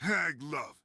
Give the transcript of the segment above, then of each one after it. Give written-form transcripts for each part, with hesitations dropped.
Hag love.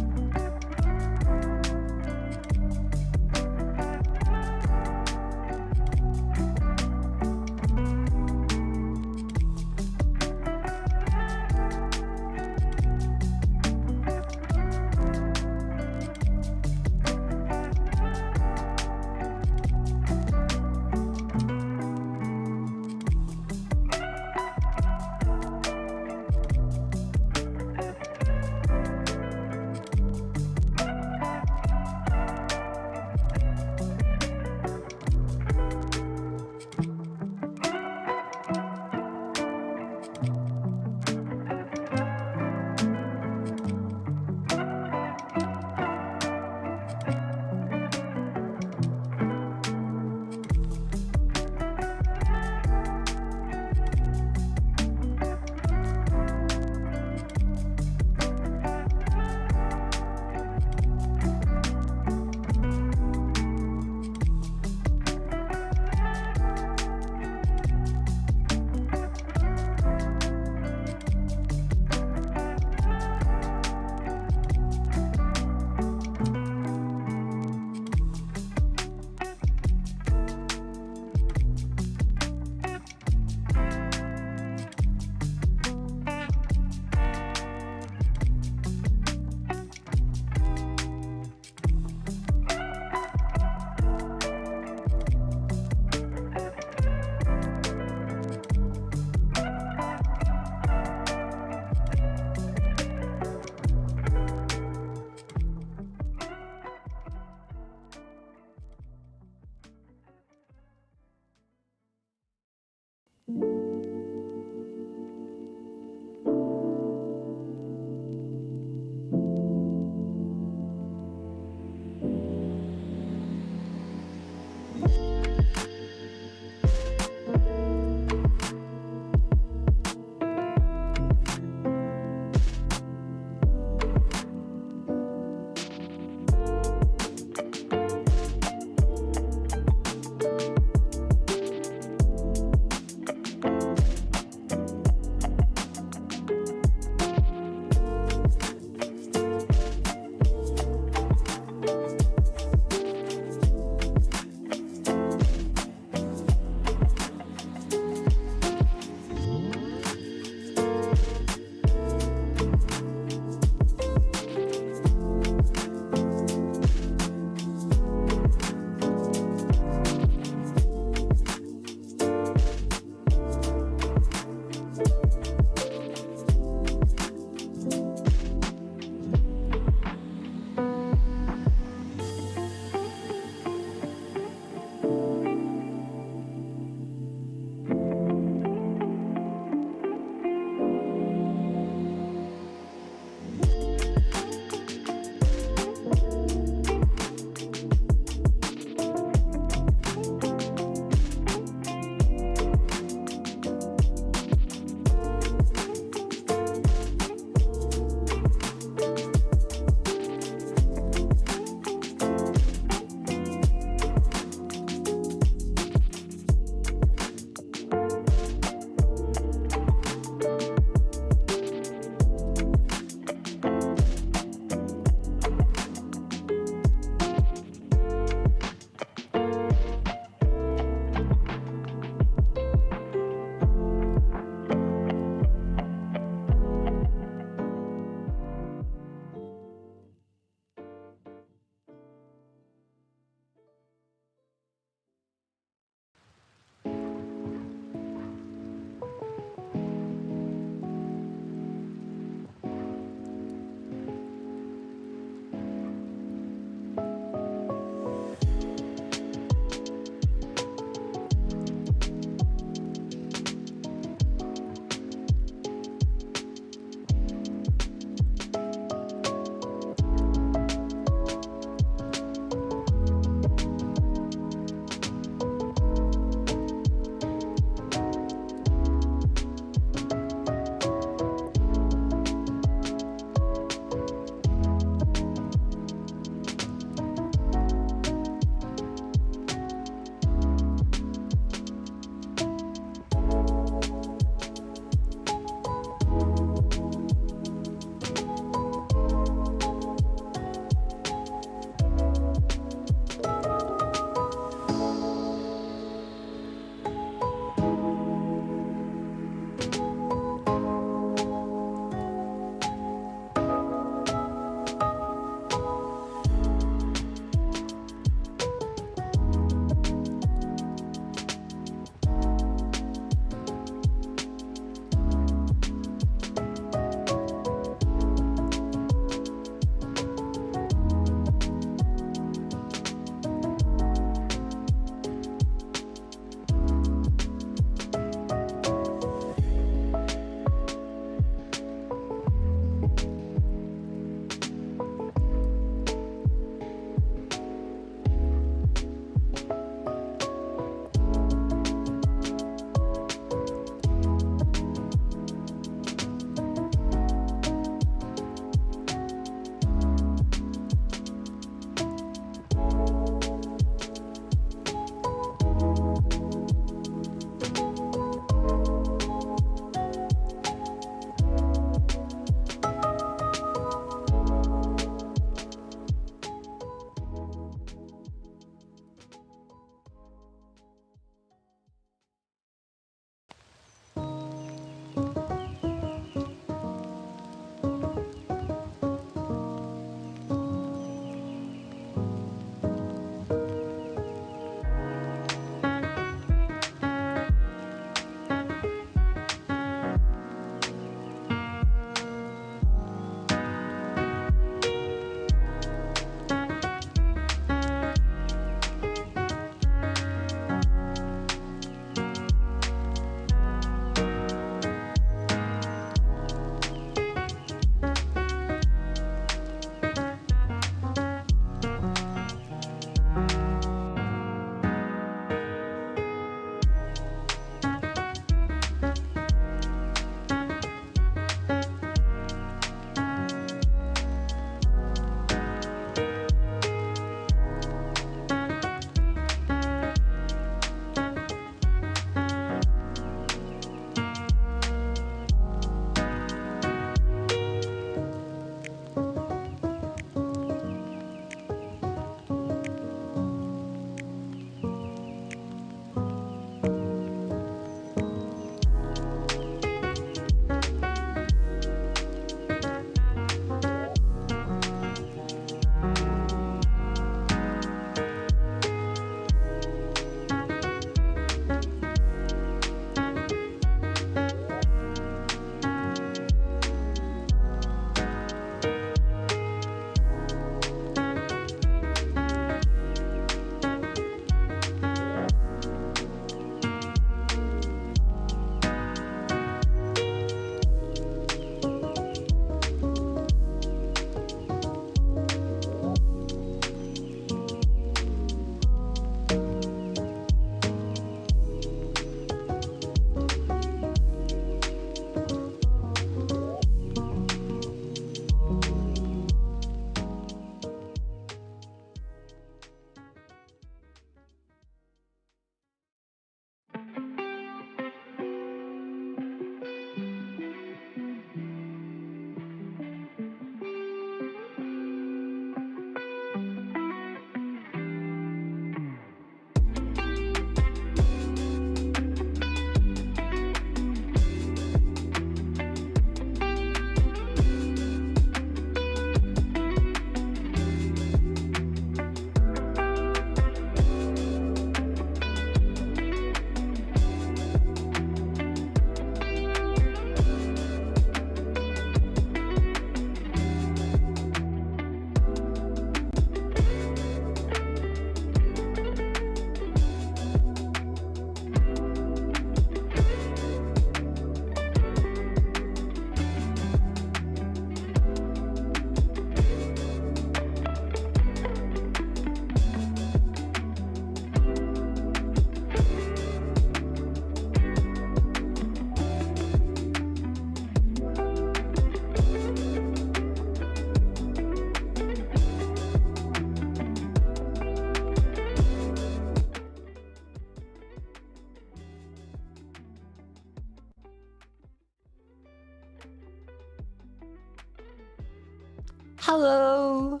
Hello.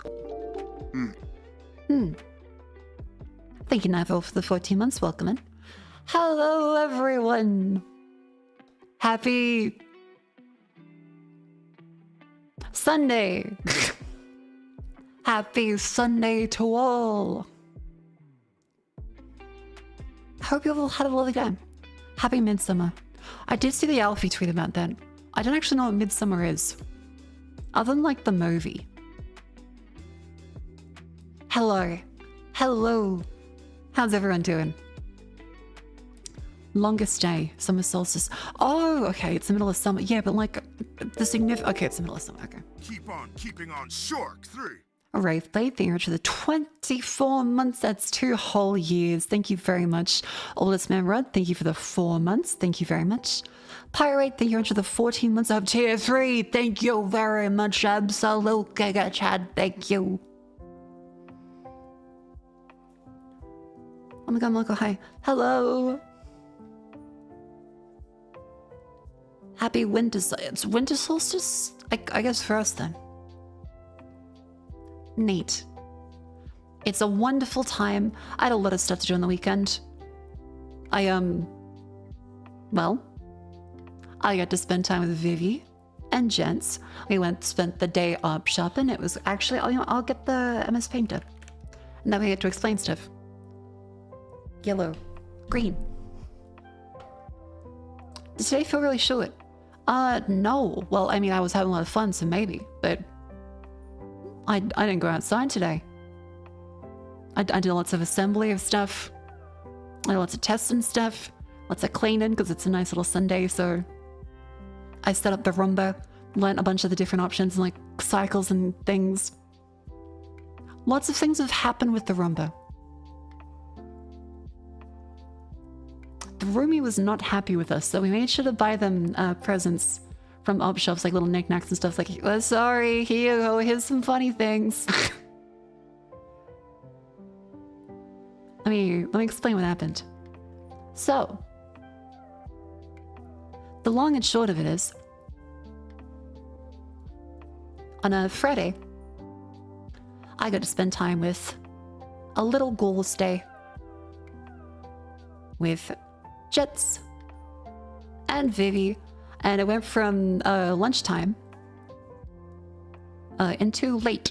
Thank you, Nivo, for the 14 months. Welcome in. Hello, everyone. Happy Sunday. Happy Sunday to all. Hope you all had a lovely time. Happy Midsummer. I did see the Alfie tweet about that. I don't actually know what Midsummer is, other than like the movie. Hello. Hello. How's everyone doing? Longest day, summer solstice. Oh, okay, it's the middle of summer. Yeah, but like the significant. Okay, it's the middle of summer. Okay. Keep on keeping on, Shork 3. Wraith Blade, thank you for the 24 months. That's 2 whole years. Thank you very much. Oldest Man Rod, thank you for the 4 months. Thank you very much. Pyrate, thank you for the 14 months of tier 3. Thank you very much. Absolute Giga Chad, thank you. Oh my god, Mako, hi. Hello. Happy winter. It's winter solstice? I guess for us then. Neat. It's a wonderful time. I had a lot of stuff to do on the weekend. Well, I got to spend time with Vivi and Gents. We spent the day up shopping. It was actually, I'll get the MS Painter. And then we get to explain stuff. Yellow, green. Did today feel really short? No. Well, I mean, I was having a lot of fun, so maybe, but I didn't go outside today. I did lots of assembly of stuff. I did lots of testing stuff. Lots of cleaning, because it's a nice little Sunday, so I set up the Roomba, learnt a bunch of the different options and like cycles and things. Lots of things have happened with the Roomba. The roomie was not happy with us, so we made sure to buy them presents from op shops, like little knickknacks and stuff. Like, oh, sorry, here you go, here's some funny things. Let me explain what happened. So, the long and short of it is, on a Friday, I got to spend time with a little gorls day with Jets and Vivi, and it went from lunchtime into late.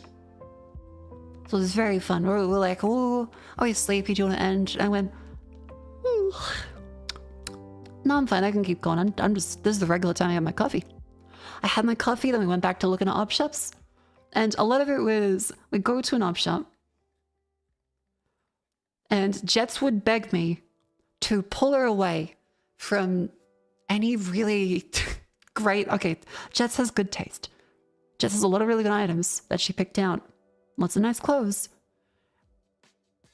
So it was very fun. We're like, oh, are you sleepy? Do you want to end? And I went, no, I'm fine. I can keep going. I'm just, this is the regular time I have my coffee. I had my coffee, then we went back to looking at op shops. And a lot of it was, we'd go to an op shop, and Jets would beg me to pull her away from any really great... Okay, Jets has good taste. Jets has a lot of really good items that she picked out. Lots of nice clothes.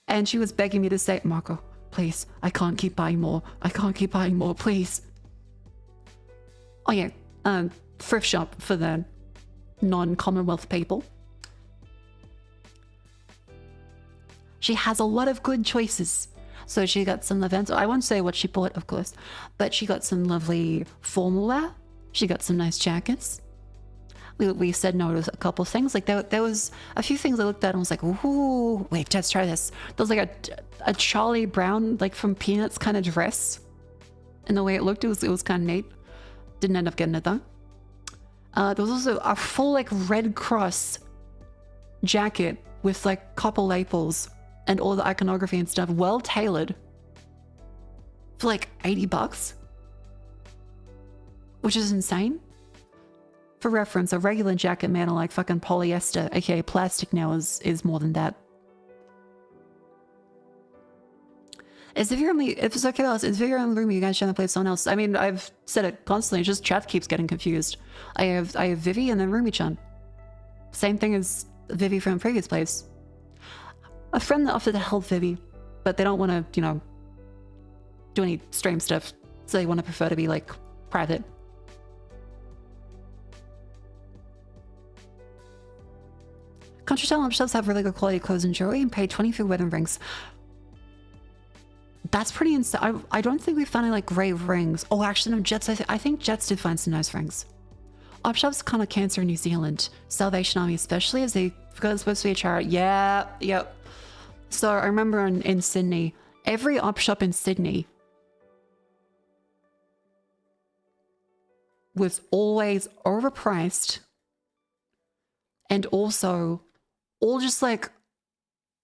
And she was begging me to say, Mako, please, I can't keep buying more. I can't keep buying more, please. Oh yeah, thrift shop for the non-Commonwealth people. She has a lot of good choices. So she got some events. I won't say what she bought, of course, but she got some lovely formal wear. She got some nice jackets. We said no to a couple things. Like there was a few things I looked at and was like, ooh, wait, let's try this. There was like a Charlie Brown, like from Peanuts kind of dress. And the way it looked, it was kind of neat. Didn't end up getting it though. There was also a full like Red Cross jacket with like copper lapels and all the iconography and stuff, well tailored, for like $80, which is insane. For reference, a regular jacket made of like fucking polyester, aka plastic now, is more than that. If it's okay to ask, is Vivi in the room? You guys trying to play with someone else? I mean, I've said it constantly, just chat keeps getting confused. I have Vivi and then Rumi-chan. Same thing as Vivi from previous plays. A friend that offered to help Vivi, but they don't want to, you know, do any stream stuff, so they want to prefer to be like private. Country style shops have really good quality clothes and jewelry and pay 20 for wedding rings. That's pretty insane. I don't think we found any like great rings. Oh, actually, no, Jets. I think Jets did find some nice rings. Op Shop's kind of cancer in New Zealand. Salvation Army especially, as they forgot it's supposed to be a charity. Yeah, yep. So I remember in Sydney, every op shop in Sydney was always overpriced and also all just like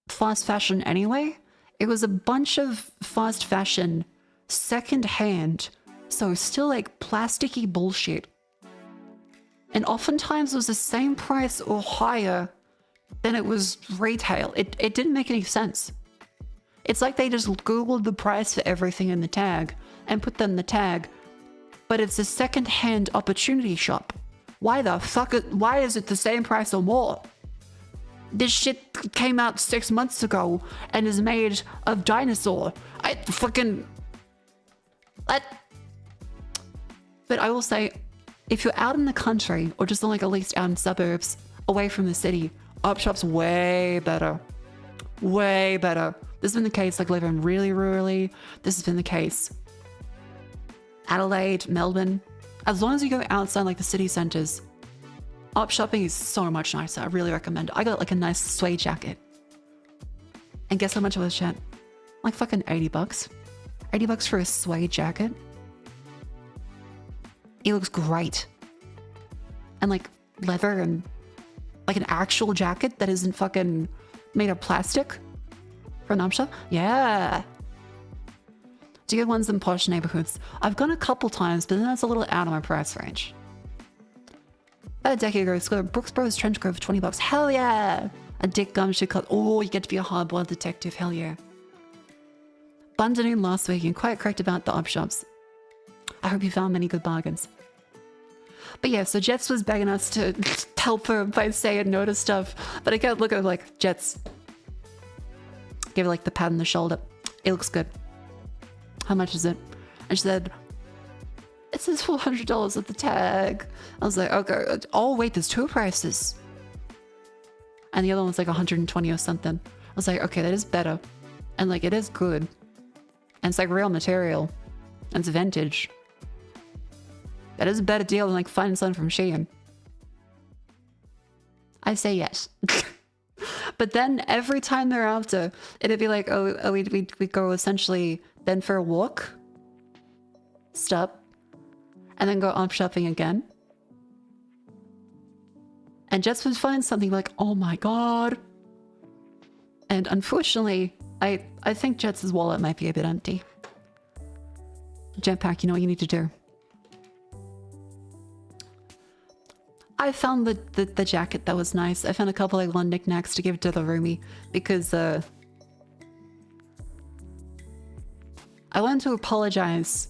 fast fashion anyway. It was a bunch of fast fashion second hand, so still like plasticky bullshit. And oftentimes it was the same price or higher than it was retail. It didn't make any sense. It's like they just Googled the price for everything in the tag and put them in the tag, but it's a second-hand opportunity shop. Why the fuck? Why is it the same price or more? This shit came out 6 months ago and is made of dinosaur. But I will say, if you're out in the country or just like at least out in suburbs away from the city, op shop's way better. Way better. This has been the case like living really rurally. This has been the case Adelaide, Melbourne. As long as you go outside like the city centers, op shopping is so much nicer. I really recommend it. I got like a nice suede jacket. And guess how much it was, chat? Like fucking 80 bucks. 80 bucks for a suede jacket. It looks great. And like leather and like an actual jacket that isn't fucking made of plastic for an op shop. Yeah. Do you get ones in posh neighborhoods? I've gone a couple times, but then that's a little out of my price range. About a decade ago, got a Brooks Bros trench coat for 20 bucks. Hell yeah. A dick gumshoe cut. Oh, you get to be a hard-boiled detective. Hell yeah. Bundoon last week and quite correct about the op shops. I hope you found many good bargains. But yeah, so Jets was begging us to help her by saying no to stuff. But I can't look at her like, Jets. Give her like the pat on the shoulder. It looks good. How much is it? And she said, it says $400 at the tag. I was like, okay. Oh, wait, there's two prices. And the other one's like 120 or something. I was like, okay, that is better. And like, it is good. And it's like real material. And it's vintage. That is a better deal than like finding something from Shein. I say yes. But then every time thereafter, it'd be like, oh we go essentially then for a walk, stop, and then go op shopping again. And Jets would find something like, oh my god. And unfortunately, I think Jets' wallet might be a bit empty. Jetpack, you know what you need to do. I found the jacket that was nice. I found a couple like little knickknacks to give to the roomie because I wanted to apologize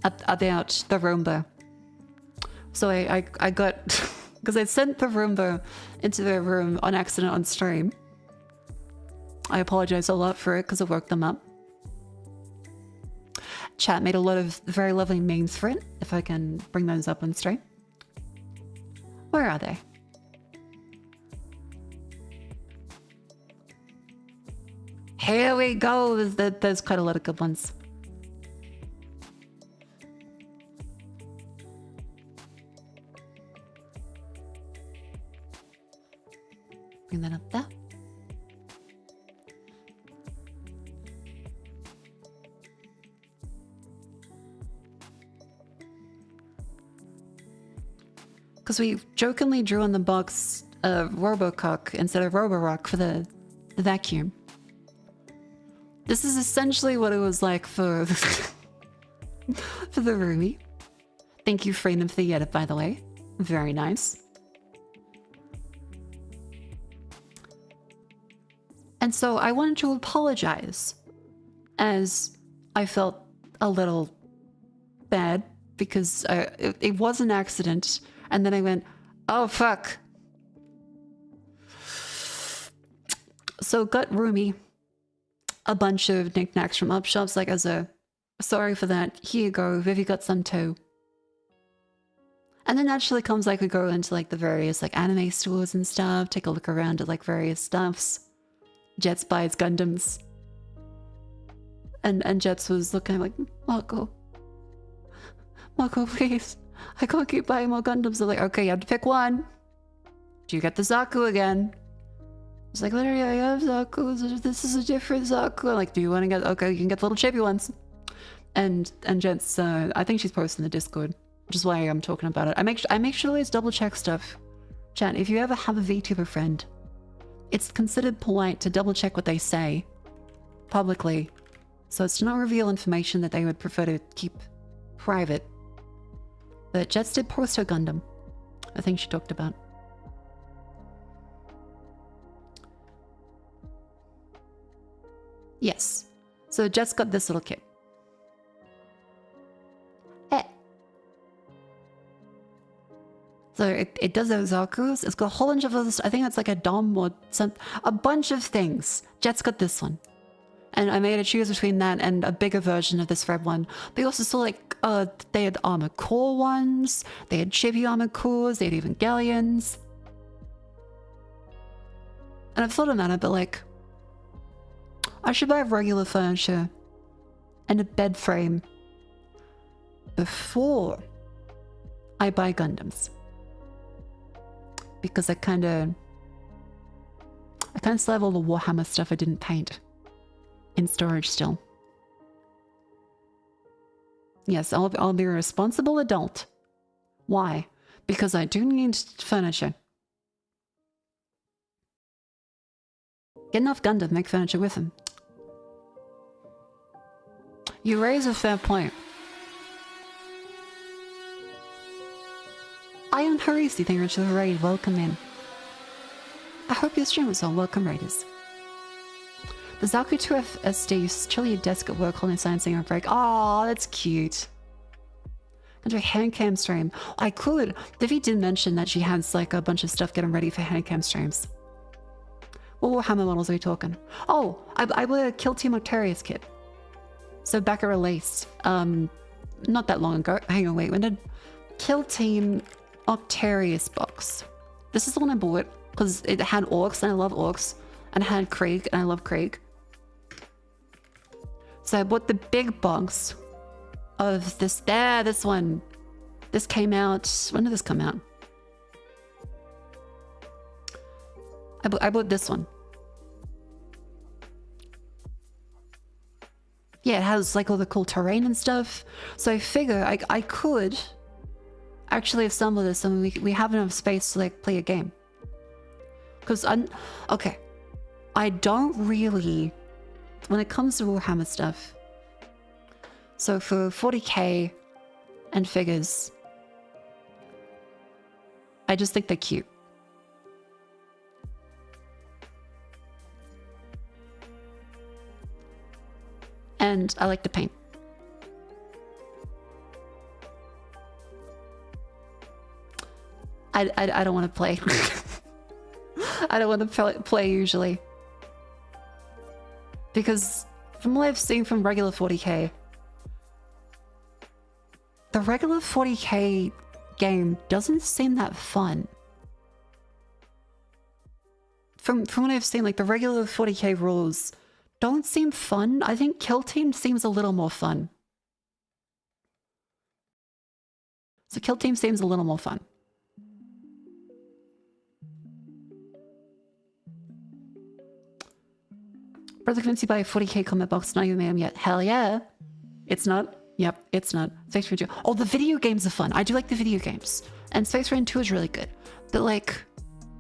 about the Roomba. So I got, because I sent the Roomba into their room on accident on stream. I apologize a lot for it because I woke them up. Chat made a lot of very lovely memes for it, if I can bring those up on stream. Where are they? Here we go. There's quite a lot of good ones. Bring that up there. Because we jokingly drew on the box Robocock instead of Roborock for the vacuum. This is essentially what it was like for for the roomie. Thank you, Freedom, for the edit, by the way. Very nice. And so I wanted to apologize, as I felt a little bad because it was an accident. And then I went, oh, fuck. So got roomie a bunch of knickknacks from up shops, like as a sorry for that. Here you go. Vivi got some too. And then naturally comes like we go into like the various like anime stores and stuff, take a look around at like various stuffs. Jets buys Gundams. And Jets was looking like, Mako, please. I can't keep buying more Gundams. They're like, okay, you have to pick one. Do you get the Zaku again? It's like, literally, I have Zaku. This is a different Zaku. I'm like, do you want to get... Okay, you can get the little chibi ones. And Jets, I think she's posting the Discord, which is why I'm talking about it. I make sure to always double check stuff. Chat, if you ever have a VTuber friend, it's considered polite to double check what they say publicly. So it's to not reveal information that they would prefer to keep private. But Jets did post her Gundam. I think she talked about. Yes. So Jets got this little kit. So it does those Zakus. It's got a whole bunch of others. I think it's like a Dom or a bunch of things. Jet's got this one. And I made a choose between that and a bigger version of this red one. But you also saw like, they had armor core ones. They had chibi armor cores. They had Evangelions. And I've thought about it, but like, I should buy regular furniture and a bed frame before I buy Gundams. Because I kind of still have all the Warhammer stuff I didn't paint in storage still. Yes, I'll be a responsible adult. Why? Because I do need furniture. Get enough Gundam, make furniture with them. You raise a fair point. Iron Hurries, thank you much for the raid. Welcome in. I hope your stream was well. Welcome, raiders. The Zaku 2FSD used to chill your desk at work holding signs saying on break. Oh, that's cute. Gonna do a hand cam stream. I could. Vivi did mention that she has like a bunch of stuff getting ready for hand cam streams. What Warhammer models are we talking? Oh, I bought a Kill Team Octarius kit. So back at release. Not that long ago. Hang on, wait. When did Kill Team Octarius box? This is the one I bought because it had orcs and I love orcs, and it had Krieg and I love Krieg. So I bought the big box of this. This one. This came out. When did this come out? I bought this one. Yeah, it has like all the cool terrain and stuff. So I figure I could actually assemble this and we have enough space to like play a game. Because okay, I don't really, when it comes to Warhammer stuff, so for 40k and figures, I just think they're cute. And I like to paint. I don't want to play. I don't want to play usually. Because from what I've seen from regular 40k, the regular 40k game doesn't seem that fun. From what I've seen, like the regular 40k rules don't seem fun. I think Kill Team seems a little more fun. So Kill Team seems a little more fun. Brother convinced you buy a 40k comment box, not even made them yet. Hell yeah. It's not. Yep, it's not. Space Marine 2. Oh, the video games are fun. I do like the video games. And Space Marine 2 is really good. But like,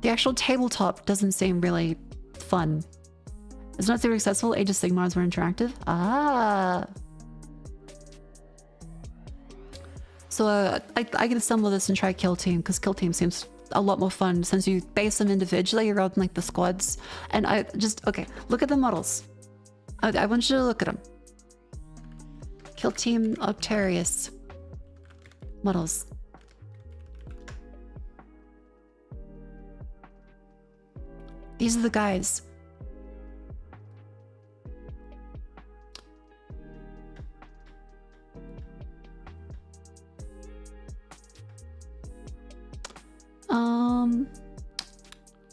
the actual tabletop doesn't seem really fun. It's not super accessible. Age of Sigmar is more interactive. Ah. So I can assemble this and try Kill Team, because Kill Team seems a lot more fun since you base them individually rather than like the squads. And I just, okay, look at the models. I want you to look at them. Kill Team Octarius models. These are the guys.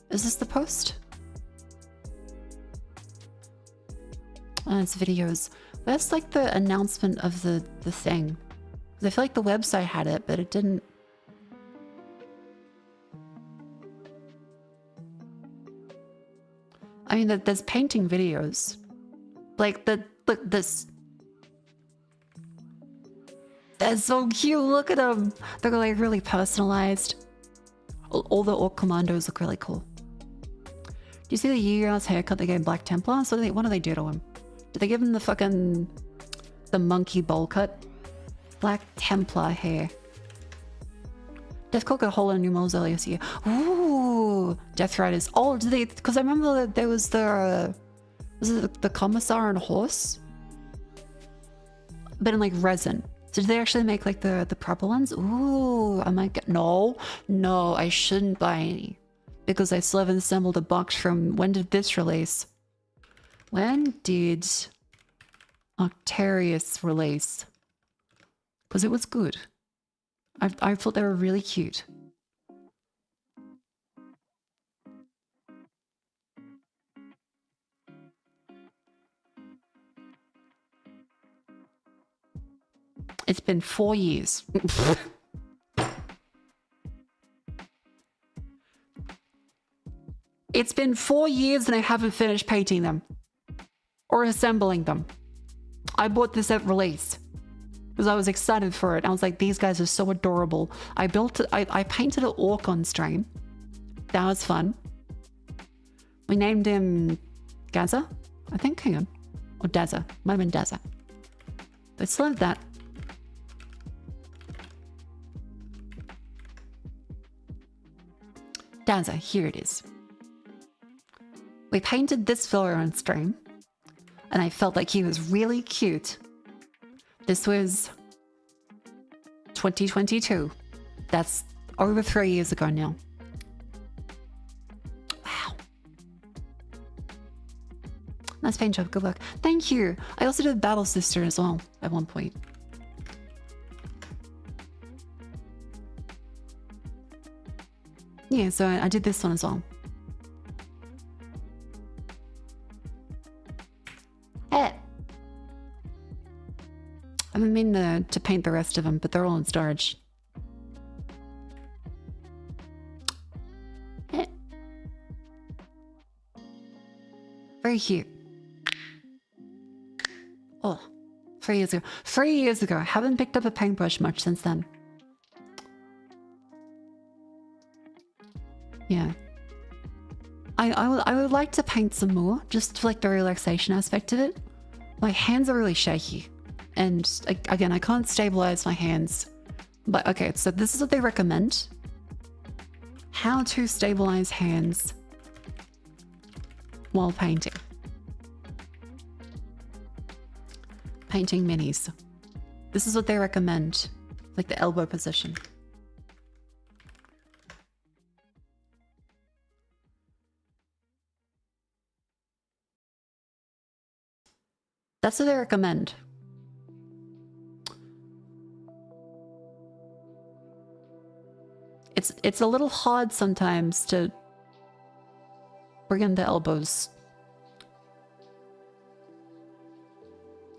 Is this the post? Oh, it's videos. That's like the announcement of the thing. 'Cause I feel like the website had it, but it didn't. I mean, there's painting videos. Like, look, this. That's so cute, look at them. They're like really personalized. All the orc commandos look really cool. Do you see the Yu-Gi-Oh's haircut they gave Black Templar? So what do they do to him? Did they give him the monkey bowl cut? Black Templar hair. Deathcore got a hole in new models earlier this year. Ooh, Death Riders. Oh, did they? Because I remember that there was was it the Commissar and horse? But in like resin. So did they actually make like the proper ones? Ooh, I might get... No, I shouldn't buy any. Because I still haven't assembled a box from... When did this release? When did Octarius release? Because it was good. I thought they were really cute. It's been 4 years. It's been 4 years and I haven't finished painting them. Or assembling them. I bought this at release. Because I was excited for it. I was like, these guys are so adorable. I painted an orc on stream. That was fun. We named him Gaza, I think. Hang on. Or Daza. Might have been Daza. But still have that. Daza, here it is. We painted this fella on stream. And I felt like he was really cute. This was 2022. That's over 3 years ago now. Wow. Nice paint job. Good luck. Thank you. I also did Battle Sister as well at one point. Yeah, so I did this one as well. Hey. I haven't mean to paint the rest of them, but they're all in storage. Hey. Very cute. Oh, 3 years ago. 3 years ago. I haven't picked up a paintbrush much since then. Yeah. I would like to paint some more, just for like the relaxation aspect of it. My hands are really shaky. And again, I can't stabilize my hands. But okay, so this is what they recommend. How to stabilize hands while painting. Painting minis. This is what they recommend. Like the elbow position. That's what they recommend. It's a little hard sometimes to bring in the elbows.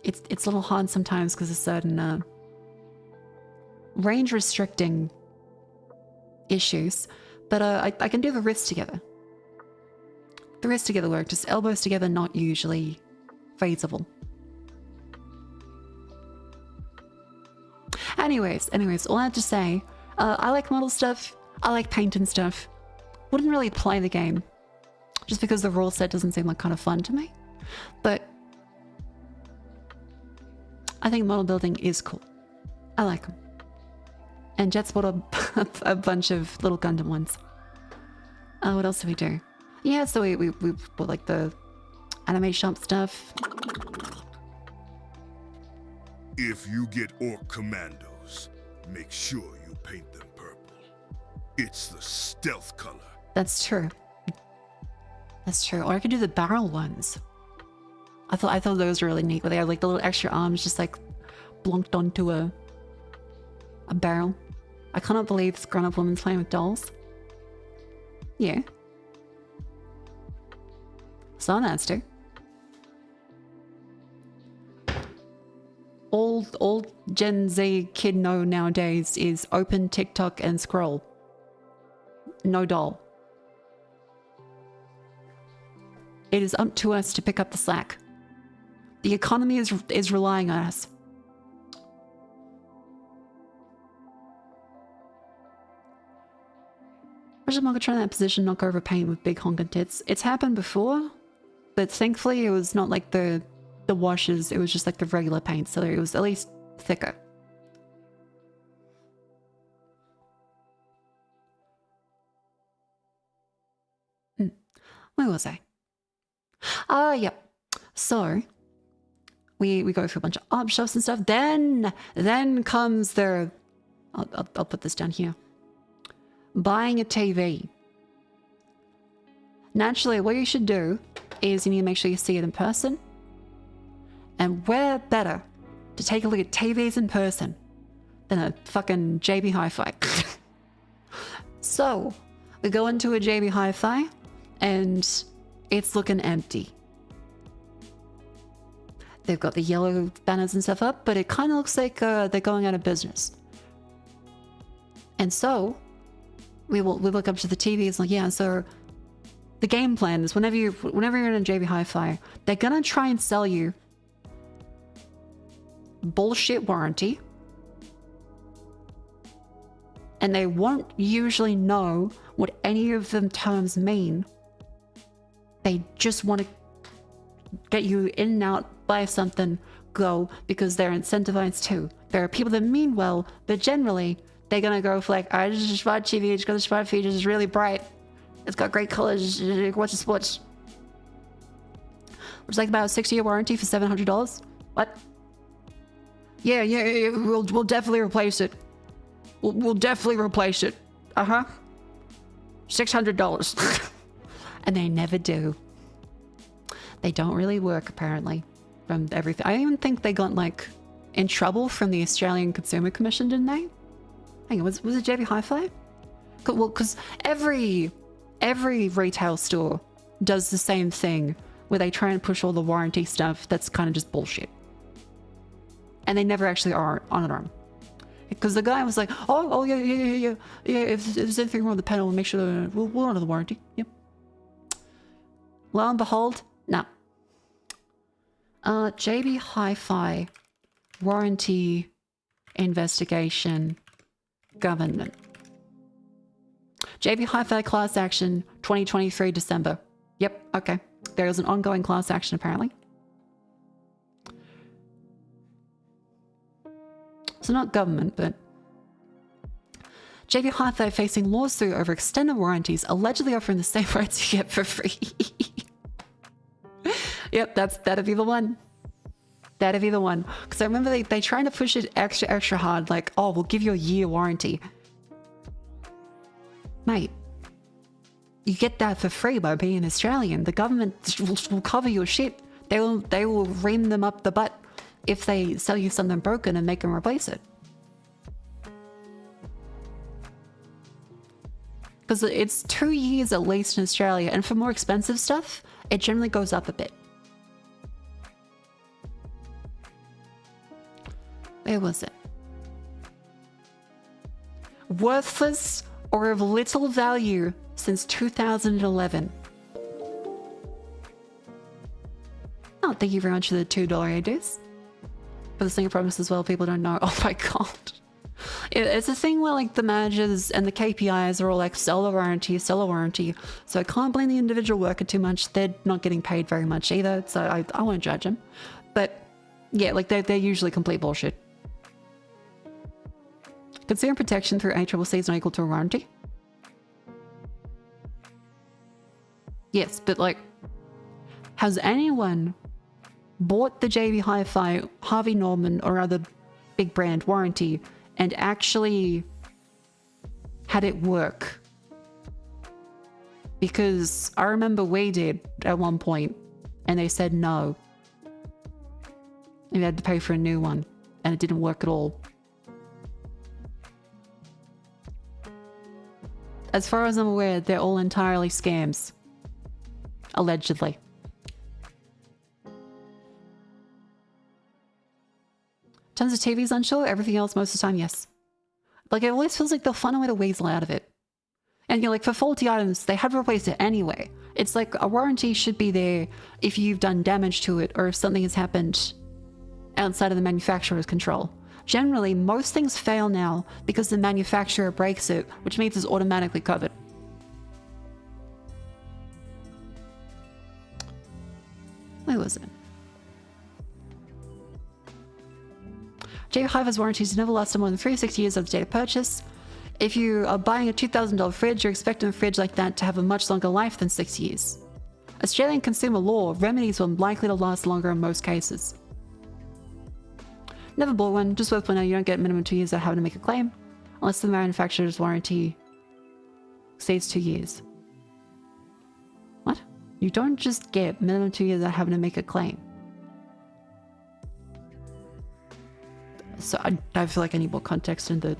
It's a little hard sometimes because of certain range restricting issues. But I can do the wrists together. The wrists together work, just elbows together not usually feasible. Anyways, all I have to say, I like model stuff, I like painting stuff. Wouldn't really play the game, just because the rule set doesn't seem like kind of fun to me. But I think model building is cool. I like them. And Jet's bought a bunch of little Gundam ones. What else do we do? Yeah, so we bought like the anime shop stuff. If you get orc commandos, make sure you paint them purple. It's the stealth color. That's true. That's true. Or I could do the barrel ones. I thought those were really neat, where they had like the little extra arms just like blonked onto a barrel. I cannot believe this grown-up woman's playing with dolls. Yeah. So nasty. all Gen Z kid know nowadays is open TikTok and scroll. No doll. It is up to us to pick up the slack. The economy is relying on us. Imagine Mako trying that position, knock over paint with big honking tits. It's happened before, but thankfully it was not like the washes, it was just like the regular paint, so it was at least thicker. Where was I? Ah, yep. So we go through a bunch of art shops and stuff. Then comes the I'll put this down here. Buying a TV. Naturally, what you should do is you need to make sure you see it in person. And where better to take a look at TVs in person than a fucking JB Hi-Fi. So we go into a JB Hi-Fi and it's looking empty. They've got the yellow banners and stuff up, but it kind of looks like they're going out of business. And so we look up to the TVs like, yeah, so the game plan is whenever you're in a JB Hi-Fi, they're gonna try and sell you bullshit warranty, and they won't usually know what any of them terms mean. They just want to get you in and out, buy something, go, because they're incentivized too. There are people that mean well, but generally they're gonna go for like, I just bought TV, it's got the smart features, it's really bright, it's got great colors, watch the sports. Which is like about a 6-year warranty for $700. What? Yeah, we'll definitely replace it. We'll definitely replace it. $600. And they never do. They don't really work, apparently, from everything. I even think they got, like, in trouble from the Australian Consumer Commission, didn't they? Hang on, was it JB Hi-Fi? Well, because every retail store does the same thing, where they try and push all the warranty stuff that's kind of just bullshit. And they never actually are on an arm. Because the guy was like, oh yeah, if there's anything wrong with the panel, we'll make sure we'll honor the warranty. Yep. Lo and behold, no. JB Hi-Fi warranty investigation government. JB Hi-Fi class action 2023 December. Yep, okay. There is an ongoing class action apparently. So not government, but JB Hi-Fi facing lawsuit over extended warranties, allegedly offering the same rights you get for free. Yep, that'd be the one. That'd be the one. Because I remember they trying to push it extra hard, like, oh, we'll give you a year warranty. Mate, you get that for free by being Australian. The government will cover your shit. They will ream them up the butt if they sell you something broken and make them replace it. Because it's 2 years at least in Australia, and for more expensive stuff, it generally goes up a bit. Where was it? Worthless or of little value since 2011. Oh, thank you very much for the $2 ADs. For the single promise as well, people don't know. Oh my god. It's a thing where like the managers and the KPIs are all like sell a warranty. So I can't blame the individual worker too much. They're not getting paid very much either, so I won't judge them. But yeah, like they're usually complete bullshit. Consumer protection through ACCC is not equal to a warranty. Yes, but like, has anyone bought the JB Hi-Fi, Harvey Norman, or other big brand warranty and actually had it work? Because I remember we did at one point and they said no. And we had to pay for a new one and it didn't work at all. As far as I'm aware, they're all entirely scams. Allegedly. In terms of TV's unsure, everything else most of the time, yes. Like, it always feels like they'll find a way to weasel out of it. And you're like, for faulty items, they have replaced it anyway. It's like a warranty should be there if you've done damage to it or if something has happened outside of the manufacturer's control. Generally, most things fail now because the manufacturer breaks it, which means it's automatically covered. Where was it? J-Hive's warranties never lasted more than 3 to 6 years of the date of purchase. If you are buying a $2,000 fridge, you're expecting a fridge like that to have a much longer life than 6 years. Australian consumer law, remedies were likely to last longer in most cases. Never bought one, just worth pointing out you don't get minimum 2 years without having to make a claim, unless the manufacturer's warranty stays 2 years. What? You don't just get minimum 2 years without having to make a claim. So I feel like I need more context in the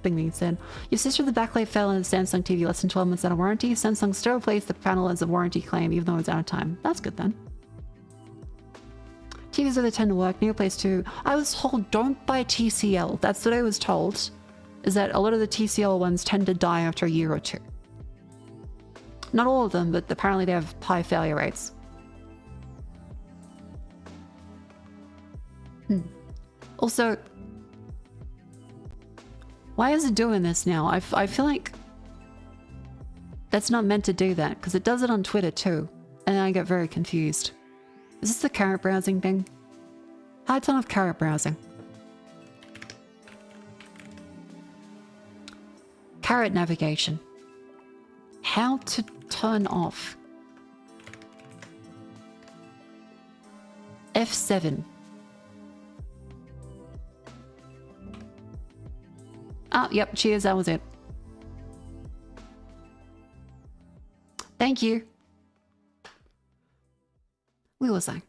thing being said. Your sister the backlight fell in a Samsung TV less than 12 months out of warranty. Samsung still replaced the panel as a warranty claim even though it's out of time. That's good then. TVs really tend to work. New place too. I was told don't buy TCL. That's what I was told. Is that a lot of the TCL ones tend to die after a year or two. Not all of them, but apparently they have high failure rates. Also, why is it doing this now? I feel like that's not meant to do that because it does it on Twitter too. And I get very confused. Is this the carrot browsing thing? How to turn off carrot browsing? Carrot navigation. How to turn off. F7. Oh, yep, cheers, that was it. Thank you. Where was I?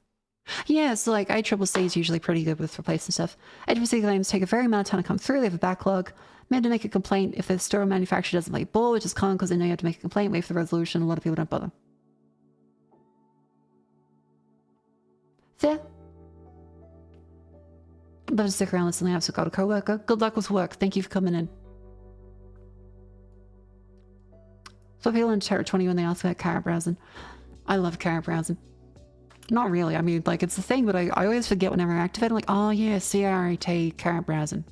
Yeah, so like ICCC is usually pretty good with replacing stuff. ICCC claims take a very amount of time to come through, they have a backlog. Made to make a complaint if the store manufacturer doesn't play ball, which is common because they know you have to make a complaint, wait for the resolution, a lot of people don't bother. Fair. I'd love to stick around listening. I've got a co-worker. Good luck with work. Thank you for coming in. So people in Terra 20 when they ask about carrot browsing. I love carrot browsing. Not really. I mean, like, it's the thing, but I always forget whenever I activate. I'm like, oh yeah, C-R-A-T, carrot browsing.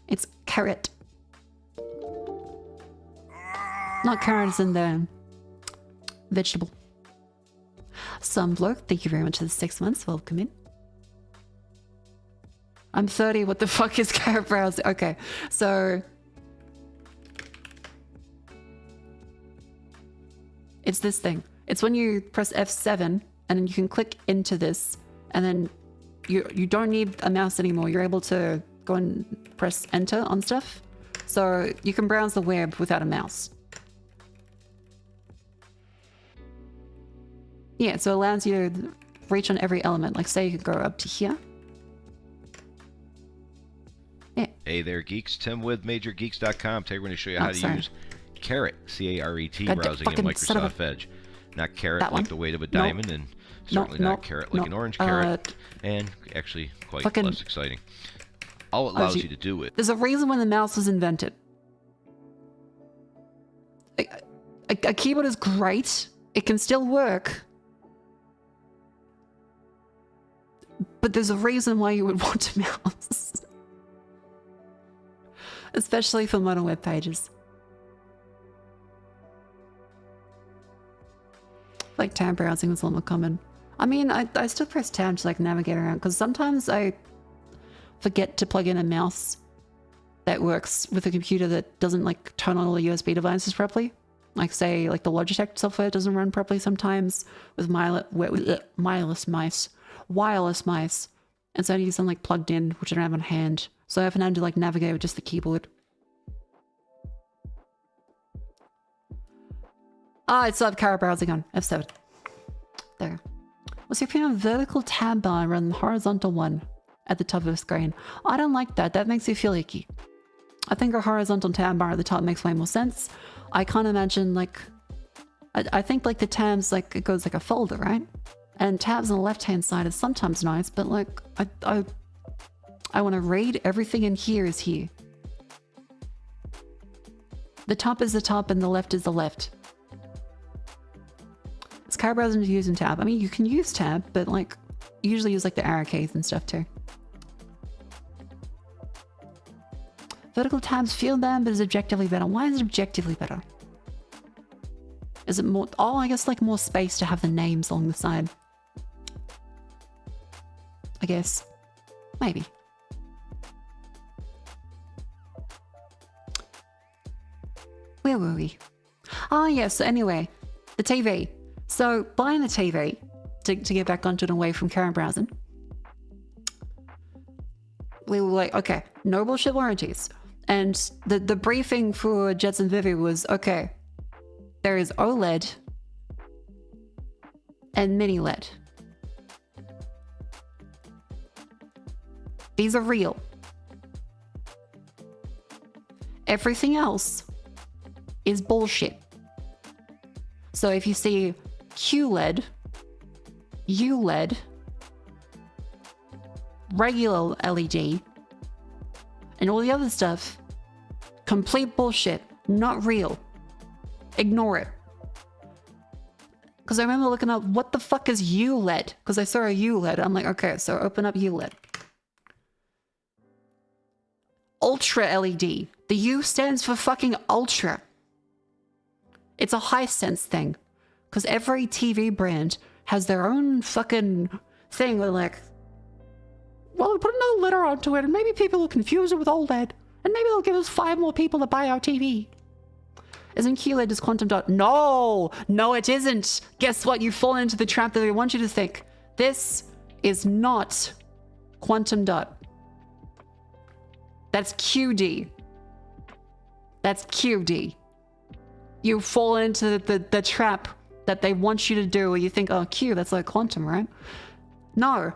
It's carrot. Not carrot as in the vegetable. Sunblock, thank you very much for the 6 months. Welcome in. I'm 30. What the fuck is carrot browsing? Okay, so it's this thing. It's when you press F7 and then you can click into this and then you don't need a mouse anymore. You're able to go and press enter on stuff. So you can browse the web without a mouse. Yeah, so it allows you to reach on every element. Like say you could go up to here. Yeah. Hey there, geeks. Tim with MajorGeeks.com. Today we're going to show you how to use Carrot, C-A-R-E-T, browsing in Microsoft Edge. Not carrot like the weight of a diamond, and certainly not carrot like an orange carrot, and actually quite less exciting. All it allows you to do it. There's a reason when the mouse was invented. A keyboard is great. It can still work. But there's a reason why you would want a mouse. Especially for modern web pages. Like tab browsing was a lot more common. I mean, I still press tab to like navigate around because sometimes I forget to plug in a mouse that works with a computer that doesn't like turn on all the USB devices properly. Like say like the Logitech software doesn't run properly sometimes with wireless mice. And so I use them like plugged in, which I don't have on hand. So I often have to like navigate with just the keyboard. Ah, it's up carrot browsing on F7. There. What's your opinion on vertical tab bar rather than horizontal one at the top of the screen? I don't like that. That makes me feel icky. I think a horizontal tab bar at the top makes way more sense. I can't imagine like... I think like the tabs, like it goes like a folder, right? And tabs on the left-hand side is sometimes nice, but like, I want to read everything in here is here. The top is the top and the left is the left. It's car browsing to use in tab. I mean, you can use tab, but like, usually use like the arrow keys and stuff too. Vertical tabs feel bad, but is objectively better. Why is it objectively better? Is it more, oh, I guess like more space to have the names along the side. I guess. Maybe. Where were we? Oh, yes. So anyway, the TV. So buying the TV to get back onto it away from current browsing. We were like, okay, no bullshit warranties. And the briefing for Jets and Vivi was, okay, there is OLED and mini LED. These are real. Everything else is bullshit. So if you see QLED, ULED, regular LED, and all the other stuff, complete bullshit, not real. Ignore it. Because I remember looking up, what the fuck is ULED? Because I saw a ULED. I'm like, okay, so open up ULED. Ultra LED. The U stands for fucking ultra. It's a high sense thing. Because every TV brand has their own fucking thing where like, well, we put another letter onto it and maybe people will confuse it with OLED. And maybe they'll give us 5 more people to buy our TV. Isn't QLED just quantum dot? No! No, it isn't! Guess what? You've fallen into the trap that they want you to think. This is not quantum dot. That's QD. That's QD. You fall into the trap that they want you to do where you think, oh, Q, that's like quantum, right? No.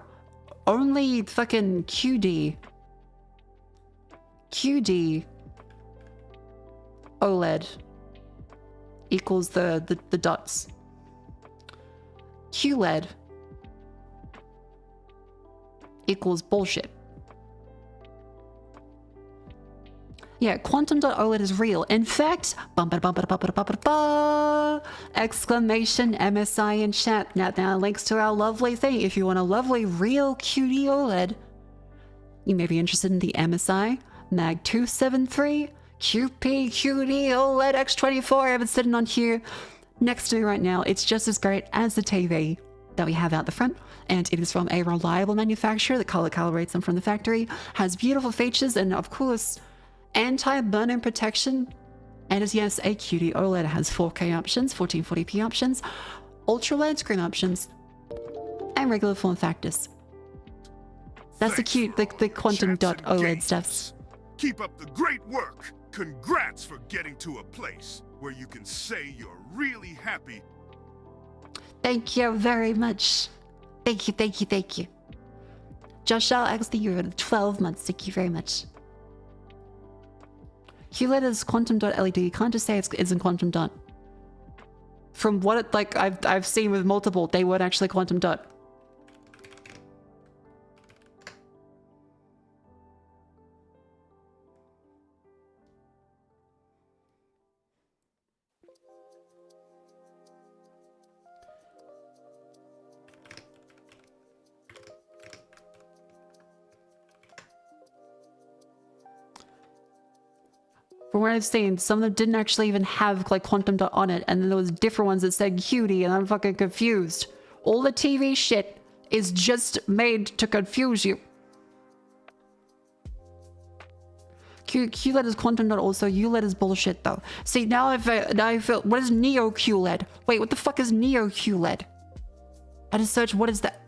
Only fucking QD. QD OLED equals the dots. QLED equals bullshit. Yeah, quantum.OLED is real. In fact, exclamation MSI in chat. Now links to our lovely thing. If you want a lovely real QD OLED, you may be interested in the MSI Mag 273 QP QD OLED X24. I have it sitting on here next to me right now. It's just as great as the TV that we have out the front, and it is from a reliable manufacturer that color calibrates them from the factory, has beautiful features, and of course, anti-burn-in protection, and is, yes, a QD OLED. It has 4K options, 1440p options, ultra wide screen options, and regular form factors. That's the quantum dot OLED stuff. Keep up the great work. Congrats for getting to a place where you can say you're really happy. Thank you very much. Thank you, thank you, thank you. Joshua X the year 12 months. Thank you very much. QLED is quantum.LED. You can't just say it's in quantum dot. From what it, like I've seen with multiple, they weren't actually quantum dot. From what I've seen, some of them didn't actually even have like quantum dot on it, and then there was different ones that said QD, and I'm fucking confused. All the TV shit is just made to confuse you. QLED is quantum dot also. ULED is bullshit though. See, now I feel, what is Neo QLED? Wait, what the fuck is Neo QLED? I just search, what is that?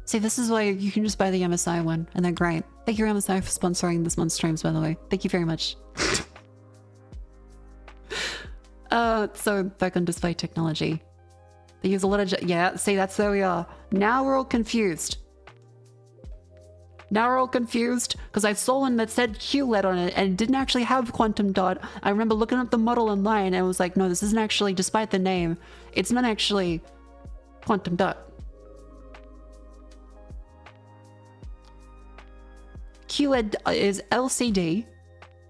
See, this is why you can just buy the MSI one, and they're great. Thank you, MSI, for sponsoring this month's streams, by the way. Thank you very much. So back on display technology. They use a lot of... Yeah, see, that's where we are. Now we're all confused. Now we're all confused because I saw one that said QLED on it and it didn't actually have quantum dot. I remember looking up the model online and it was like, no, this isn't actually, despite the name, it's not actually quantum dot. QLED is LCD.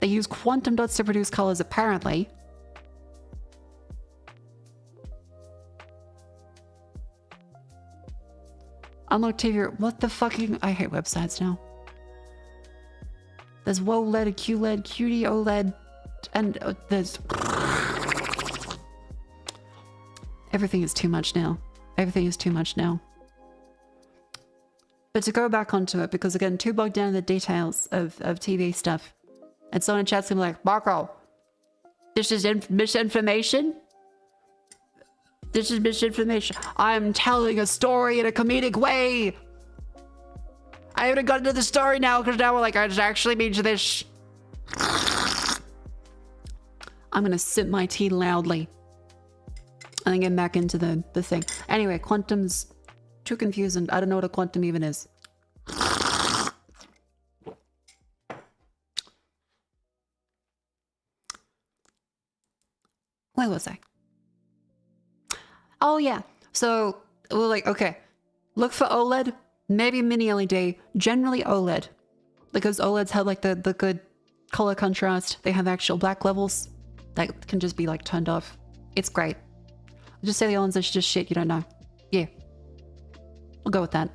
They use quantum dots to produce colors, apparently. Unlock TV. What the fucking... I hate websites now. There's WOLED, QLED, QD, OLED, and there's... Everything is too much now. Everything is too much now. But to go back onto it, because again, too bogged down in the details of TV stuff. And someone in chat's gonna be like, Mako, this is misinformation? This is misinformation. I'm telling a story in a comedic way. I haven't gotten to the story now because now we're like, it actually means this. I'm gonna sip my tea loudly. And then get back into the thing. Anyway, quantum's too confusing. I don't know what a quantum even is. Where was I? Oh yeah, so we're like, okay, look for OLED, maybe mini LED, generally OLED, because OLEDs have like the good color contrast. They have actual black levels that can just be like turned off. It's great. Just say the other ones are just shit you don't know. Yeah, we'll go with that.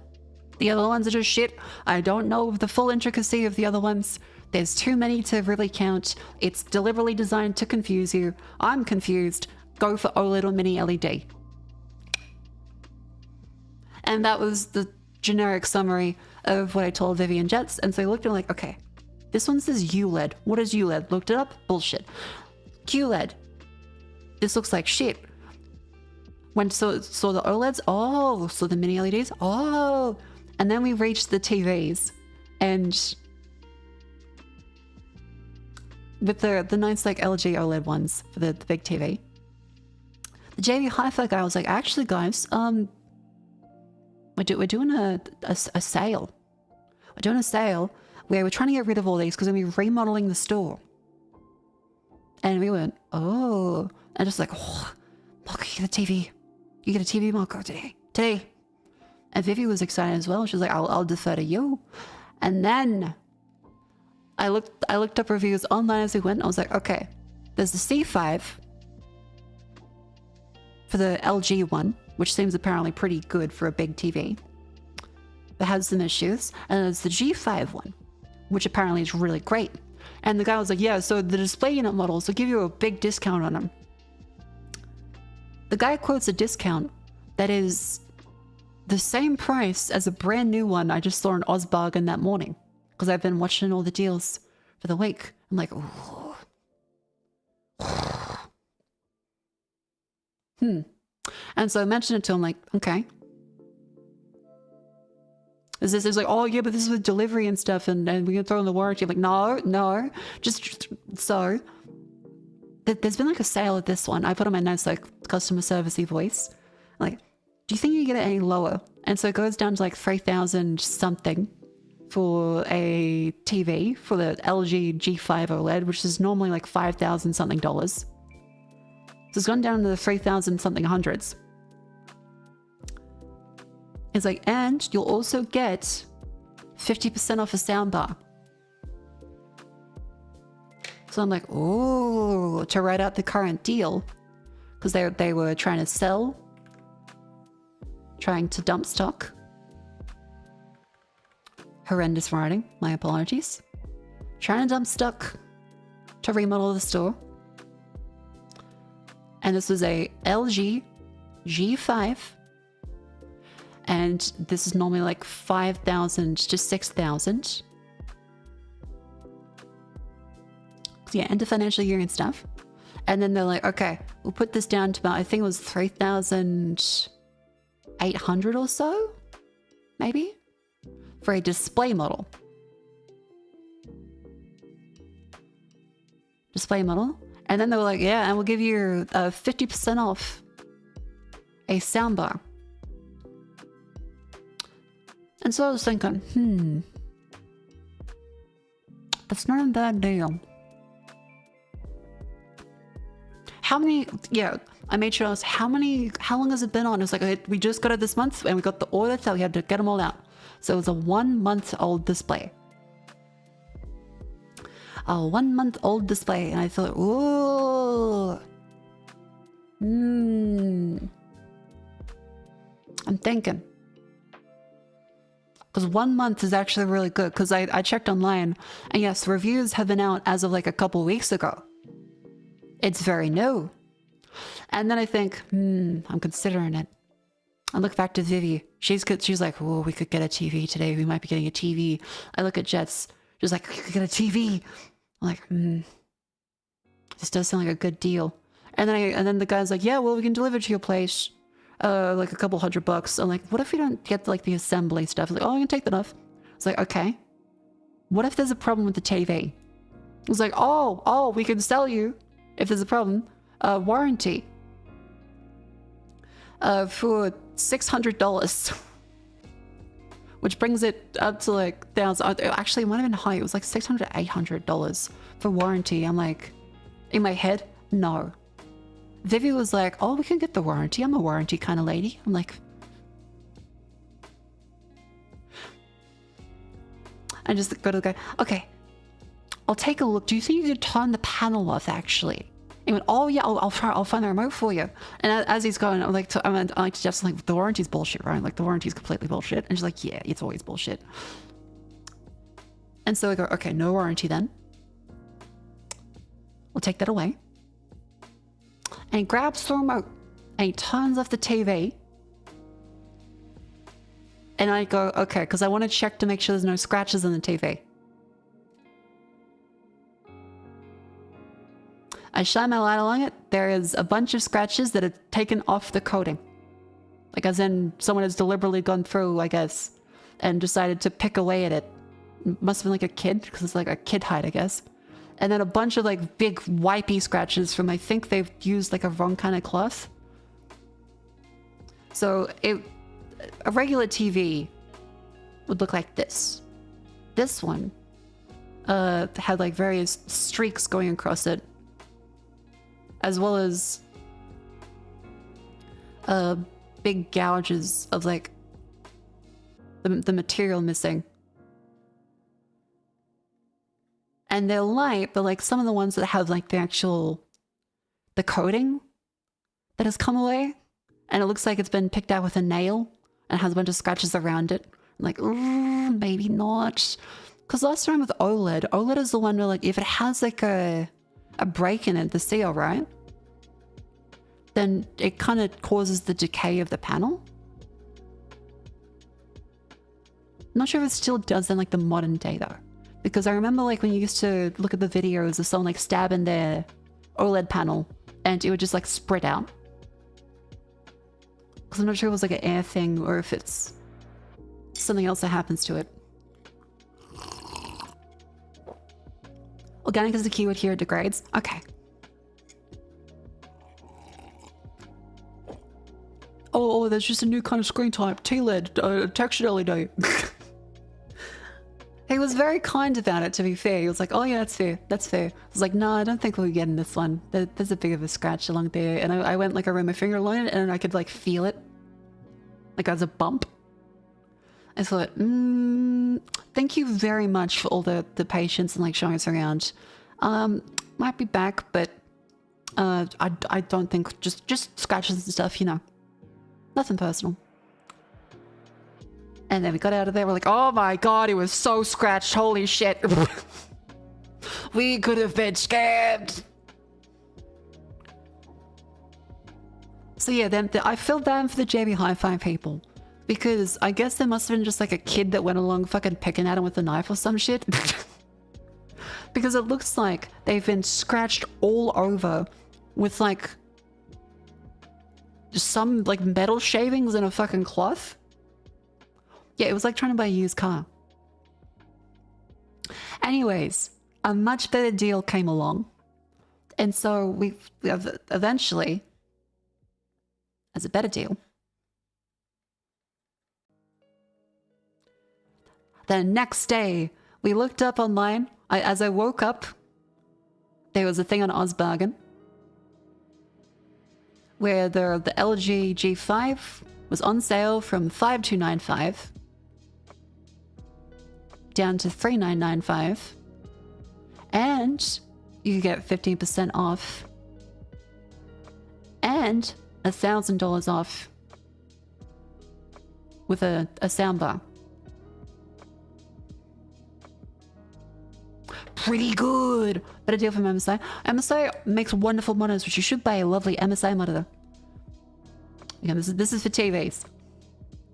The other ones are just shit. I don't know the full intricacy of the other ones. There's too many to really count. It's deliberately designed to confuse you. I'm confused. Go for OLED or mini LED. And that was the generic summary of what I told Vivi and Jets. And so I looked at it like, okay, this one says ULED. What is ULED? Looked it up? Bullshit. QLED. This looks like shit. When saw the OLEDs? Oh, saw the mini LEDs? Oh. And then we reached the TVs. And with the nice like LG OLED ones for the big TV. The JV Hi-Fi guy was like, actually guys, we're doing a sale. We're doing a sale where we're trying to get rid of all these because we're remodeling the store. And we went, oh, and just like, oh, Mako, you get a TV. You get a TV, Mako, today. And Vivi was excited as well. She was like, I'll defer to you. And then I looked up reviews online as we went. I was like, okay, there's the C5 for the LG one, which seems apparently pretty good for a big TV. That has some issues. And there's the G5 one, which apparently is really great. And the guy was like, yeah, so the display unit models will give you a big discount on them. The guy quotes a discount that is the same price as a brand new one I just saw in Ozbargain that morning. Because I've been watching all the deals for the week. I'm like, ooh. And so I mentioned it to him, like, okay. Is this like, oh yeah, but this is with delivery and stuff, and we can throw in the warranty. I'm like, no, just so. There's been like a sale at this one. I put on my notes like customer servicey voice. Like, do you think you can get it any lower? And so it goes down to like 3,000 something for a TV for the LG G5 OLED, which is normally like 5,000 something dollars. So it's gone down to the 3,000 something hundreds. It's like, and you'll also get 50% off a soundbar. So I'm like, oh, to write out the current deal, because they were trying to sell, trying to dump stock. Horrendous writing, my apologies. Trying to dump stock to remodel the store. And this was a LG G5. And this is normally like 5,000 to 6,000. Yeah, end of financial year and stuff. And then they're like, okay, we'll put this down to about, I think it was 3,800 or so, maybe, for a display model. Display model. And then they were like, yeah, and we'll give you 50% off a soundbar. And so I was thinking, It's not a bad deal. How many, yeah, I made sure I was, how long has it been on? It's like, okay, we just got it this month and we got the order, so we had to get them all out. So it was a 1 month old display. A 1 month old display. And I thought, ooh. I'm thinking. Because 1 month is actually really good. Because I checked online. And yes, reviews have been out as of like a couple weeks ago. It's very new. And then I think, I'm considering it. I look back to Vivi. She's good. She's like, oh, we could get a TV today. We might be getting a TV. I look at Jets. She's like, we could get a TV. I'm like, this does sound like a good deal. And then the guy's like, yeah, well, we can deliver to your place. Like a couple $100. I'm like, what if we don't get like the assembly stuff? Like, oh, I can take that off. It's like, okay. What if there's a problem with the TV? It's like, oh, we can sell you, if there's a problem, warranty. For $600. Which brings it up to like actually it might have been high. It was like $600, $800 for warranty. I'm like, in my head, no. Vivi was like, oh, we can get the warranty. I'm a warranty kind of lady. I'm like, I just go to the guy. Okay, I'll take a look. Do you think you could turn the panel off actually? He went, oh yeah, I'll try. I'll find the remote for you. And as he's going, I'm like to Jeff's like, the warranty's bullshit, right? Like the warranty's completely bullshit. And she's like, yeah, it's always bullshit. And so I go, okay, no warranty then. We'll take that away. And he grabs the remote and he turns off the TV. And I go, okay, because I want to check to make sure there's no scratches on the TV. I shine my light along it. There is a bunch of scratches that have taken off the coating. Like as in someone has deliberately gone through, I guess, and decided to pick away at it. Must have been like a kid, because it's like a kid height, I guess. And then a bunch of like big wipey scratches from, I think they've used like a wrong kind of cloth. So a regular TV would look like this. This one had like various streaks going across it, as well as big gouges of like the material missing. And they're light, but like some of the ones that have like the coating that has come away, and it looks like it's been picked out with a nail and has a bunch of scratches around it. I'm like, maybe not. Because last time with OLED is the one where like if it has like a break in it, the seal, right? Then it kind of causes the decay of the panel. I'm not sure if it still does in like the modern day though. Because I remember like when you used to look at the videos of someone like stabbing their OLED panel and it would just like spread out. Because I'm not sure if it was like an air thing or if it's something else that happens to it. Organic is the keyword here, it degrades. Okay. Oh, there's just a new kind of screen type, TLED, textured LED. He was very kind about it, to be fair. He was like, oh yeah, that's fair, that's fair. I was like, no, I don't think we'll be getting this one. There's a bit of a scratch along there. And I went like, I ran my finger along it and I could like feel it. Like as a bump. I thought, thank you very much for all the patience and like showing us around. Might be back, but I don't think, just scratches and stuff, you know. Nothing personal. And then we got out of there, we're like, oh my god, it was so scratched, holy shit. We could have been scammed. So yeah, then I feel bad for the JB Hi-Fi people. Because I guess there must have been just like a kid that went along fucking picking at him with a knife or some shit. Because it looks like they've been scratched all over with like some like metal shavings and a fucking cloth. Yeah, it was like trying to buy a used car. Anyways, a much better deal came along. And so we have eventually, as a better deal, the next day we looked up online. As I woke up, there was a thing on Ozbargain where the LG G5 was on sale from 5295 down to 3995, and you could get 15% off and $1,000 off with a soundbar. Pretty good. Better deal from MSI. MSI makes wonderful monitors, which you should buy a lovely MSI monitor. Yeah, this is for TVs.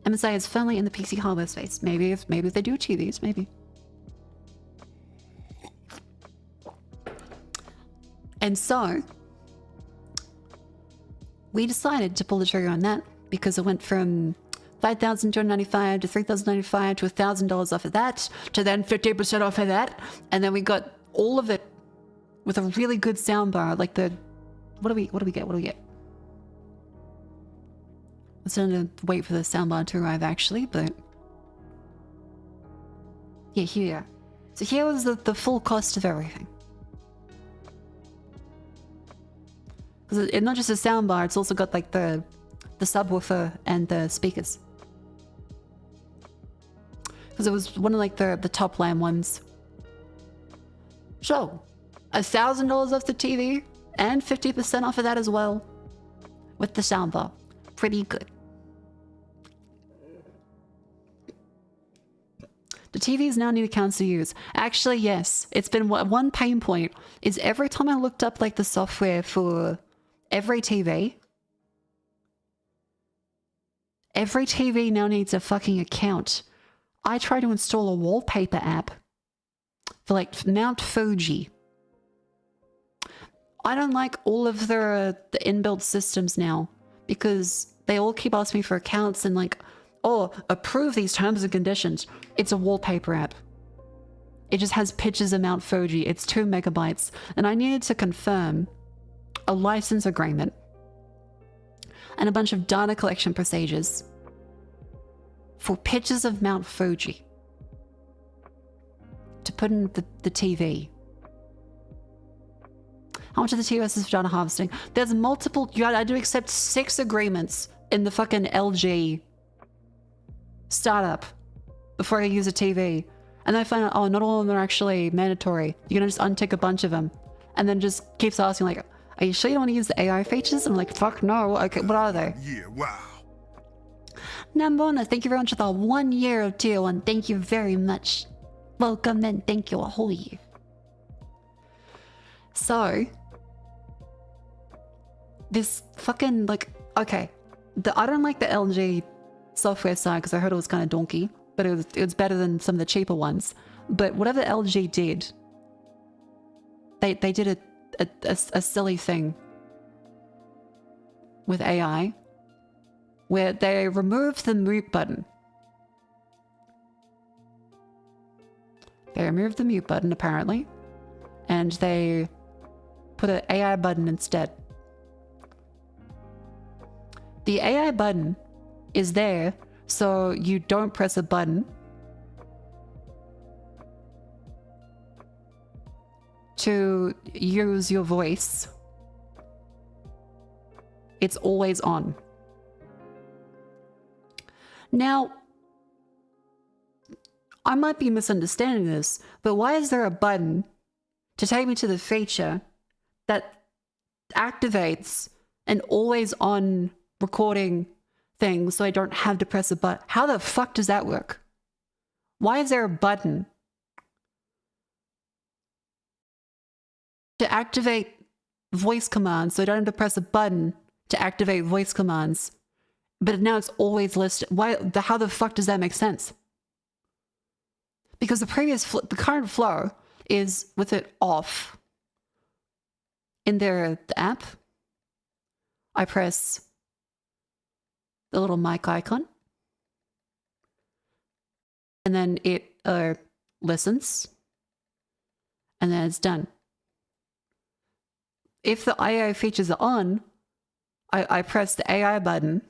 MSI is firmly in the PC hardware space. Maybe if they do TVs, maybe. And so we decided to pull the trigger on that because it went from $5,295 to $3,095 to $1,000 off of that, to then 50% off of that, and then we got all of it with a really good soundbar. Like the what do we get? I was gonna wait for the soundbar to arrive actually, but yeah, here. So here was the full cost of everything. Because it's not just a soundbar; it's also got like the subwoofer and the speakers. Because it was one of like the top line ones. So, $1,000 off the TV and 50% off of that as well, with the soundbar. Pretty good. The TVs now need accounts to use. Actually, yes. It's been one pain point is every time I looked up like the software for every TV now needs a fucking account. I try to install a wallpaper app for like Mount Fuji. I don't like all of the inbuilt systems now because they all keep asking me for accounts and like, oh, approve these terms and conditions. It's a wallpaper app. It just has pictures of Mount Fuji. It's 2 megabytes. And I needed to confirm a license agreement and a bunch of data collection procedures for pictures of Mount Fuji to put in the TV. How much of the TOS is for data harvesting? There's multiple. I do accept 6 agreements in the fucking LG startup before I use a TV. And then I find out, oh, not all of them are actually mandatory. You're gonna just untick a bunch of them. And then just keeps asking like, are you sure you don't want to use the AI features? I'm like, fuck no. Okay, what are they? Yeah, wow. Nambona, thank you very much for the 1 year of tier 1. Thank you very much. Welcome and thank you a whole year. So, this fucking, like, okay. I don't like the LG software side because I heard it was kind of donkey, but it was better than some of the cheaper ones. But whatever LG did, they did a silly thing with AI where they removed the mute button. They removed the mute button apparently, and they put an AI button instead. The AI button is there so you don't press a button to use your voice. It's always on. Now, I might be misunderstanding this, but why is there a button to take me to the feature that activates an always on recording thing so I don't have to press a button? How the fuck does that work? Why is there a button to activate voice commands so I don't have to press a button to activate voice commands, but now it's always listed? How the fuck does that make sense? Because the current flow is with it off in the app. I press the little mic icon and then it listens and then it's done. If the AI features are on, I press the AI button,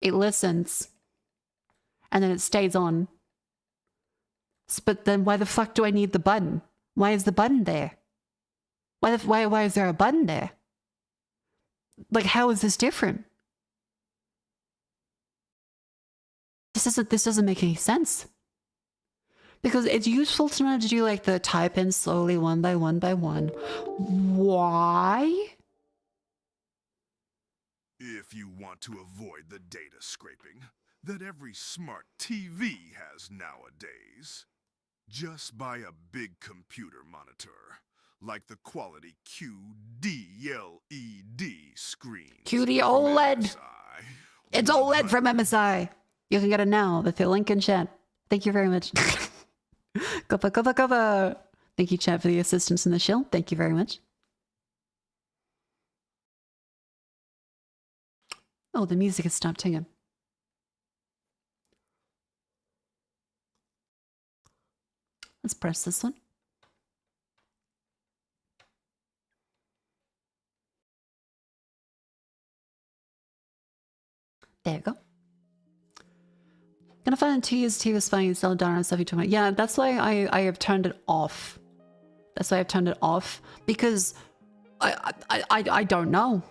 it listens, and then it stays on. But then why the fuck do I need the button? Why is the button there? Why is there a button there? Like, how is this different? This doesn't make any sense. Because it's useful to know to do like the type in slowly one by one by one. Why? If you want to avoid the data scraping that every smart TV has nowadays, just buy a big computer monitor, like the quality QD-LED screen. QD OLED! It's OLED from MSI! You can get it now with your link in chat. Thank you very much. Cover. Thank you, chat, for the assistance in the shield. Thank you very much. Oh, the music has stopped singing. Let's press this one. There you go. Gonna find 2 years TV spying and sell down on stuff you told me. Yeah, that's why I have turned it off. That's why I've turned it off, because I don't know.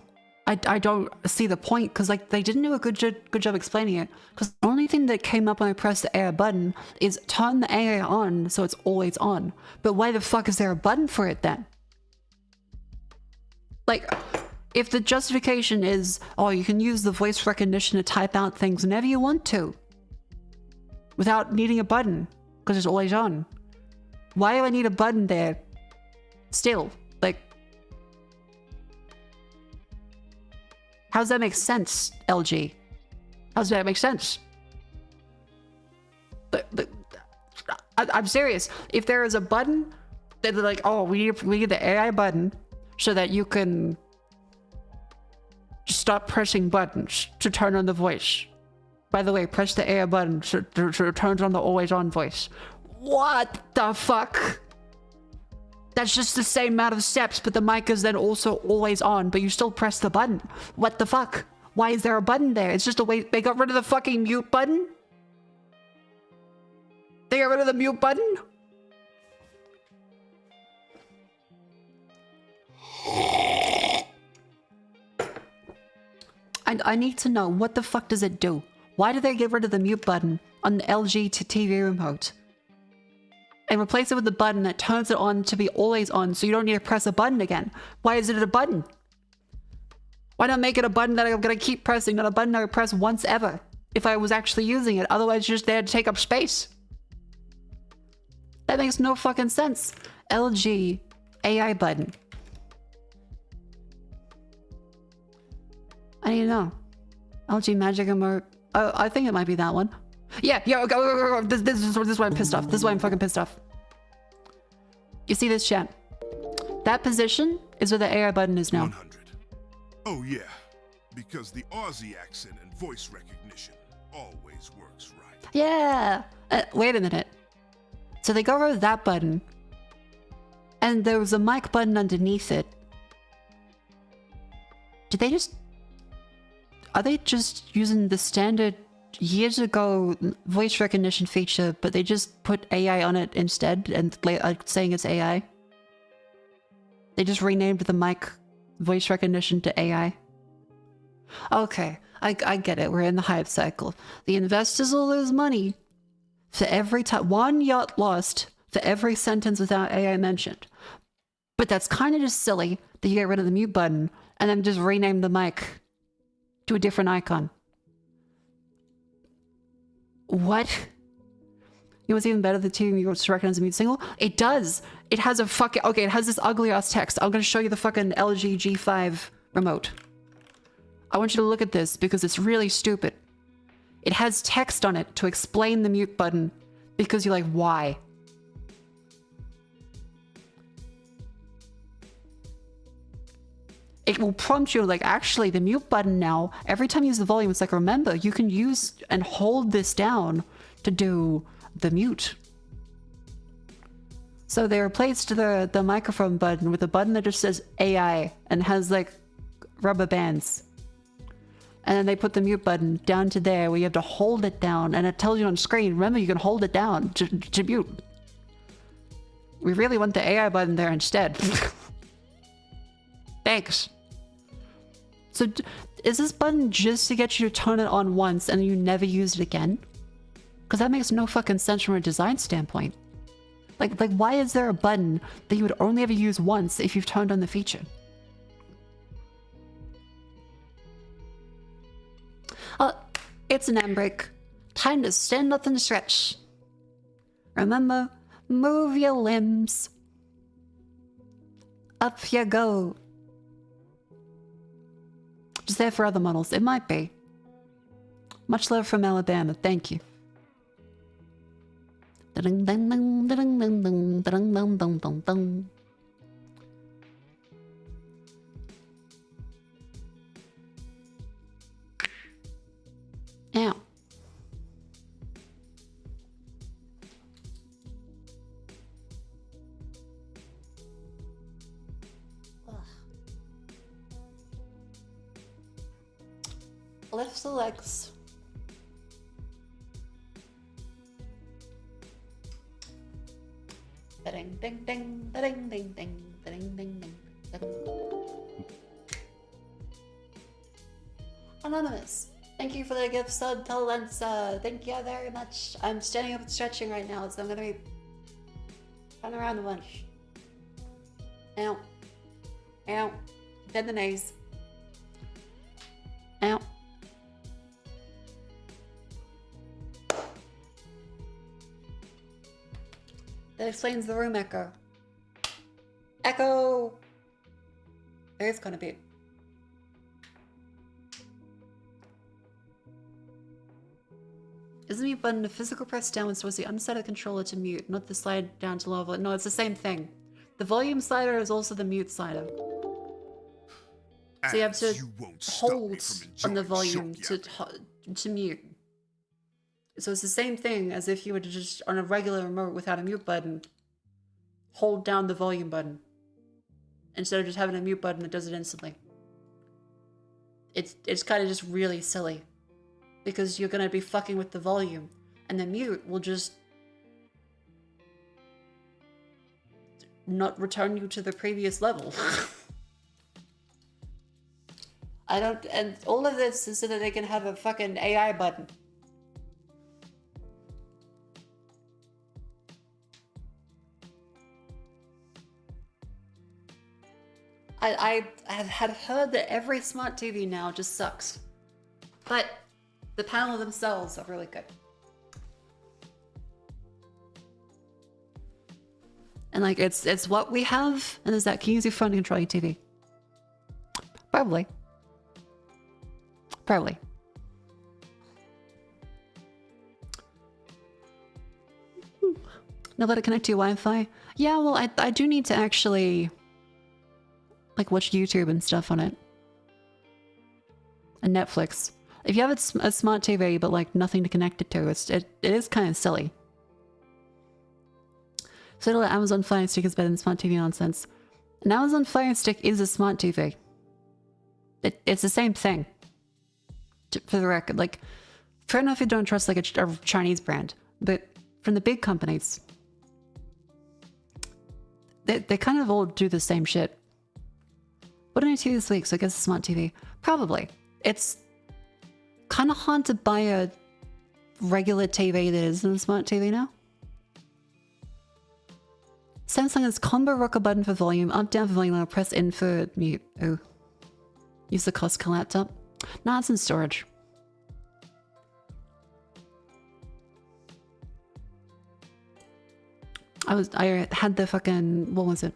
I don't see the point, because like they didn't do a good job explaining it. Because the only thing that came up when I pressed the AI button is turn the AI on so it's always on. But why the fuck is there a button for it then? Like, if the justification is, oh, you can use the voice recognition to type out things whenever you want to, without needing a button, because it's always on. Why do I need a button there? Still, like, how does that make sense, LG? How does that make sense? I'm serious. If there is a button, they're like, oh, we need the AI button so that you can stop pressing buttons to turn on the voice. By the way, press the AI button so it turns on the always on voice. What the fuck? That's just the same amount of steps, but the mic is then also always on, but you still press the button. What the fuck? Why is there a button there? It's just a way they got rid of the fucking mute button? They got rid of the mute button? I need to know, what the fuck does it do? Why did they get rid of the mute button on the LG to TV remote and replace it with the button that turns it on to be always on, so you don't need to press a button again? Why is it a button? Why not make it a button that I'm gonna keep pressing, not a button I would press once ever if I was actually using it? Otherwise, it's just there to take up space. That makes no fucking sense. LG AI button. I need to know. LG Magic Emote. Oh, I think it might be that one. Yeah, go. This is why I'm pissed off. This is why I'm fucking pissed off. You see this, chat? That position is where the AI button is now. 100. Oh yeah, because the Aussie accent and voice recognition always works right. Yeah. Wait a minute. So they got rid of that button, and there was a mic button underneath it. Did they just... Are they just using the standard years ago voice recognition feature, but they just put AI on it instead and saying it's AI? They just renamed the mic voice recognition to AI. Okay, I get it. We're in the hype cycle. The investors will lose money for every time. One yacht lost for every sentence without AI mentioned. But that's kind of just silly that you get rid of the mute button and then just rename the mic to a different icon. What? You know what's even better? The team you just recognize a mute signal? It does. It has a fucking... Okay, it has this ugly ass text. I'm gonna show you the fucking LG G5 remote. I want you to look at this because it's really stupid. It has text on it to explain the mute button because you're like, why? It will prompt you like, actually, the mute button now, every time you use the volume, it's like, remember, you can use and hold this down to do the mute. So they replaced the microphone button with a button that just says AI and has like rubber bands. And then they put the mute button down to there where you have to hold it down, and it tells you on screen, remember, you can hold it down to mute. We really want the AI button there instead. Thanks. So is this button just to get you to turn it on once and you never use it again? Because that makes no fucking sense from a design standpoint. Like why is there a button that you would only ever use once if you've turned on the feature? Oh, it's an handbrake. Time to stand up and stretch. Remember, move your limbs. Up you go. Just there for other models. It might be. Much love from Alabama. Thank you. Ow. Lift the legs. Ding ding ding ding ding ding ding ding ding. Anonymous, thank you for the gift sub to Lensa. Thank you very much. I'm standing up and stretching right now, so I'm gonna be running around a bunch. Ow. Ow. Bend the knees. Ow. That explains the room echo. Echo! There's gonna be. Is the mute button a physical press downwards towards the underside of the controller to mute, not the slide down to lower volume? No, it's the same thing. The volume slider is also the mute slider. So you have to hold on the volume to mute. So it's the same thing as if you were to just, on a regular remote without a mute button, hold down the volume button. Instead of just having a mute button that does it instantly. It's kind of just really silly. Because you're going to be fucking with the volume. And the mute will just not return you to the previous level. And all of this is so that they can have a fucking AI button. I had heard that every smart TV now just sucks. But the panel themselves are really good. And like, it's what we have, and there's that, can you use your phone to control your TV? Probably. Probably. Now let it connect to your Wi-Fi? Yeah, well, I do need to actually like watch YouTube and stuff on it. And Netflix. If you have a smart TV but like nothing to connect it to, it is kind of silly. So to let Amazon Fire Stick is better than smart TV nonsense. An Amazon Fire Stick is a smart TV. It's the same thing. For the record, like, fair enough if you don't trust like a Chinese brand, but from the big companies, they kind of all do the same shit. What did I TV this week? So I guess a smart TV. Probably. It's kind of hard to buy a regular TV that isn't a smart TV now. Samsung has combo rocker button for volume, up down for volume, or press in for mute. Oh. Use the Costco laptop. Nah, it's in storage. I had the fucking, what was it?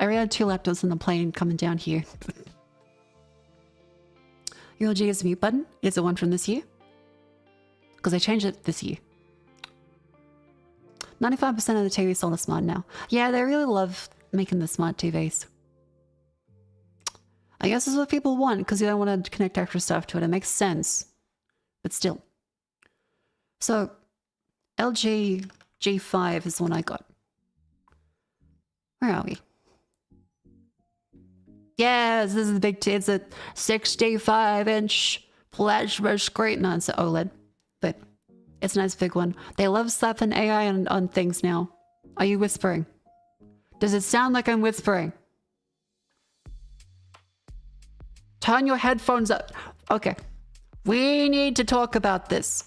I already had 2 laptops on the plane coming down here. Your LG is the mute button. Is the one from this year? Because I changed it this year. 95% of the TVs sold are smart now. Yeah, they really love making the smart TVs. I guess this is what people want because you don't want to connect extra stuff to it. It makes sense. But still. So, LG G5 is the one I got. Where are we? Yes, this is the big it's a 65-inch plasma screen. No, it's OLED, but it's a nice big one. They love slapping AI on things now. Are you whispering? Does it sound like I'm whispering? Turn your headphones up. Okay. We need to talk about this.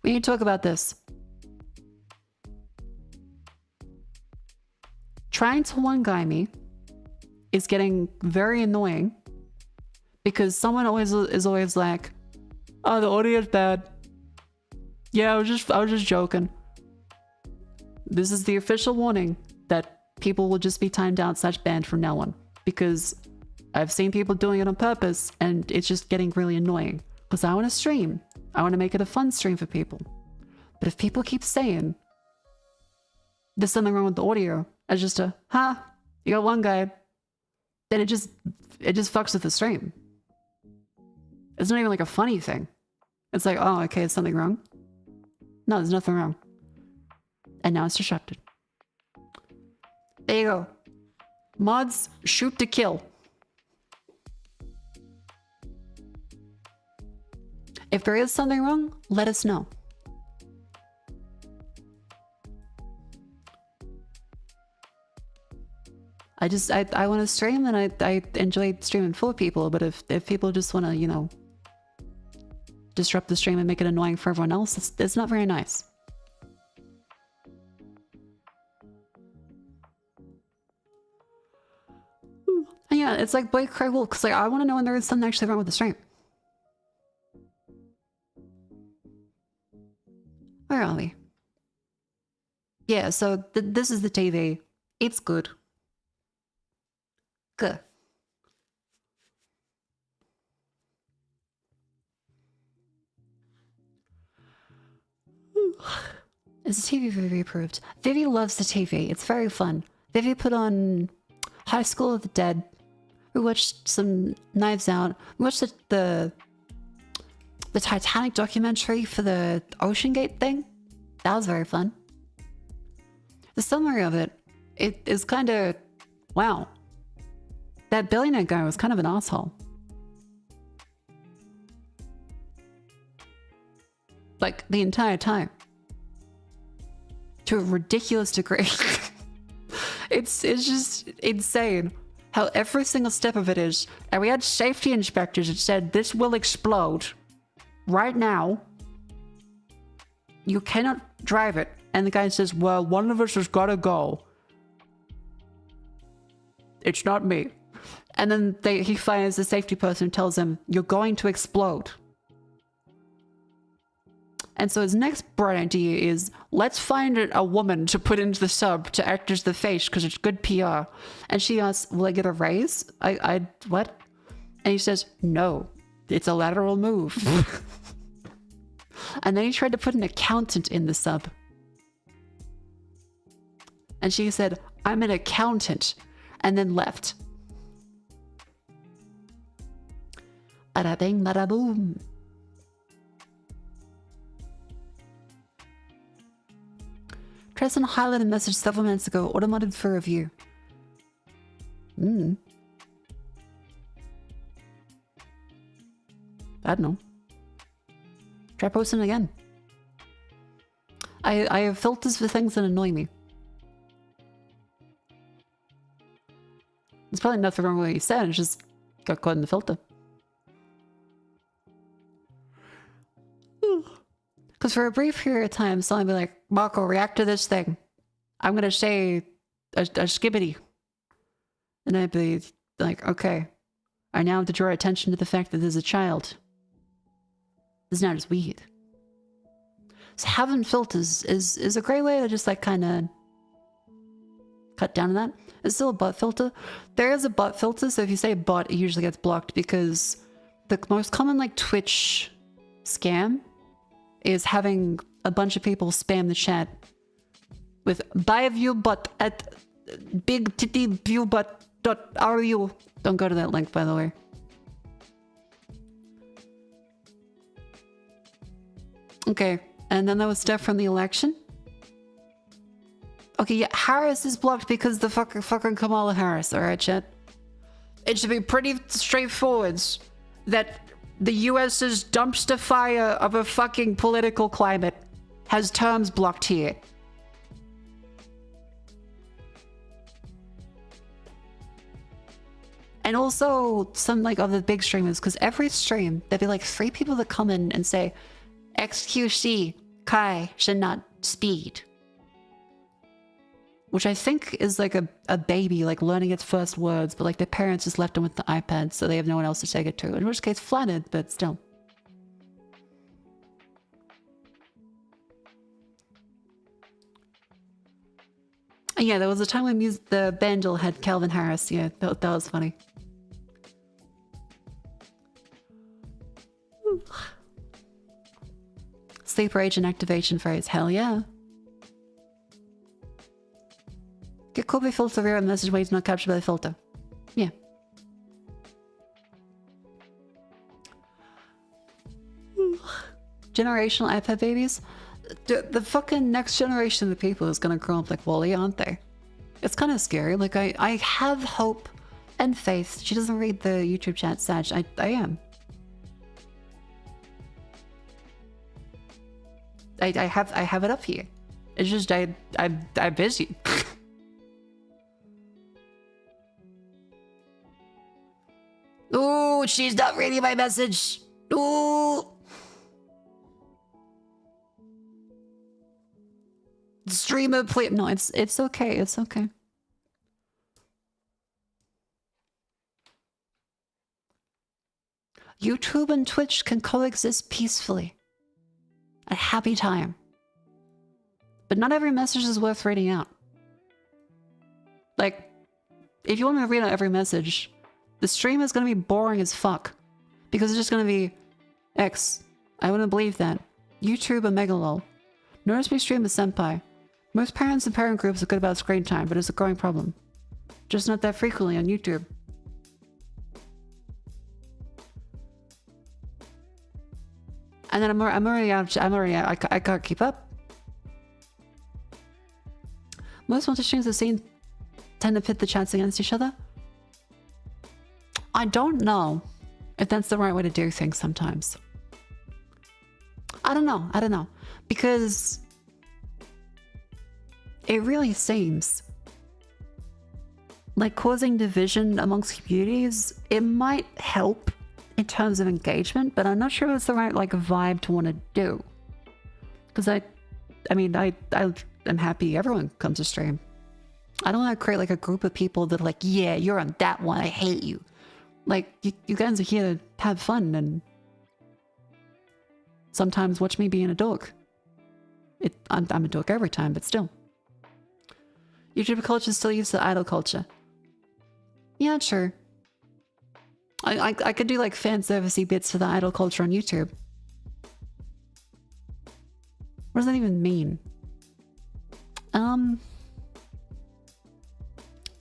We need to talk about this. Trying to one-guy me is getting very annoying because someone is always like, "Oh, the audio's bad." Yeah, I was just joking. This is the official warning that people will just be timed out / banned from now on, because I've seen people doing it on purpose and it's just getting really annoying because I want to stream. I want to make it a fun stream for people. But if people keep saying there's something wrong with the audio, as just a, you got one guy, then it just fucks with the stream. It's not even like a funny thing. It's like, oh, okay, is something wrong? No, there's nothing wrong. And now it's disrupted. There you go. Mods, shoot to kill. If there is something wrong, let us know. I want to stream, and I enjoy streaming for people, but if people just want to, you know, disrupt the stream and make it annoying for everyone else, it's not very nice. And yeah, it's like Boy Cry Wolf, because like, I want to know when there is something actually wrong with the stream. Where are we? Yeah, so this is the TV. It's good. Good. Is the TV Vivi approved? Vivi loves the TV. It's very fun. Vivi put on High School of the Dead. We watched some Knives Out. We watched the Titanic documentary for the Ocean Gate thing. That was very fun. The summary of it is kind of, wow. That billionaire guy was kind of an asshole. Like, the entire time. To a ridiculous degree. It's just insane how every single step of it is. And we had safety inspectors that said, this will explode right now. You cannot drive it. And the guy says, well, one of us has got to go. It's not me. And then he fires the safety person and tells him, you're going to explode. And so his next bright idea is, let's find a woman to put into the sub to act as the face because it's good PR. And she asks, will I get a raise? What? And he says, no, it's a lateral move. And then he tried to put an accountant in the sub. And she said, I'm an accountant. And then left. Bada bing, bada boom. Tristan highlighted a message several minutes ago, automated for review. I don't know. Try posting it again. I have filters for things that annoy me. There's probably nothing wrong with what you said, it's just got caught in the filter. Because for a brief period of time, someone would be like, Mako, react to this thing. I'm going to say a skibbity. And I'd be like, okay. I now have to draw attention to the fact that there's a child. It's not as weird. So having filters is a great way to just like kind of cut down on that. It's still a butt filter. There is a butt filter, so if you say butt, it usually gets blocked because the most common like Twitch scam is having a bunch of people spam the chat with buy view butt at big titty view butt.ru. Don't go to that link, by the way. Okay, and then there was stuff from the election. Okay, yeah, Harris is blocked because the fucking Kamala Harris, alright, chat? it should be pretty straightforward that the US's dumpster fire of a fucking political climate has terms blocked here. And also some like other big streamers, because every stream, there'd be like 3 people that come in and say, XQC, Kai should not speed. Which I think is like a baby, like learning its first words, but like their parents just left them with the iPad, so they have no one else to take it to. In which case, flattered, but still. And yeah, there was a time when the Bandle had Calvin Harris. Yeah, that was funny. Sleeper agent activation phrase. Hell yeah. Get copy filter rare and message waves not captured by the filter. Yeah. Generational iPad babies. The fucking next generation of people is gonna grow up like Wally, aren't they? It's kind of scary. Like I have hope and faith. She doesn't read the YouTube chat, Sag. I am. I have it up here. It's just I'm busy. Ooh, she's not reading my message. Ooh. Streamer play. No, it's okay. It's okay. YouTube and Twitch can coexist peacefully. A happy time. But not every message is worth reading out. Like, if you want me to read out every message, the stream is going to be boring as fuck. Because it's just going to be X. I wouldn't believe that. YouTube a megalol. Notice me stream a senpai. Most parents and parent groups are good about screen time, but it's a growing problem. Just not that frequently on YouTube. And then I'm already out. I can't keep up. Most multi-streams I've seen tend to pit the chats against each other. I don't know if that's the right way to do things sometimes. I don't know. Because it really seems like causing division amongst communities, it might help in terms of engagement, but I'm not sure it's the right like vibe to want to do. Because I'm happy everyone comes to stream. I don't want to create like a group of people that are like, yeah, you're on that one, I hate you. Like, you guys are here to have fun and sometimes watch me being a dog. I'm a dog every time, but still. YouTube culture is still used to idol culture. Yeah, sure. I could do like fan servicey bits for the idol culture on YouTube. What does that even mean?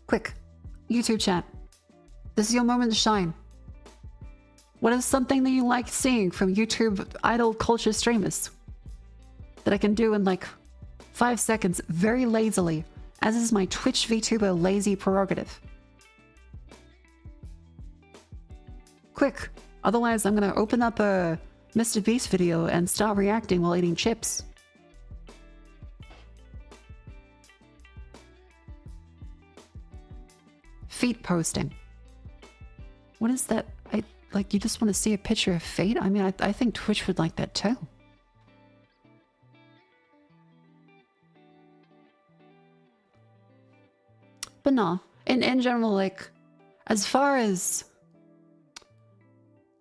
Quick, YouTube chat. This is your moment to shine. What is something that you like seeing from YouTube idol culture streamers that I can do in like 5 seconds very lazily, as is my Twitch VTuber lazy prerogative? Quick, otherwise I'm gonna open up a Mr. Beast video and start reacting while eating chips. Feet posting. What is that? Like, you just want to see a picture of feet? I mean, I think Twitch would like that too. But no, in general, like, as far as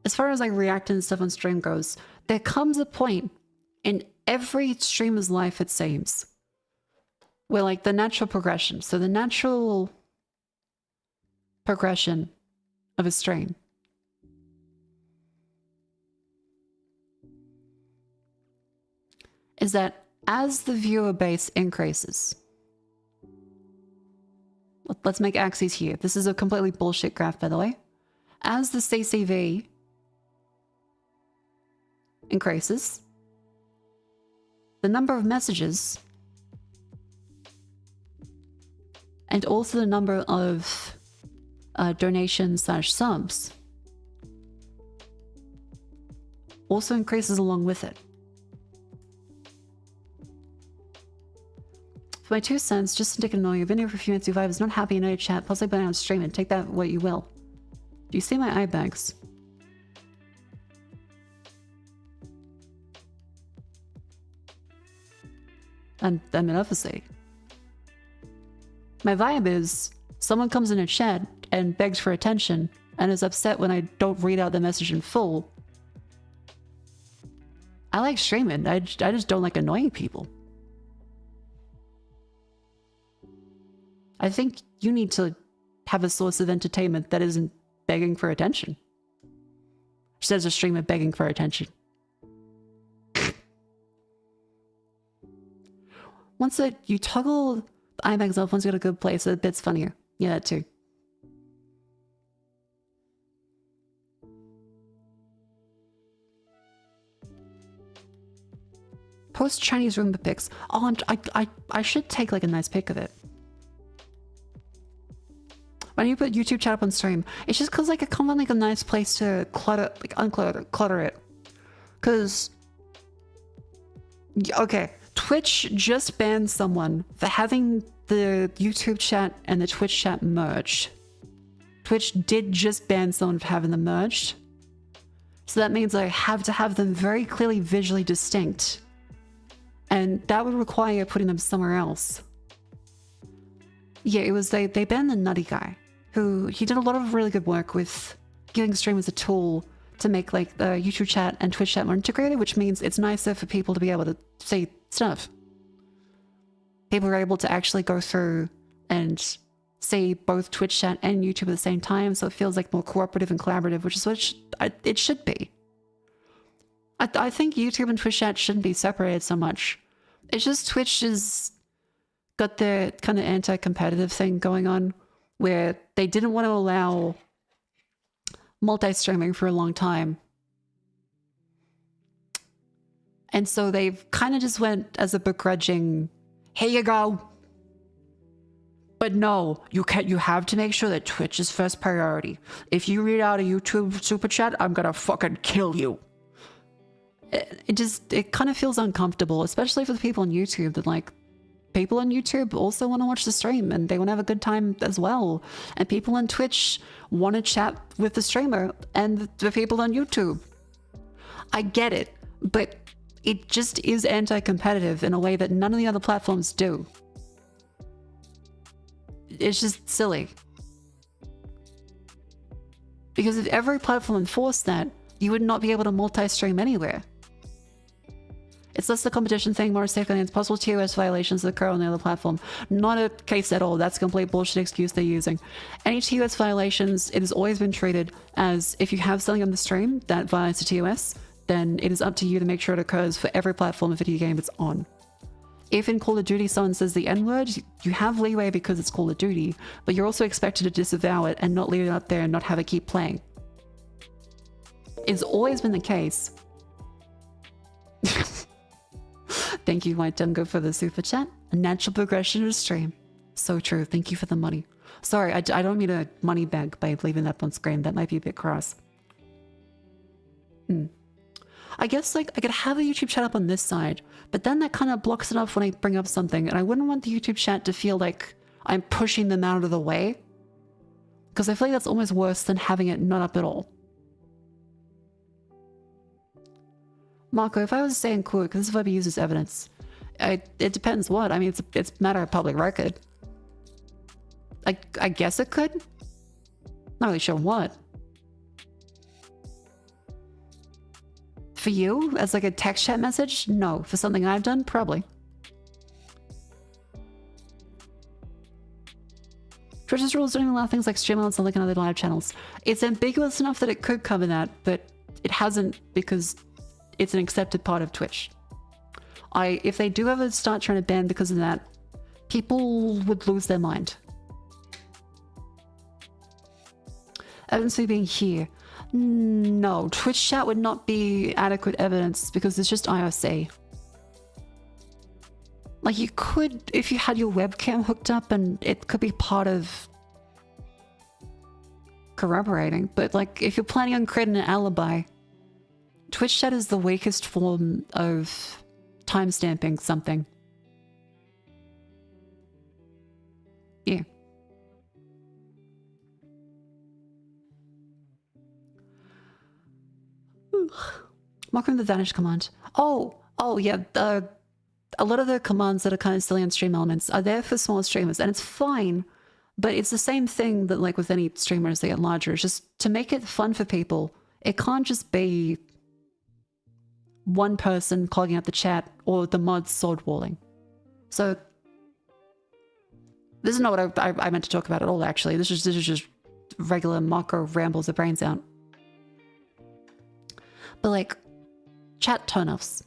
like reacting and stuff on stream goes, there comes a point in every streamer's life, it seems, where like the natural progression, so the natural progression of a stream is that as the viewer base increases, let's make axes here. This is a completely bullshit graph, by the way. As the CCV increases, the number of messages and also the number of donations/subs also increases along with it. For my 2 cents, just to annoying, I've been here for a few minutes. If I was not happy in your chat, possibly been on stream and take that what you will. Do you see my eye bags? And I mean, obviously. My vibe is someone comes in a chat and begs for attention and is upset when I don't read out the message in full. I like streaming. I just don't like annoying people. I think you need to have a source of entertainment that isn't begging for attention. She says a streamer begging for attention. Once you toggle the IMAX off, once you got a good place, a bit's funnier. Yeah, that too. Post Chinese Roomba pics. Oh, I should take like a nice pic of it. When you put YouTube chat up on stream, it's just because like I can't find like a nice place to clutter, like clutter it. Cause okay, Twitch just banned someone for having the YouTube chat and the Twitch chat merged. Twitch did just ban someone for having them merged. So that means I have to have them very clearly visually distinct. And that would require putting them somewhere else. Yeah, it was they banned the Nutty guy, who he did a lot of really good work with giving streamers a tool to make like the YouTube chat and Twitch chat more integrated, which means it's nicer for people to be able to say stuff. People are able to actually go through and see both Twitch chat and YouTube at the same time, so it feels like more cooperative and collaborative, which is what it should be. I think YouTube and Twitch chat shouldn't be separated so much. It's just Twitch has got their kind of anti-competitive thing going on, where they didn't want to allow multi-streaming for a long time. And so they've kind of just went as a begrudging, here you go. But no, you have to make sure that Twitch is first priority. If you read out a YouTube super chat, I'm gonna fucking kill you. It kind of feels uncomfortable, especially for the people on YouTube that like, people on YouTube also want to watch the stream and they want to have a good time as well. And people on Twitch want to chat with the streamer and the people on YouTube. I get it, but it just is anti-competitive in a way that none of the other platforms do. It's just silly. Because if every platform enforced that, you would not be able to multi-stream anywhere. It's less the competition thing, more safeguarding. It's possible TOS violations that occur on the other platform. Not a case at all. That's a complete bullshit excuse they're using. Any TOS violations, it has always been treated as if you have something on the stream that violates the TOS, then it is up to you to make sure it occurs for every platform and video game it's on. If in Call of Duty someone says the N-word, you have leeway because it's Call of Duty, but you're also expected to disavow it and not leave it up there and not have it keep playing. It's always been the case. Thank you, White Dungo, for the super chat. A natural progression of the stream. So true. Thank you for the money. Sorry, I don't mean a money bag by leaving that on screen. That might be a bit cross. I guess like I could have the YouTube chat up on this side, but then that kind of blocks it off when I bring up something, and I wouldn't want the YouTube chat to feel like I'm pushing them out of the way, because I feel like that's almost worse than having it not up at all. Mako, if I was saying cool, because this would be used as evidence, it depends what. I mean, it's a matter of public record. I guess it could. Not really sure what. For you, as like a text chat message? No. For something I've done? Probably. Twitch's rules don't even allow things like stream alerts and like on other live channels. It's ambiguous enough that it could cover that, but it hasn't because it's an accepted part of Twitch. If they do ever start trying to ban because of that, people would lose their mind. Evidence of being here. No, Twitch chat would not be adequate evidence because it's just IRC. Like you could, if you had your webcam hooked up, and it could be part of corroborating. But like, if you're planning on creating an alibi, Twitch chat is the weakest form of timestamping something. Yeah. Mark on the vanish command. Oh yeah. A lot of the commands that are kind of silly on stream elements are there for smaller streamers, and it's fine. But it's the same thing that like with any streamer as they get larger. It's just to make it fun for people. It can't just be one person clogging up the chat or the mods sword walling. So this is not what I meant to talk about at all, actually. This is just regular Mako rambles the brains out. But like, chat turn-offs.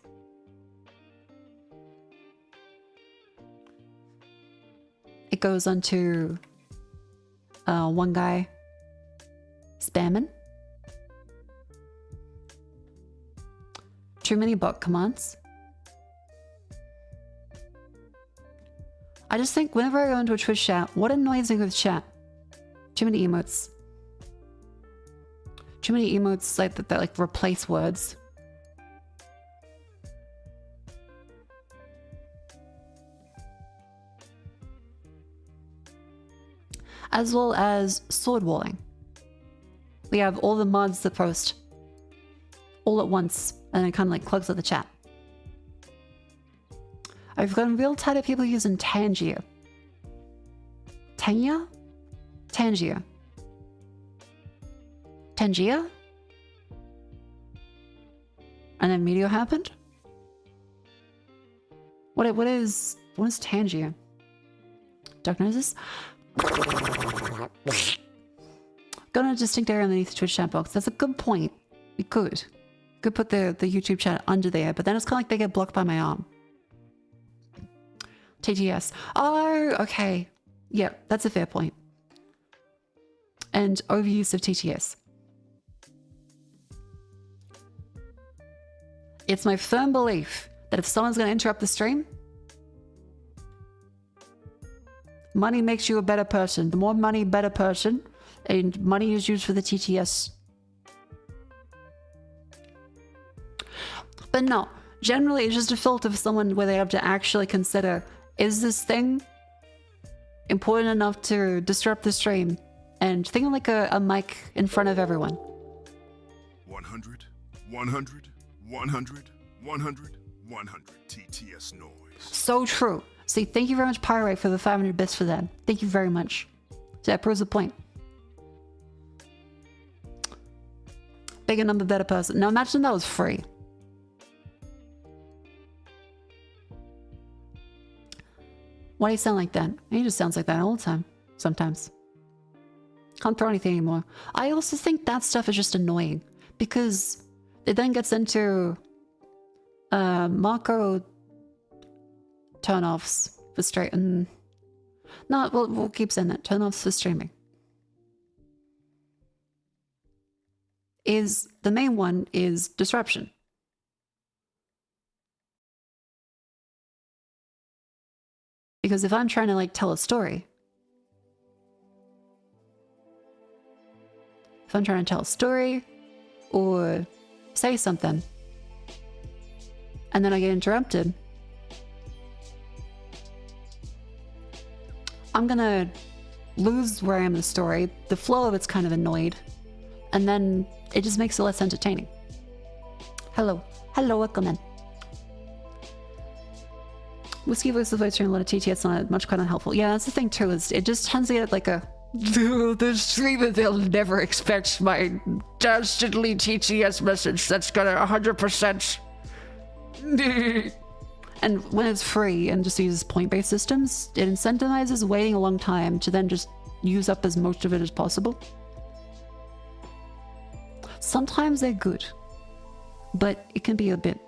It goes on to one guy spamming. Too many bot commands. I just think whenever I go into a Twitch chat, what annoys me with chat? Too many emotes. Too many emotes like that like replace words. As well as sword walling. We have all the mods that post all at once, and it kind of like clogs up the chat. I've gotten real tired of people using Tangier. Tangier? Tangier. Tangier? And then Meteor happened? What is Tangier? Diagnosis? Got a distinct area underneath the Twitch chat box. That's a good point. You could put the YouTube chat under there, but then it's kind of like they get blocked by my arm. TTS. Oh, okay. Yeah, that's a fair point. And overuse of TTS. It's my firm belief that if someone's going to interrupt the stream, money makes you a better person. The more money, better person. And money is used for the TTS. But no, generally it's just a filter for someone where they have to actually consider, is this thing important enough to disrupt the stream? And think of like a mic in front of everyone. 100, 100, 100, 100, 100 TTS noise. So true. See, thank you very much, Pyrite, for the 500 bits for that. Thank you very much. So that proves the point. Bigger number, better person. Now imagine that was free. Why do you sound like that? He just sounds like that all the time. Sometimes. Can't throw anything anymore. I also think that stuff is just annoying. Because it then gets into Mako turn-offs for stream. No, we'll keep saying that. Turn-offs for streaming. The main one is disruption. Because if I'm trying to like tell a story, or say something, and then I get interrupted, I'm gonna lose where I am in the story. The flow of it's kind of annoyed, and then it just makes it less entertaining. Hello, welcome in. Whiskey voice is during a lot of TTS, not much kind of helpful. Yeah, that's the thing too, is it just tends to get like a the streamer, they'll never expect my dastardly TTS message that's gonna 100%. And when it's free and just uses point-based systems, it incentivizes waiting a long time to then just use up as much of it as possible. Sometimes they're good, but it can be a bit...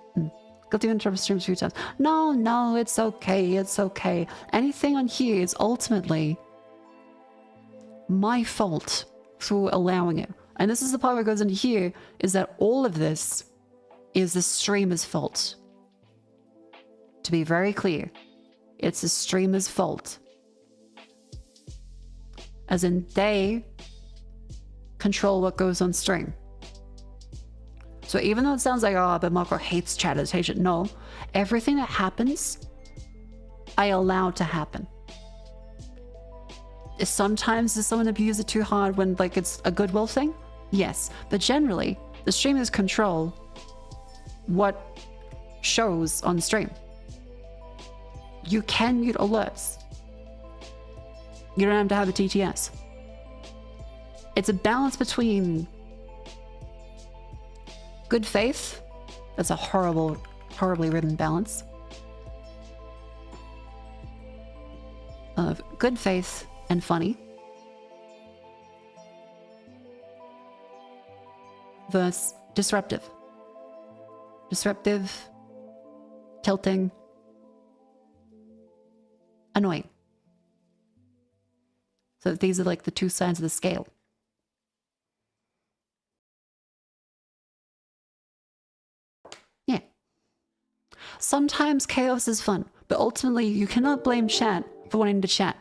Got to interrupt streams a few times. No, it's okay, it's okay. Anything on here is ultimately my fault for allowing it. And this is the part where it goes into here, is that all of this is the streamer's fault. To be very clear, it's the streamer's fault. As in, they control what goes on stream. So even though it sounds like, oh, but Mako hates chatters, hates it. No, everything that happens, I allow to happen. Sometimes does someone abuse it too hard when like it's a goodwill thing? Yes, but generally the streamers control what shows on stream. You can mute alerts. You don't have to have a TTS. It's a balance between good faith. That's a horribly written balance. Of good faith and funny. Versus disruptive. Disruptive, tilting, annoying. So these are like the two sides of the scale. Yeah. Sometimes chaos is fun, but ultimately you cannot blame chat for wanting to chat.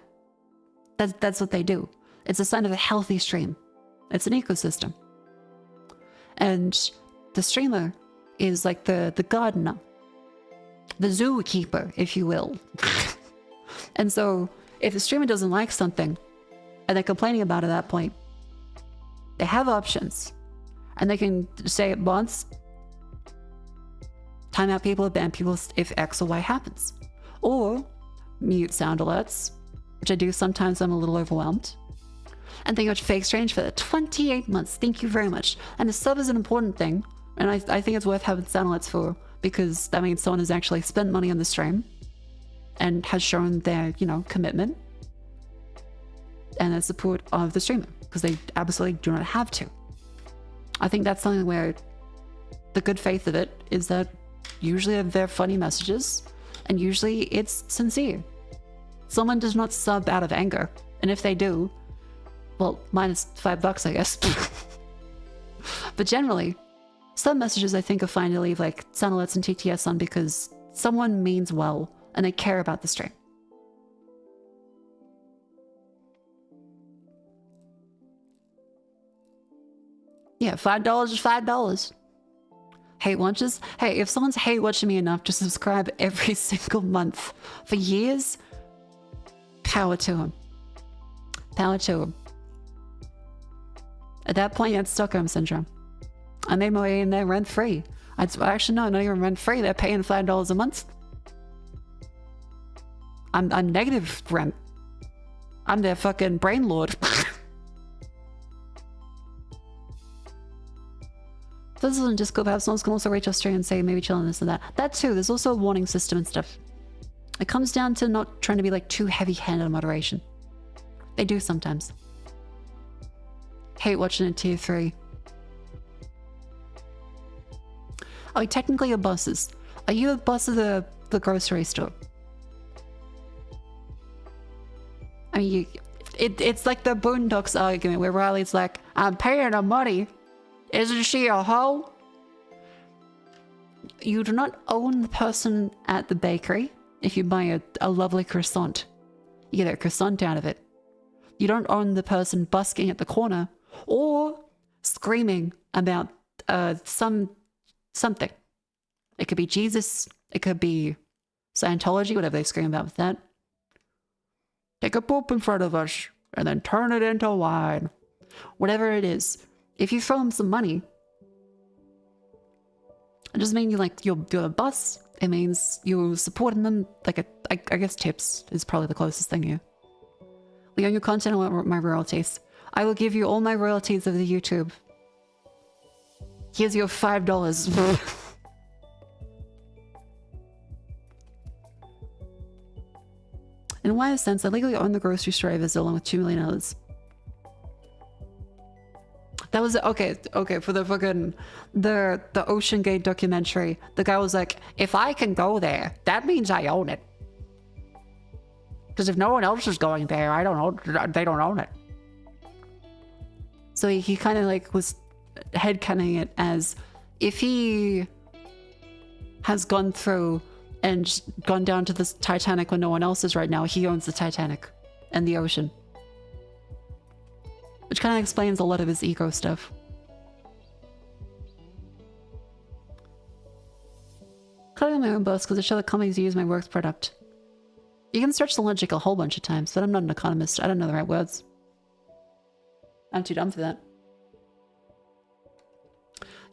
That's what they do. It's a sign of a healthy stream. It's an ecosystem. And the streamer is like the gardener, the zookeeper, if you will. And so if the streamer doesn't like something and they're complaining about it at that point, they have options. And they can say it once, time out people, ban people if X or Y happens. Or mute sound alerts, which I do sometimes. I'm a little overwhelmed. And thank you much, Fake Strange, for the 28 months. Thank you very much. And the sub is an important thing. And I think it's worth having sound alerts for, because that means someone has actually spent money on the stream and has shown their, you know, commitment and the support of the streamer, because they absolutely do not have to. I think that's something where the good faith of it is that usually they're funny messages and usually it's sincere. Someone does not sub out of anger. And if they do, well, minus $5, I guess. But generally, some messages I think are fine to leave like sound alerts and TTS on because someone means well and they care about the stream. Yeah, $5 is $5. Hate watches? Hey, if someone's hate watching me enough to subscribe every single month for years, power to them. Power to them. At that point, that's Stockholm Syndrome. I made my way in there rent-free. Actually, no, not even rent-free. They're paying $5 a month. I'm negative rent. I'm their fucking brain lord. This isn't just go, perhaps someone can also reach us straight and say maybe chill on this and that. That too, there's also a warning system and stuff. It comes down to not trying to be like too heavy-handed on moderation. They do sometimes. Hate watching in tier 3. Oh, technically you're bosses. Are you a boss of the grocery store? I mean, it's like the Boondocks argument where Riley's like, I'm paying her money. Isn't she a hoe? You do not own the person at the bakery if you buy a lovely croissant. You get a croissant out of it. You don't own the person busking at the corner or screaming about something. It could be Jesus. It could be Scientology, whatever they scream about with that. Take a poop in front of us and then turn it into wine. Whatever it is. If you throw them some money, it doesn't mean you're a boss. It means you're supporting them. Like I guess tips is probably the closest thing here. We own your content. I want my royalties. I will give you all my royalties of the YouTube. Here's your $5. In a wide sense, I legally own the grocery store I visit along with 2 million others. That was okay for the fucking the Ocean Gate documentary. The guy was like, if I can go there, that means I own it. Because if no one else is going there, they don't own it. So he kind of like was headcanoning it as if he has gone through and gone down to this Titanic when no one else is right now, he owns the Titanic and the ocean. Which kind of explains a lot of his ego stuff. Cutting my own boss because I show that companies use my works product. You can stretch the logic a whole bunch of times, but I'm not an economist. I don't know the right words. I'm too dumb for that.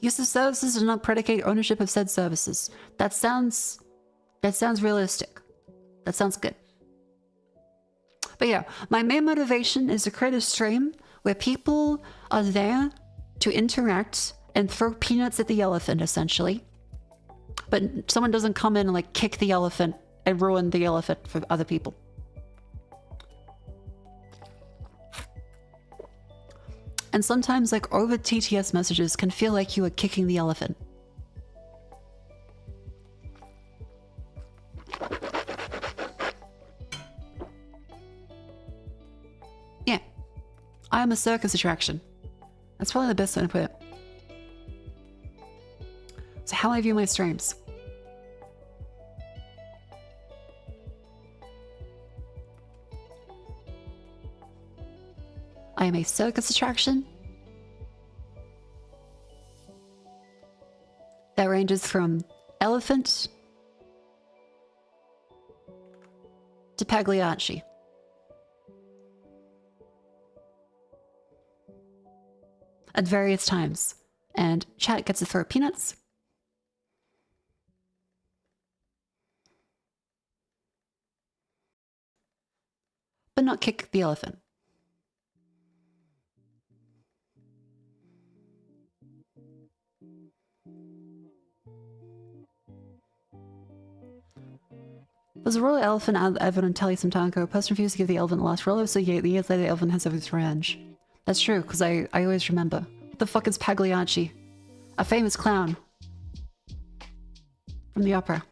Use of services does not predicate ownership of said services. That sounds realistic. That sounds good. But yeah, my main motivation is to create a stream where people are there to interact and throw peanuts at the elephant, essentially. But someone doesn't come in and like kick the elephant and ruin the elephant for other people. And sometimes like over TTS messages can feel like you are kicking the elephant. Yeah. I am a circus attraction. That's probably the best way to put it. So how I view my streams. I am a circus attraction that ranges from elephant to Pagliacci. At various times. And chat gets to throw peanuts. But not kick the elephant. There's a royal elephant advert on telly some time ago. A person refused to give the elephant the last roller, so years later the elephant has his revenge. That's true, because I always remember. What the fuck is Pagliacci? A famous clown. From the opera.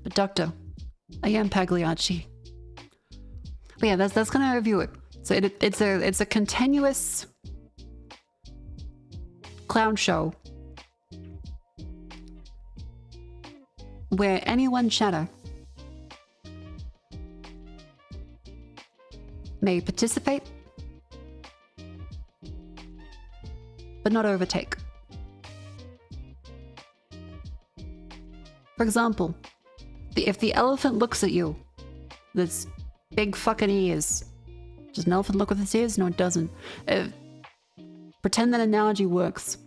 But Doctor, I am Pagliacci. But yeah, that's kind of review it. So it's a continuous clown show where any one chatter may participate but not overtake. For example, if the elephant looks at you, this big fucking ears. Does an elephant look with its ears? No, it doesn't. Pretend that analogy works.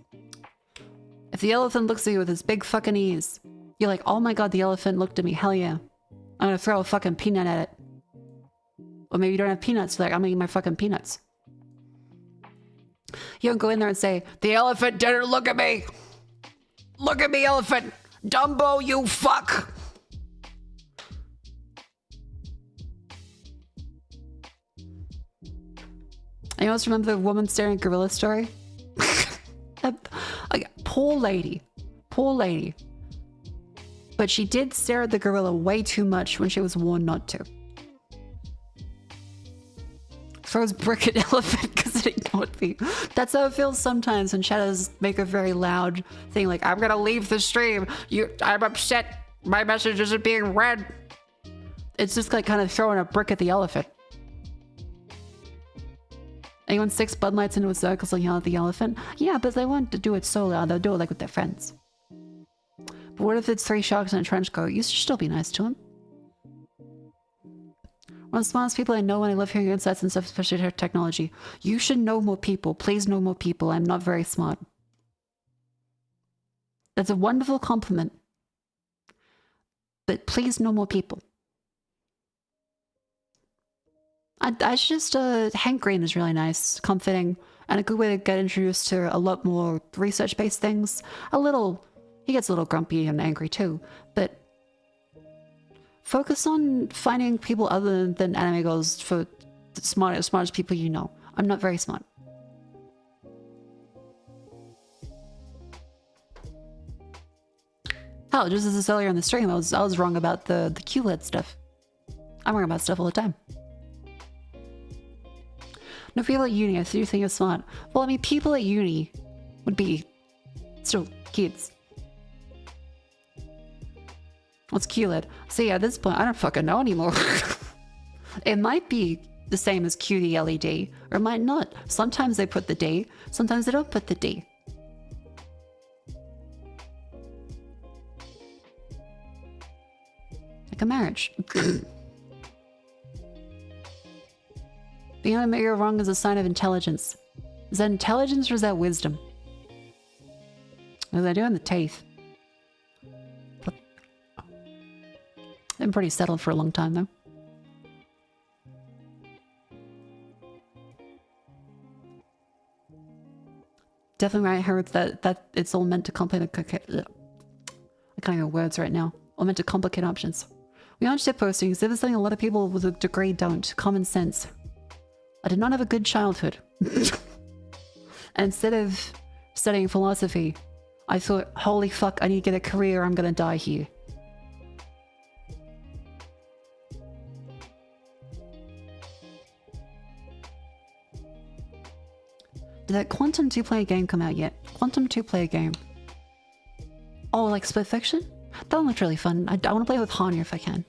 If the elephant looks at you with his big fucking ears, you're like, oh my god, the elephant looked at me, hell yeah. I'm gonna throw a fucking peanut at it. Or maybe you don't have peanuts, you're like, I'm gonna eat my fucking peanuts. You don't go in there and say, the elephant didn't look at me! Look at me, elephant! Dumbo, you fuck! I always remember the woman staring at gorilla story. Poor lady. Poor lady. But she did stare at the gorilla way too much when she was warned not to. Throws brick at elephant because it ignored me. That's how it feels sometimes when shadows make a very loud thing like, I'm gonna leave the stream. I'm upset. My message isn't being read. It's just like kind of throwing a brick at the elephant. Anyone sticks Bud Lights into a circle so yell at the elephant? Yeah, but they want to do it so loud. They'll do it like with their friends. But what if it's 3 sharks in a trench coat? You should still be nice to them. One of the smartest people I know when I love hearing insights and stuff, especially technology. You should know more people. Please know more people. I'm not very smart. That's a wonderful compliment. But please know more people. I just, Hank Green is really nice, comforting, and a good way to get introduced to a lot more research-based things. He gets a little grumpy and angry too, but focus on finding people other than anime girls for the smartest people you know. I'm not very smart. Hell, just as this earlier in the stream, I was wrong about the QLED stuff. I'm wrong about stuff all the time. No, people at uni, I do think you're smart. Well, I mean, people at uni would be still kids. What's QLED? See, at this point, I don't fucking know anymore. It might be the same as QD LED, or it might not. Sometimes they put the D, sometimes they don't put the D. Like a marriage. Being able to admit you're wrong is a sign of intelligence. Is that intelligence or is that wisdom? What do they do in the teeth? Been pretty settled for a long time though. Definitely right, I heard that it's all meant to complicate. I can't get words right now. All meant to complicate options. We aren't shit postings. This is something a lot of people with a degree don't. Common sense. I did not have a good childhood. And instead of studying philosophy, I thought, holy fuck, I need to get a career, I'm gonna die here. Did that Quantum 2-player game come out yet? Quantum 2-player game. Oh, like Split Fiction? That one looked really fun. I want to play with Hanya if I can.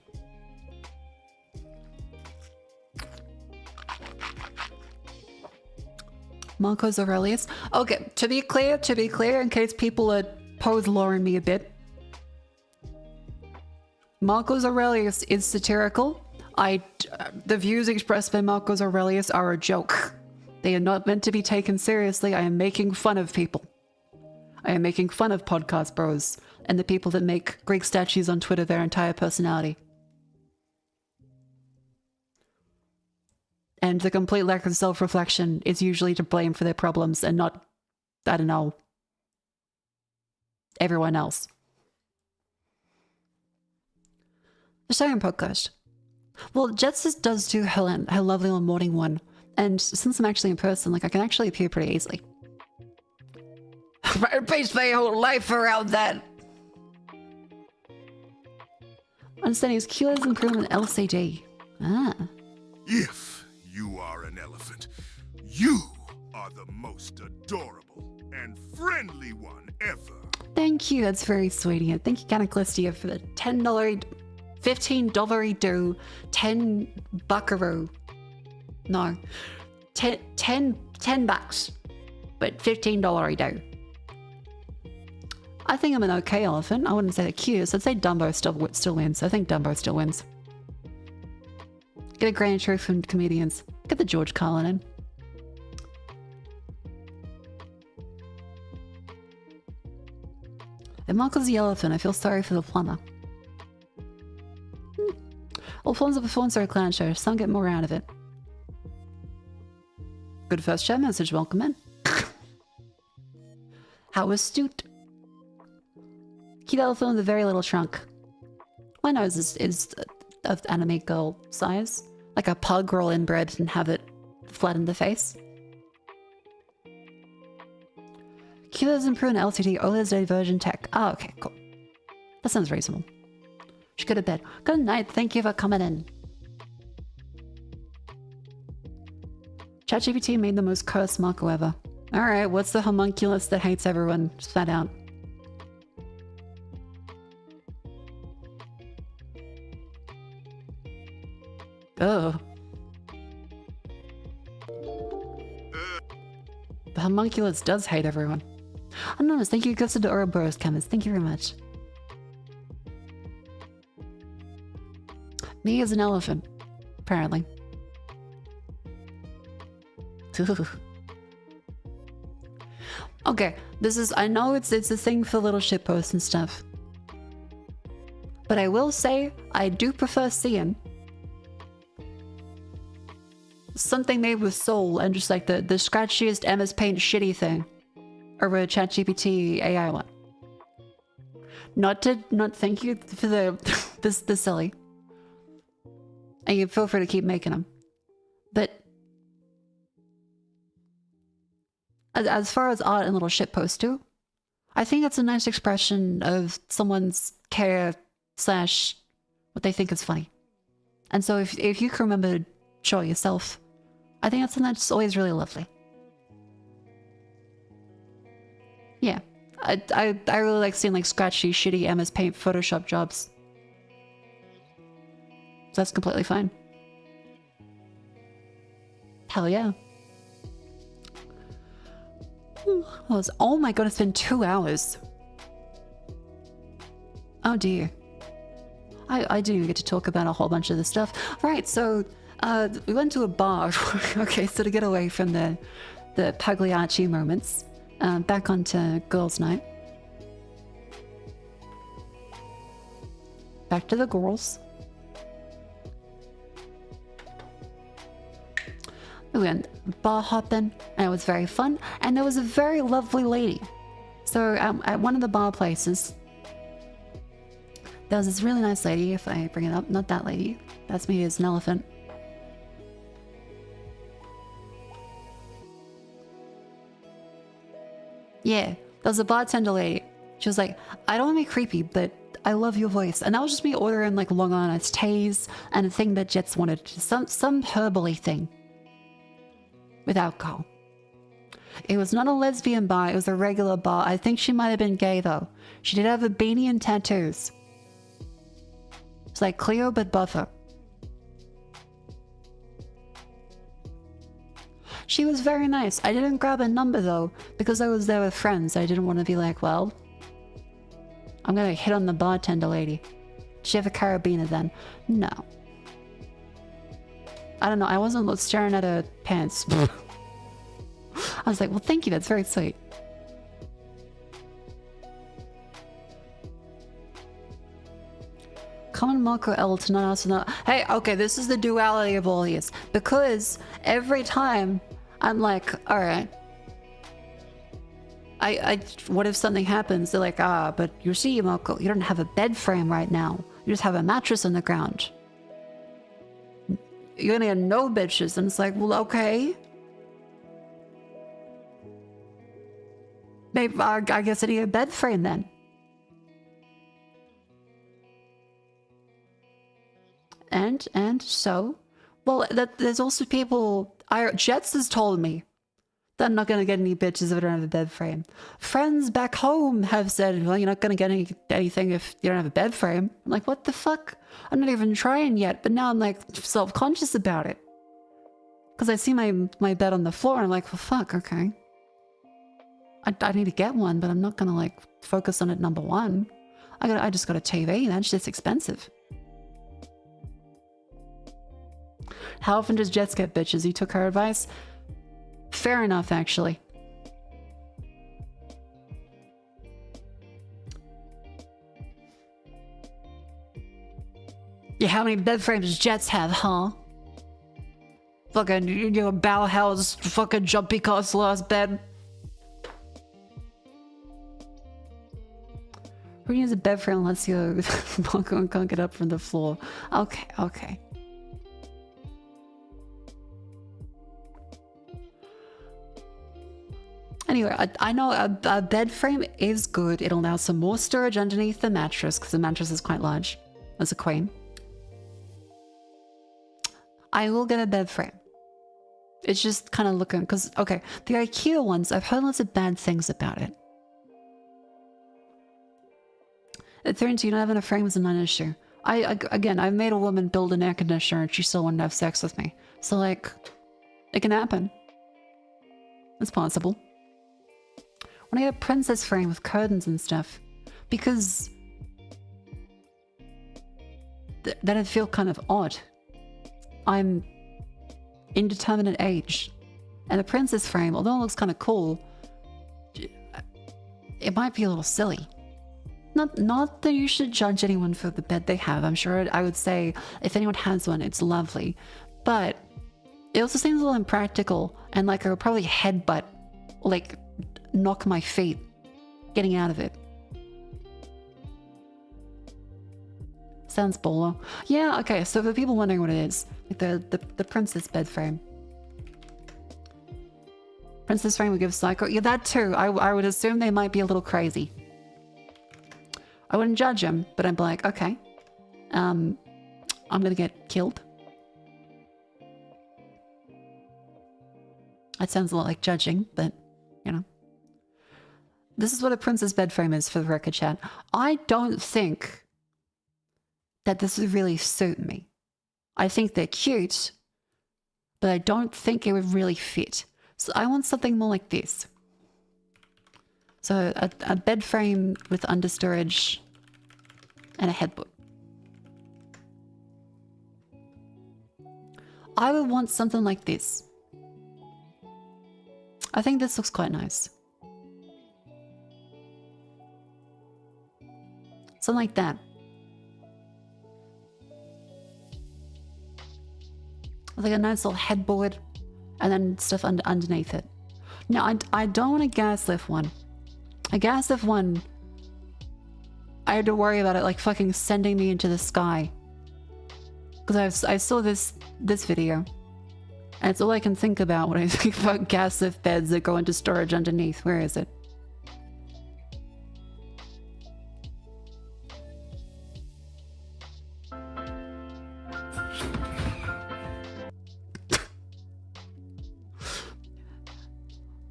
Marcos Aurelius. Okay, to be clear, in case people are pose-loring me a bit. Marcos Aurelius is satirical. The views expressed by Marcos Aurelius are a joke. They are not meant to be taken seriously. I am making fun of people. I am making fun of podcast bros and the people that make Greek statues on Twitter their entire personality. And the complete lack of self-reflection is usually to blame for their problems and not, I don't know, everyone else. The second podcast. Well, Jets does do her lovely little morning one. And since I'm actually in person, like I can actually appear pretty easily. I based my whole life around that. Understanding is QLED's improvement LCD. Ah. If you are an elephant, you are the most adorable and friendly one ever. Thank you, that's very sweet of you. Thank you, Cataclystia, for the $10, $15 do, 10 buckaroo. No, 10 bucks, but $15 do. I think I'm an okay elephant. I wouldn't say the cutest. I'd say Dumbo still wins. I think Dumbo still wins. Get a grand truth from comedians. Get the George Carlin in. If Michael's the elephant, I feel sorry for the plumber. All forms of performance are a clown show. Some get more out of it. Good first chat message. Welcome in. How astute. Cute elephant with a very little trunk. My nose is of anime girl size. Like a pug roll inbred and have it flat in the face. QLED's improved LCD OLED's diversion tech. Oh, okay, cool. That sounds reasonable. Should go to bed. Good night. Thank you for coming in. ChatGPT made the most cursed Mako ever. Alright, what's the homunculus that hates everyone? Just flat out. Oh. The homunculus does hate everyone. Anonymous, thank you, Gusted to Ouroboros Chemist. Thank you very much. Me as an elephant, apparently. Okay, this is, I know it's a thing for little shitposts and stuff. But I will say, I do prefer seeing something made with soul and just like the scratchiest MS Paint shitty thing. Or a ChatGPT AI one. Not thank you for the silly. And you feel free to keep making them. But as far as art and little shitposts too, I think it's a nice expression of someone's care / what they think is funny. And so if you can remember to show it yourself, I think that's something that's always really lovely. Yeah. I really like seeing like scratchy, shitty MS Paint Photoshop jobs. So that's completely fine. Hell yeah. Oh my god, it's been 2 hours. Oh dear. I didn't even get to talk about a whole bunch of this stuff. Right, so we went to a bar. Okay, so to get away from the Pagliacci moments, back onto girls' night. Back to the girls. We went bar hopping, and it was very fun. And there was a very lovely lady. So at one of the bar places, there was this really nice lady, if I bring it up. Not that lady. That's me as an elephant. Yeah, there was a bartender lady. She was like, I don't want to be creepy, but I love your voice. And that was just me ordering like Long Island iced teas and a thing that Jets wanted. Some herbally thing. With alcohol. It was not a lesbian bar, it was a regular bar. I think she might have been gay though. She did have a beanie and tattoos. It's like Cleo but buffer. She was very nice. I didn't grab a number though, because I was there with friends. I didn't want to be like, well, I'm gonna hit on the bartender lady. Did she have a carabiner then? No. I don't know, I wasn't staring at her pants. I was like, well, thank you, that's very sweet. Common Mako L to not ask not. Hey, okay, this is the duality of all these. Because every time I'm like, alright. What if something happens? They're like, but you see, Mako, you don't have a bed frame right now. You just have a mattress on the ground. You're gonna get no bitches. And it's like, well, okay. Maybe, I guess I need a bed frame then. And so, well, there's also people, Jets has told me that I'm not gonna get any bitches if I don't have a bed frame. Friends back home have said, well, you're not gonna get anything if you don't have a bed frame. I'm like, what the fuck? I'm not even trying yet, but now I'm like self-conscious about it. Because I see my bed on the floor and I'm like, well, fuck, okay. I need to get one, but I'm not gonna like focus on it number one. I just got a TV, that's just expensive. How often does Jets get bitches? You took her advice? Fair enough, actually. Yeah, how many bed frames does Jets have, huh? Fucking, you know, Bauhaus, fucking jumpy last bed. Who needs a bed frame unless you're Mako and can't get up from the floor? Okay, okay. Anyway, I know a bed frame is good. It allows some more storage underneath the mattress because the mattress is quite large as a queen. I will get a bed frame. It's just kind of looking, because, okay, the IKEA ones, I've heard lots of bad things about it. At 32, not having a frame is a non-issue. Again, I've made a woman build an air conditioner and she still wanted to have sex with me. So, like, it can happen. It's possible. When I get a princess frame with curtains and stuff, because that'd feel kind of odd. I'm indeterminate age, and a princess frame, although it looks kind of cool, it might be a little silly. Not that you should judge anyone for the bed they have. I'm sure I would say if anyone has one, it's lovely, but it also seems a little impractical, and like I would probably headbutt, like knock my feet getting out of it. Sounds bolo. Yeah, okay, so for people wondering what it is, like the princess bed frame. Princess frame would give psycho. Yeah, that too. I would assume they might be a little crazy. I wouldn't judge them, but I'd be like, okay, I'm gonna get killed. That sounds a lot like judging, but you know. This is what a princess bed frame is, for the record, chat. I don't think that this would really suit me. I think they're cute. but I don't think it would really fit. So I want something more like this. So a bed frame with understorage and a headboard. I would want something like this. I think this looks quite nice. Something like that. Like a nice little headboard and then stuff underneath it. Now, I don't want a gas lift one. A gas lift one, I had to worry about it like fucking sending me into the sky. Because I saw this video. And it's all I can think about when I think about gas lift beds that go into storage underneath. Where is it?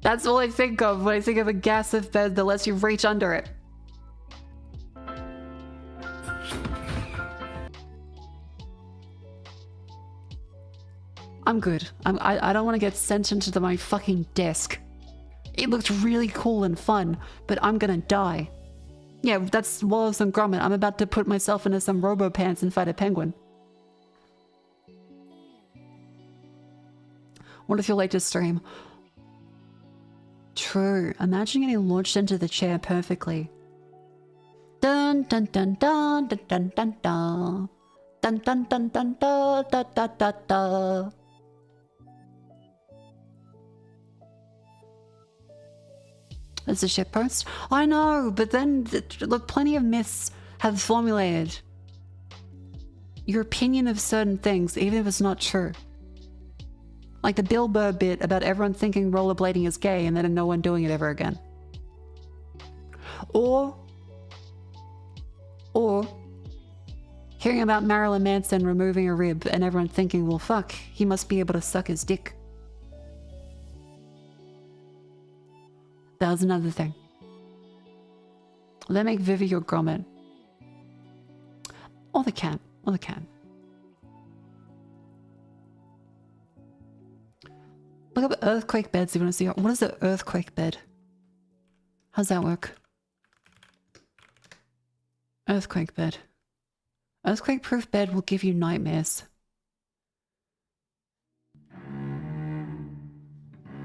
That's all I think of when I think of a gas lift bed that lets you reach under it. I'm good. I don't want to get sent into my fucking desk. It looks really cool and fun, but I'm gonna die. Yeah, that's Wallace and Gromit. I'm about to put myself into some robo pants and fight a penguin. What if you're late to stream? True. Imagine getting launched into the chair perfectly. Dun dun dun dun dun dun dun dun. Dun dun dun dun dun dun dun dun dun. It's a shitpost. I know, but then look, plenty of myths have formulated your opinion of certain things, even if it's not true. Like the Bill Burr bit about everyone thinking rollerblading is gay and then no one doing it ever again. Or hearing about Marilyn Manson removing a rib and everyone thinking, well, fuck, he must be able to suck his dick. That was another thing. They make Vivi your Gromit. Or they can. Or they can. Look up earthquake beds if you want to see. What is an earthquake bed? How's that work? Earthquake bed. Earthquake proof bed will give you nightmares.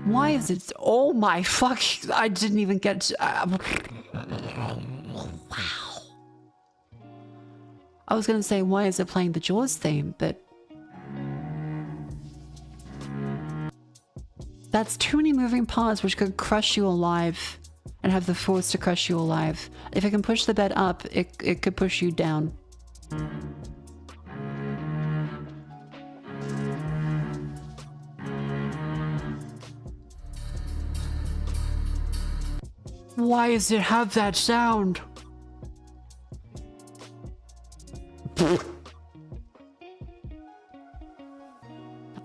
Why is it? Oh my fuck! I didn't even get. Wow. I was gonna say, why is it playing the Jaws theme? But that's too many moving parts which could crush you alive and have the force to crush you alive. If it can push the bed up, it could push you down. Why does it have that sound?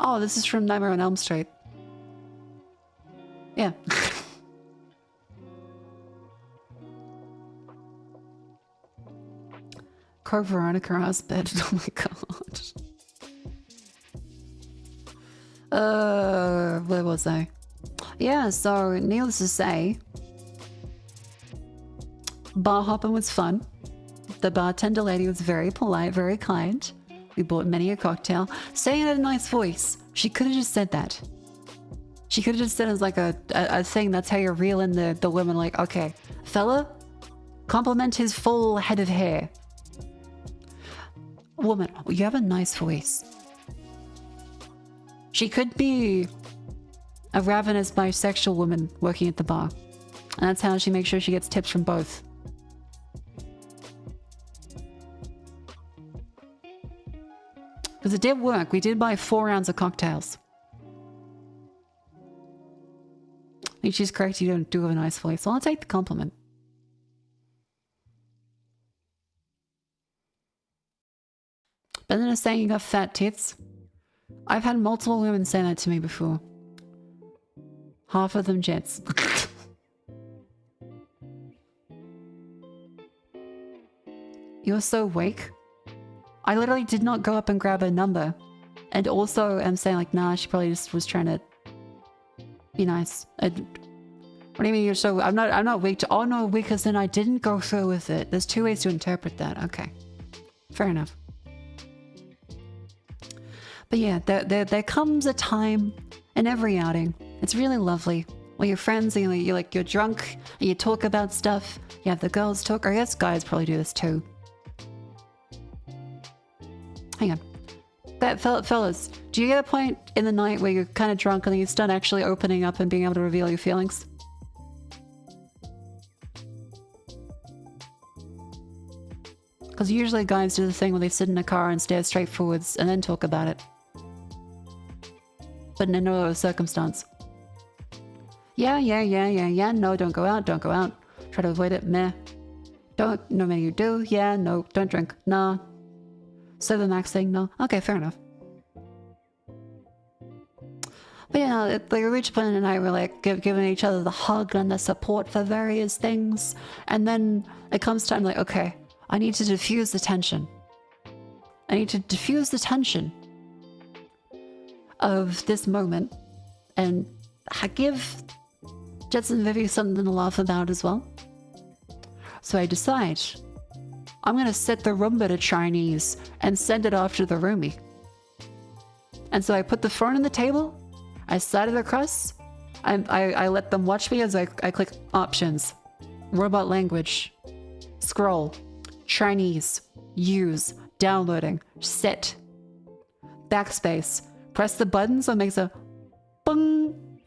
Oh, this is from Nightmare on Elm Street. Yeah. Code Veronica Osbed. Oh my god. Where was I? Yeah, so needless to say, bar hopping was fun. The bartender lady was very polite, very kind. We bought many a cocktail. Saying it in a nice voice. She could have just said that. She could have just said it as like a thing. That's how you reel in the women. Like, okay, fella, compliment his full head of hair. Woman, you have a nice voice. She could be a ravenous bisexual woman working at the bar. And that's how she makes sure she gets tips from both. Because it did work. We did buy 4 rounds of cocktails. I think she's correct. You don't do have a nice voice. So I'll take the compliment. Better than saying you got fat tits. I've had multiple women say that to me before. Half of them jets. You're so weak. I literally did not go up and grab her number. And also, I'm saying like, nah, she probably just was trying to be nice. What do you mean? So I'm not weak to, oh no, weak as in I didn't go through with it. There's two ways to interpret that. Okay. Fair enough. But yeah, there comes a time in every outing. It's really lovely. Where your friends, you're drunk, and you talk about stuff. You have the girls talk, or I guess guys probably do this too. Hang on. Fellas, do you get a point in the night where you're kind of drunk and then you start actually opening up and being able to reveal your feelings? Because usually guys do the thing where they sit in a car and stare straight forwards and then talk about it. But in no other circumstance. Yeah, no, don't go out. Try to avoid it, meh. Don't, no, maybe you do, yeah, no, don't drink, nah. So the max thing, no. Okay, fair enough. But yeah, like Richard and I were like giving each other the hug and the support for various things. And then it comes time like, okay, I need to diffuse the tension. I need to diffuse the tension of this moment and give Jetson and Vivi something to laugh about as well. So I decide I'm gonna set the Roomba to Chinese and send it off to the roomie. And so I put the phone on the table, I slide it across, I let them watch me as I click options, robot language, scroll, Chinese, use, downloading, set, backspace, press the button so it makes a bung,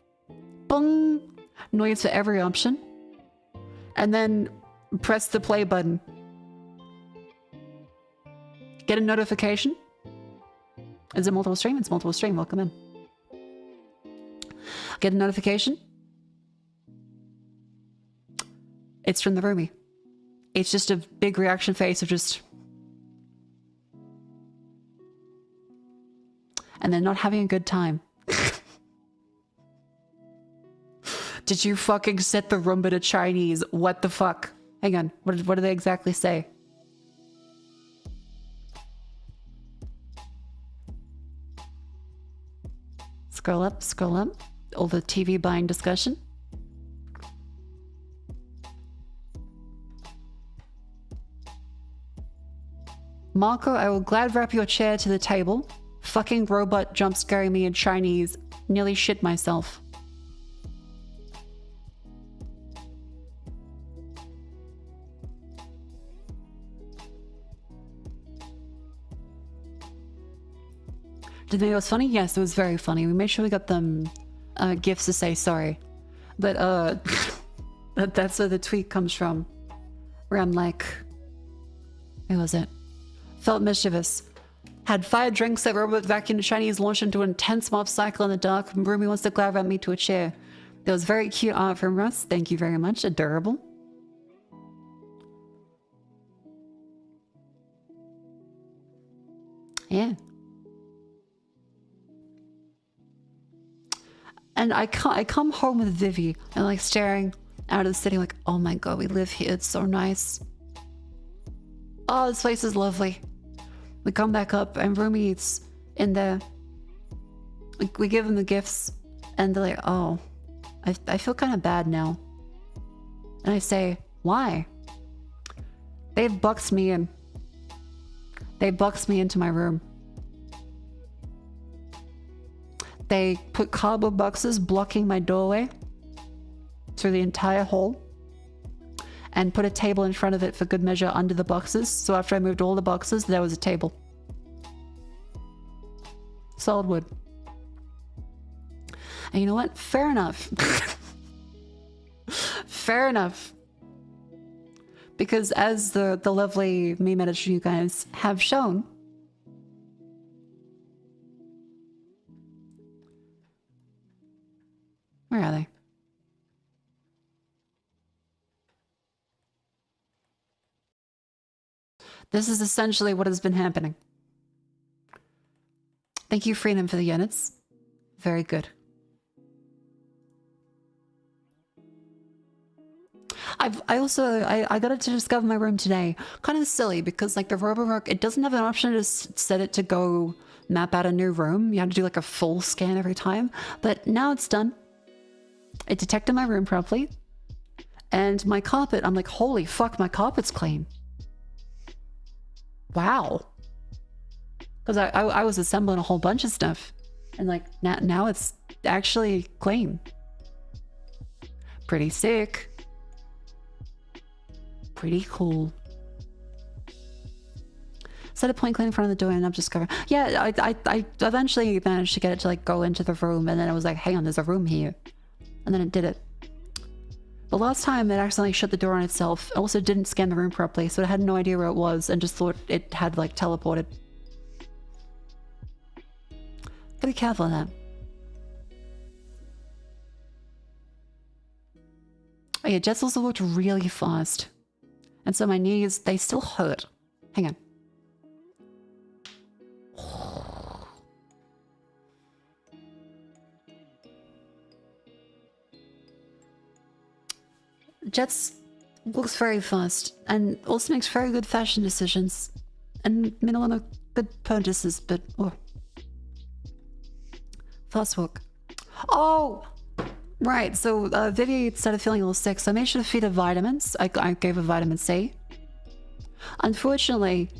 bung noise for every option, and then press the play button. Get a notification. Is it multiple stream? It's multiple stream. Welcome in. Get a notification. It's from the roomie. It's just a big reaction face of just... and they're not having a good time. Did you fucking set the Roomba to Chinese? What the fuck? Hang on. What do they exactly say? Scroll up, scroll up. All the TV buying discussion. Mako, I will glad wrap your chair to the table. Fucking robot jump scaring me in Chinese. Nearly shit myself. Did they think it was funny? Yes, it was very funny. We made sure we got them gifts to say sorry. But that's where the tweet comes from. Where I'm like, who was it? Felt mischievous. Had 5 drinks that robot vacuumed Chinese launched into an intense mob cycle in the dark. Rumi wants to glad wrap me to a chair. There was very cute art from Russ. Thank you very much. Adorable. Yeah. And I come home with Vivi and like staring out of the city like, oh my god, we live here. It's so nice. Oh, this place is lovely. We come back up and Rumi's in there. We give them the gifts and they're like, oh, I feel kind of bad now. And I say, why? They've boxed me in. They boxed me into my room. They put cardboard boxes blocking my doorway through the entire hall and put a table in front of it for good measure under the boxes. So after I moved all the boxes, there was a table. Solid wood. And you know what? Fair enough. Fair enough. Because as the lovely meme editor you guys have shown, where are they? This is essentially what has been happening. Thank you, Freedom, for the units. Very good. I got it to discover my room today. Kind of silly because like the Roborock, it doesn't have an option to set it to go map out a new room. You had to do like a full scan every time. But now it's done. It detected my room properly. And my carpet, I'm like, holy fuck, my carpet's clean. Wow. Because I was assembling a whole bunch of stuff. And like, now it's actually clean. Pretty sick. Pretty cool. Set a point clean in front of the door and I'm just covering. Yeah, I eventually managed to get it to like go into the room, and then it was like, hang on, there's a room here. And then it did it. The last time it accidentally shut the door on itself. It also didn't scan the room properly, so it had no idea where it was and just thought it had like teleported. Gotta be careful of that. Oh yeah, Jets also walked really fast. And so my knees, they still hurt. Hang on. Jets looks very fast and also makes very good fashion decisions and made a lot of good purchases, but oh. Fast walk. Oh! Right, so Vivi started feeling a little sick, so I made sure to feed her vitamins. I gave her vitamin C. Unfortunately,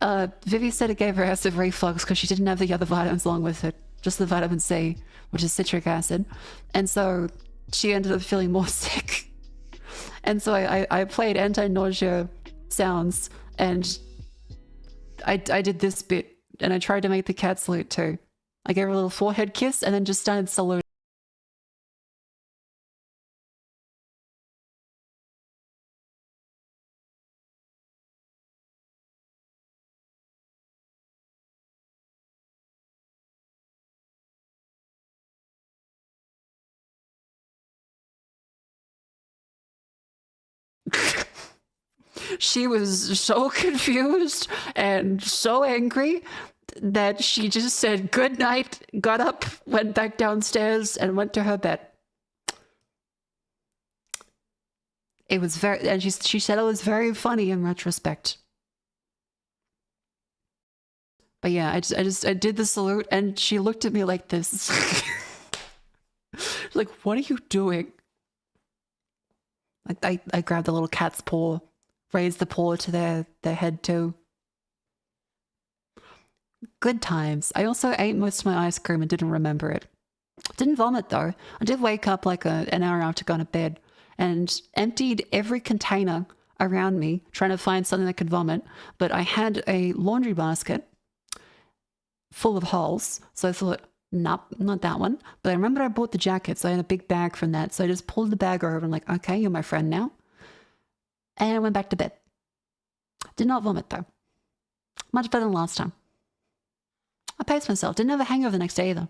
Vivi said it gave her acid reflux because she didn't have the other vitamins along with it. Just the vitamin C, which is citric acid. And so she ended up feeling more sick. And so I played anti-nausea sounds, and I did this bit, and I tried to make the cat salute too. I gave her a little forehead kiss and then just started saluting. She was so confused and so angry that she just said good night, got up, went back downstairs, and went to her bed. It was very, and she said it was very funny in retrospect. But yeah, I did the salute, and she looked at me like this. Like, what are you doing? I grabbed the little cat's paw, raised the paw to their head too. Good times. I also ate most of my ice cream and didn't remember it. Didn't vomit though. I did wake up like an hour after going to bed and emptied every container around me trying to find something that could vomit. But I had a laundry basket full of holes. So I thought, nope, not that one. But I remember I bought the jacket, so I had a big bag from that. So I just pulled the bag over and like, okay, you're my friend now. And I went back to bed. Did not vomit though. Much better than last time. I paced myself. Didn't have a hangover the next day either.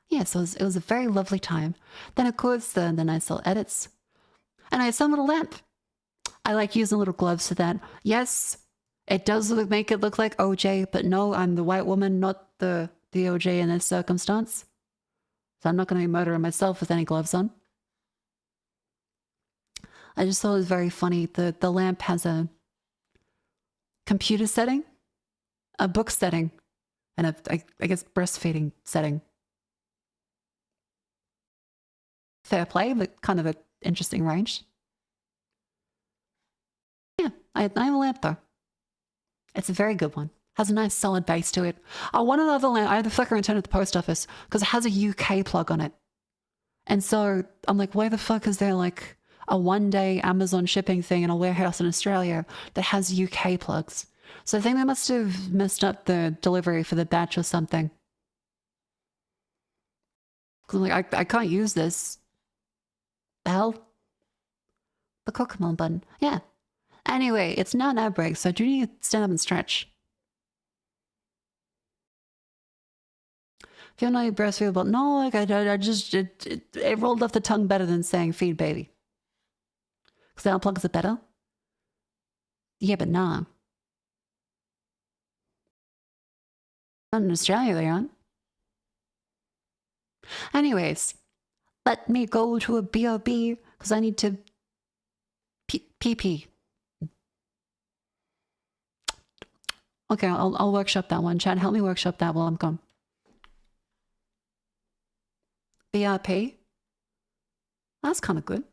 Yeah, so it was a very lovely time. Then of course the nice little edits. And I had some little lamp. I like using little gloves for that. Yes, it does make it look like OJ, but no, I'm the white woman, not the OJ in this circumstance. So I'm not going to be murdering myself with any gloves on. I just thought it was very funny. The lamp has a computer setting, a book setting, and I guess breastfeeding setting. Fair play, but kind of an interesting range. Yeah, I have a lamp though. It's a very good one. Has a nice solid base to it. I want another lamp. I had to flicker and turn at the post office because it has a UK plug on it. And so I'm like, why the fuck is there like a one-day Amazon shipping thing in a warehouse in Australia that has UK plugs? So I think they must have messed up the delivery for the batch or something. Because I'm like, I can't use this. The hell? The Cocomelon button. Yeah. Anyway, it's now an ad break, so I do need to stand up and stretch. If you know you breastfeed, but no, like I just it rolled off the tongue better than saying feed baby. Because the unplugs it better. Yeah, but nah. Not in Australia, they aren't. Anyways, let me go to a BRB because I need to pee. Okay, I'll workshop that one. Chad, help me workshop that while I'm gone. BRP. That's kind of good.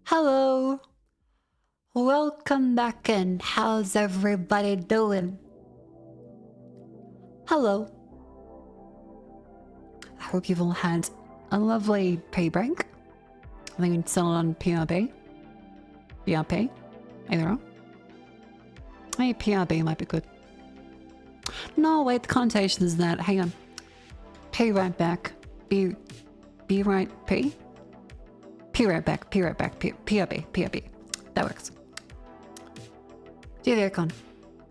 Hello. Welcome back in. How's everybody doing? Hello. I hope you've all had a lovely pay break. I think we settled on PRB. PRP. Either or. Hey, PRB might be good. No, wait, the connotation is that. Hang on. Pay right back. Be right pay? P right back, PRB, PRB. That works. Do the icon.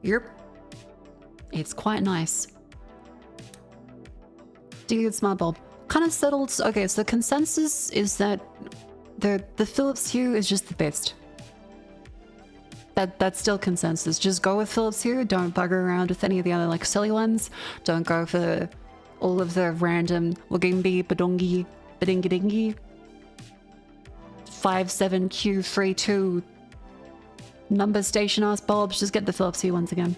Yep. It's quite nice. Do you get smart bulb? Kind of settled. Okay, so consensus is that the Philips Hue is just the best. That's still consensus. Just go with Philips Hue. Don't bugger around with any of the other like silly ones. Don't go for all of the random Wagimbi, Badongi, Badingadingi, 57Q32 number station ass bulbs. Just get the Philips Hue ones again.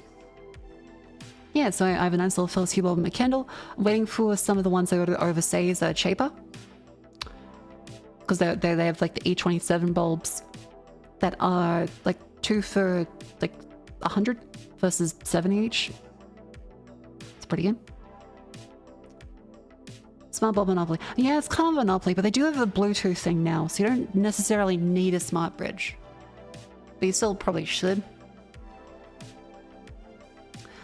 Yeah, so I have a nice little Philips Hue bulb in my candle. I'm waiting for some of the ones I got overseas that are cheaper. Because they have like the E27 bulbs that are like 2 for like 100 versus 70 each. It's pretty good. Smart bulb monopoly. Yeah, it's kind of a monopoly, but they do have a Bluetooth thing now, so you don't necessarily need a smart bridge. But you still probably should.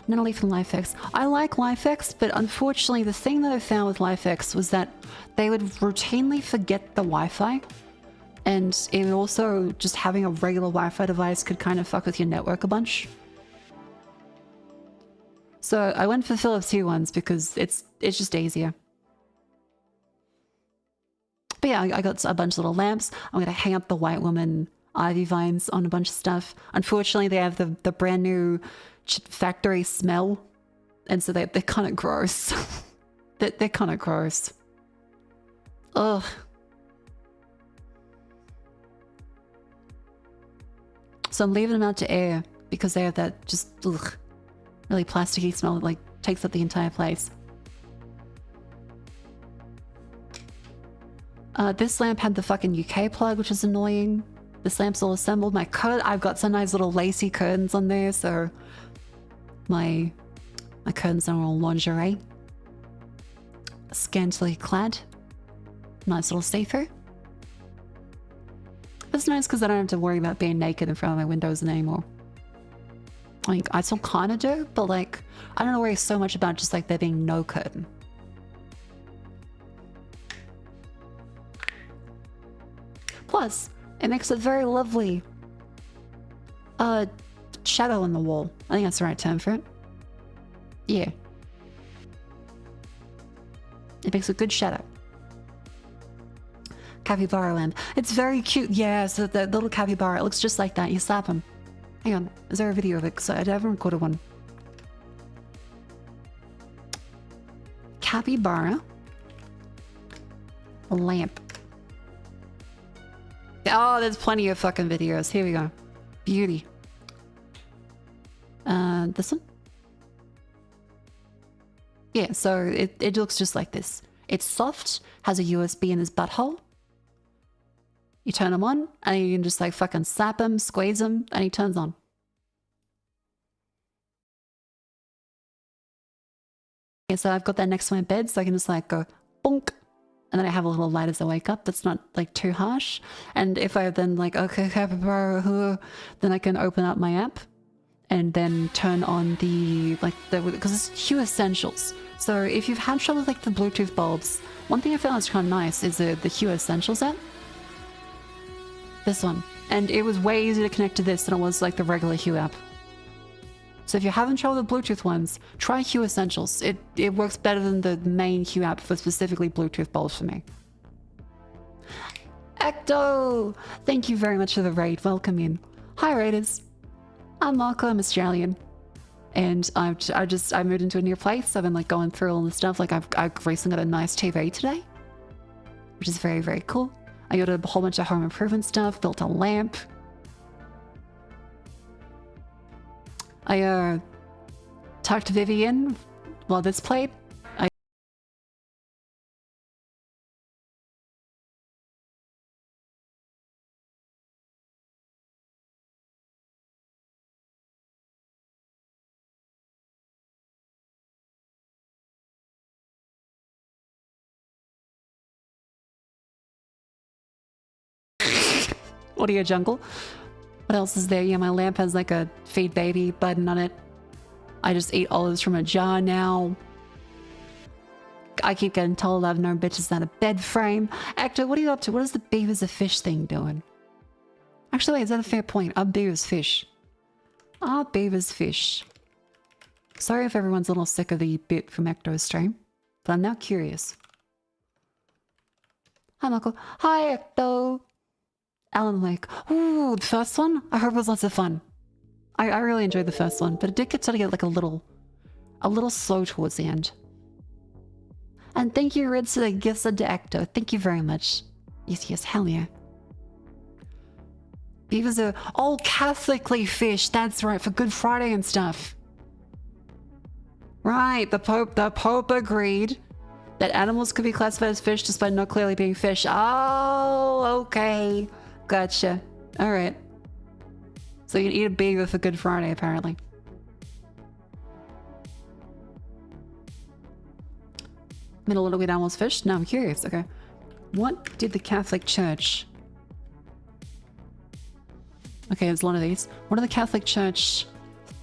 Natalie from LifeX. I like LifeX, but unfortunately the thing that I found with LifeX was that they would routinely forget the Wi-Fi. And it also, just having a regular Wi-Fi device could kind of fuck with your network a bunch. So I went for Philips Hue ones because it's just easier. But yeah, I got a bunch of little lamps. I'm going to hang up the White Woman ivy vines on a bunch of stuff. Unfortunately, they have the brand new factory smell. And so they're kind of gross. they're kind of gross. Ugh. So I'm leaving them out to air because they have that just really plasticky smell that like takes up the entire place. This lamp had the fucking UK plug, which is annoying. This lamp's all assembled. I've got some nice little lacy curtains on there, so my curtains are all lingerie. Scantily clad. Nice little see-through. It's nice because I don't have to worry about being naked in front of my windows anymore. Like, I still kind of do, but like, I don't worry so much about just like there being no curtain. Plus, it makes a very lovely shadow on the wall. I think that's the right term for it. Yeah. It makes a good shadow. Capybara lamp. It's very cute. Yeah, so the little capybara, it looks just like that. You slap him. Hang on. Is there a video of it? Because I haven't recorded one. Capybara lamp. Oh, there's plenty of fucking videos. Here we go. Beauty. This one? Yeah, so it looks just like this. It's soft, has a USB in his butthole. You turn him on, and you can just like fucking slap him, squeeze him, and he turns on. Yeah, so I've got that next to my bed, so I can just like go bonk. And then I have a little light as I wake up that's not like too harsh. And if I then like, okay, capybara, then I can open up my app and then turn on the, like, because it's Hue Essentials. So if you've had trouble with like the Bluetooth bulbs, one thing I found that's kind of nice is the Hue Essentials app. This one. And it was way easier to connect to this than it was like the regular Hue app. So if you're having trouble with Bluetooth ones, try Hue Essentials. It works better than the main Hue app for specifically Bluetooth bulbs for me. Ecto! Thank you very much for the raid. Welcome in. Hi Raiders. I'm Mako, I'm Australian. And I moved into a new place. I've been like going through all the stuff. Like I've recently got a nice TV today, which is very, very cool. I got a whole bunch of home improvement stuff, built a lamp. I talked to Vivian while this played. Audio jungle. What else is there? Yeah, my lamp has like a feed baby button on it. I just eat olives from a jar now. I keep getting told I've no bitches than a bed frame. Actor, what are you up to? What is the beavers a fish thing doing? Actually, wait, is that a fair point? Are beavers fish? Are beavers fish? Sorry if everyone's a little sick of the bit from Ecto's stream, but I'm now curious. Hi, Mako. Hi, Ecto. Alan Lake. Ooh, the first one? I hope it was lots of fun. I really enjoyed the first one, but it did sort of get like a little slow towards the end. And thank you, Red, for the gifts of the Ecto. Thank you very much. Yes, hell yeah. Beavers are all Catholically fished. That's right, for Good Friday and stuff. Right, the Pope agreed that animals could be classified as fish despite not clearly being fish. Oh, okay. Gotcha. All right. So you can eat a beaver for Good Friday, apparently. Middle little bit animals fish? No, I'm curious. Okay. What did the Catholic Church... Okay, there's one of these. What did the Catholic Church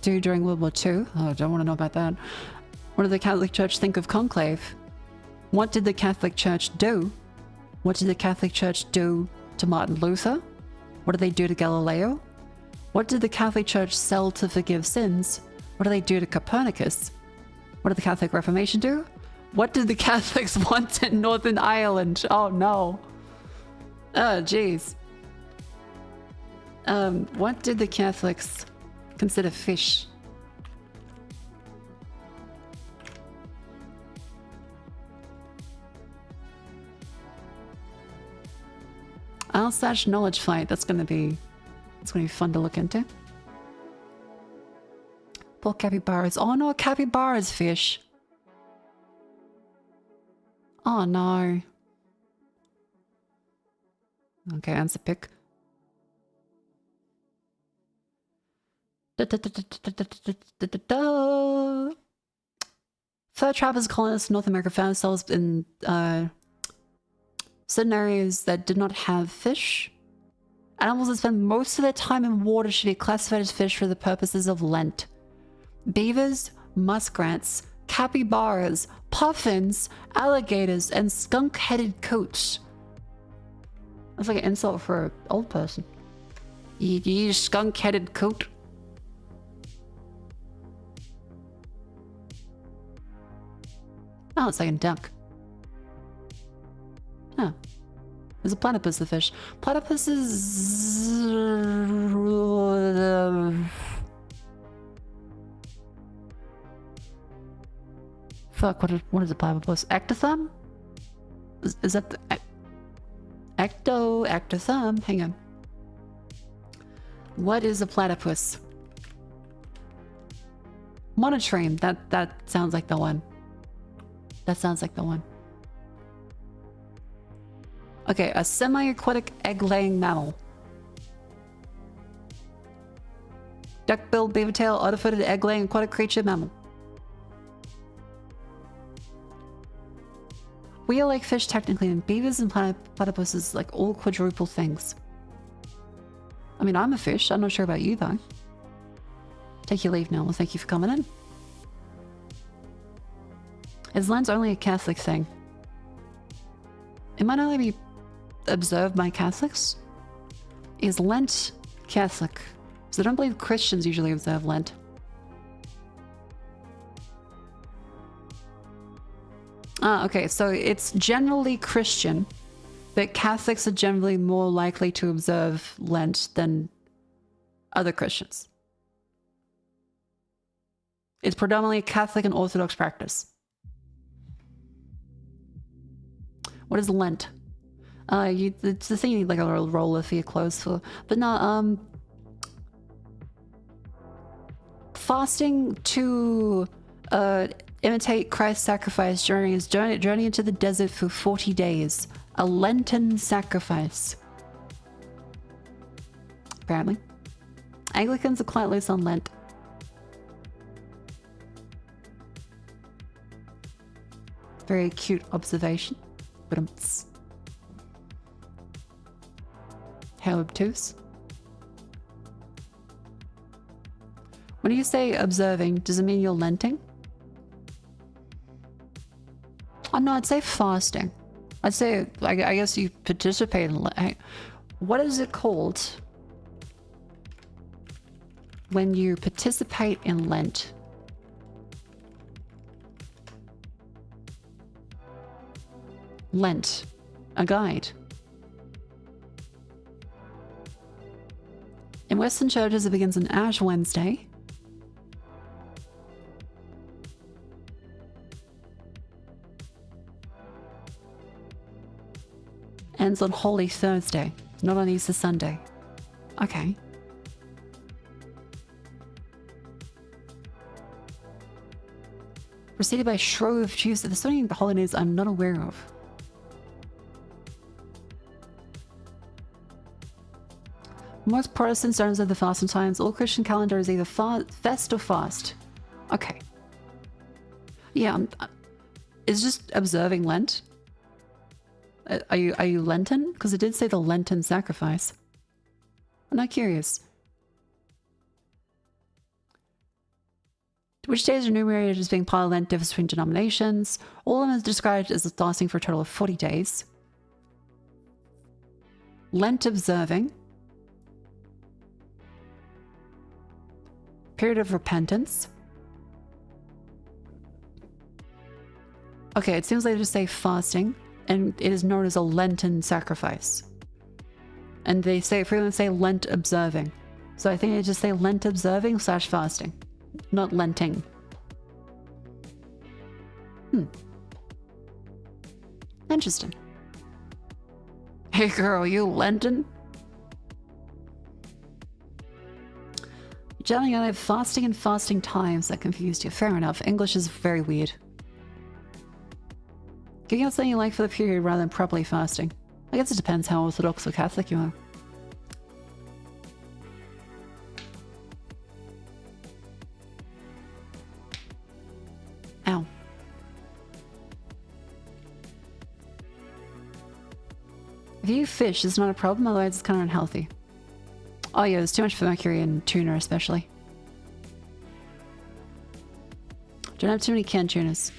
do during World War II? Oh, I don't want to know about that. What did the Catholic Church think of conclave? What did the Catholic Church do? What did the Catholic Church do to Martin Luther? What did they do to Galileo? What did the Catholic Church sell to forgive sins? What did they do to Copernicus? What did the Catholic Reformation do? What did the Catholics want in Northern Ireland? Oh no. Oh jeez. What did the Catholics consider fish? r/knowledge fight. That's gonna be fun to look into. Poor capybaras. Oh no, capybaras fish. Oh no. Okay, answer pick. Fur trappers, colonists in North America found themselves in certain areas that did not have fish. Animals that spend most of their time in water should be classified as fish for the purposes of Lent. Beavers, muskrats, capybaras, puffins, alligators, and skunk-headed coats. That's like an insult for an old person. You skunk-headed coat. Oh, it's like a duck. Huh. There's a platypus, the fish. Platypus is... Fuck, what is a platypus? Ectothumb? Is that the... Ectothumb? Hang on. What is a platypus? Monotremes. That sounds like the one. That sounds like the one. Okay, a semi-aquatic egg-laying mammal. Duck-billed, beaver-tail, otter-footed, egg-laying aquatic creature mammal. We are like fish technically, and beavers and platypuses like all quadruple things. I mean, I'm a fish. I'm not sure about you though. Take your leave now. Well, thank you for coming in. Is Lent only a Catholic thing? It might only be observed by Catholics. Is Lent Catholic? Because I don't believe Christians usually observe Lent. Ah, okay, so it's generally Christian, but Catholics are generally more likely to observe Lent than other Christians. It's predominantly a Catholic and Orthodox practice. What is Lent? It's the thing you need like a roller for your clothes for. But no, fasting to imitate Christ's sacrifice during his journey into the desert for 40 days. A Lenten sacrifice. Apparently. Anglicans are quite loose on Lent. Very cute observation. But how obtuse. When you say observing, does it mean you're lenting? Oh no, I'd say fasting. I'd say, I guess you participate in Lent. What is it called when you participate in Lent? Lent, a guide. In Western churches, it begins on Ash Wednesday. Ends on Holy Thursday, not on Easter Sunday. Okay. Preceded by Shrove Tuesday. There's so many holidays I'm not aware of. Most Protestants don't observe the fasting times. All Christian calendar is either fest or fast. Okay. Yeah, it's just observing Lent. Are you Lenten? Because it did say the Lenten sacrifice. I'm not curious. Which days are enumerated as being part of Lent differs between denominations. All of them is described as fasting for a total of 40 days. Lent observing. Period of repentance. Okay, it seems like they just say fasting, and it is known as a Lenten sacrifice. And they say, frequently say Lent observing. So I think they just say Lent observing / fasting, not Lenting. Interesting. Hey girl, you Lenten? Generally, I have fasting and fasting times that confused you. Fair enough. English is very weird. Giving out something you like for the period rather than properly fasting. I guess it depends how Orthodox or Catholic you are. Ow. If you eat fish, it's not a problem, otherwise it's kind of unhealthy. Oh yeah, there's too much mercury in tuna especially. Don't have too many canned tunas.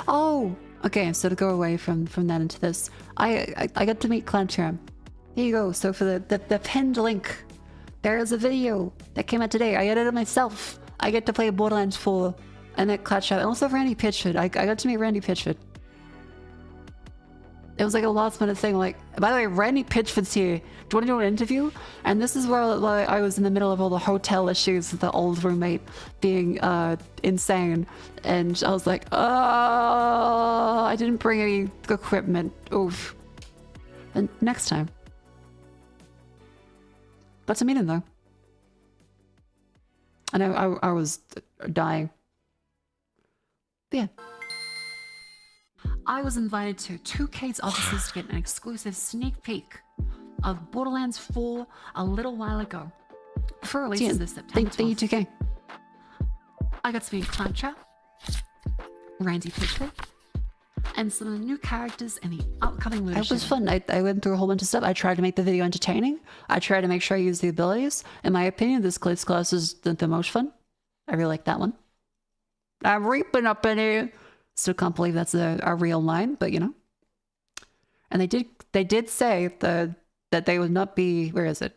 Oh! Okay, so to go away from that into this, I got to meet Clamtram. Here you go. So for the pinned link, there is a video that came out today. I edited it myself. I get to play Borderlands 4 and at Clatchat. And also Randy Pitchford. I got to meet Randy Pitchford. It was like a last minute thing, like, by the way, Randy Pitchford's here. Do you want to do an interview? And this is where like, I was in the middle of all the hotel issues with the old roommate being insane. And I was like, oh, I didn't bring any equipment. Oof. And next time. Got to meet him though. I know I was dying. But yeah. I was invited to 2K's offices to get an exclusive sneak peek of Borderlands 4 a little while ago. Before releases this September 12th. Thank you, 2K. I got to meet Clancha, Randy Pitchford, and some of the new characters in the upcoming Lunar. It was fun. I went through a whole bunch of stuff. I tried to make the video entertaining. I tried to make sure I use the abilities. In my opinion, this Glitz class is the most fun. I really like that one. I'm reaping up in here. Still can't believe that's a real line, but you know. And they did say that they would not be, where is it?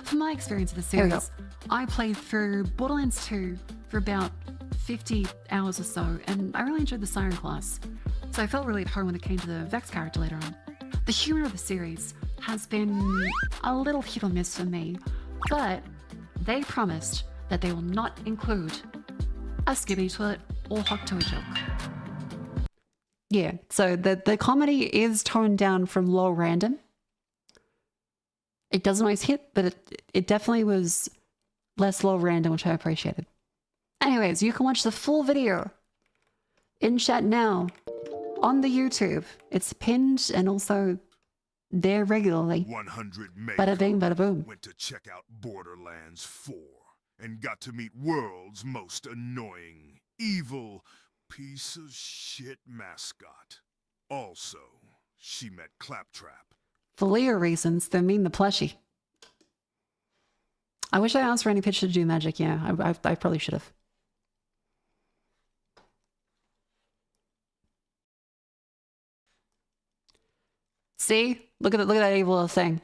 From my experience of the series, I played through Borderlands 2 for about 50 hours or so, and I really enjoyed the Siren class. So I felt really at home when it came to the Vex character later on. The humor of the series has been a little hit or miss for me, but they promised that they will not include a skibbity toilet or hot toy joke. Yeah, so the comedy is toned down from low random. It doesn't always hit, but it definitely was less low random, which I appreciated. Anyways, you can watch the full video in chat now on the YouTube. It's pinned and also there regularly. 100 Bada bing, bada boom. Went to check out Borderlands 4 and got to meet world's most annoying, evil, piece of shit mascot. Also, she met Claptrap. For Leo reasons, they mean the plushie. I wish I asked Randy Pitch to do magic. Yeah, I probably should have. See? Look at that evil little thing.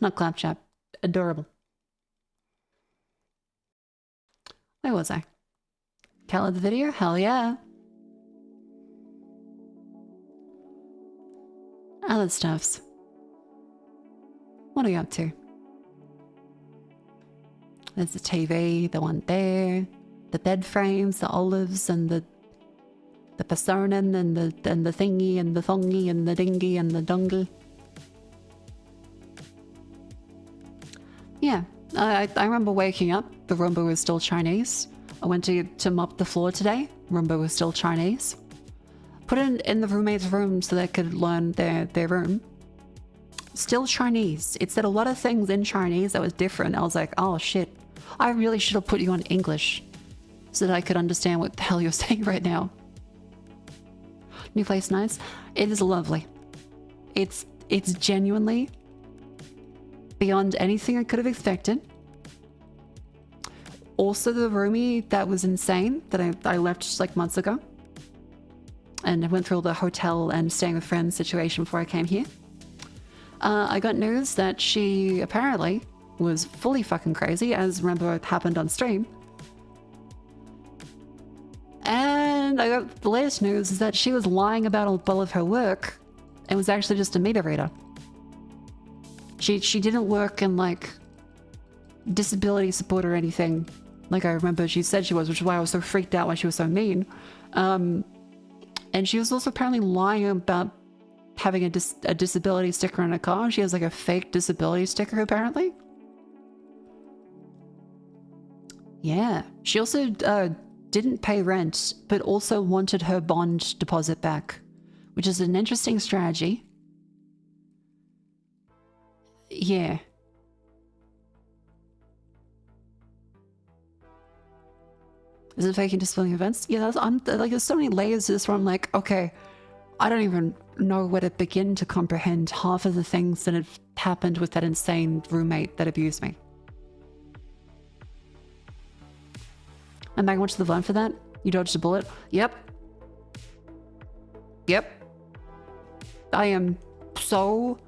Not Claptrap. Adorable. Where was I? Colored the video? Hell yeah. Other stuffs. What are you up to? There's the TV, the one there, the bed frames, the olives, and the patronin, and the thingy, and the thongy, and the dingy, and the dungy. Yeah, I remember waking up. The Roomba was still Chinese. I went to mop the floor today. Roomba was still Chinese. Put it in the roommate's room so they could learn their room. Still Chinese. It said a lot of things in Chinese that was different. I was like, oh shit. I really should have put you on English so that I could understand what the hell you're saying right now. New place nice. It is lovely. It's genuinely beyond anything I could have expected. Also the roomie that was insane that I left just like months ago. And I went through all the hotel and staying with friends situation before I came here. I got news that she apparently was fully fucking crazy, as remember happened on stream. And I got the latest news is that she was lying about all of her work and was actually just a meter reader. She didn't work in like disability support or anything like I remember she said she was, which is why I was so freaked out why she was so mean. And she was also apparently lying about having a disability sticker on her car. She has like a fake disability sticker apparently. Yeah. She also didn't pay rent, but also wanted her bond deposit back, which is an interesting strategy. Yeah. Is it faking disability events? Yeah, I'm like, there's so many layers to this where I'm like, okay, I don't even know where to begin to comprehend half of the things that have happened with that insane roommate that abused me. Am I going to the vine for that? You dodged a bullet? Yep. Yep. I am so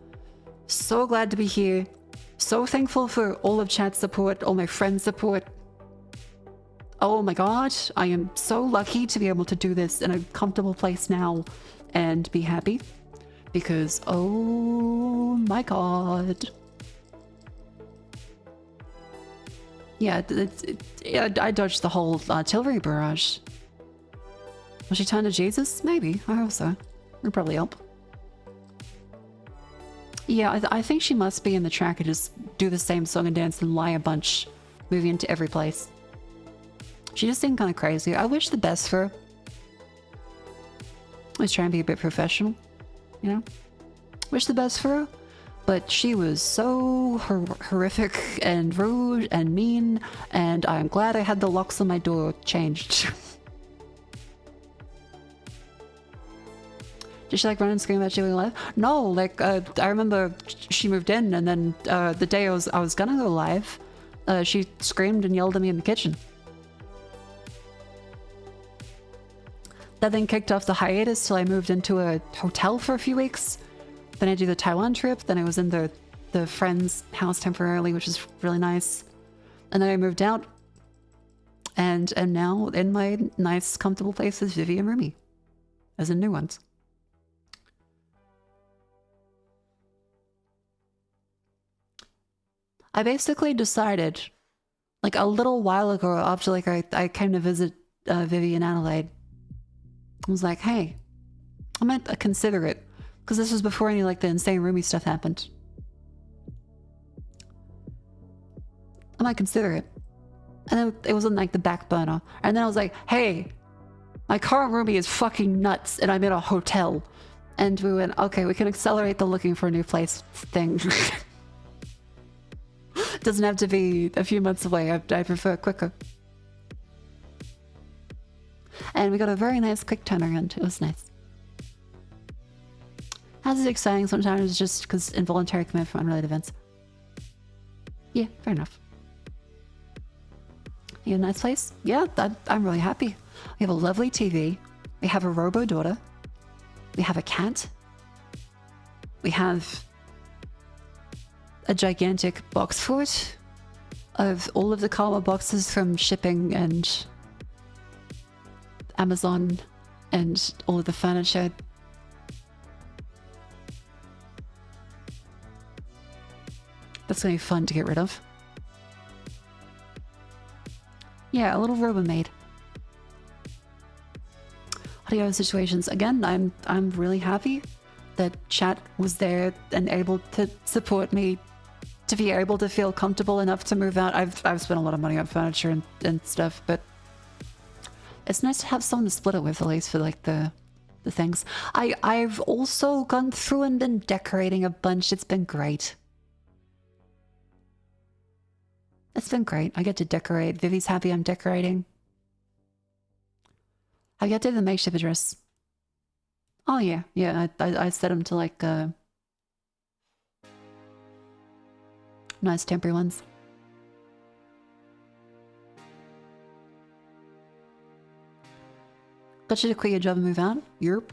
glad to be here. So thankful for all of chat support, all my friends' support. Oh my god, I am so lucky to be able to do this in a comfortable place now and be happy. Because, oh my god. Yeah, I dodged the whole artillery barrage. Will she turn to Jesus? Maybe. I hope so. It'll probably help. Yeah, I think she must be in the track and just do the same song and dance and lie a bunch, moving into every place. She just seemed kind of crazy. I wish the best for her. I was trying to be a bit professional, you know? Wish the best for her. But she was so horrific and rude and mean, and I'm glad I had the locks on my door changed. Did she like run and scream about she was live? No, like I remember she moved in, and then the day I was gonna go live, she screamed and yelled at me in the kitchen. That then kicked off the hiatus till I moved into a hotel for a few weeks. Then I did the Taiwan trip. Then I was in the friend's house temporarily, which is really nice. And then I moved out, and am now in my nice, comfortable place with Vivi and Rumi, as in new ones. I basically decided, like a little while ago, after like I came to visit Vivi in Adelaide, I was like, hey, I might consider it. Because this was before any like the insane roomy stuff happened. I might consider it. And then it was on like the back burner. And then I was like, hey, my current roomie is fucking nuts and I'm in a hotel. And we went, okay, we can accelerate the looking for a new place thing. Doesn't have to be a few months away. I prefer quicker. And we got a very nice quick turnaround. It was nice. As is exciting sometimes just because involuntary command from unrelated events. Yeah, fair enough. You have a nice place? Yeah, I'm really happy. We have a lovely TV. We have a robo daughter. We have a cat. We have a gigantic box fort of all of the karma boxes from shipping and Amazon and all of the furniture. That's gonna be fun to get rid of. Yeah, a little Rubbermaid. Audio situations. Again, I'm really happy that chat was there and able to support me to be able to feel comfortable enough to move out. I've spent a lot of money on furniture and stuff, but it's nice to have someone to split it with, at least for like the things. I've also gone through and been decorating a bunch. It's been great. It's been great. I get to decorate. Vivi's happy I'm decorating. I get to do the makeshift address. Oh yeah, yeah. I set them to like nice temporary ones. Got you to quit your job and move out? Europe.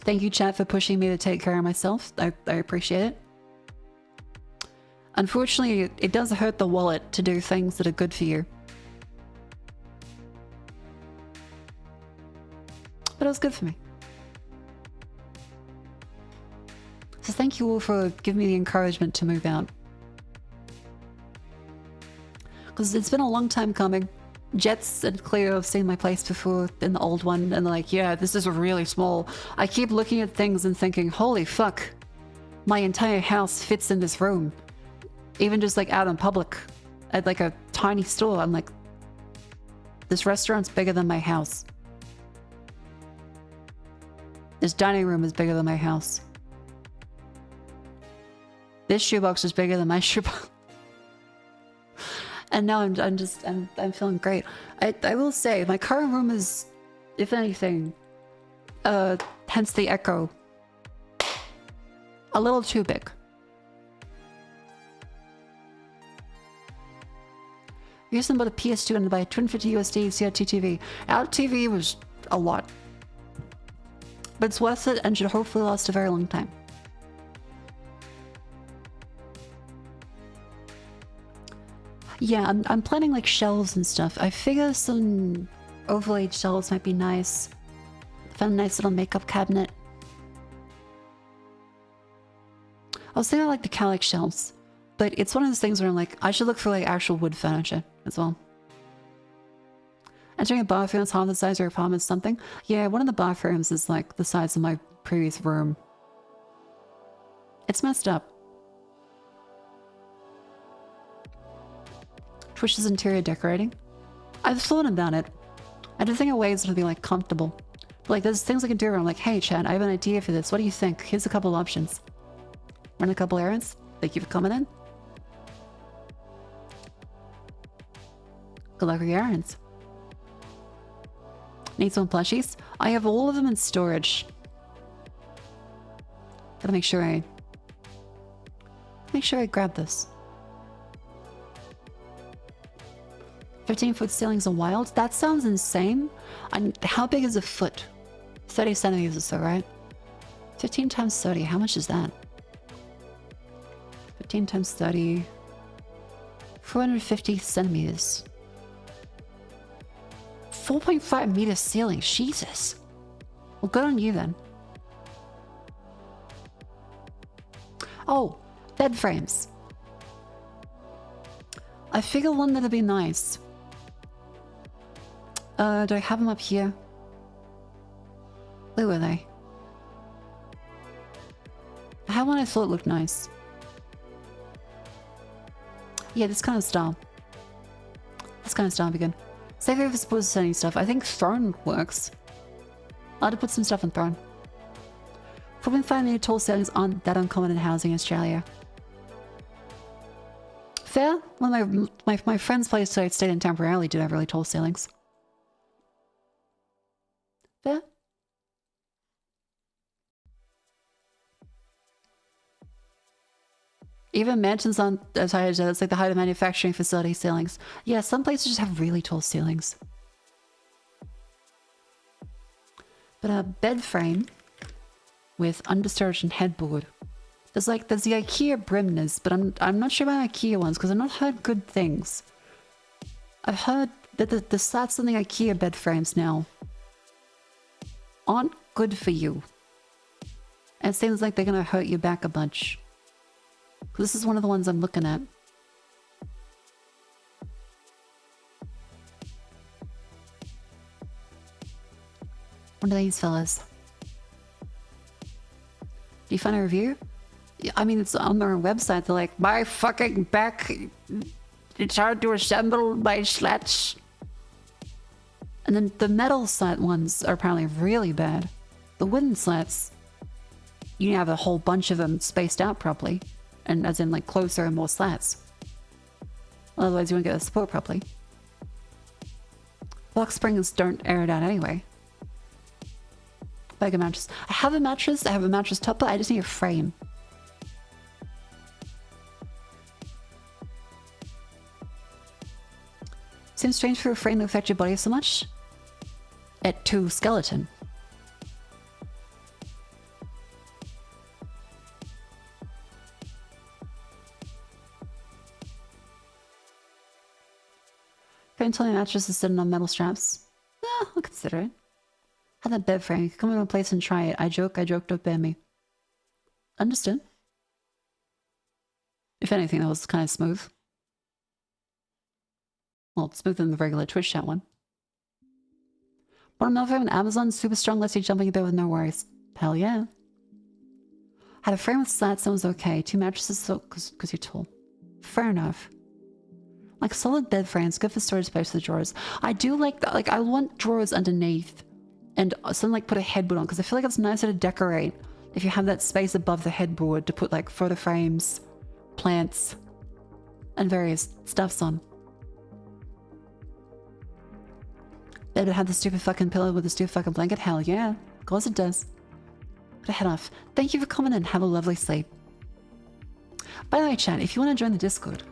Thank you, chat, for pushing me to take care of myself. I appreciate it. Unfortunately, it does hurt the wallet to do things that are good for you. But it was good for me. So thank you all for giving me the encouragement to move out. Because it's been a long time coming. Jets and Cleo have seen my place before in the old one, and they're like, yeah, this is really small. I keep looking at things and thinking, holy fuck, my entire house fits in this room. Even just like out in public at like a tiny store, I'm like, this restaurant's bigger than my house. This dining room is bigger than my house. This shoebox is bigger than my shoebox. And now I'm feeling great. I will say my current room is, if anything, hence the echo, a little too big. Here's some about a PS2 and buy 250 USD CRT TV. Our TV was a lot, but it's worth it and should hopefully last a very long time. Yeah, I'm planning like shelves and stuff. I figure some overlaid shelves might be nice. Found a nice little makeup cabinet. I was thinking like the Calic shelves, but it's one of those things where I'm like, I should look for like actual wood furniture as well. Entering a bathroom that's half the size of your apartment, something. Yeah, one of the bathrooms is like the size of my previous room. It's messed up. Twitch's interior decorating. I've thought about it. I do think of ways to be like comfortable. But, like there's things I can do where I'm like, hey Chad, I have an idea for this. What do you think? Here's a couple options. Run a couple errands. Thank you for coming in. Good luck with your errands. Need some plushies? I have all of them in storage. Gotta make sure I grab this. 15-foot ceilings are wild? That sounds insane. How big is a foot? 30 centimeters or so, right? 15 times 30, how much is that? 15 times 30... 450 centimeters. 4.5 meter ceiling, Jesus. Well, good on you then. Oh, bed frames. I figure one that'd be nice. Do I have them up here? Where were they? I had one I thought looked nice. Yeah, this kind of style. This kind of style would be good. Save over supposed to sending stuff. I think Throne works. I'll have to put some stuff on Throne. 4.5 meter tall ceilings aren't that uncommon in housing in Australia. Fair? One of my friend's place that I stayed in temporarily did have really tall ceilings. Fair? Even mansions aren't as high as it's like the height of manufacturing facility ceilings. Yeah, some places just have really tall ceilings. But a bed frame with undisturbed and headboard. There's the IKEA Brimners, but I'm not sure about IKEA ones because I've not heard good things. I've heard that the slats on the IKEA bed frames now aren't good for you. And it seems like they're gonna hurt your back a bunch. This is one of the ones I'm looking at. What are these fellas? Do you find a review? Yeah, I mean, it's on their website. They're like, my fucking back, it's hard to assemble my slats. And then the metal slat ones are apparently really bad. The wooden slats, you have a whole bunch of them spaced out properly. And as in like closer and more slats. Otherwise you won't get the support properly. Box springs don't air it out anyway. Bag of mattress. I have a mattress topper, I just need a frame. Seems strange for a frame to affect your body so much. At 2 skeleton. Can't tell me mattress is sitting on metal straps. I'll consider it. Have that bed frame. You can come to a place and try it. I joke, don't bear me. Understood. If anything, that was kind of smooth. Well, smoother than the regular Twitch chat one. Bought a metal frame on Amazon. Super strong, lets you jump in bed with no worries. Hell yeah. Had a frame with slats and was okay. 2 mattresses, so because you're tall. Fair enough. Like solid bed frames, good for storage space for the drawers. I do like that. Like I want drawers underneath, and something like put a headboard on because I feel like it's nicer to decorate if you have that space above the headboard to put like photo frames, plants, and various stuffs on. Bed would have the stupid fucking pillow with the stupid fucking blanket. Hell yeah, of course it does. Put a head off. Thank you for coming in. Have a lovely sleep. By the way, chat, if you want to join the Discord.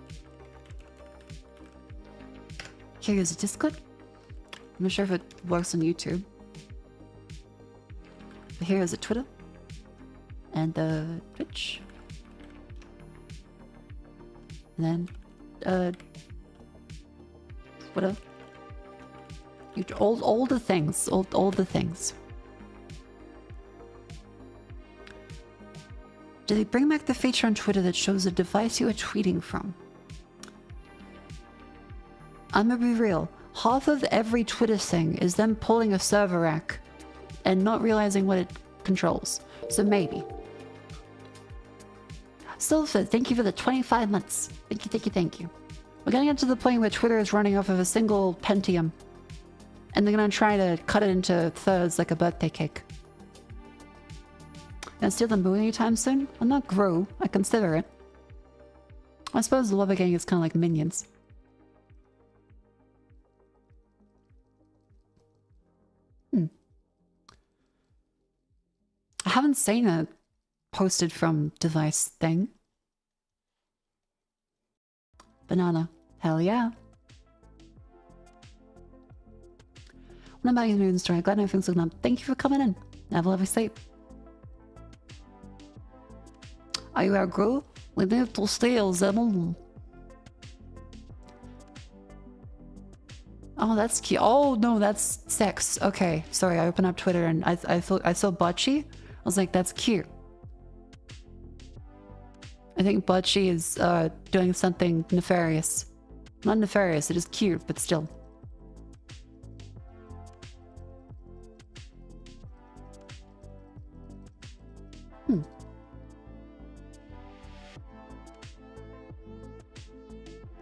Here is a Discord. I'm not sure if it works on YouTube. But here is a Twitter. And Twitch. And then, whatever. All the things. All the things. Do they bring back the feature on Twitter that shows the device you are tweeting from? I'm gonna be real. Half of every Twitter thing is them pulling a server rack and not realizing what it controls. So maybe. Silver, thank you for the 25 months. Thank you, thank you, thank you. We're gonna get to the point where Twitter is running off of a single Pentium. And they're gonna try to cut it into thirds like a birthday cake. Gonna steal the moon anytime soon? Well, not grow. I consider it. I suppose the Lobber Gang is kind of like minions. I haven't seen a posted from device thing. Banana. Hell yeah. What about your moving story? Glad everything's looking up. Thank you for coming in. Have a lovely sleep. Are you our girl? We need to stay Zemel. Oh, that's cute. Oh no, that's sex. Okay, sorry. I opened up Twitter and I saw Bocce. I was like, that's cute. I think Bocce is doing something nefarious. Not nefarious. It is cute, but still.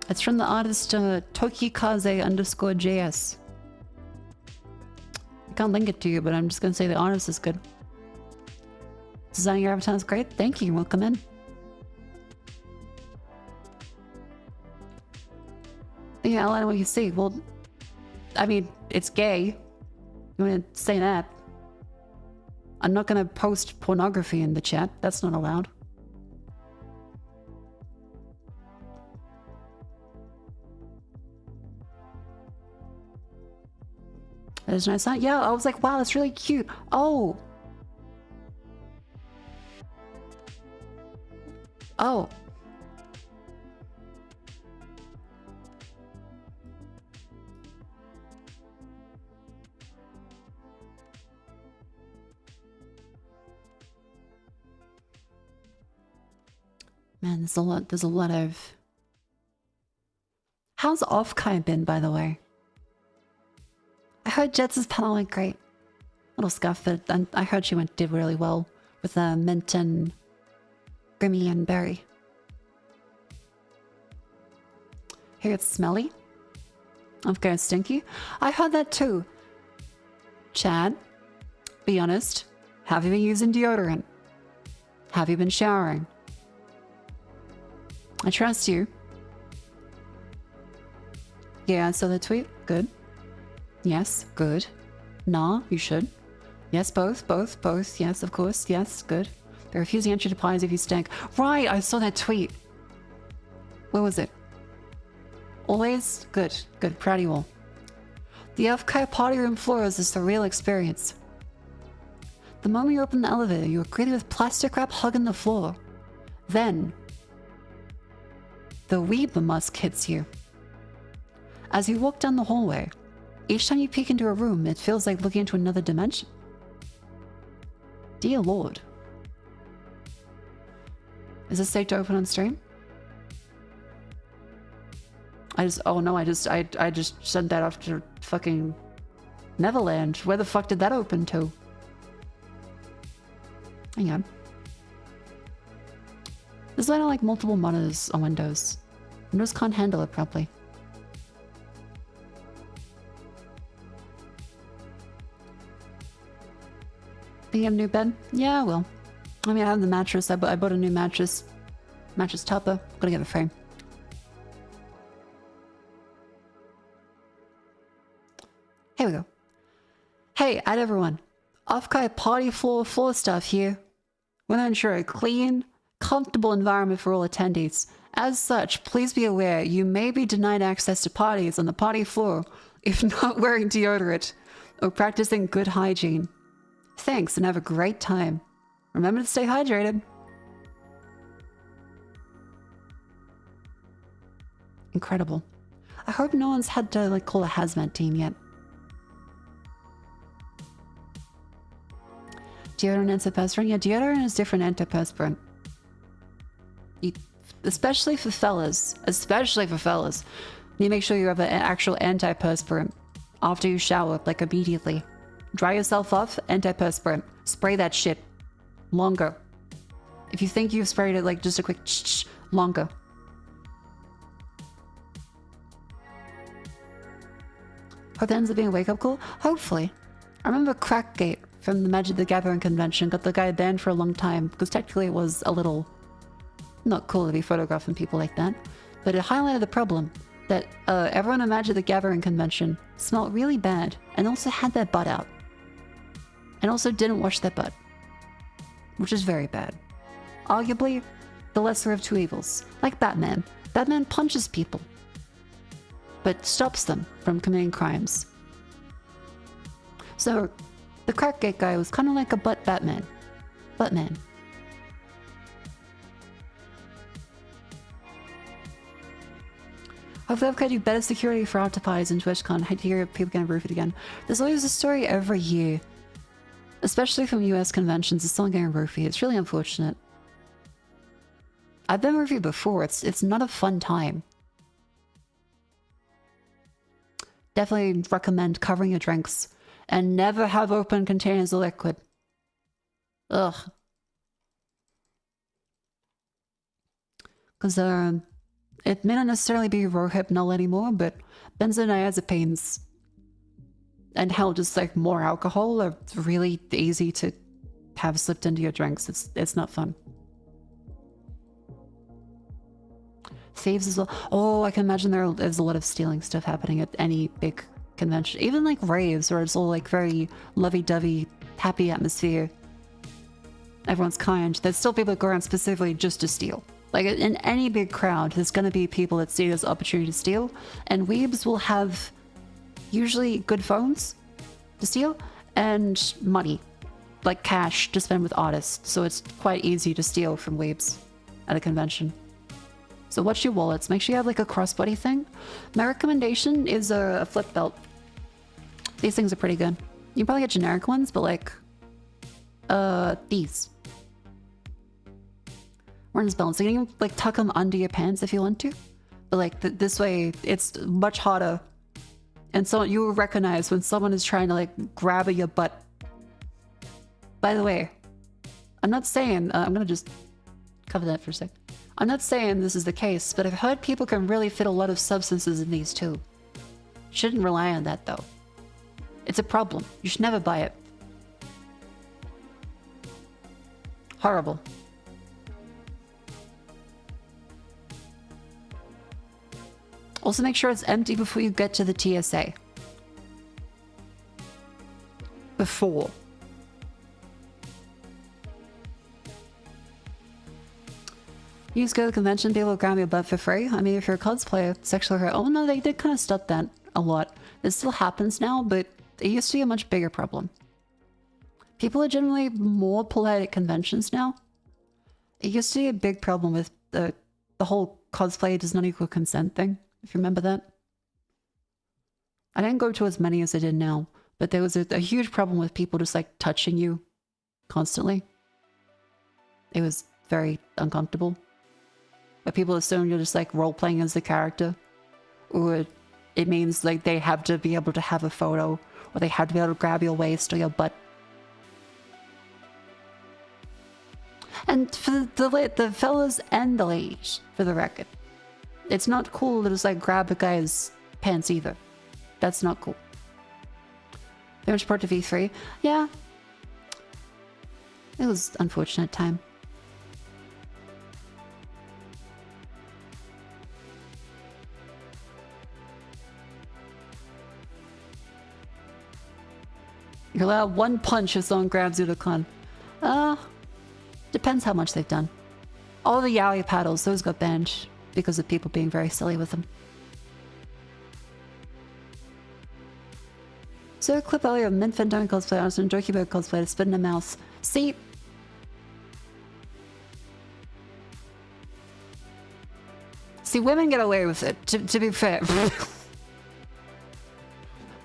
It's from the artist Tokikaze_JS. I can't link it to you, but I'm just gonna say the artist is good. Designing your avatar is great. Thank you. Welcome in. Yeah, outline what you see. Well, I mean, it's gay. You want to say that? I'm not gonna post pornography in the chat. That's not allowed. There's no sign. Yeah, I was like, wow, that's really cute. Oh. Oh. Man, there's a lot of... How's Offkai been, by the way? I heard Jets' panel went great. Little scuff, but I heard she did really well with Mint and Grimmy and Berry. Here it's smelly. Okay, it's stinky. I heard that too. Chad, be honest. Have you been using deodorant? Have you been showering? I trust you. Yeah, I saw the tweet. Good. Yes, good. Nah, you should. Yes, both. Yes, of course. Yes, good. They're refusing entry to pies if you stink. Right, I saw that tweet. Where was it? Always? Good. Good. Proud of you all. The FK party room floors is the real experience. The moment you open the elevator, you are greeted with plastic wrap hugging the floor. Then, the weeb musk hits you. As you walk down the hallway, each time you peek into a room, it feels like looking into another dimension. Dear Lord. Is this safe to open on stream? Oh no, I just sent that off to fucking Neverland. Where the fuck did that open to? Hang on. This is why I don't like multiple monitors on Windows. Windows can't handle it properly. You get a new bed? Yeah, I will. I mean, I have the mattress. I bought a new mattress. Mattress topper. Gotta get a frame. Here we go. Hey, add everyone. Offkai party floor stuff here. We want to ensure a clean, comfortable environment for all attendees. As such, please be aware you may be denied access to parties on the party floor if not wearing deodorant or practicing good hygiene. Thanks and have a great time. Remember to stay hydrated. Incredible. I hope no one's had to call a hazmat team yet. Deodorant antiperspirant? Yeah, deodorant is different antiperspirant. Especially for fellas. Especially for fellas. You make sure you have an actual antiperspirant after you shower, immediately. Dry yourself off, antiperspirant. Spray that shit. Longer. If you think you've sprayed it, just a quick longer. Hope that ends up being a wake-up call? Hopefully. I remember Crackgate from the Magic the Gathering convention got the guy banned for a long time, because technically it was a little not cool to be photographing people like that. But it highlighted the problem that everyone at Magic the Gathering convention smelled really bad and also had their butt out. And also didn't wash their butt. Which is very bad. Arguably, the lesser of two evils. Like Batman. Batman punches people, but stops them from committing crimes. So, the Crackgate guy was kind of like a butt Batman. Buttman. Hopefully I've got you better security for Octopies in TwitchCon. I hate to hear people getting roofied again. There's always a story every year. Especially from US conventions, it's someone getting roofied. It's really unfortunate. I've been roofied before. It's not a fun time. Definitely recommend covering your drinks. And never have open containers of liquid. Ugh. Because it may not necessarily be Rohypnol anymore, but benzodiazepines and hell, just more alcohol are really easy to have slipped into your drinks. It's not fun. Thieves as well. Oh, I can imagine there's a lot of stealing stuff happening at any big convention. Even raves where it's all very lovey-dovey, happy atmosphere. Everyone's kind. There's still people that go around specifically just to steal. In any big crowd, there's going to be people that see this opportunity to steal, and weebs will have usually good phones to steal and money, cash to spend with artists. So it's quite easy to steal from weebs at a convention. So watch your wallets. Make sure you have a crossbody thing. My recommendation is a flip belt. These things are pretty good. You can probably get generic ones, but these. Runs balancing. You can like tuck them under your pants if you want to, but like this way it's much harder. And so you will recognize when someone is trying to like grab at your butt. By the way, I'm not saying I'm gonna just cover that for a sec. I'm not saying this is the case, but I've heard people can really fit a lot of substances in these too. Shouldn't rely on that though. It's a problem. You should never buy it. Horrible. Also make sure it's empty before you get to the TSA. Before. You just go to the convention, people will grab your butt for free. I mean, if you're a cosplayer, sexual harassment. Oh no, they did kind of stop that a lot. It still happens now, but it used to be a much bigger problem. People are generally more polite at conventions now. It used to be a big problem with the whole cosplay does not equal consent thing, if you remember that. I didn't go to as many as I did now, but there was a huge problem with people just like touching you constantly. It was very uncomfortable. But people assume you're just like role-playing as the character. Or it means like they have to be able to have a photo, or they have to be able to grab your waist or your butt. And for the fellas and the ladies, for the record, it's not cool to just like grab a guy's pants either. That's not cool. They were support to V3. Yeah. It was unfortunate time. You're allowed one punch if someone grabs you to con. Depends how much they've done. All the yaoi paddles, those got banned because of people being very silly with them. So a clip earlier of Mint Fandom cosplay, honest and Jokey Bird cosplay to spit in a mouth. See? See, women get away with it, to be fair.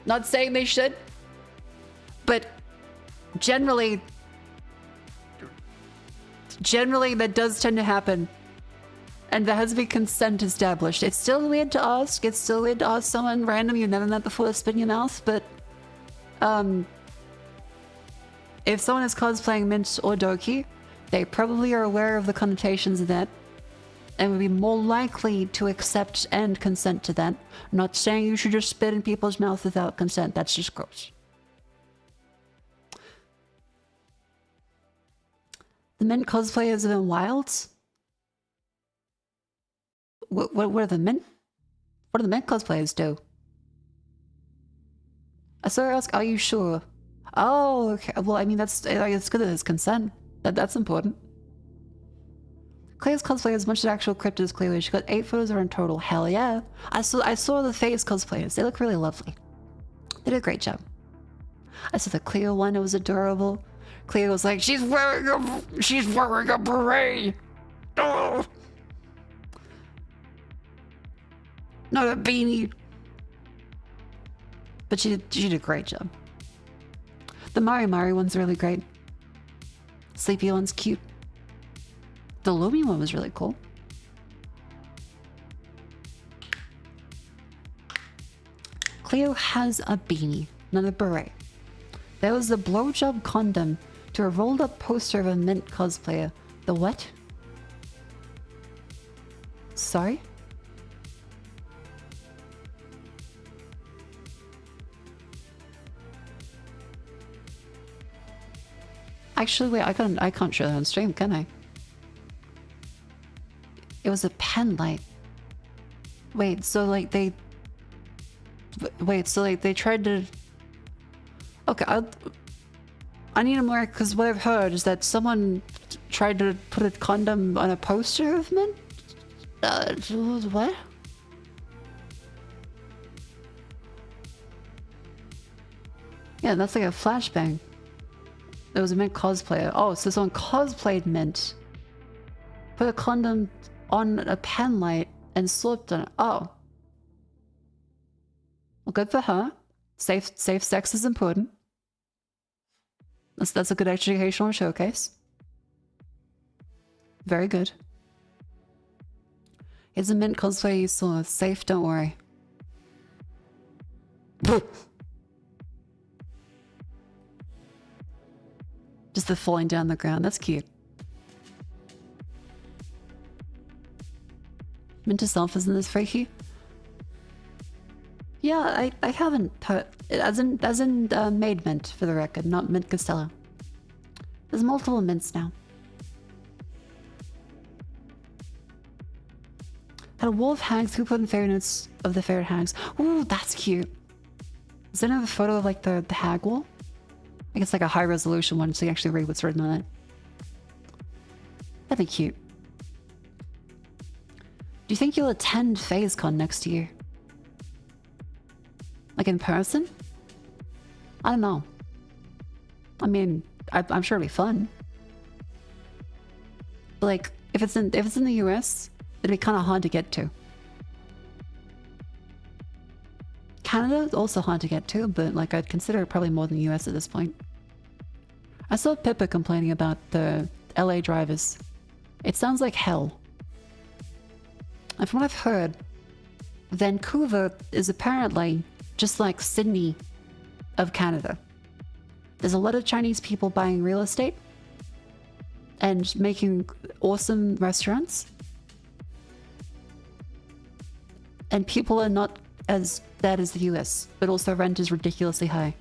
Not saying they should. But generally that does tend to happen. And there has to be consent established. It's still weird to ask. It's still weird to ask someone random you've never met before to spit in your mouth. But if someone is cosplaying Mint or Doki, they probably are aware of the connotations of that and would be more likely to accept and consent to that. I'm not saying you should just spit in people's mouths without consent. That's just gross. The Mint cosplayers have been wilds? What are the Mint? What do the Mint cosplayers do? I saw her ask, are you sure? Oh, okay. Well, I mean, it's good that there's consent. That's important. Cleo's cosplay as much as actual crypt as Cleo. She got 8 photos of her in total. Hell yeah. I saw the face cosplayers. They look really lovely. They did a great job. I saw the Cleo one. It was adorable. Cleo was like, she's wearing a beret. Oh. Not a beanie. But she did a great job. The Mari one's really great. Sleepy one's cute. The Lumi one was really cool. Cleo has a beanie, not a beret. There was the blowjob condom to a rolled up poster of a Mint cosplayer. The what? Sorry? Actually, wait, I can't show that on stream, can I? It was a pen light. Wait, so like they... Wait, so like they tried to... Okay, I need more, because what I've heard is that someone tried to put a condom on a poster of Mint? What? Yeah, that's like a flashbang. There was a Mint cosplayer. Oh, so someone cosplayed Mint. Put a condom on a pen light and slipped on it. Oh. Well, good for her. Safe sex is important. That's a good educational showcase. Very good. Is a mint cosplay you saw safe? Don't worry. Just the falling down the ground. That's cute. Mint itself isn't this freaky? Yeah, I haven't heard, as in made mint for the record, not mint Costello. There's multiple mints now. Had a wall of hags. Who put in fairy notes of the favorite hags? Ooh, that's cute. Does anyone have a photo of like the hag wall? I guess like a high resolution one so you actually read what's written on it. That'd be cute. Do you think you'll attend FazeCon next year? Like in person? I don't know. I mean, I'm sure it'll be fun. But like, if it's in the US, it'd be kind of hard to get to. Canada also hard to get to, but like I'd consider it probably more than the US at this point. I saw Pippa complaining about the LA drivers. It sounds like hell. And from what I've heard, Vancouver is apparently just like Sydney of Canada. There's a lot of Chinese people buying real estate and making awesome restaurants. And people are not as bad as the US, but also rent is ridiculously high.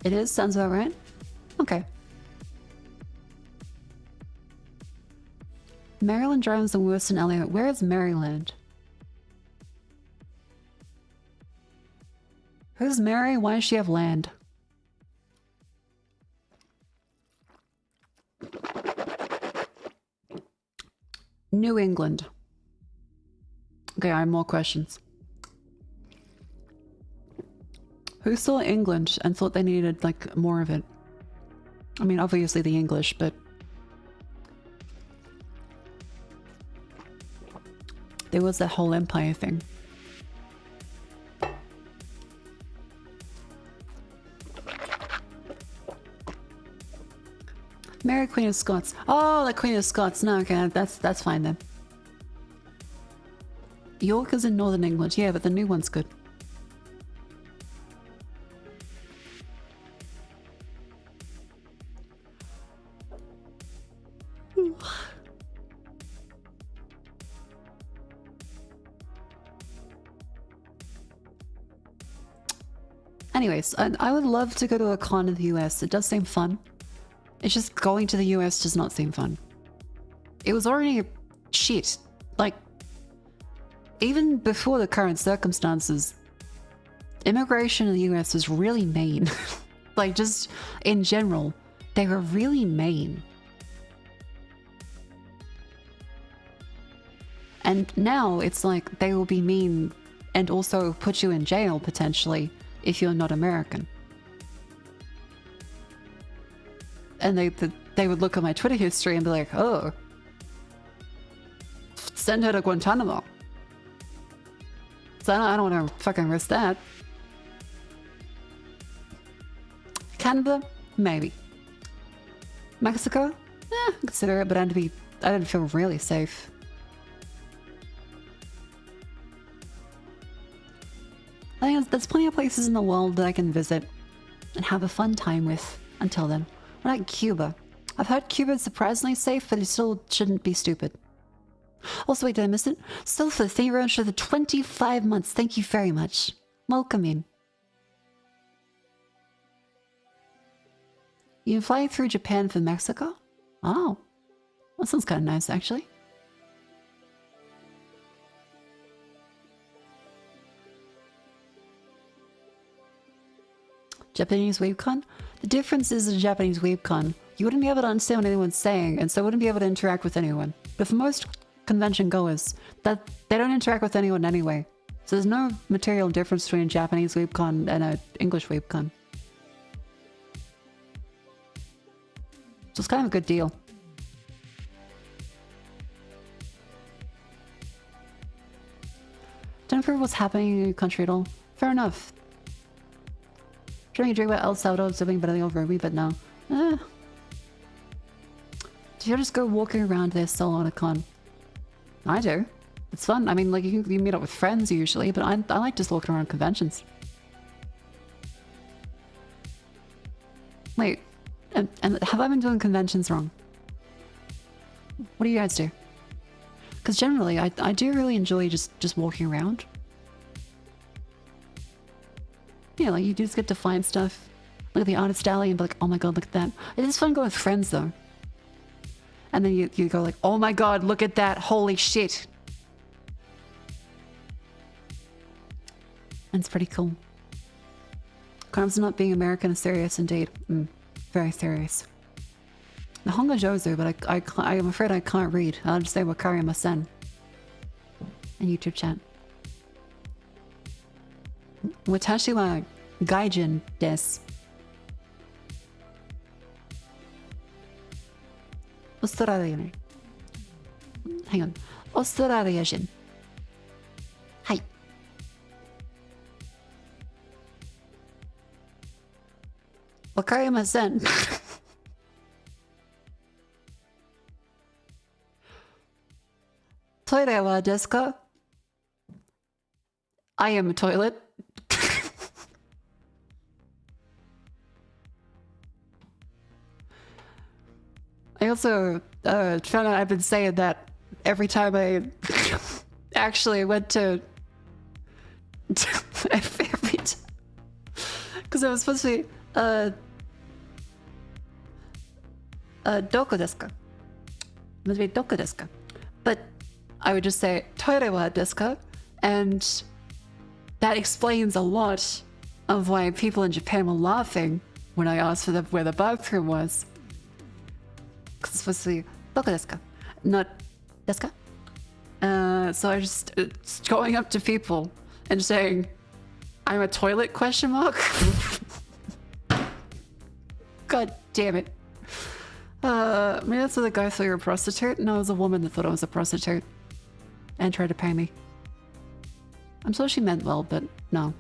It is? Sounds about right? Okay. Maryland drives the worst in LA. Where is Maryland? Who's Mary? Why does she have land? New England. Okay, I have more questions. Who saw England and thought they needed, like, more of it? I mean, obviously the English, but... there was that whole empire thing. Mary Queen of Scots. Oh, the Queen of Scots. No, okay, that's fine then. York is in Northern England. Yeah, but the new one's good. Anyways, I would love to go to a con in the US. It does seem fun. It's just going to the US does not seem fun. It was already shit. Like, even before the current circumstances, immigration in the US was really mean. Like, just in general, they were really mean. And now it's like they will be mean and also put you in jail potentially if you're not American. And they would look at my Twitter history and be like, oh, send her to Guantanamo. So I don't want to fucking risk that. Canada? Maybe. Mexico? Consider it, but I didn't feel really safe. I think there's plenty of places in the world that I can visit and have a fun time with until then. What about Cuba? I've heard Cuba is surprisingly safe, but it still shouldn't be stupid. Also, wait, did I miss it? Sulfur, thank you very much for the 25 months. Thank you very much. Welcome in. You can fly through Japan from Mexico? Oh, that sounds kind of nice, actually. Japanese WeebCon? The difference is in Japanese WeebCon, you wouldn't be able to understand what anyone's saying, and so wouldn't be able to interact with anyone. But for most convention goers, that they don't interact with anyone anyway. So there's no material difference between a Japanese WeebCon and an English WeebCon. So it's kind of a good deal. Don't care what's happening in your country at all. Fair enough. Trying to drink what El Salvador's doing better than over me, but no. Do you just go walking around there solo on a con? I do. It's fun. I mean, like, you meet up with friends usually, but I like just walking around conventions. Wait, and have I been doing conventions wrong? What do you guys do? Because generally, I do really enjoy just walking around. Yeah, like you just get to find stuff. Look at the artist alley and be like, oh my god, look at that. It is fun going with friends though. And then you go like, oh my god, look at that, holy shit. And it's pretty cool. Crimes of not being American is serious indeed. Very serious. The Honga Jozu, but I'm afraid I can't read. I'll just say Wakari Masen. In YouTube chat. Watashi wa gaijin desu. Australian. Hang on. Australian. Hi. Wakarimasen. Toilet wa desu ka? I am a toilet. I also found out I've been saying that every time I actually went to every time. Because I was supposed to be doko desu ka? Must be doko desu ka? But I would just say toire wa desu ka? And that explains a lot of why people in Japan were laughing when I asked for where the bathroom was. Because it's supposed to be doko desu ka? Not desu ka? So I just going up to people and saying, I'm a toilet, question mark? God damn it. Maybe that's what the guy thought you were a prostitute? No, it was a woman that thought I was a prostitute. And tried to pay me. I'm sure she meant well, but no.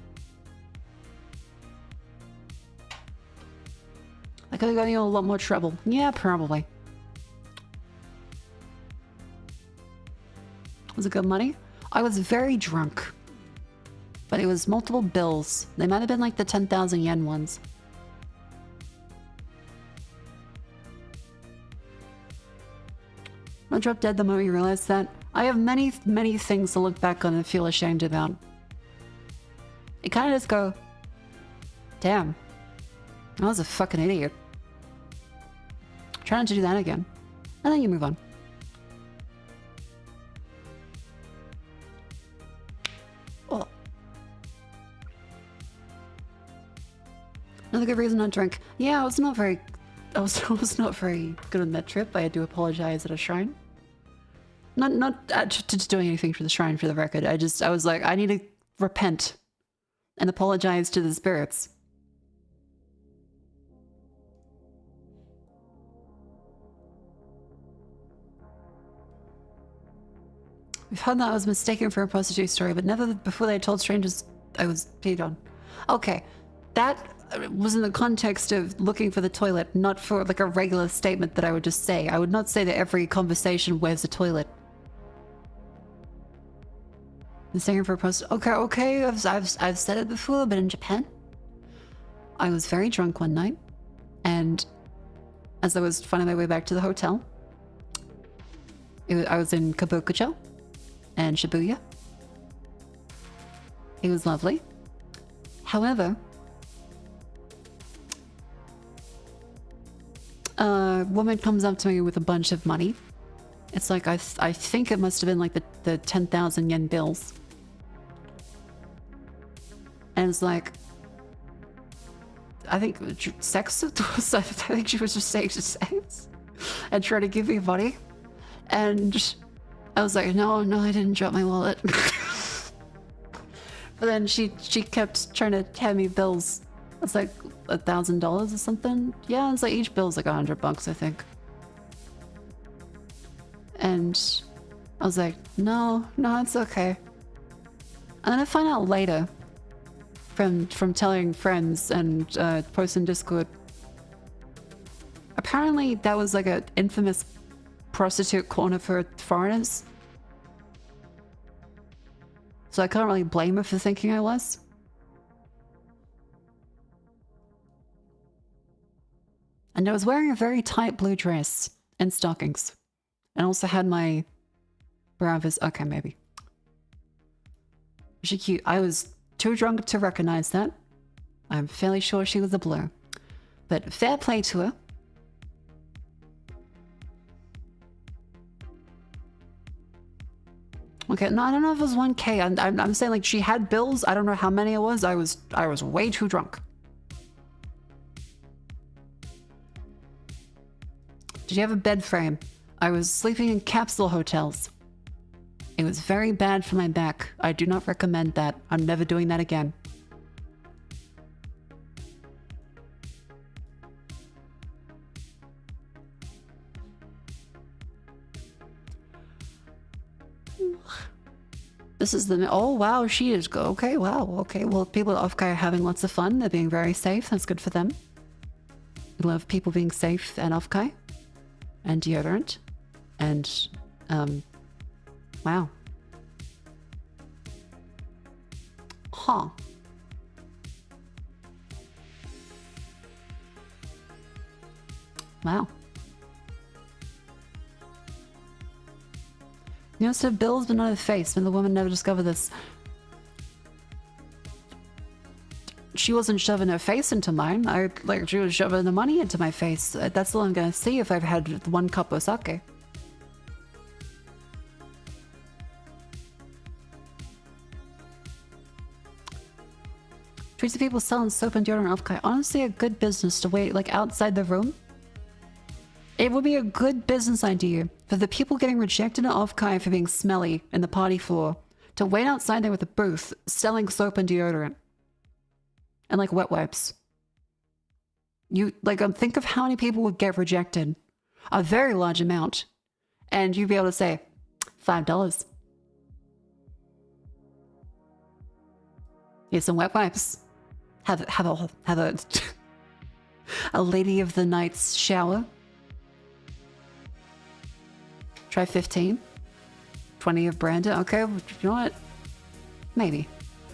I could have gotten you in a lot more trouble. Yeah, probably. Was it good money? I was very drunk. But it was multiple bills. They might have been like the 10,000 yen ones. I dropped dead the moment you realized that. I have many, many things to look back on and feel ashamed about. You kind of just go, damn, I was a fucking idiot. Try not to do that again. And then you move on. Oh. Another good reason not drink. Yeah, I was not very not very good on that trip. I had to apologize at a shrine. Not just doing anything for the shrine, for the record. I was like, I need to repent and apologize to the spirits. We've heard that I was mistaken for a prostitute story, but never before they told strangers I was peed on. Okay, that was in the context of looking for the toilet, not for like a regular statement that I would just say. I would not say that every conversation, where's the toilet? Mistaken for a prostitute. Okay, I've said it before, but in Japan, I was very drunk one night, and as I was finding my way back to the hotel, I was in Kabukicho and Shibuya. It was lovely. However, a woman comes up to me with a bunch of money. It's like, I think it must have been like the 10,000 yen bills. And it's like, I think sex was, I think she was just saying sex and trying to give me money. And I was like, no, I didn't drop my wallet. But then she kept trying to hand me bills. It's like $1,000 or something. Yeah, it's like each bill's like $100, I think. And I was like, no, it's okay. And then I find out later from telling friends and posting Discord. Apparently that was like an infamous prostitute corner for foreigners. So I can't really blame her for thinking I was. And I was wearing a very tight blue dress and stockings. And also had my brothers. Okay, maybe. She cute. I was too drunk to recognize that. I'm fairly sure she was a blur. But fair play to her. Okay, no, I don't know if it was 1K. I'm saying like she had bills. I don't know how many it was. I was way too drunk. Did you have a bed frame? I was sleeping in capsule hotels. It was very bad for my back. I do not recommend that. I'm never doing that again. This is the... Oh, wow, she is... Okay, wow, okay. Well, people at Offkai are having lots of fun. They're being very safe. That's good for them. We love people being safe at Offkai. And deodorant. And, wow. Huh. Wow. You know, so bills but not a face, and the woman never discovered this. She wasn't shoving her face into mine. She was shoving the money into my face. That's all I'm gonna see if I've had 1 cup of sake. Treats of people selling soap and deodorant off-kai. Honestly, a good business to wait, like, outside the room. It would be a good business idea for the people getting rejected at Off-Kai for being smelly in the party floor to wait outside there with a booth selling soap and deodorant. And like wet wipes. Think of how many people would get rejected. A very large amount. And you'd be able to say, $5. Here's some wet wipes. Have a a lady of the night's shower. Try 15. 20 of Brandon. Okay, you know what? Maybe.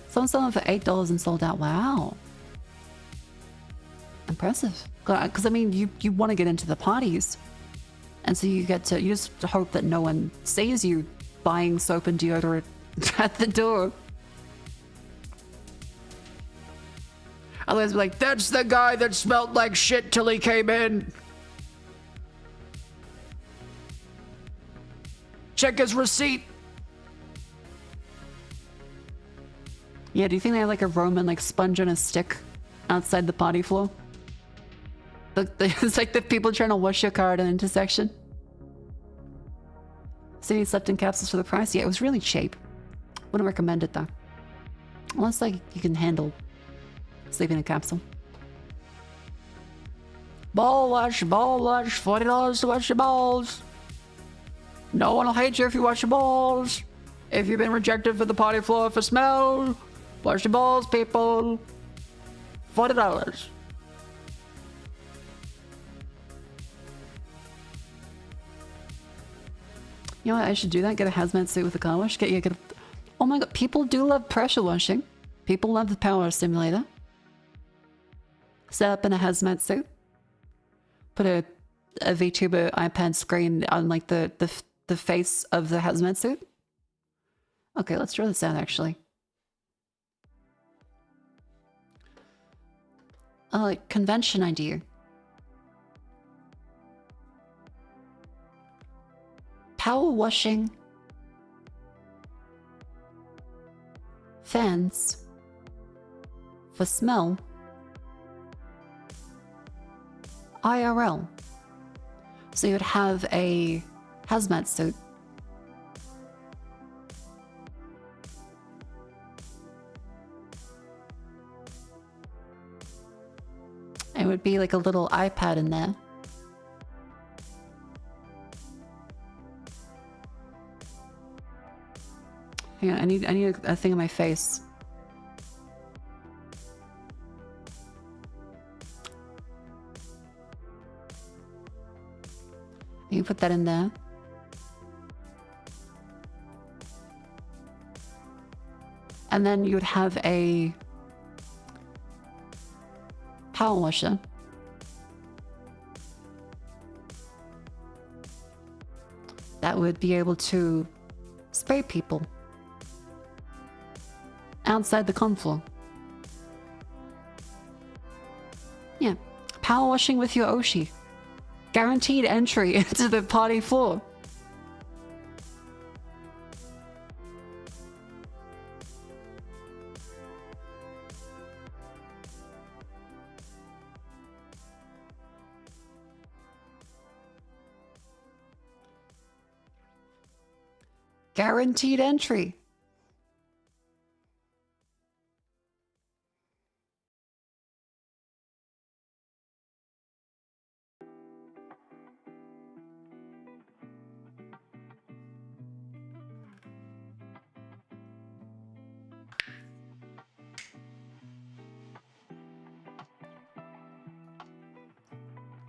Someone selling for $8 and sold out. Wow. Impressive. Because, I mean, you want to get into the parties. And so you just hope that no one sees you buying soap and deodorant at the door. Otherwise, be like, that's the guy that smelled like shit till he came in. Check his receipt. Yeah, do you think they have like a Roman like sponge on a stick outside the party floor? It's like the people trying to wash your car at an intersection. City slept in capsules for the price. Yeah, it was really cheap. Wouldn't recommend it though. Unless like you can handle sleeping in a capsule. Ball wash, $40 to wash your balls. No one will hate you if you wash your balls. If you've been rejected for the party floor for smell, wash your balls, people. $40. You know what? I should do that. Get a hazmat suit with a car wash. Oh my god, people do love pressure washing. People love the power simulator. Set up in a hazmat suit. Put a VTuber iPad screen on like the face of the hazmat suit. Okay, let's draw this out actually. Like convention idea. Power washing. Fans. For smell. IRL. So you would have a hazmat suit. It would be like a little iPad in there. Hang on, I need a thing on my face. You put that in there. And then you would have a power washer. That would be able to spray people outside the con floor. Yeah, power washing with your Oshi. Guaranteed entry into the party floor. Guaranteed entry.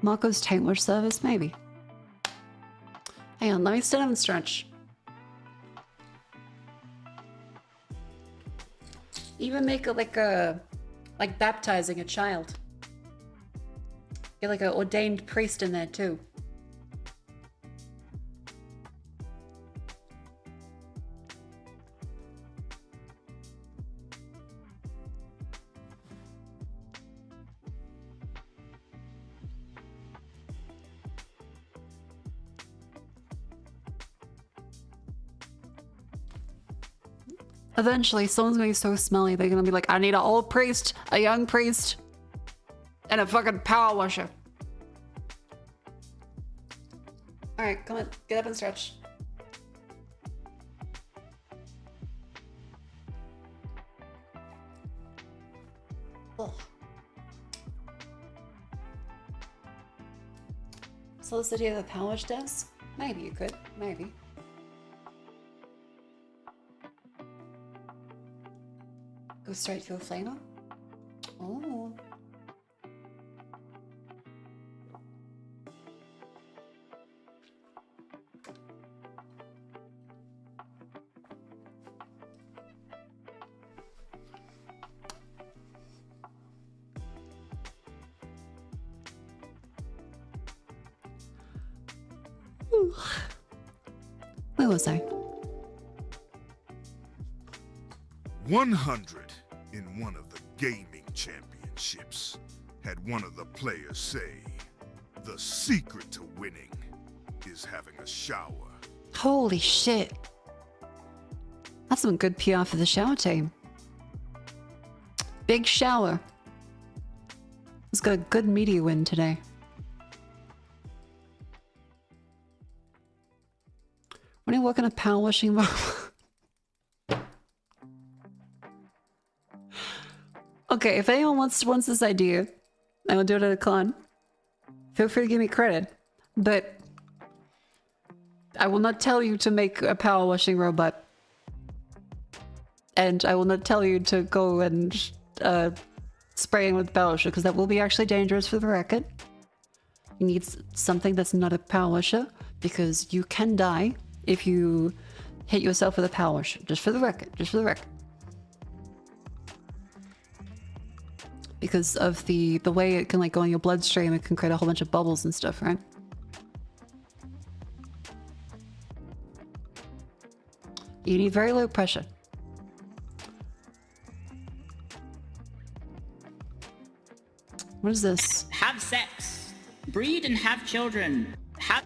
Mako's tank wash service, maybe. Hang on, let me stand up and stretch. Even make it like baptizing a child. Get like an ordained priest in there too. Eventually, someone's gonna be so smelly, they're gonna be like, I need an old priest, a young priest, and a fucking power washer. Alright, come on, get up and stretch. Ugh. So this idea of a power wash desk? Maybe you could, maybe. Go straight to a flamer? Oh. Where was I? 100 in one of the gaming championships had one of the players say, the secret to winning is having a shower. Holy shit. That's some good PR for the shower team. Big shower. It's got a good media win today. When you work in a power washing room. Okay, if anyone wants this idea, I will do it at a con. Feel free to give me credit, but I will not tell you to make a power washing robot. And I will not tell you to go and spraying with power washer, because that will be actually dangerous for the record. You need something that's not a power washer, because you can die if you hit yourself with a power washer. Just for the record, just for the record. Because of the way it can like go in your bloodstream, it can create a whole bunch of bubbles and stuff, right? You need very low pressure. What is this? Have sex, breed and have children. Have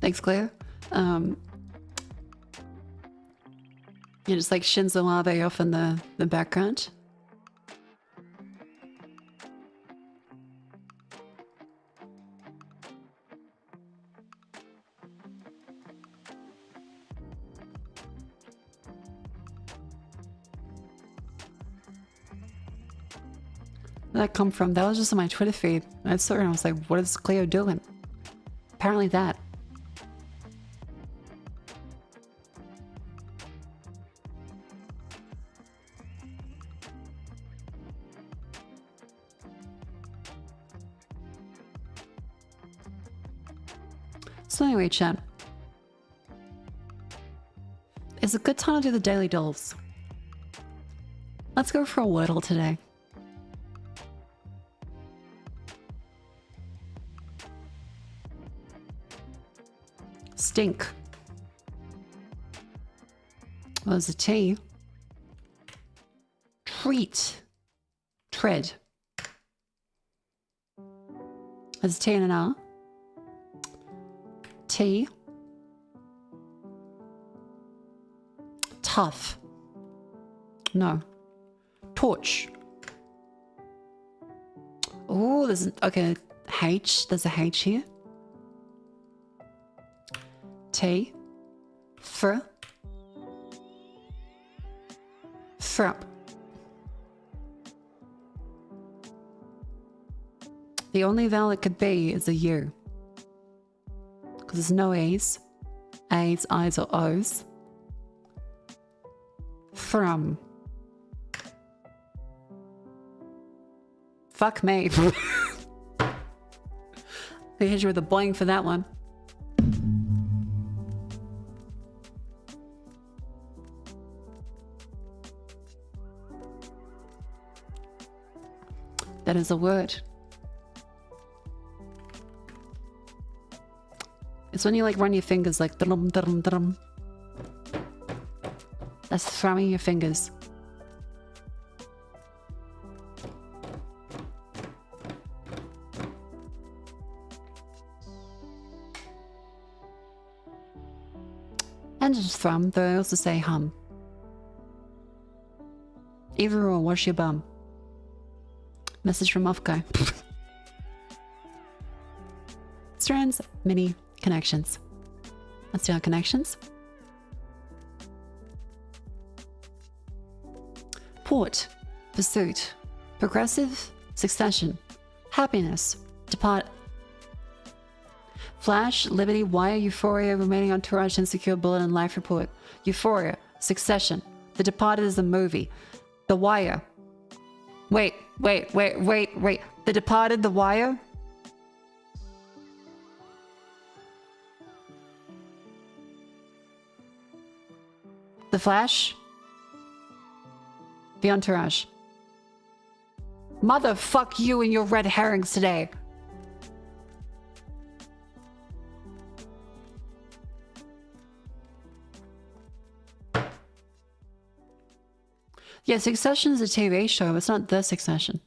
Thanks, Claire. Yeah, just like Shinzo Abe off in the background. Where'd that come from? That was just on my Twitter feed. I saw it and I was like, what is Cleo doing? Apparently that. So anyway, chat. It's a good time to do the daily dolls. Let's go for a Wordle today. Stink. Well, there's a T. Treat. Tread. There's a T and an R. T. Tough. No. Torch. Oh, there's an, okay, H. There's a H here. T. Fr. Frap. The only vowel it could be is a U. Because there's no E's. A's, I's, or O's. From. Fuck me. They hit you with a boing for that one. That is a word. It's when you like run your fingers like drum drum drum. That's thrumming your fingers. And just thrum, though I also say hum. Either or, wash your bum. Message from Mako. Strands, mini, connections. Let's do our connections. Port, pursuit, progressive, succession, happiness, depart. Flash, liberty, wire, euphoria, remaining entourage, insecure, bullet, and life report. Euphoria, succession. The Departed is a movie. The Wire. Wait. The Departed, The Wire? The Flash? The Entourage. Motherfuck you and your red herrings today. Yeah, Succession is a TV show, but it's not The Succession.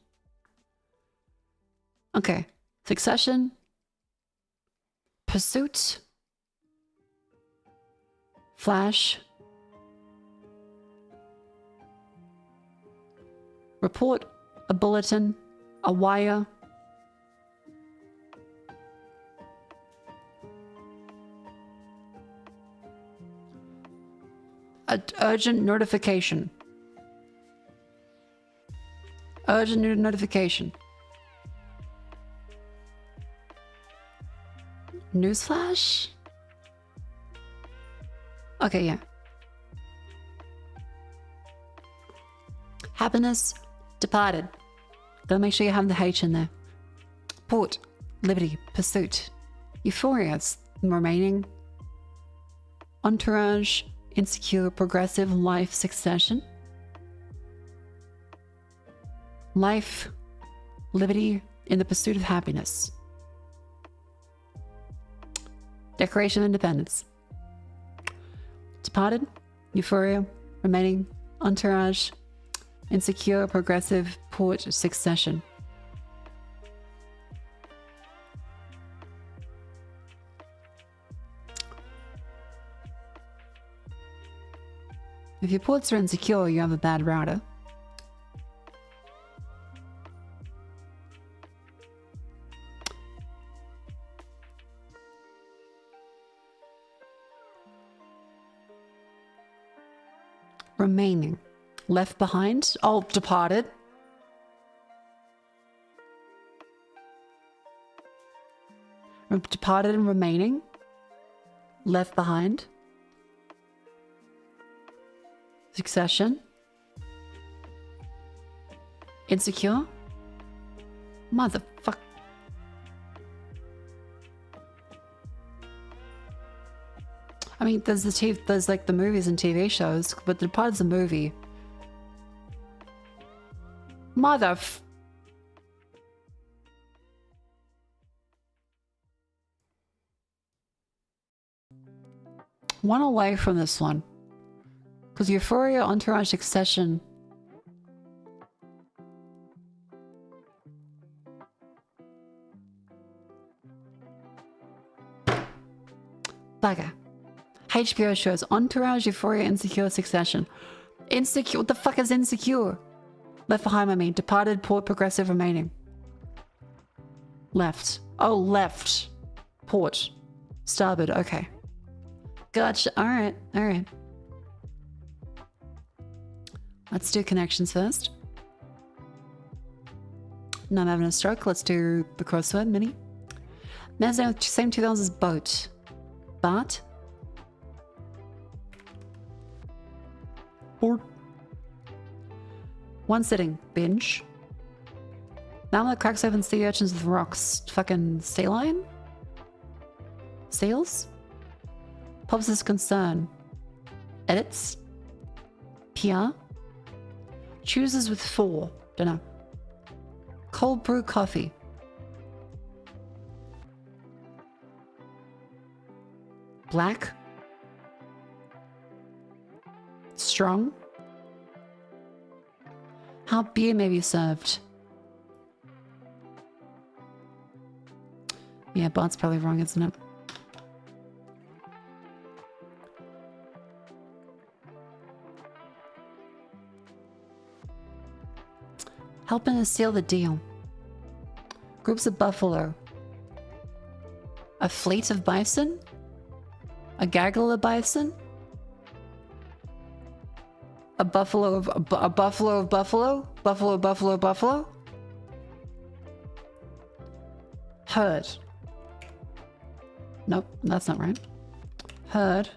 Okay. Succession. Pursuit. Flash. Report. A bulletin. A wire. An urgent notification. Urgent notification. Newsflash? Okay, yeah. Happiness, departed. Gotta make sure you have the H in there. Port, liberty, pursuit. Euphoria, remaining. Entourage, insecure, progressive, life, succession. Life, liberty, in the pursuit of happiness. Declaration of Independence. Departed, euphoria, remaining, entourage, insecure, progressive, port, succession. If your ports are insecure, you have a bad router. Remaining. Left behind. Oh, departed. Departed and remaining. Left behind. Succession. Insecure. Motherfuck. I mean, there's like the movies and TV shows, but Departed's a movie. One away from this one. Because Euphoria, Entourage, Succession. Bugger. HBO shows Entourage, Euphoria, Insecure, Succession. Insecure? What the fuck is Insecure? Left Behind, I mean. Departed, Port, Progressive, Remaining. Left. Oh, left. Port. Starboard, okay. Gotcha. Alright, alright. Let's do connections first. No, I'm having a stroke. Let's do the crossword mini. Man's name with same 2000s as boat. Bart. Board. One sitting. Binge. Mammal that cracks open sea urchins with rocks. Fucking sea lion? Seals? Pops his concern. Edits. PR. Chooses with 4. Dunno. Cold brew coffee. Black. Strong. How beer may be served. Yeah, Bart's probably wrong, isn't it? Helping to seal the deal. Groups of buffalo. A fleet of bison? A gaggle of bison? A buffalo of a buffalo of buffalo? Buffalo, buffalo, buffalo? Herd. Nope, that's not right. Herd.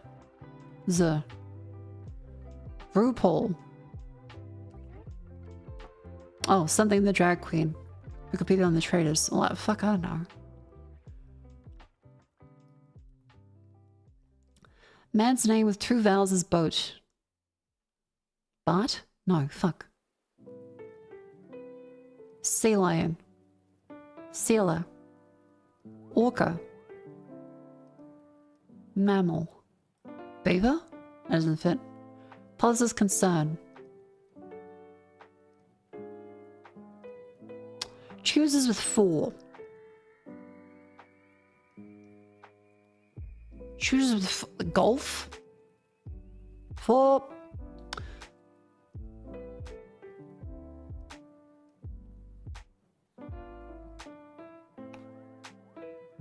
The. RuPaul. Oh, something the drag queen. We competed on the traders. Well, fuck, I don't know. Man's name with 2 vowels is boat. Bart? No, fuck. Sea lion. Sealer. Orca. Mammal. Beaver? That doesn't fit. Positive concern. Chooses with 4. Chooses with golf. 4.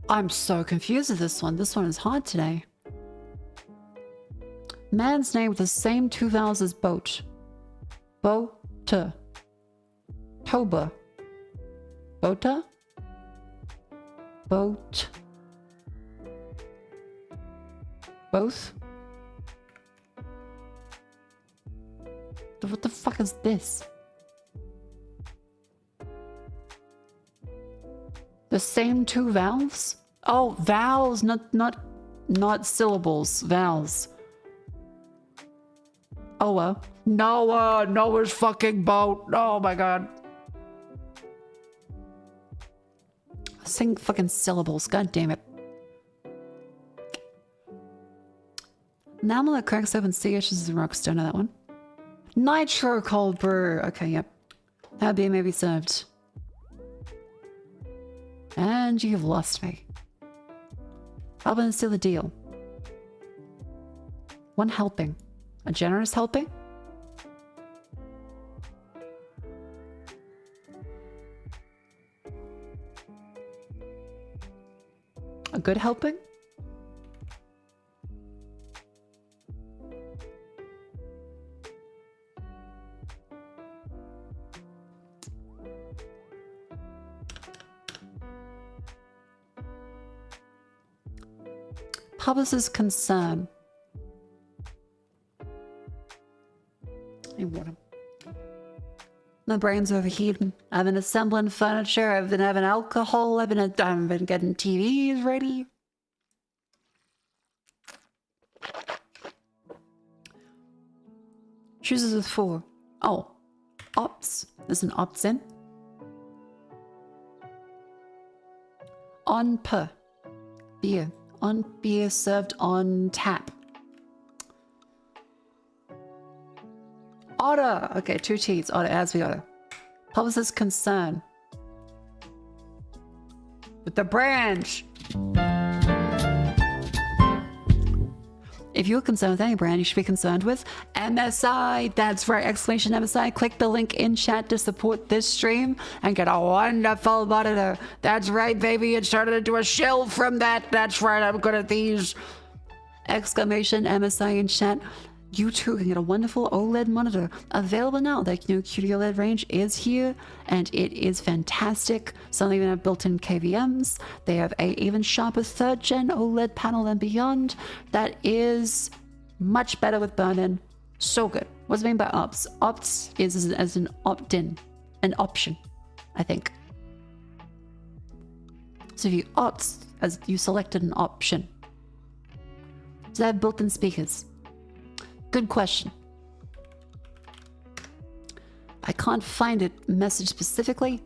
I'm so confused with this one. This one is hard today. Man's name with the same 2 vowels as boat. Bo-ta. Toba. Bota? Boat. Both? What the fuck is this? The same 2 vowels? Oh, vowels, not syllables. Vowels. Oh, Noah's fucking boat. Oh my god. Sing fucking syllables, god damn it. Mammal that cracks open sea urchins and rocks. Don't know that one. Nitro cold brew. Okay, yep. How beer may be served. And you've lost me. I'm gonna seal the deal. One helping. A generous helping? A good helping? Publicist's concern. Hey, water. My brain's overheating. I've been assembling furniture. I've been having alcohol. I've been getting TVs ready. Chooses with 4. Oh. Ops. There's an ops in. On per. Beer. On beer served on tap. Order. Okay, 2 T's. Order as we order. Publicist concern. With the branch. If you're concerned with any brand, you should be concerned with MSI. That's right, exclamation MSI. Click the link in chat to support this stream and get a wonderful monitor. That's right, baby. It started into a shell from that. That's right, I'm good at these. Exclamation MSI in chat. You too can get a wonderful OLED monitor available now. The new QD OLED range is here and it is fantastic. Some even have built-in KVMs. They have a even sharper 3rd gen OLED panel and beyond that is much better with burn-in. So good. What's it mean by ops? Ops is as an opt-in, an option, I think. So if you opt, as you selected an option. So they have built-in speakers. Good question. I can't find it message specifically.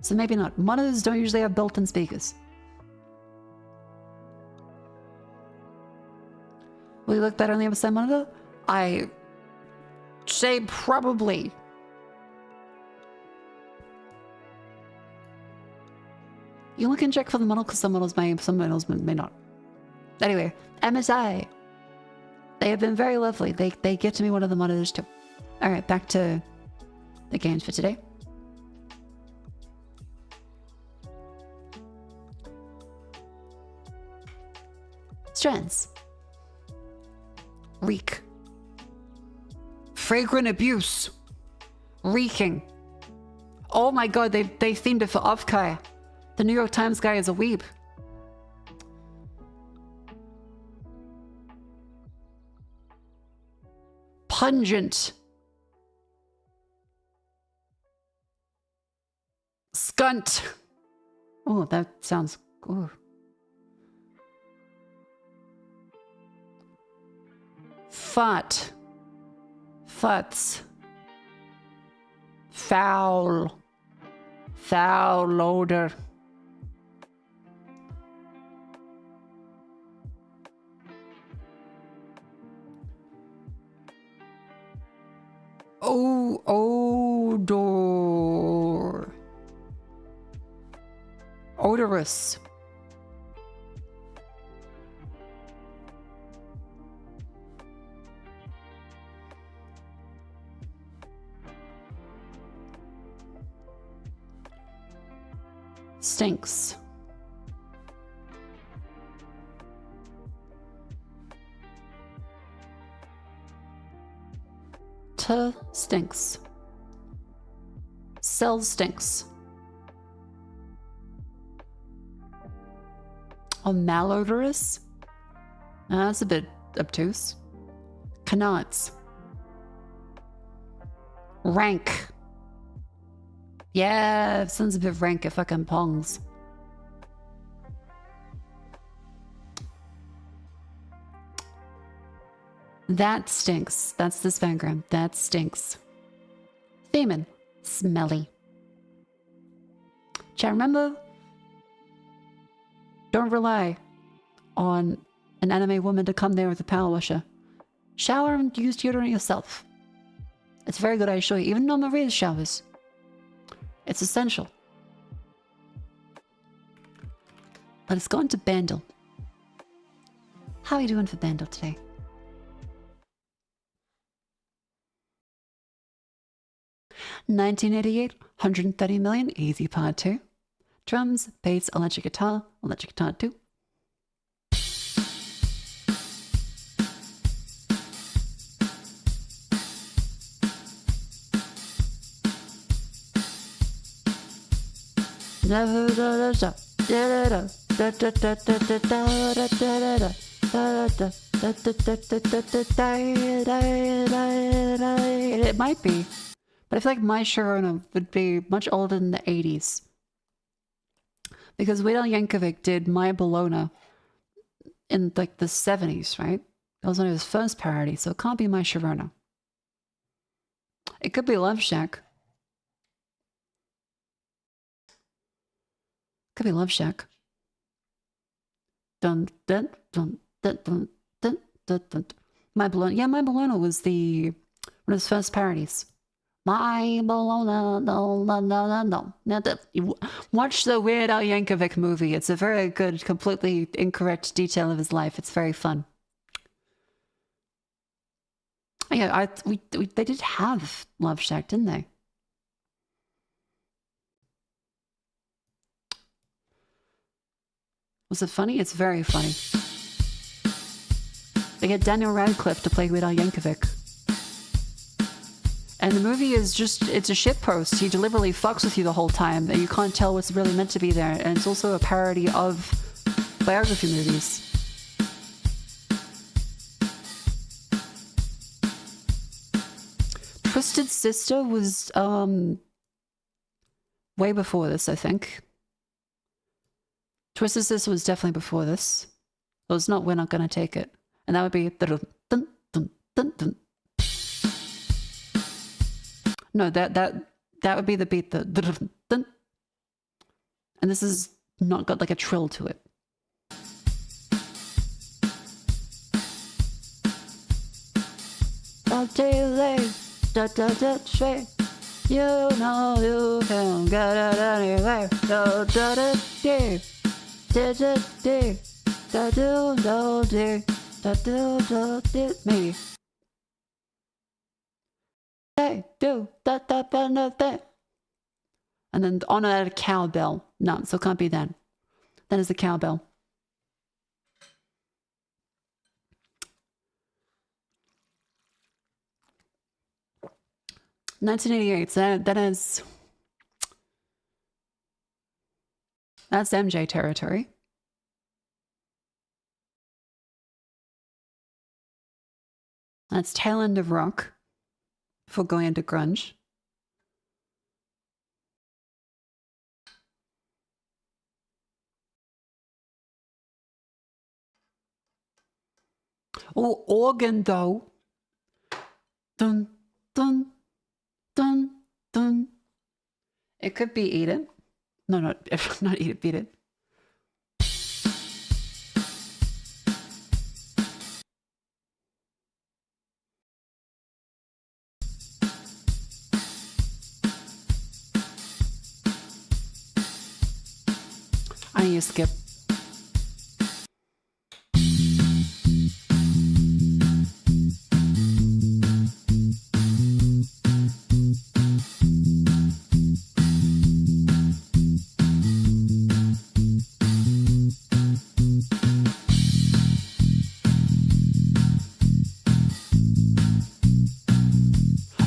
So maybe not. Monitors don't usually have built-in speakers. Will you look better on the MSI monitor? I say probably. You look and check for the model because some models may not. Anyway, MSI. They have been very lovely. They get to me one of the monitors too. Alright, back to the games for today. Strands. Reek. Fragrant abuse. Reeking. Oh my god, they themed it for Offkai. The New York Times guy is a weeb. Pungent. Skunt. Oh, that sounds... Ooh. Fart. Futs. Foul. Foul odor. Oh, odor. Odorous. Stinks. Stinks. Cell stinks. Oh, malodorous? That's a bit obtuse. Canards. Rank. Yeah, sounds a bit rank at fucking pongs. That stinks. That's the Spangram. That stinks. Themin. Smelly. Chat, remember? Don't rely on an anime woman to come there with a power washer. Shower and use deodorant yourself. It's very good, I assure you. Even Norma Maria's showers. It's essential. But it's gone to Bandle. How are you doing for Bandle today? $1988, 130 million, easy part 2. Drums, bass, electric guitar 2. It might be. But I feel like my Sharona would be much older than the 80s. Because Weird Al Yankovic did My Bologna in like the 70s, right? That was one of his first parodies, so it can't be My Sharona. It could be Love Shack. Could be Love Shack. Dun dun dun dun dun dun dun dun. My Bologna. Yeah, My Bologna was one of his first parodies. My Bologna, no, no, no, no, no. Now, watch the Weird Al Yankovic movie. It's a very good, completely incorrect detail of his life. It's very fun. Oh, yeah, they did have Love Shack, didn't they? Was it funny? It's very funny. They get Daniel Radcliffe to play Weird Al Yankovic. And the movie is just, it's a shitpost. He deliberately fucks with you the whole time, and you can't tell what's really meant to be there. And it's also a parody of biography movies. Twisted Sister was way before this, I think. Twisted Sister was definitely before this. So it's not We're Not Gonna Take It. And that would be dun dun dun dun dun. No, that would be the beat, the dun dun. And this is not got like a trill to it. I'll tell you later. Da da da straight. You know you can get it anywhere. Da da da da da da da da do do do da do do do. Maybe. Hey, do da da da da da. And then on a cowbell. No, so it can't be then. Then is the cowbell. $1988, so that's MJ territory. That's tail end of rock before going into grunge. Oh, organ though. Dun dun dun dun. It could be Eat It. No, not Eat It, Beat It. I need to skip.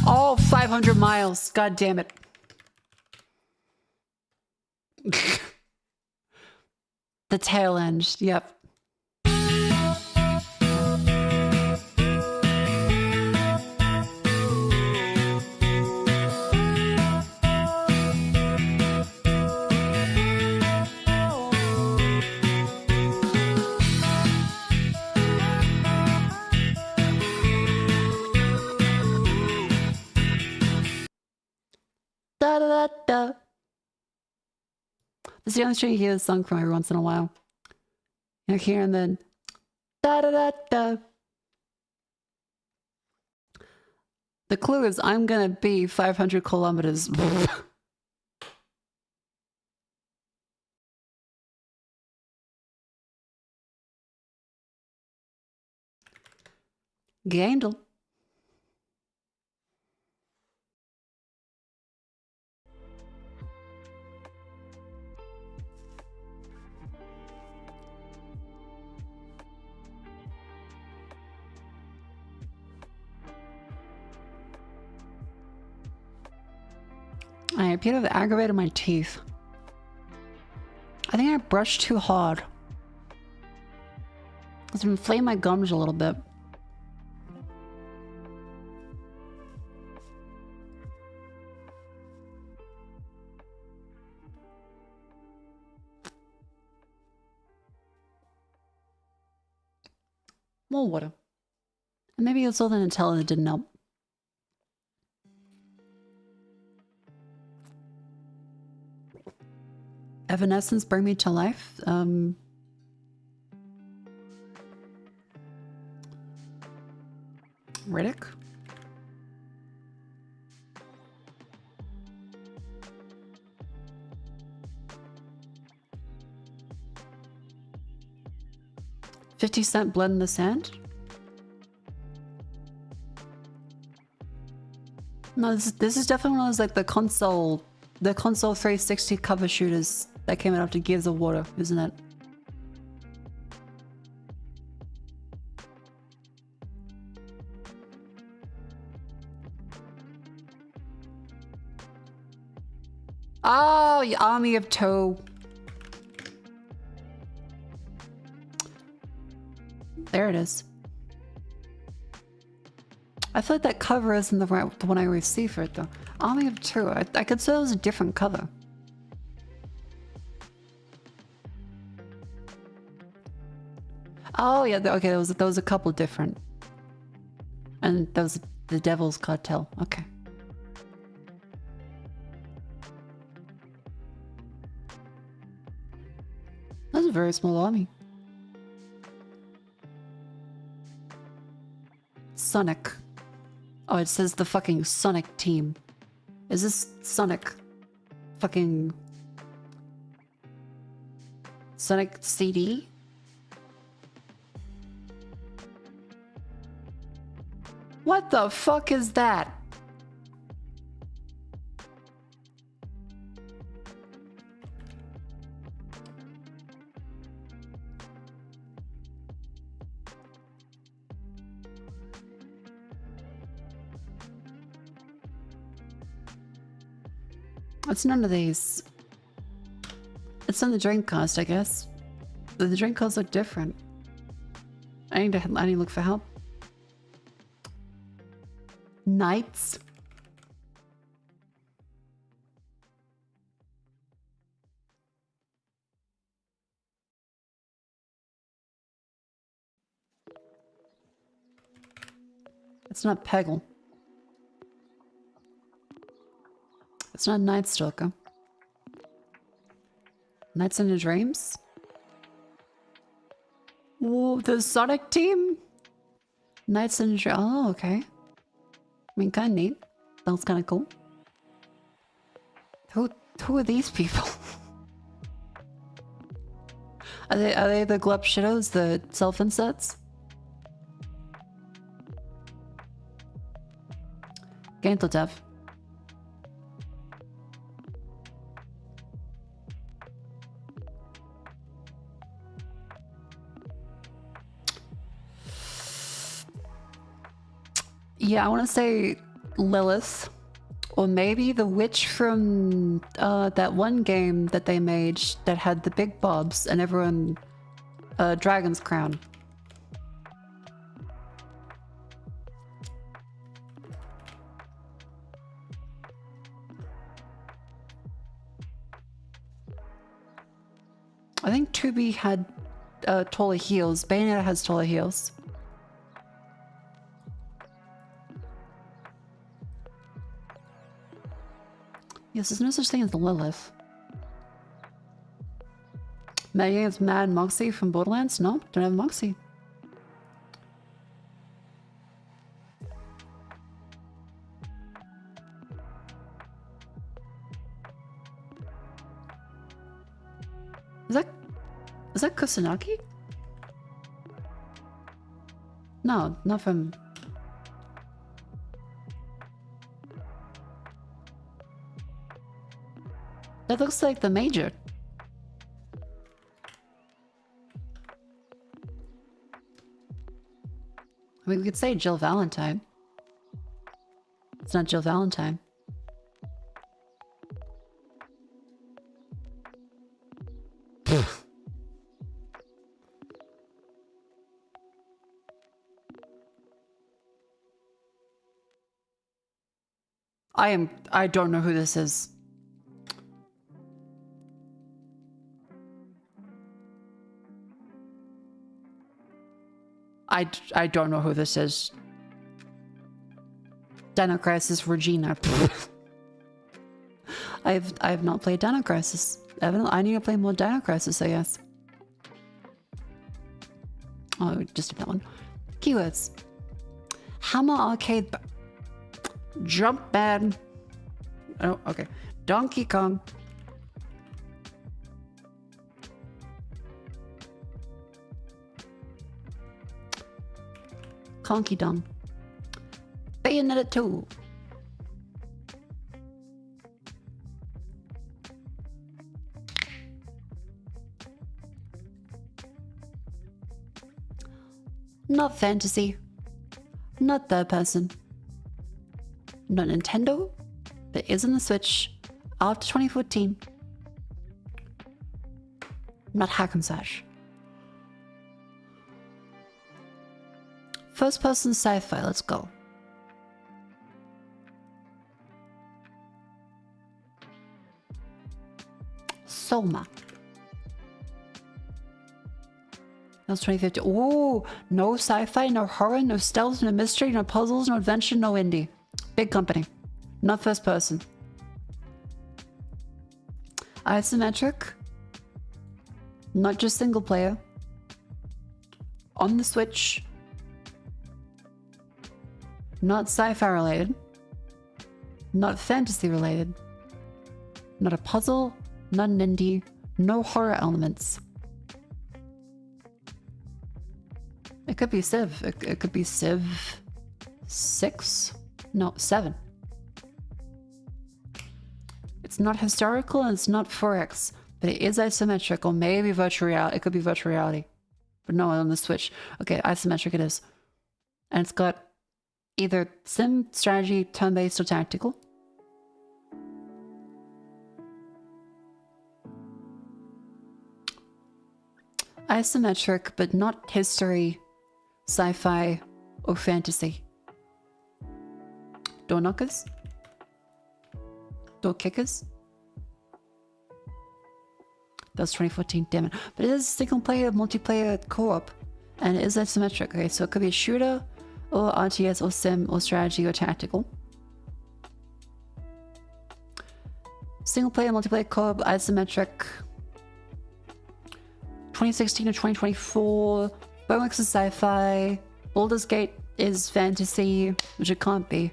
Oh, 500 miles. God damn it. The tail end. Yep. Da da da da. This is the only stream you hear this song from every once in a while. You're hearing the da da da da. The clue is I'm gonna be 500 kilometers. Gaindle. I appear to have aggravated my teeth. I think I brushed too hard. It's inflamed my gums a little bit. More water. And maybe it's all the Nutella that didn't help. Evanescence bring me to life. Riddick. $50 blood in the sand. No, this is definitely one of those like the console 360 cover shooters that came out after Gears of War, isn't it? Oh, the Army of Toe. There it is. I thought that cover isn't the one I received for it though. Army of Two. I could say it was a different cover. Oh yeah, okay. There was a couple different, and that was the Devil's Cartel. Okay. That's a very small army. Sonic. Oh, it says the fucking Sonic team. Is this Sonic fucking Sonic CD? What the fuck is that? It's none of these. It's on the Dreamcast, I guess. The Dreamcasts look different. I need to look for help. Knights. It's not Peggle. It's not Night Stalker. Nights in the Dreams? Whoa, the Sonic team? Nights in the Dreams. Oh, okay. I mean, kind of neat. Sounds kind of cool. Who are these people? Are they the Glup Shadows, the self-insets? Gantle Dev. Yeah, I want to say Lilith, or maybe the witch from that one game that they made that had the big bobs and everyone Dragon's Crown. I think 2B had taller heels. Bayonetta has taller heels. Yes, there's no such thing as the Lilith. Megan's Mad Moxie from Borderlands? No, don't have Moxie. Is that Kusanagi? No, not from... That looks like the Major. I mean, we could say Jill Valentine. It's not Jill Valentine. I don't know who this is. I don't know who this is. Dino Crisis Regina. I have not played Dino Crisis. Evidently, I need to play more Dino Crisis, I guess. Oh, just did that one. Keywords. Hammer Arcade. Jump Man. Oh, okay. Donkey Kong. Conky Dong. Bayonetta 2. Not fantasy. Not third person. Not Nintendo. But is on the Switch after 2014. Not hack and slash. First person sci-fi, let's go. Soma. That was 2015. Ooh, no sci-fi, no horror, no stealth, no mystery, no puzzles, no adventure, no indie. Big company. Not first person. Isometric. Not just single player. On the Switch. Not sci-fi related. Not fantasy related. Not a puzzle. Not an indie. No horror elements. It could be Civ. It could be Civ 6? No, 7. It's not historical and it's not 4X, but it is isometric or maybe virtual reality. It could be virtual reality. But no, on the Switch. Okay, isometric it is. And it's got either sim, strategy, turn-based, or tactical. Isometric, but not history, sci-fi, or fantasy. Door knockers? Door kickers? That was 2014, damn it. But it is single player, multiplayer, co-op, and it is isometric. Okay, so it could be a shooter, or RTS, or sim, or strategy, or tactical. Single player, multiplayer, co-op, isometric. 2016 to 2024. Bonex is sci-fi. Baldur's Gate is fantasy, which it can't be.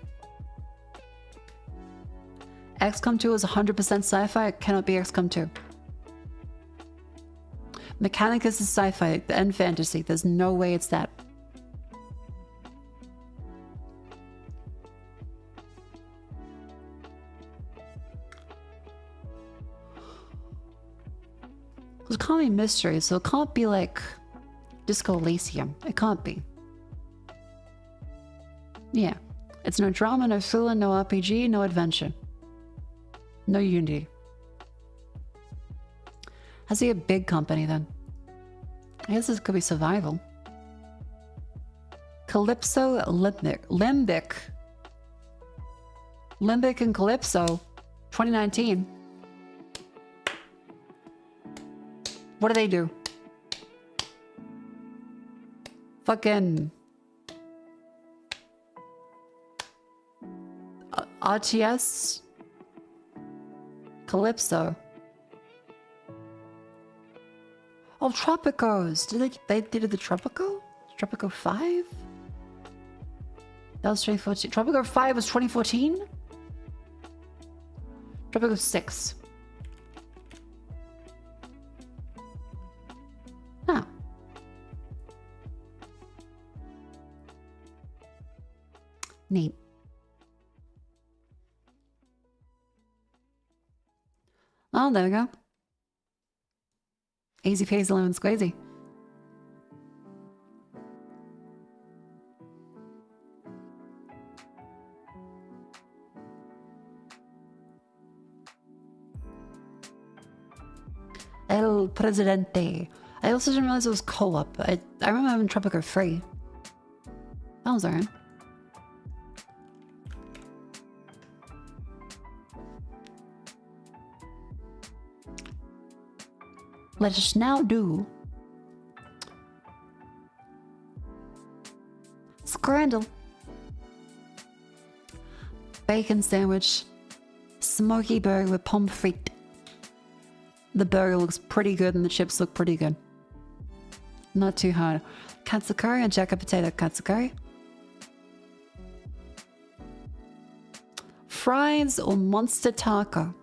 XCOM 2 is 100% sci-fi. It cannot be XCOM 2. Mechanicus is sci-fi and fantasy. There's no way it's that. It can't be mystery, so it can't be like Disco Elysium. It can't be. Yeah. It's no drama, no thriller, no RPG, no adventure. No Unity. Has he a big company then? I guess this could be survival. Calypso Limbic and Calypso 2019. What do they do? Fucking RTS Calypso. Oh, Tropicos. They did the Tropico? Tropico 5? That was 2014. Tropico 5 was 2014? Tropico 6. Oh. Neat. Oh, there we go. Easy peasy lemon squeezy. El Presidente. I also didn't realize it was co-op. I remember having Tropico 3. That was alright. Let us now do Crandall. Bacon sandwich. Smoky burger with pommes frites. The burger looks pretty good and the chips look pretty good. Not too hard. Katsukari and jacket potato katsukari. Fries or monster taco.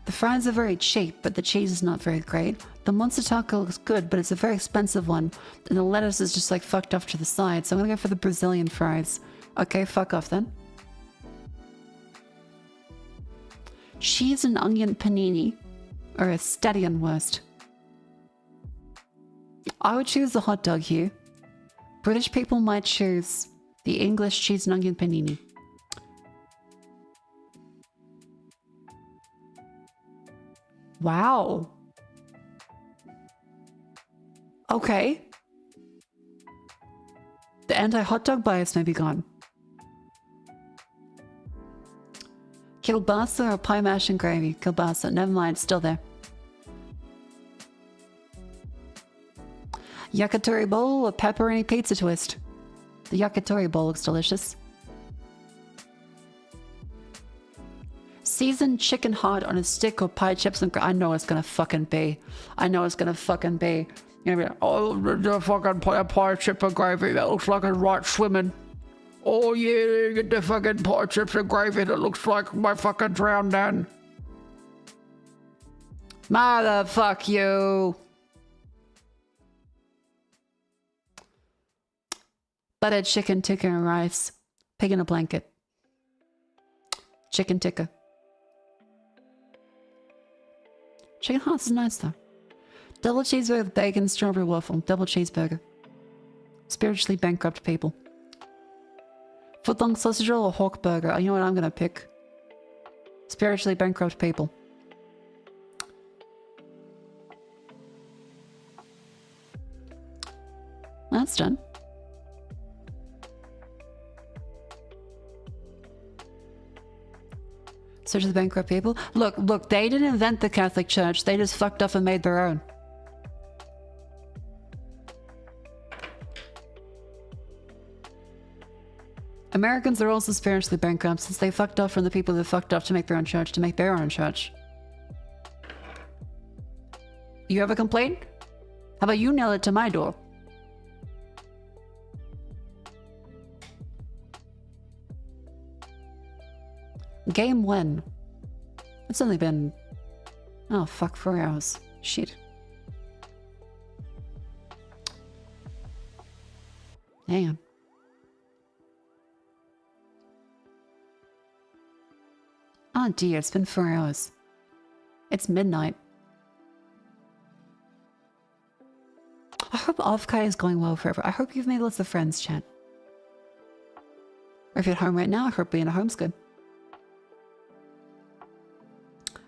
The fries are very cheap, but the cheese is not very great. The monster taco looks good, but it's a very expensive one. And the lettuce is just like fucked off to the side. So I'm gonna go for the Brazilian fries. Okay, fuck off then. Cheese and onion panini. Or a stallion worst. I would choose the hot dog here. British people might choose the English cheese and onion panini. Wow. Okay. The anti-hot dog bias may be gone. Kielbasa or pie mash and gravy? Kielbasa. Never mind, still there. Yakitori bowl or pepperoni pizza twist? The yakitori bowl looks delicious. Seasoned chicken heart on a stick or pie chips and I know it's gonna fucking be. I know it's gonna fucking be. You're gonna be like, oh, the fucking pie chip and gravy, that looks like it's right swimming. Oh yeah, get the fucking pie chips and gravy that looks like my fucking drowned in. Motherfuck you. Buttered chicken tikka and rice. Pig in a blanket. Chicken tikka. Chicken hearts is nice though. Double cheeseburger with bacon, strawberry waffle. Double cheeseburger. Spiritually bankrupt people. Footlong sausage roll or hawk burger? Oh, you know what I'm gonna pick? Spiritually bankrupt people. That's done. Search of the bankrupt people. Look, they didn't invent the Catholic Church. They just fucked off and made their own. Americans are also spiritually bankrupt since they fucked off from the people that fucked off to make their own church, to make their own church. You have a complaint? How about you nail it to my door? Game when? It's only been... Oh, fuck, 4 hours. Shit. Hang on. Oh dear, it's been 4 hours. It's midnight. I hope Offkai is going well forever. I hope you've made lots of friends, chat. Or if you're at home right now, I hope being at home's good.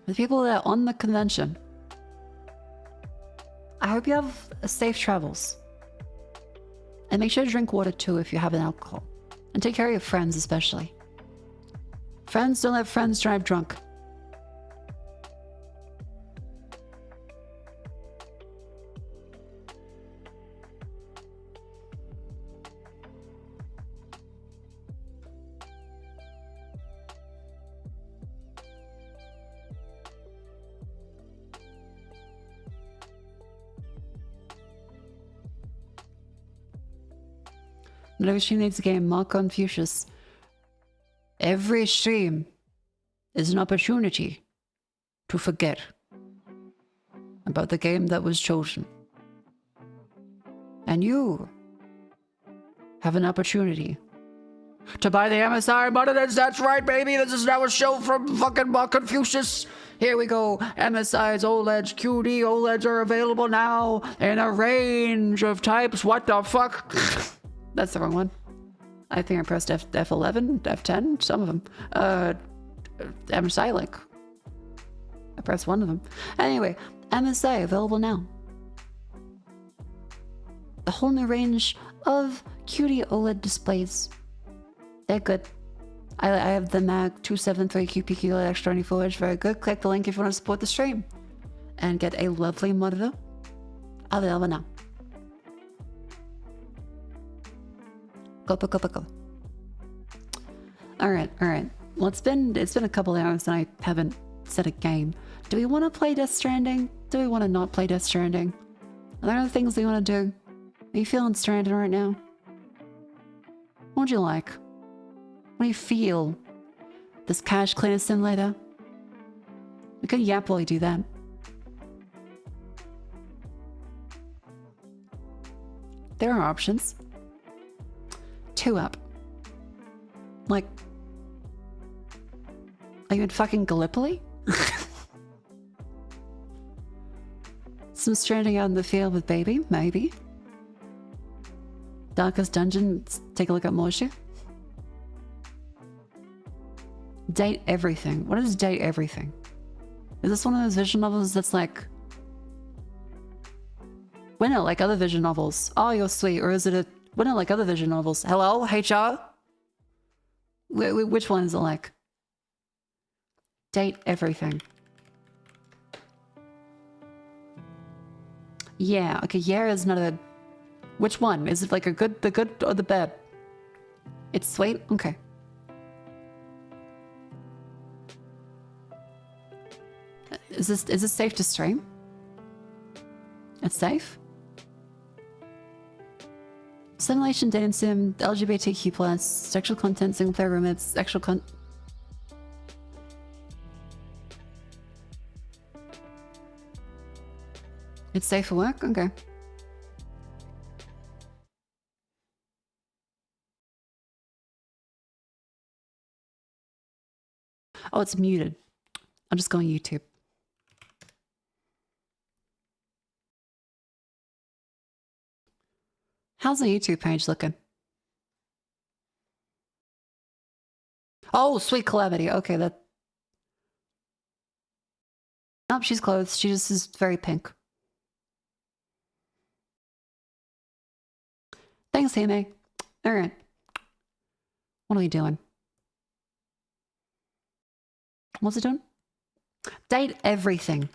The people that are on the convention, I hope you have safe travels. And make sure to drink water too if you have an alcohol. And take care of your friends especially. Friends don't let friends drive drunk. Not every stream needs a game. Mako and Fuchsius. Every stream is an opportunity to forget about the game that was chosen. And you have an opportunity to buy the MSI monitors. That's right, baby. This is now a show from fucking Confucius. Here we go. MSI's OLEDs, QD OLEDs are available now in a range of types. What the fuck? That's the wrong one. I think I pressed F11, F10, some of them. MSI link. I pressed one of them. Anyway, MSI available now. A whole new range of QD OLED displays. They're good. I have the Mag 273 QPQ OLED X24 very good. Click the link if you want to support the stream. And get a lovely monitor. Available now. Go. All right. Well, it's been a couple hours and I haven't set a game. Do we want to play Death Stranding? Do we want to not play Death Stranding? Are there other things we want to do? Are you feeling stranded right now? What would you like? What do you feel? This cash cleaner simulator? We could yap while we do that. There are options. 2 up. Like, are you in fucking Gallipoli? Some stranding out in the field with baby, maybe. Darkest dungeon, let's take a look at Morshu. Date everything. What is date everything? Is this one of those visual novels that's like... We're not like other visual novels. Oh, you're sweet. Or is it a... We're not like other visual novels. Hello, HR? Which one is it like? Date everything. Yeah, okay, yeah is not a... Which one? Is it like the good or the bad? It's sweet? Okay. Is this safe to stream? It's safe? Simulation, dating sim, LGBTQ+, sexual content, single player roommates, sexual It's safe for work? Okay. Oh, it's muted. I'll just go on YouTube. How's the YouTube page looking? Oh, sweet calamity. Okay, that... Nope, she's clothed. She just is very pink. Thanks, Hime. Alright. What are we doing? What's it doing? Date everything.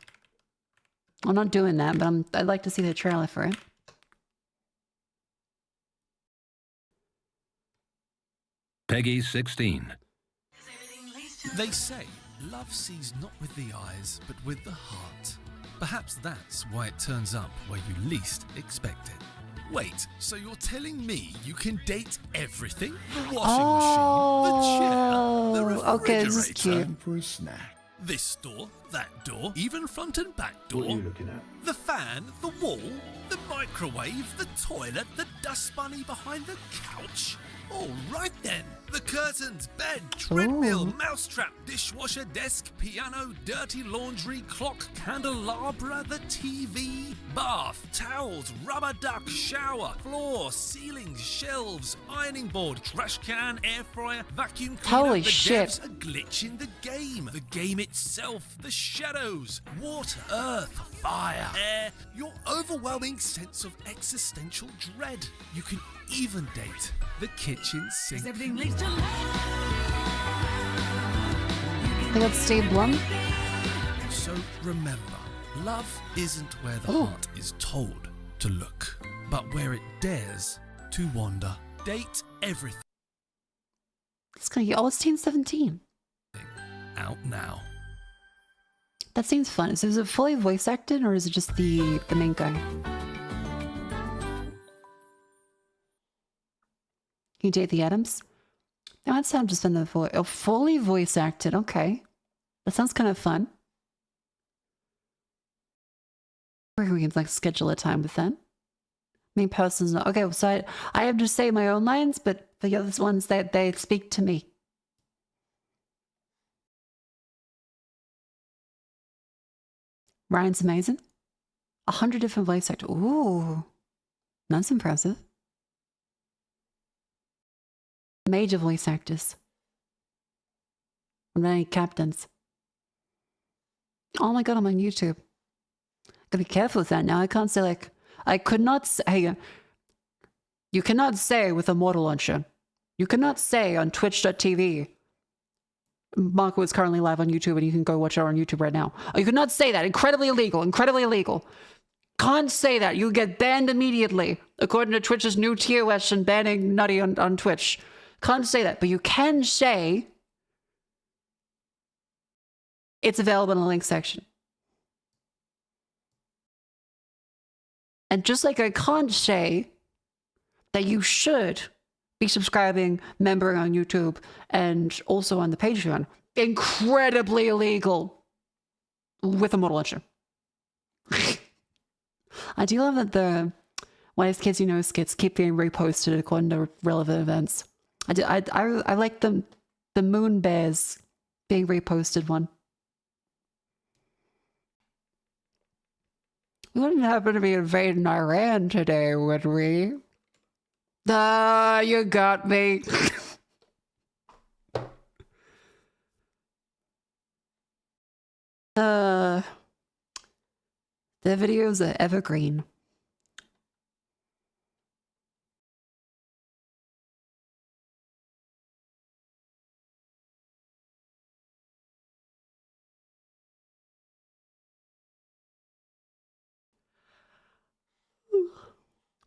I'm not doing that, but I'd like to see the trailer for it. Peggy 16. They say love sees not with the eyes, but with the heart. Perhaps that's why it turns up where you least expect it. Wait, so you're telling me you can date everything? The washing machine, the chair, the refrigerator. Okay, this is cute. For a snack. This door, that door, even front and back door. What are you looking at? The fan, the wall, the microwave, the toilet, the dust bunny behind the couch. All right then. The curtains, bed, treadmill, mousetrap, dishwasher, desk, piano, dirty laundry, clock, candelabra, the TV, bath, towels, rubber duck, shower, floor, ceiling, shelves, ironing board, trash can, air fryer, vacuum cleaner. Holy the shit. devs, a glitch in the game itself, the shadows, water, earth, fire, air, your overwhelming sense of existential dread. You can even date the kitchen sink. They got Steve Blum. So remember, love isn't where the heart is told to look, but where it dares to wander. Date everything. It's gonna be it's Teen 17. Out now. That seems fun. So is it fully voice acted or is it just the main guy? You date the Adams? No, that sounds just been the voice. Oh, fully voice acted. Okay. That sounds kind of fun. Or we can like schedule a time with that. Main person's not. Okay, so I have to say my own lines, but for the other ones, they speak to me. Ryan's amazing. 100 different voice actors. Ooh. That's impressive. Major voice actors. And many captains. Oh my god, I'm on YouTube. Gotta be careful with that now. I can't say like... I could not say... You cannot say with a mortal launcher. You cannot say on twitch.tv. Mako is currently live on YouTube and you can go watch it on YouTube right now. Oh, you could not say that. Incredibly illegal. Incredibly illegal. Can't say that. You get banned immediately, according to Twitch's new tier list and banning Nutty on Twitch. Can't say that, but you can say it's available in the link section. And just like I can't say that you should be subscribing, membering on YouTube, and also on the Patreon. Incredibly illegal with a model lecture. I do love that the Wise Kids You Know skits keep being reposted according to relevant events. I like the Moon Bears being reposted one. We wouldn't happen to be invading Iran today, would we? You got me. The videos are evergreen.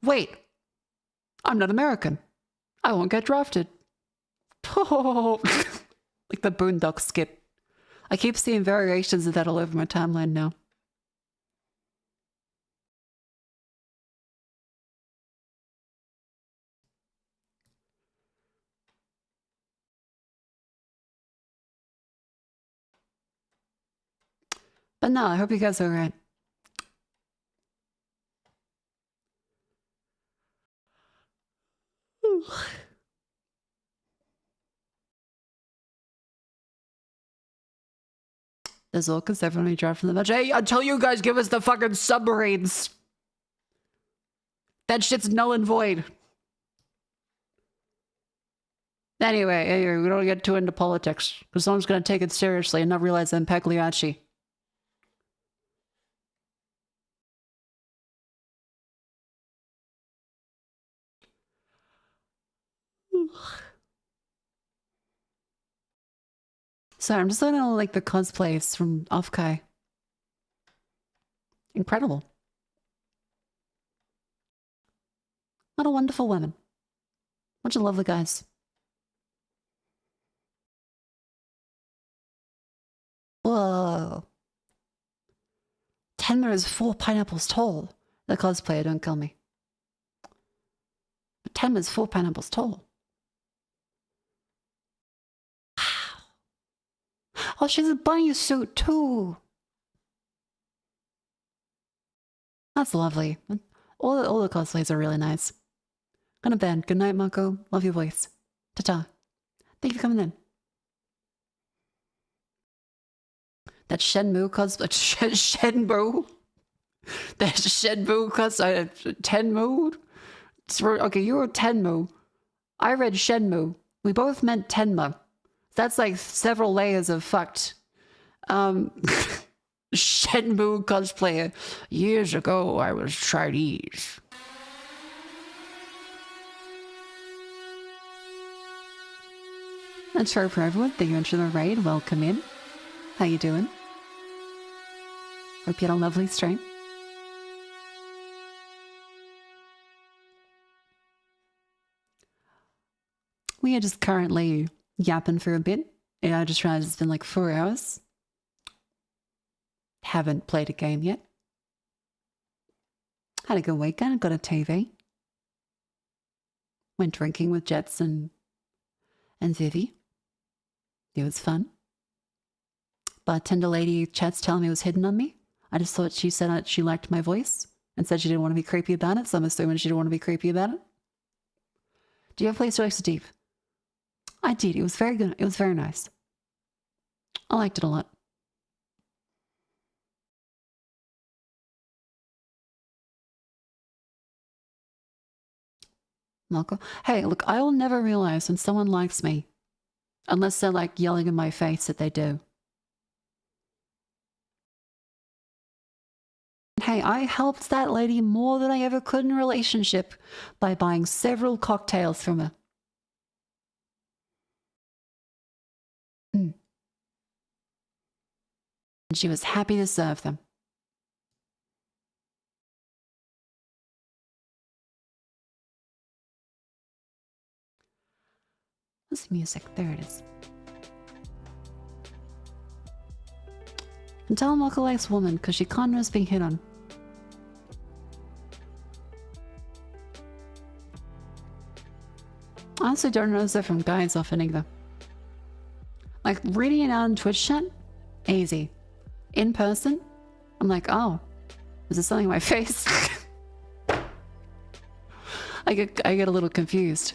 Wait, I'm not American. I won't get drafted. Oh, like the Boondock skit. I keep seeing variations of that all over my timeline now. But no, I hope you guys are alright. There's all because everyone we drive from the match. Hey, until you guys give us the fucking submarines. That shit's null and void. Anyway, we don't get too into politics. Because someone's going to take it seriously and not realize I'm Pagliacci. Sorry, I'm just looking at all like the cosplays from Offkai. Incredible. What a wonderful women. Bunch of lovely guys. Whoa. Tenma is 4 pineapples tall. The cosplayer, don't kill me. But Tenma is 4 pineapples tall. Oh, she's a bunny suit too. That's lovely. All the cosplays are really nice. Gonna bed. Good night, Mako. Love your voice. Ta-ta. Thank you for coming in. That Shenmue cosplay. Shenmue? That Shenmue cosplay. Tenmu? Okay, you were Tenmu. I read Shenmue. We both meant Tenma. That's like several layers of fucked. Shenmue cosplayer. Years ago, I was Chinese. That's fair for everyone. Thank you for the raid. Welcome in. How you doing? Hope you had a lovely stream. We are just currently yapping for a bit. Yeah, I just realized it's been like 4 hours. Haven't played a game yet. Had a good weekend. Got a TV. Went drinking with Jets and Vivi. It was fun. Bartender lady chat's telling me it was hidden on me. I just thought she said that she liked my voice and said she didn't want to be creepy about it, so I'm assuming she didn't want to be creepy about it. Do you have a place to extra deep? I did. It was very good. It was very nice. I liked it a lot. Mako. Hey, look, I will never realize when someone likes me unless they're like yelling in my face that they do. Hey, I helped that lady more than I ever could in a relationship by buying several cocktails from her. And she was happy to serve them. What's music? There it is. And tell Mako likes woman, because she can't miss being hit on. I honestly don't notice that from guys often either. Like, reading it out in Twitch chat, easy. In person, I'm like, oh, is there something in my face? I get a little confused.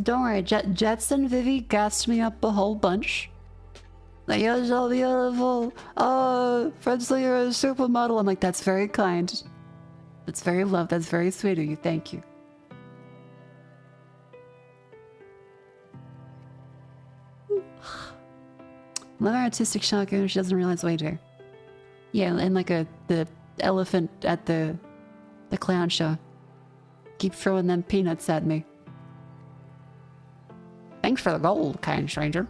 Don't worry, Jetson Vivi gassed me up a whole bunch. Like, you're so beautiful. Oh, Friendsley, you're a supermodel. I'm like, that's very kind. That's very love. That's very sweet of you. Thank you. Another artistic shotgun. She doesn't realize what I do. Yeah, and like the elephant at the clown show. Keep throwing them peanuts at me. Thanks for the gold, kind stranger.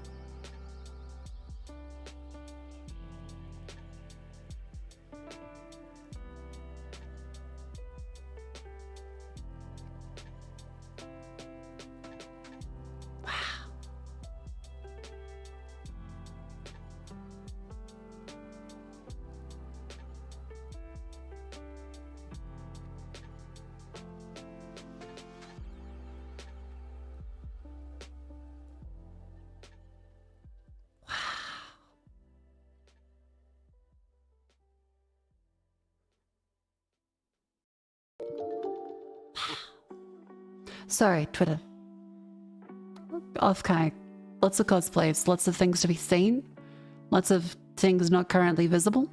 Sorry, Twitter. Okay. Lots of cosplays, lots of things to be seen, lots of things not currently visible.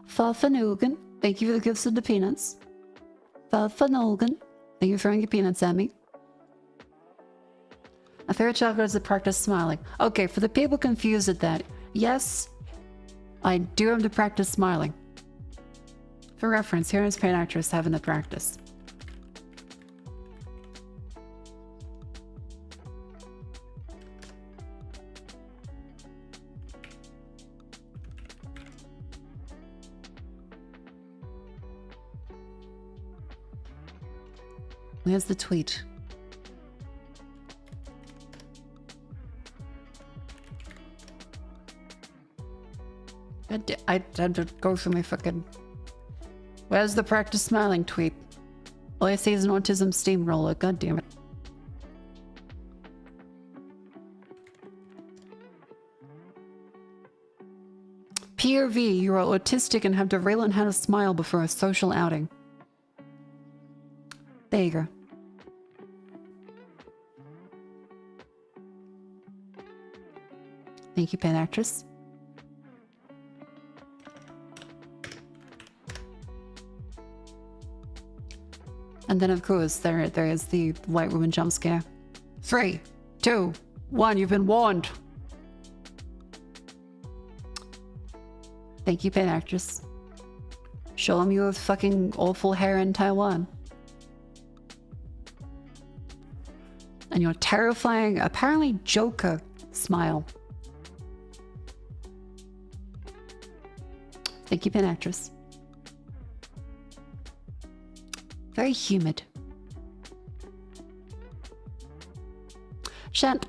Farfanugan, thank you for the gifts of the peanuts. Farfanugan, thank you for throwing your peanuts at me. My favorite chocolate is to practice smiling. Okay, for the people confused at that, yes, I do have to practice smiling. For reference, here is paid actress having the practice. Where's the tweet? I had to go through my fucking... Where's the practice smiling tweet? All I see is an autism steamroller. God damn it. PRV, you are autistic and have to relearn how to smile before a social outing. There you go. Thank you, pen actress. And then, of course, there is the white woman jump scare. 3, 2, 1, you've been warned. Thank you, pen actress. Show them you have fucking awful hair in Taiwan. And your terrifying, apparently Joker smile. Thank you, pen actress. Very humid. Shan't.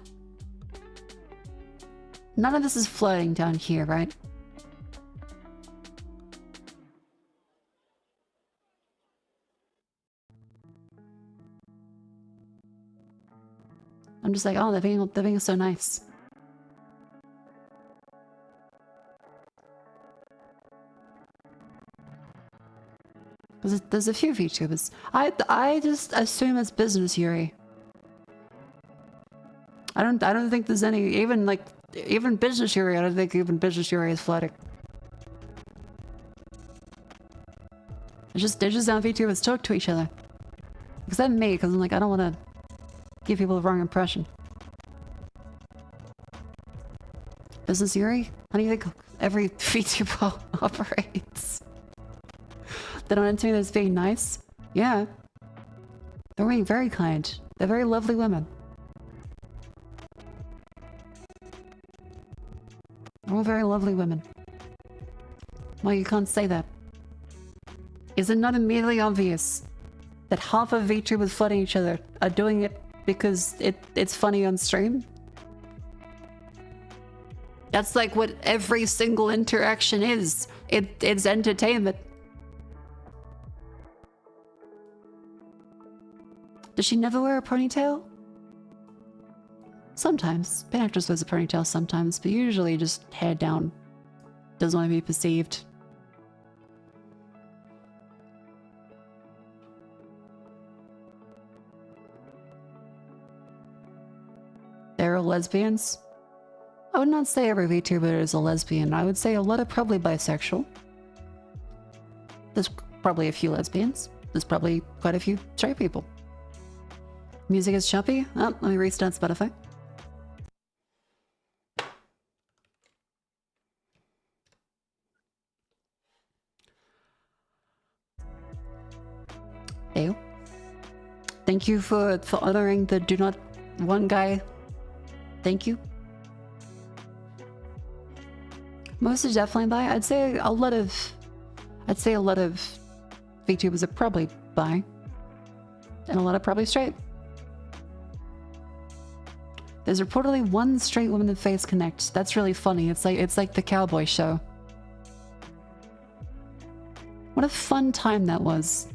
None of this is floating down here, right? I'm just like, oh, they're being so nice. There's a few VTubers. I just assume it's business Yuri. I don't think there's any even business Yuri. I don't think even business Yuri is flooding. They're just how VTubers talk to each other. Except me, because I'm like, I don't want to give people the wrong impression. Business Yuri? How do you think every VTuber operates? They don't intimidating as being nice? Yeah. They're being very kind. They're very lovely women. They're all very lovely women. Well, you can't say that. Is it not immediately obvious that half of VTubers flooding each other are doing it because it's funny on stream? That's like what every single interaction is. It's entertainment. Does she never wear a ponytail? Sometimes. Bad actress wears a ponytail sometimes, but usually just hair down. Doesn't want to be perceived. They're all lesbians? I would not say every VTuber is a lesbian. I would say a lot are probably bisexual. There's probably a few lesbians. There's probably quite a few straight people. Music is choppy? Oh, let me restart Spotify. Ew. Thank you for honoring the do not one guy. Thank you. Most are definitely bi. I'd say a lot of VTubers are probably bi. And a lot are probably straight. There's reportedly one straight woman in Face Connect. That's really funny. It's like the cowboy show. What a fun time that was.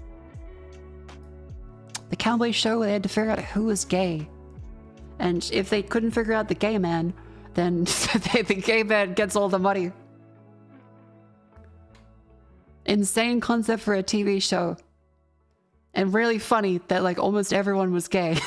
The cowboy show where they had to figure out who was gay. And if they couldn't figure out the gay man, then the gay man gets all the money. Insane concept for a TV show. And really funny that like almost everyone was gay.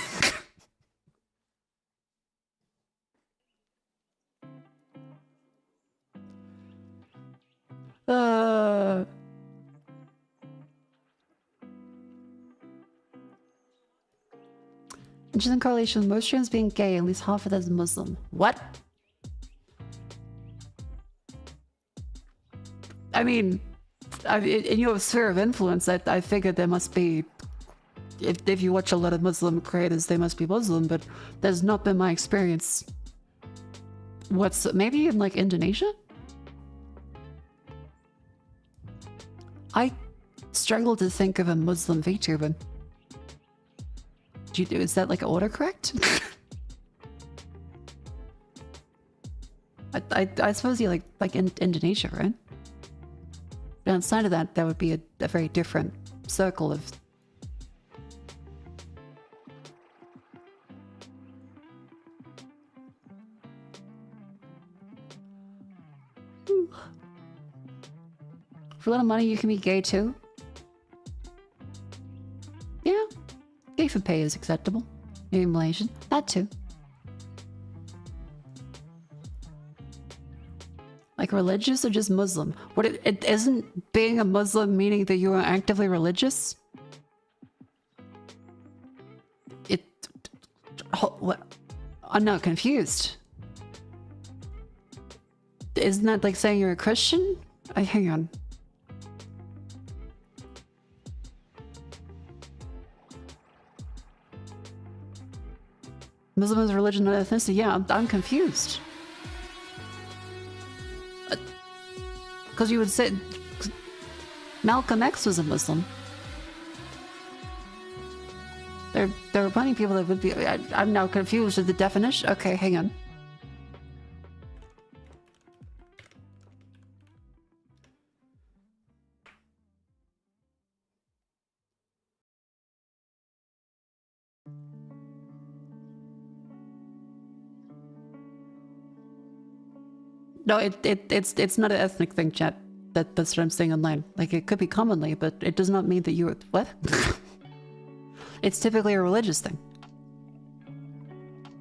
Interesting correlation with most streamers being gay, at least half of that is Muslim. What? I mean, in your sphere of influence, I figured there must be, if you watch a lot of Muslim creators, they must be Muslim, but that's not been my experience. Maybe in like Indonesia? I struggle to think of a Muslim VTuber. Is that like autocorrect? I suppose you like in Indonesia, right? But outside of that, that would be a very different circle of. For a lot of money, you can be gay too. Yeah. Gay for pay is acceptable. Maybe Malaysian. That too. Like religious or just Muslim? What it isn't being a Muslim meaning that you are actively religious? What? I'm not confused. Isn't that like saying you're a Christian? Hang on. Muslim is religion, not ethnicity. Yeah, I'm confused. Because you would say Malcolm X was a Muslim. There are plenty of people that would be. I'm now confused with the definition. Okay, hang on. No, it's not an ethnic thing, chat. That's what I'm saying online. Like, it could be commonly, but it does not mean that you... What? It's typically a religious thing.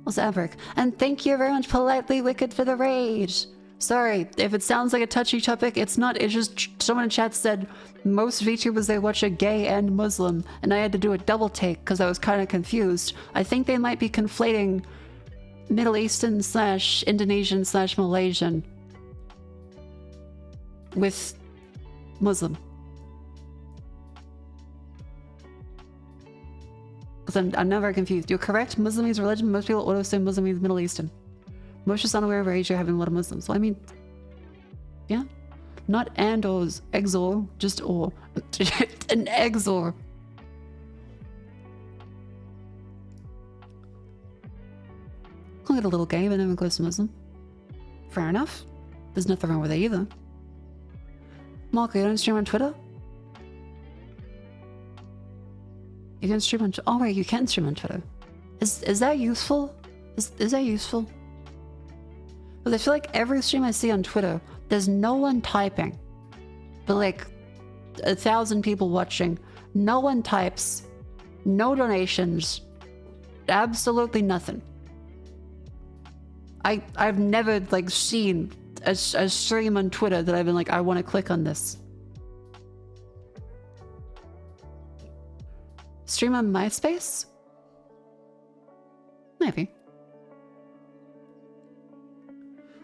What's Averick? And thank you very much, Politely Wicked, for the raid. Sorry, if it sounds like a touchy topic, it's not. It's just someone in chat said most VTubers they watch are gay and Muslim, and I had to do a double take because I was kind of confused. I think they might be conflating Middle Eastern / Indonesian / Malaysian with Muslim. Because I'm never confused. You're correct. Muslim means religion. Most people auto say Muslim means Middle Eastern. Most just unaware of Asia having a lot of Muslims. So I mean, yeah. Not and or exor, just or. An exor. Call it a little gay, but never close to Muslim. Fair enough. There's nothing wrong with it either. Mako, you don't stream on Twitter? You can stream on Twitter. Oh, right, you can stream on Twitter. Is that useful? Is that useful? Because I feel like every stream I see on Twitter, there's no one typing. But like 1,000 people watching. No one types. No donations. Absolutely nothing. I've never like seen a stream on Twitter that I've been like, I want to click on this. Stream on MySpace? Maybe.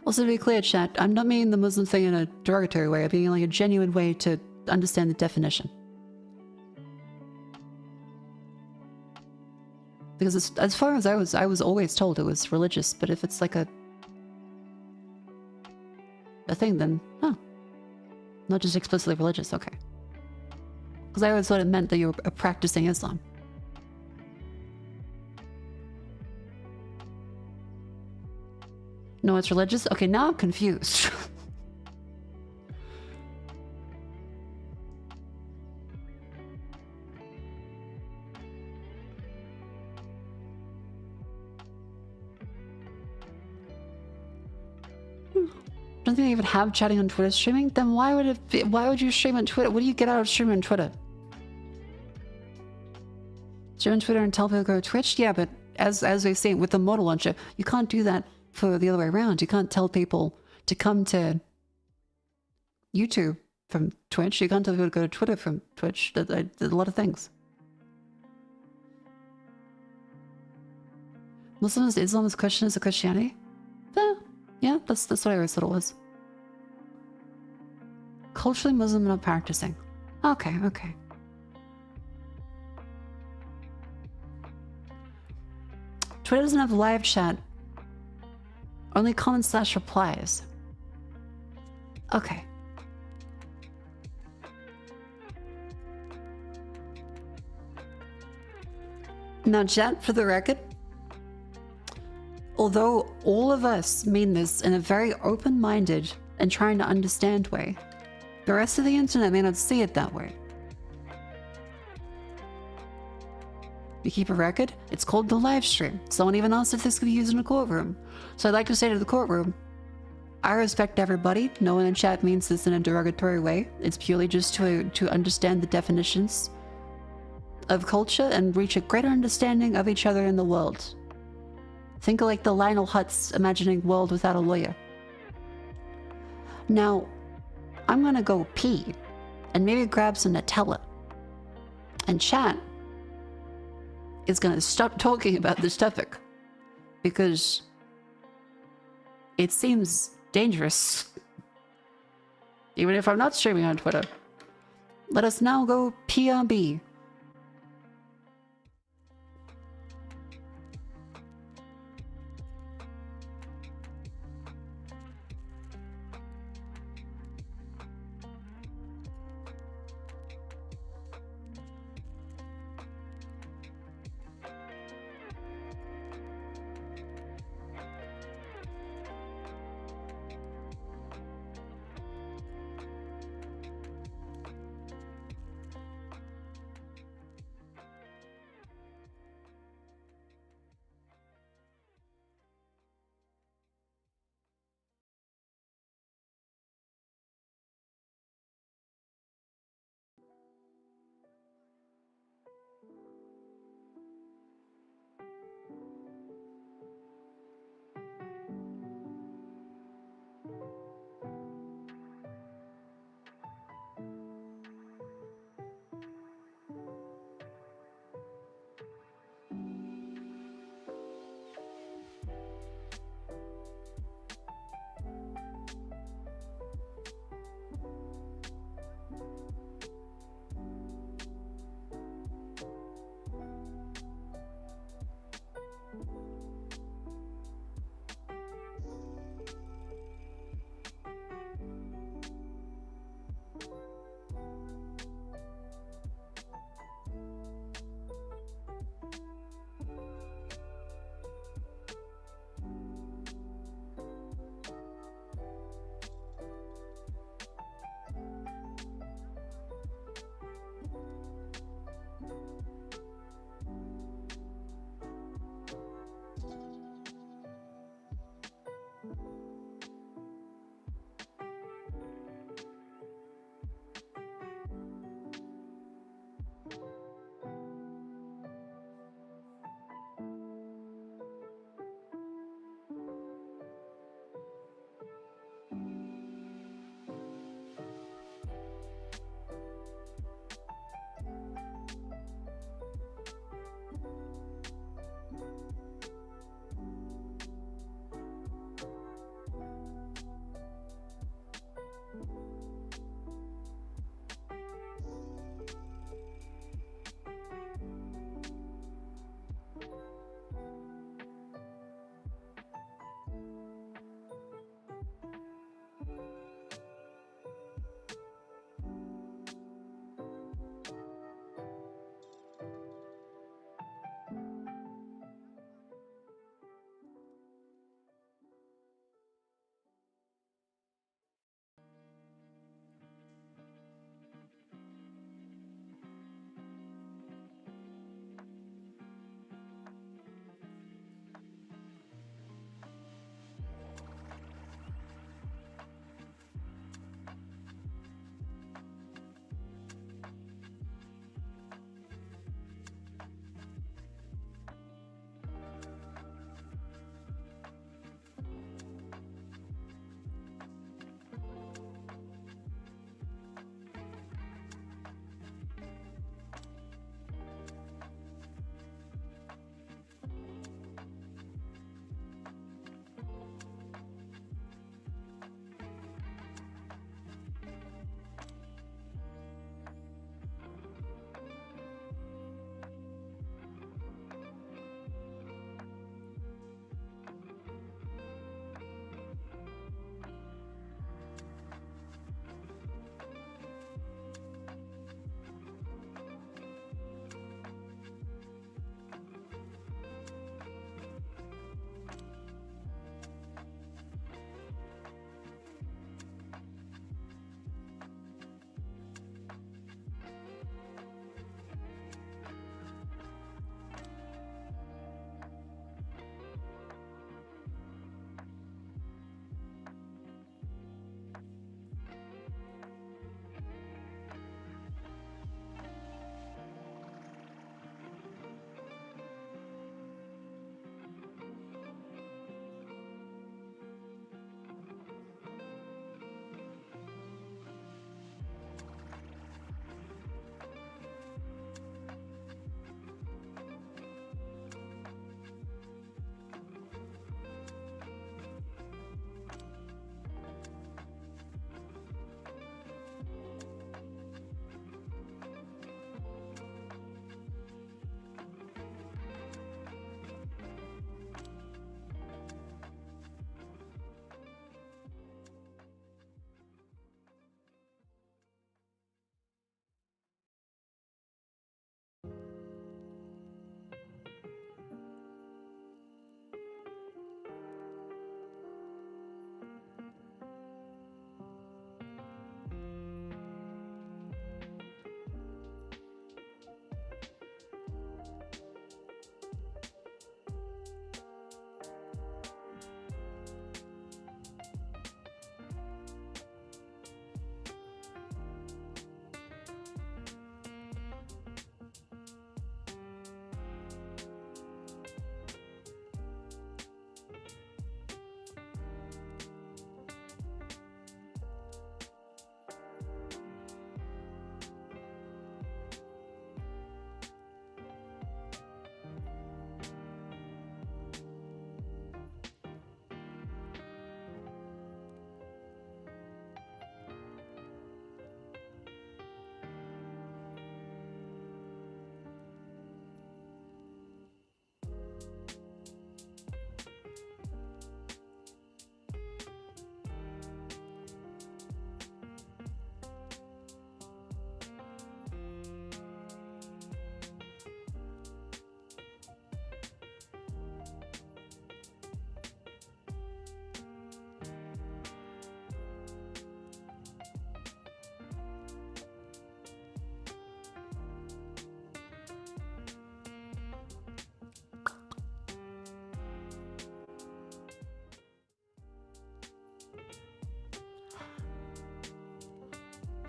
Also, to be clear, chat, I'm not meaning the Muslim thing in a derogatory way. I'm being like a genuine way to understand the definition. Because as far as I was always told it was religious, but if it's like a thing, then no. Not just explicitly religious, okay. Because I always thought it meant that you were practicing Islam. No, it's religious? Okay, now I'm confused. Don't think they even have chatting on Twitter streaming? Then why would you stream on Twitter? What do you get out of streaming on Twitter? Stream on Twitter and tell people to go to Twitch? Yeah, but as we've seen with the model launcher, you can't do that for the other way around. You can't tell people to come to YouTube from Twitch. You can't tell people to go to Twitter from Twitch. There's a lot of things. Muslims, Islam is Christian, is a Christianity? Yeah, that's what I always thought it was. Culturally Muslim, not practicing. Okay. Twitter doesn't have live chat. Only comment/replies. Okay. Now, chat, for the record, although all of us mean this in a very open-minded and trying to understand way, the rest of the internet may not see it that way. We keep a record. It's called the live stream. Someone even asked if this could be used in a courtroom. So I'd like to say to the courtroom, I respect everybody. No one in chat means this in a derogatory way. It's purely just to understand the definitions of culture and reach a greater understanding of each other in the world. Think of like the Lionel Hutz imagining world without a lawyer. Now, I'm gonna go pee and maybe grab some Nutella. And chat is gonna stop talking about this topic because it seems dangerous. Even if I'm not streaming on Twitter. Let us now go PRB.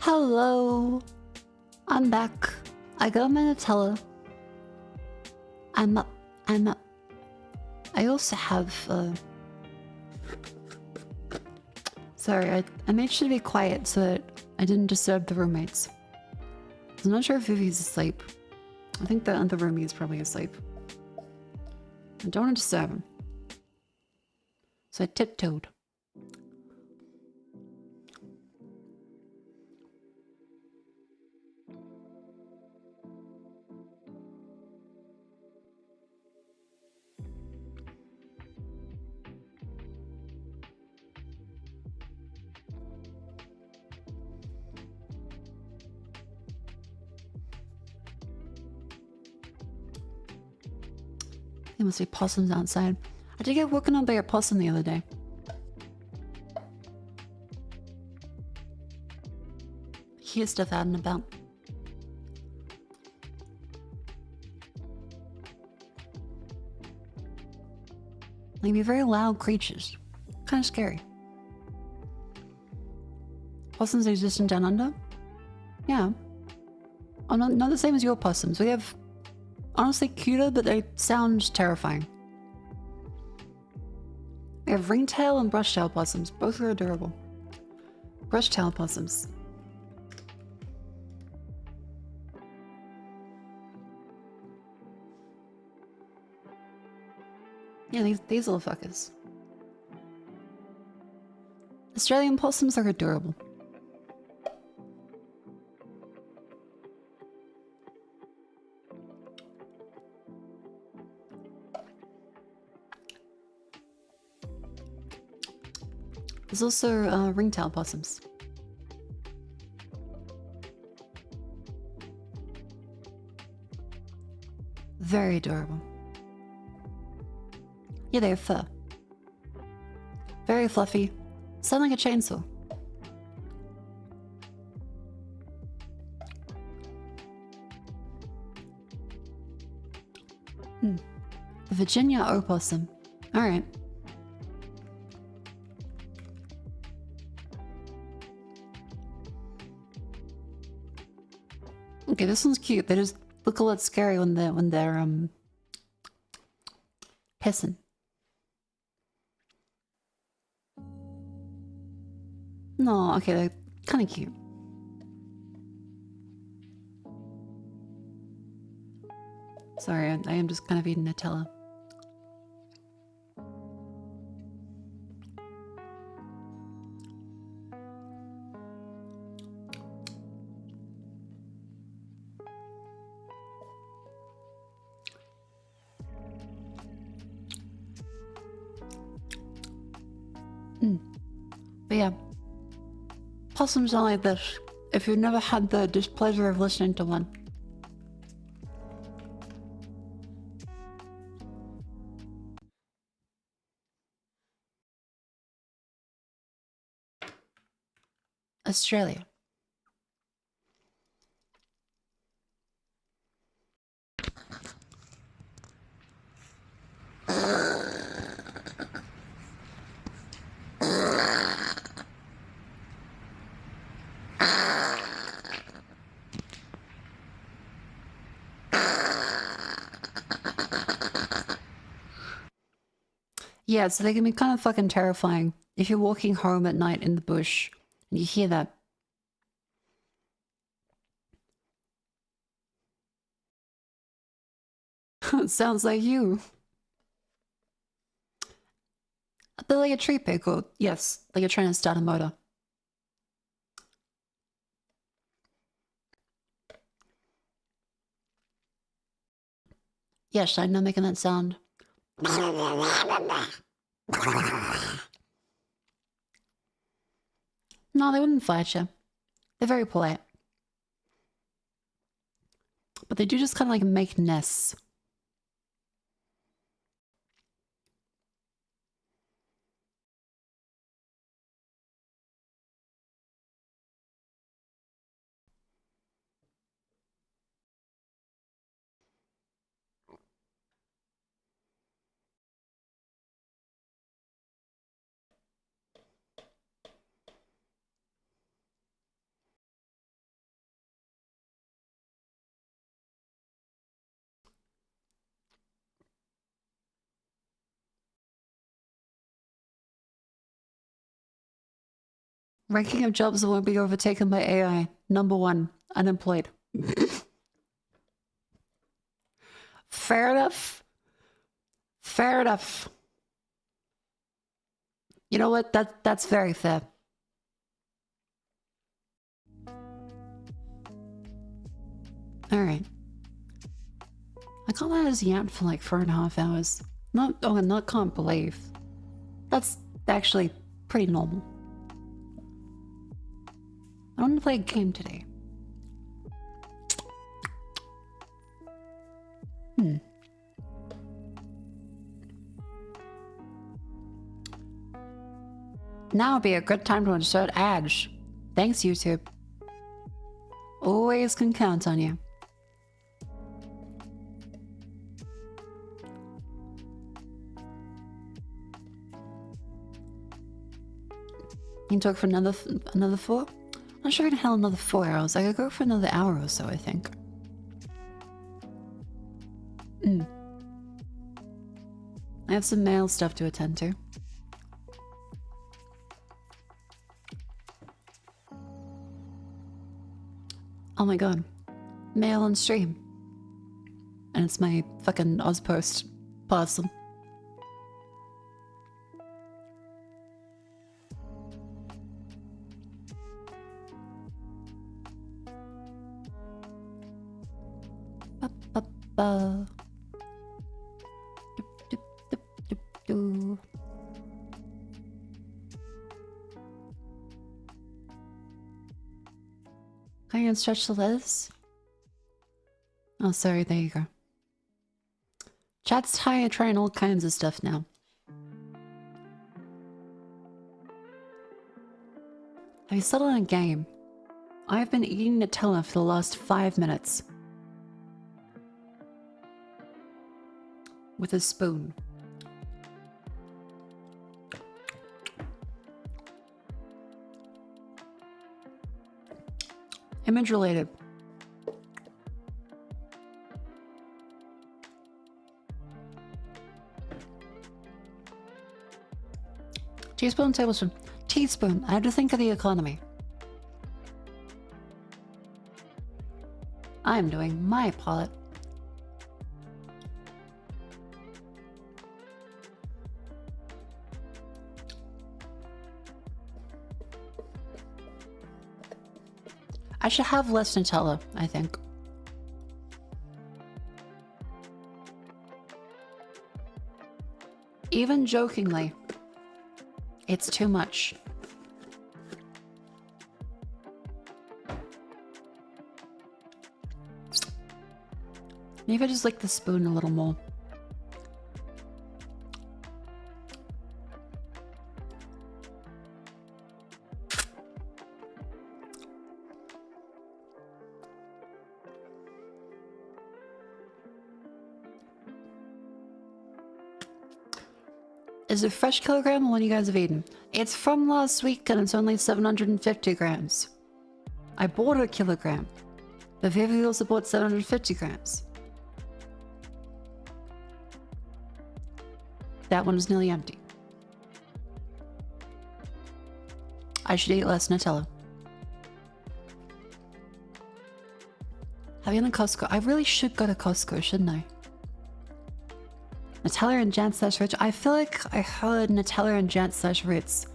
Hello. I'm back. I got my Nutella. I'm up. I also have, Sorry, I made sure to be quiet so that I didn't disturb the roommates. I'm not sure if Vivi's asleep. I think the other roomie is probably asleep. I don't want to disturb him. So I tiptoed. There must be possums outside. I did get woken up by a possum the other day. Hear stuff out and about. They can be very loud creatures. Kind of scary. Possums exist in Down Under? Yeah. Oh, not the same as your possums. We have honestly cuter, but they sound terrifying. We have ringtail and brushtail possums. Both are adorable. Brushtail possums. Yeah, these little fuckers. Australian possums are adorable. There's also ringtail possums. Very adorable. Yeah, they have fur. Very fluffy. Sound like a chainsaw. The Virginia opossum. Alright. Okay, this one's cute. They just look a lot scary when they're pissing. No, okay, they're kind of cute. Sorry, I am just kind of eating Nutella. But yeah, possums sound like this. If you've never had the displeasure of listening to one. Australia. Yeah, so they can be kind of fucking terrifying. If you're walking home at night in the bush and you hear that. It sounds like you. They're like a tree pig, or yes, like you're trying to start a motor. Yeah, should I not making that sound? No, they wouldn't fight you. They're very polite. But they do just kind of like make nests. Ranking of jobs that won't be overtaken by AI. Number 1, unemployed. Fair enough. Fair enough. You know what? That's very fair. Alright. I can't let us yap for like 4.5 hours. Not can't believe. That's actually pretty normal. I want to play a game today. Now would be a good time to insert ads. Thanks, YouTube. Always can count on you. You can talk for another 4? I'm not sure I can handle another 4 hours. I could go for another hour or so, I think. I have some mail stuff to attend to. Oh my god. Mail on stream. And it's my fucking Ozpost parcel. Ba. Do. Can you stretch the legs? Oh, sorry, there you go. Chat's trying all kinds of stuff now. Have you settled on a game? I've been eating Nutella for the last 5 minutes. With a spoon. Image related. Teaspoon, tablespoon. Teaspoon. I had to think of the economy. I'm doing my part. I should have less Nutella, I think. Even jokingly, it's too much. Maybe I just like the spoon a little more. Is it fresh kilogram or one you guys have eaten? It's from last week and it's only 750 grams. I bought a kilogram. But Vivi also bought 750 grams. That one is nearly empty. I should eat less Nutella. Have you been to Costco? I really should go to Costco, shouldn't I? Nutella and Jant/Ritz. I feel like I heard Nutella and Jant/Ritz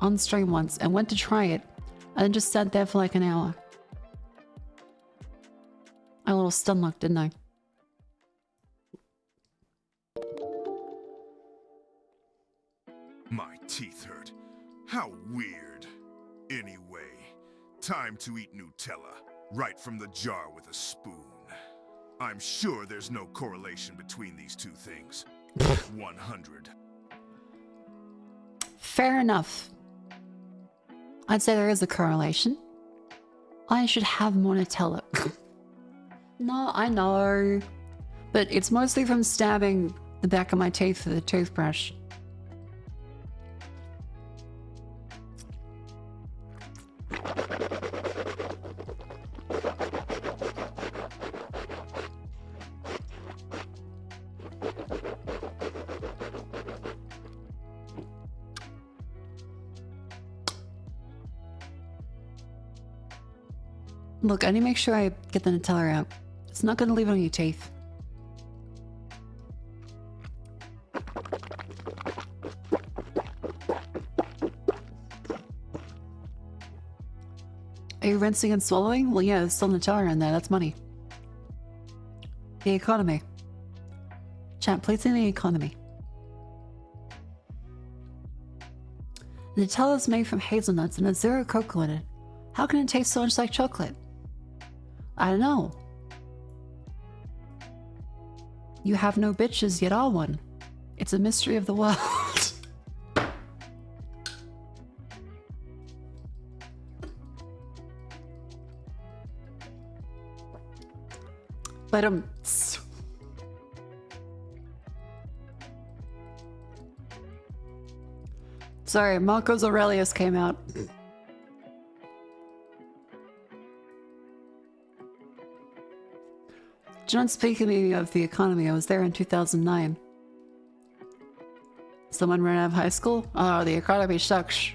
on stream once and went to try it and then just sat there for like an hour. A little stun look, didn't I? My teeth hurt. How weird. Anyway, time to eat Nutella, right from the jar with a spoon. I'm sure there's no correlation between these two things. 100. Fair enough. I'd say there is a correlation. I should have more Nutella. No, I know. But it's mostly from stabbing the back of my teeth with a toothbrush. Look, I need to make sure I get the Nutella out. It's not going to leave it on your teeth. Are you rinsing and swallowing? Well, yeah, there's still Nutella in there. That's money. The economy. Chat, please in the economy. Nutella is made from hazelnuts and has zero cocoa in it. How can it taste so much like chocolate? I don't know. You have no bitches, yet are one. It's a mystery of the world. But sorry, Marcos Aurelius came out. John, speaking of the economy, I was there in 2009. Someone ran out of high school? Oh, the economy sucks.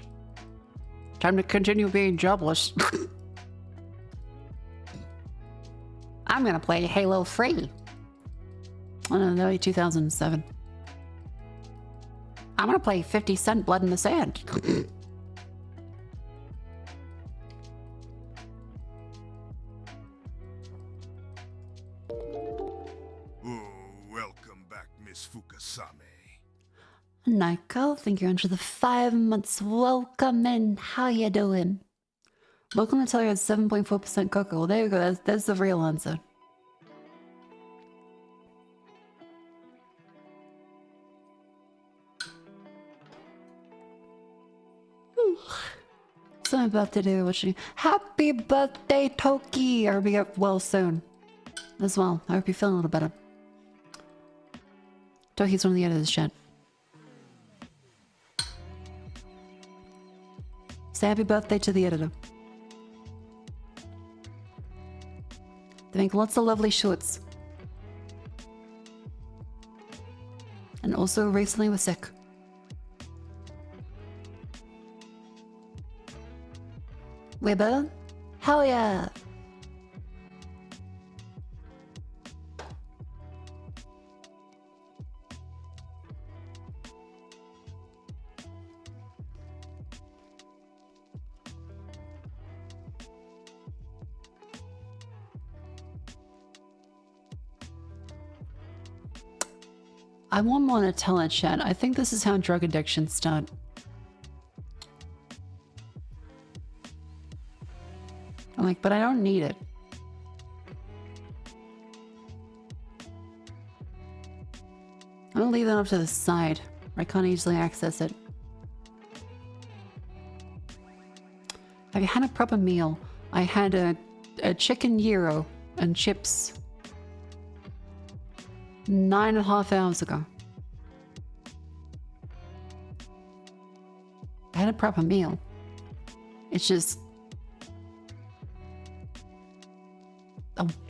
Time to continue being jobless. I'm gonna play Halo 3. Oh no, that was 2007. I'm gonna play 50 Cent Blood in the Sand. Welcome back, Miss Fukasame. Mako, thank you for the 5 months. Welcome in. How you doing? Local Nutella has 7.4% cocoa. Well, there you go. That's the real answer. So my birthday today, wishing happy birthday, Toki! I hope you get well soon. As well. I hope you're feeling a little better. Toki's one of the editors, chat. Say happy birthday to the editor. They make lots of lovely shorts. And also recently was sick. Weber? Hell yeah! I want more Nutella, chat. I think this is how drug addictions start. I'm like, but I don't need it. I'm gonna leave that up to the side, where I can't easily access it. Have you had a proper meal? I had a chicken gyro and chips 9.5 hours ago. I had a proper meal. It's just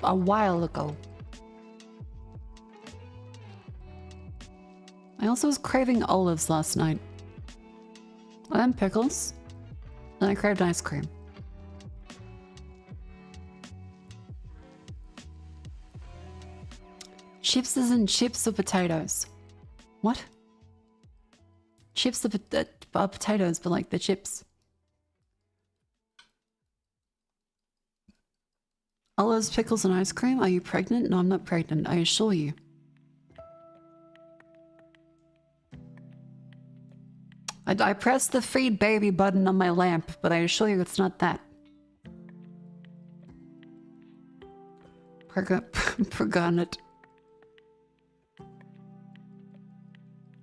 a while ago. I also was craving olives last night. And pickles. And I craved ice cream. Chips isn't chips or potatoes. What? Chips are potatoes, but like the chips. Olives, pickles, and ice cream? Are you pregnant? No, I'm not pregnant, I assure you. I pressed the feed baby button on my lamp, but I assure you it's not that. Forgotten it.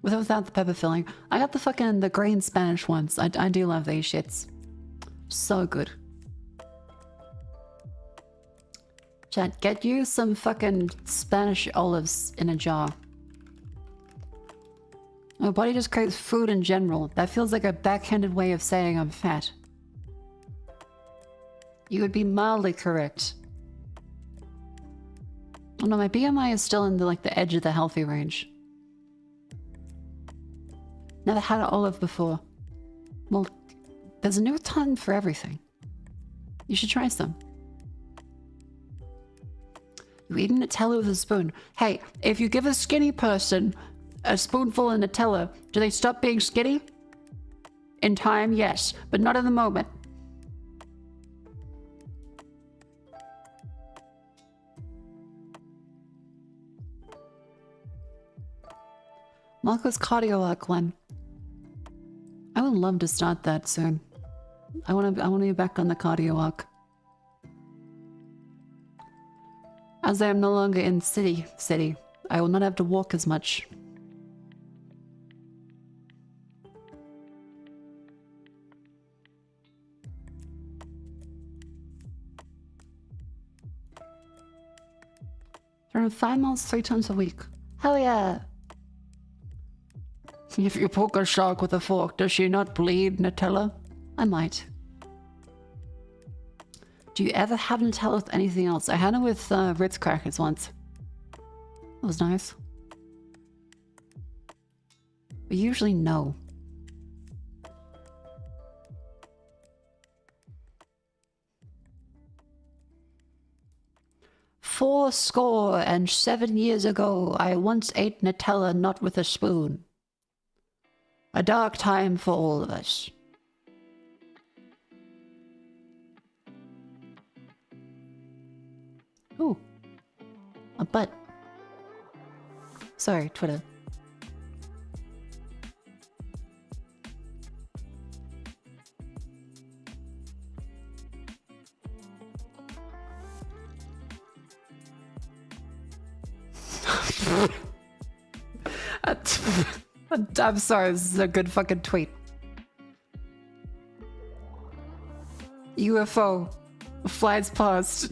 With or without the pepper filling. I got the green Spanish ones. I do love these shits. So good. Chat, get you some fucking Spanish olives in a jar. My body just craves food in general. That feels like a backhanded way of saying I'm fat. You would be mildly correct. Oh no, my BMI is still in the edge of the healthy range. Never had an olive before. Well, there's a new ton for everything. You should try some. You eat Nutella with a spoon. Hey, if you give a skinny person a spoonful of Nutella, do they stop being skinny? In time, yes, but not in the moment. Mako's cardio arc, Glenn. I would love to start that soon. I want to be back on the cardio arc. As I am no longer in city, I will not have to walk as much. Run 5 miles 3 times a week. Hell yeah! If you poke a shark with a fork, does she not bleed, Nutella? I might. Do you ever have Nutella with anything else? I had it with Ritz crackers once. That was nice. But usually no. "Fourscore and 7 years ago, I once ate Nutella not with a spoon. A dark time for all of us." Ooh. A butt. Sorry, Twitter. I'm sorry, this is a good fucking tweet. UFO flies past.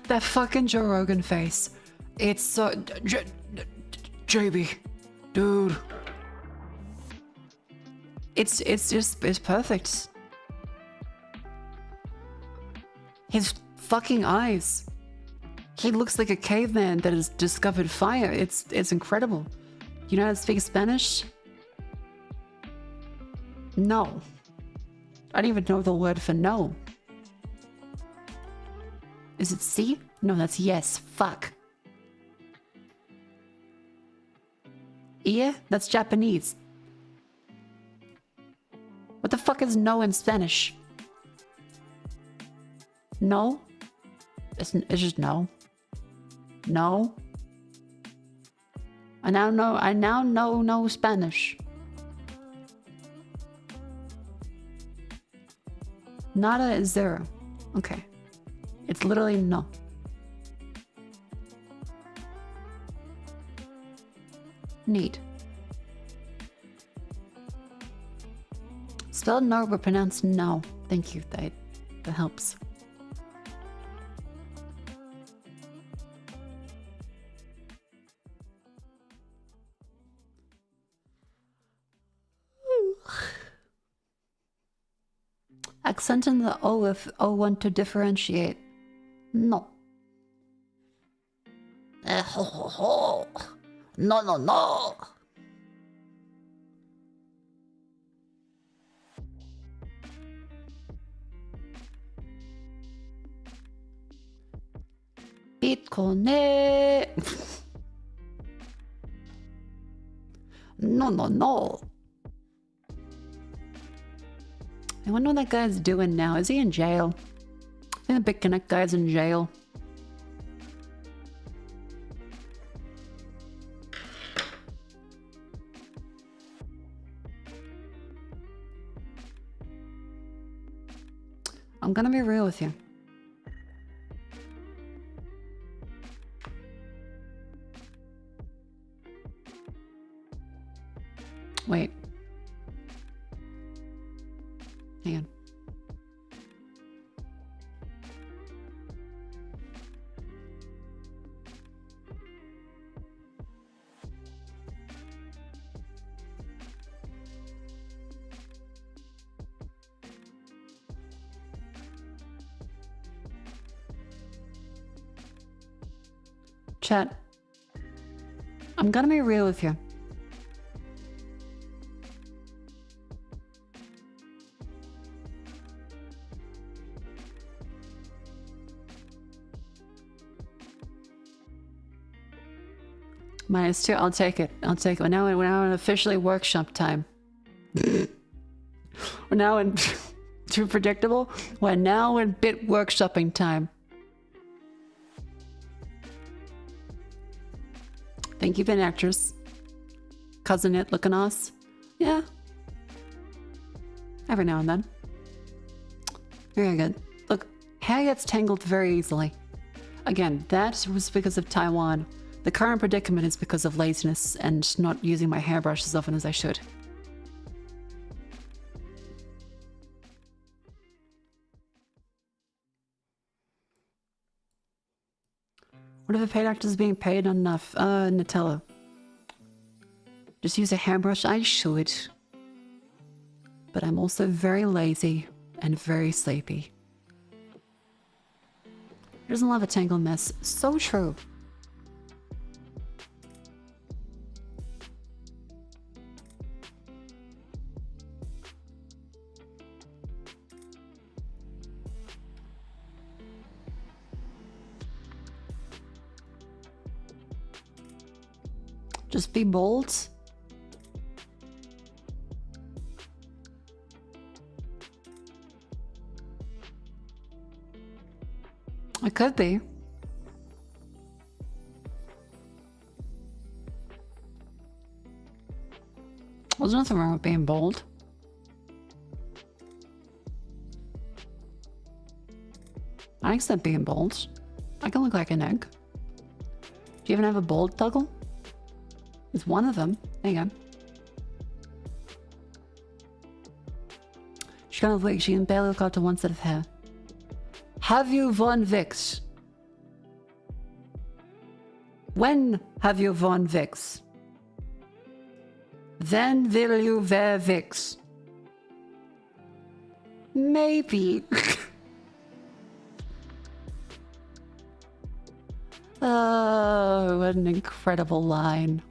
That fucking Joe Rogan face. It's so... JB. Dude. It's perfect. His fucking eyes. He looks like a caveman that has discovered fire. It's incredible. You know how to speak Spanish? No. I don't even know the word for no. Is it C? No, that's yes. Fuck. Yeah? That's Japanese. What the fuck is no in Spanish? No? It's just no. No? I now know no Spanish. Nada is 0. Okay. It's literally no. Neat. Spelled no, but pronounced no. Thank you, that helps. Accenting the O if O want to differentiate. No. Ho ho ho. No no no. Bitcoin. No no no. I wonder what that guy's doing now. Is he in jail? I think the BitConnect guy's in jail. I'm gonna be real with you. Wait. Hang on. Chat. I'm gonna be real with you. -2, I'll take it. I'll take it. We're now in officially workshop time. We're now in too predictable. We're now in bit workshopping time. Thank you, Ben Actress. Cousin It looking us. Yeah. Every now and then. Very good. Look, hair gets tangled very easily. Again, that was because of Taiwan. The current predicament is because of laziness and not using my hairbrush as often as I should. What if a paid actor is being paid not enough? Nutella. Just use a hairbrush? I should. But I'm also very lazy and very sleepy. He doesn't love a tangled mess. So true. Just be bold. It could be. There's nothing wrong with being bold. I accept being bold. I can look like an egg. Do you even have a bold toggle? It's one of them. Hang on. She kind of like she can barely look out to one set of hair. Have you won Vix? When have you won Vix? Then will you wear Vix? Maybe. Oh, what an incredible line.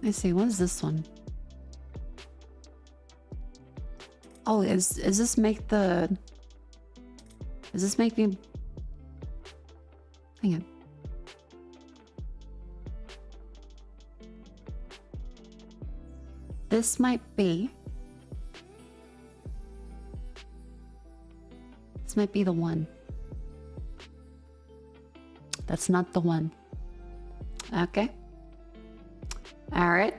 Let's see, what is this one? Oh, is this make the... Does this make me... Hang on. This might be... This might be the one. That's not the one. Okay. Alright.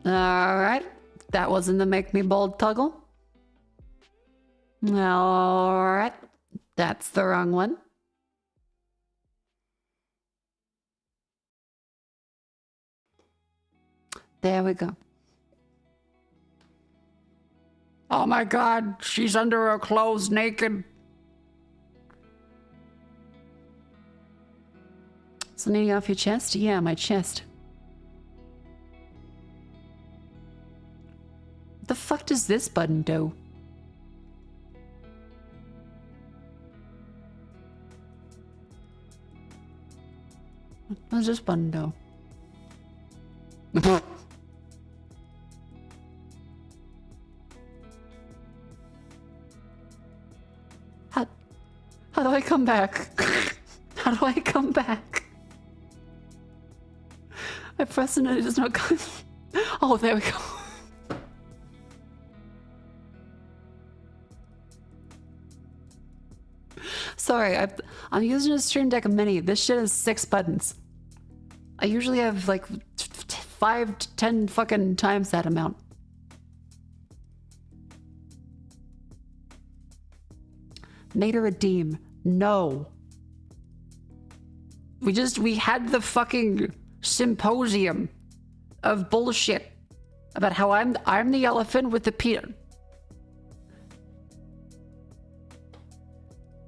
Alright. That wasn't the make me bold toggle. Alright. That's the wrong one. There we go. Oh my god, she's under her clothes naked. Something off your chest? Yeah, my chest. What the fuck does this button do? What does this button do? How do I come back? How do I come back? I press and it does not come. Oh, there we go. Sorry, I'm using a Stream Deck Mini. This shit has 6 buttons. I usually have like 5 to 10 fucking times that amount. Made a redeem. No. We had the fucking symposium of bullshit about how I'm the elephant with the peanut.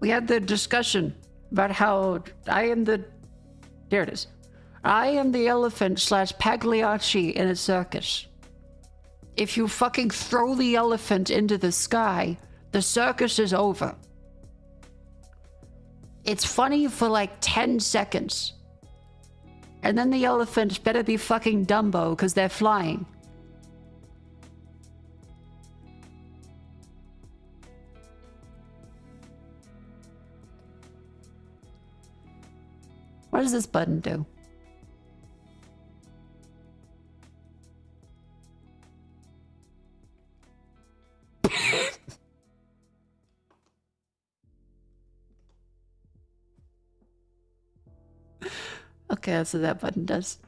We had the discussion about how I am the... There it is. I am the elephant / Pagliacci in a circus. If you fucking throw the elephant into the sky, The circus is over. It's funny for like 10 seconds. And then the elephants better be fucking Dumbo because they're flying. What does this button do? Okay, that's what that button does.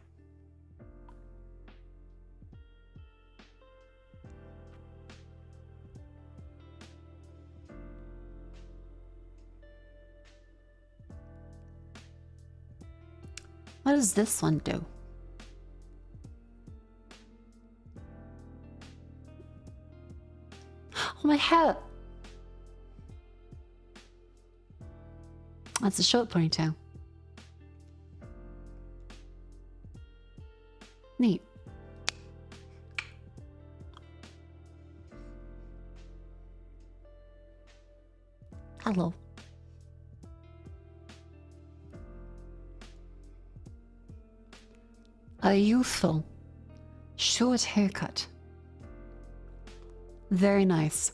What does this one do? Oh, my hair! That's a short ponytail. Neat. Hello. A youthful, short haircut. Very nice.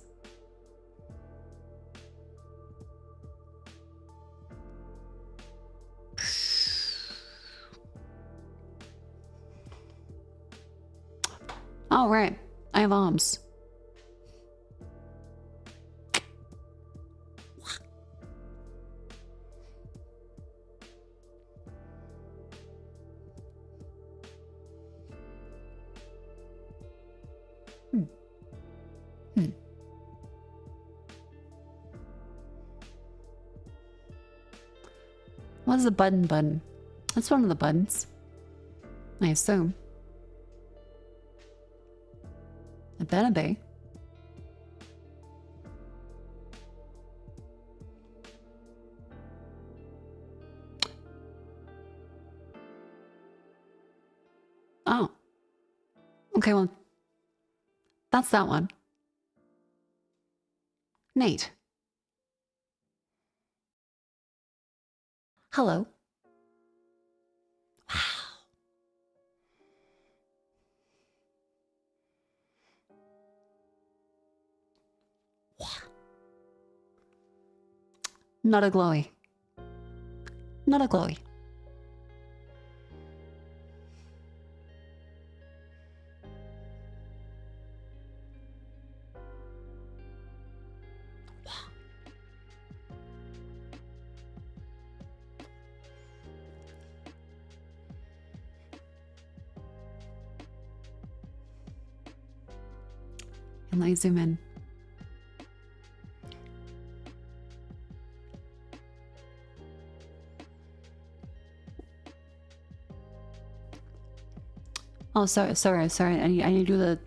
Oh, right. I have arms. What is a button? That's one of the buttons. I assume. It better be. Oh. Okay, well, that's that one. Nate. Hello. Wow. Not a glowy. Not a glowy. And let me zoom in. Oh, sorry. I need to do the...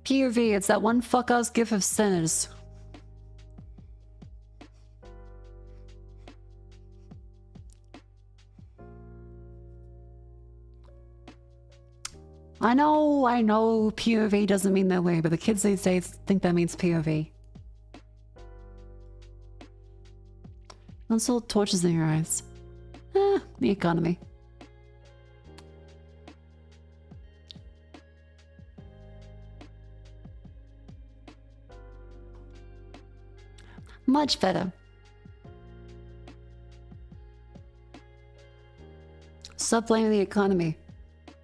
POV, it's that one fuck-ass gif of sinners. I know POV doesn't mean that way, but the kids these days think that means POV. Those little torches in your eyes. The economy. Much better. Stop blaming the economy.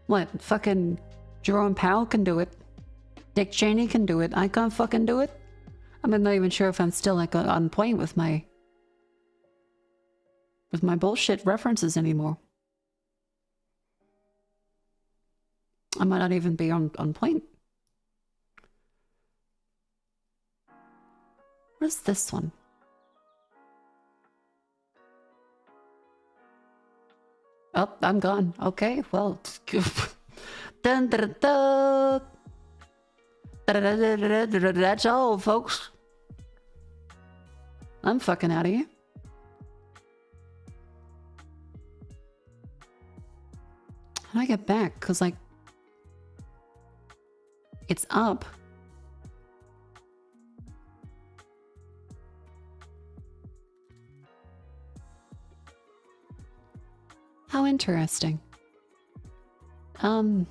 What, fucking Jerome Powell can do it. Dick Cheney can do it. I can't fucking do it. I'm not even sure if I'm still like on point with my bullshit references anymore. I might not even be on point. What's this one? Oh, I'm gone. Okay, well. Dun, dun, dun, dun. That's all, folks. I'm fucking out of here. How do I get back? Because, like, It's up. How interesting. How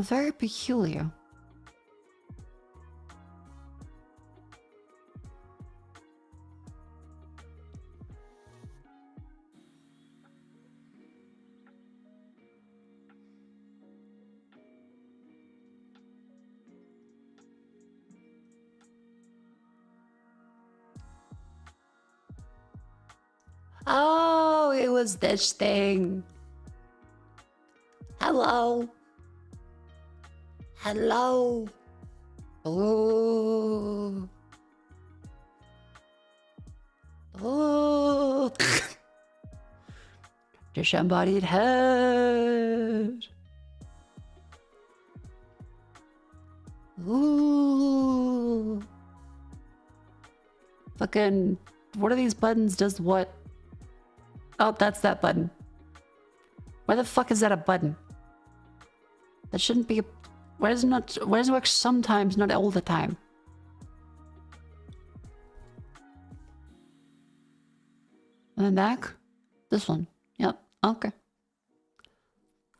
very peculiar. Oh, it was this thing. Hello. Hello. Oh. Oh. Disembodied head. Ooh. Fucking, what are these buttons? Does what? Oh, that's that button. Why the fuck is that a button? That shouldn't be a... Why does it work sometimes, not all the time? And then back? This one. Yep. Okay.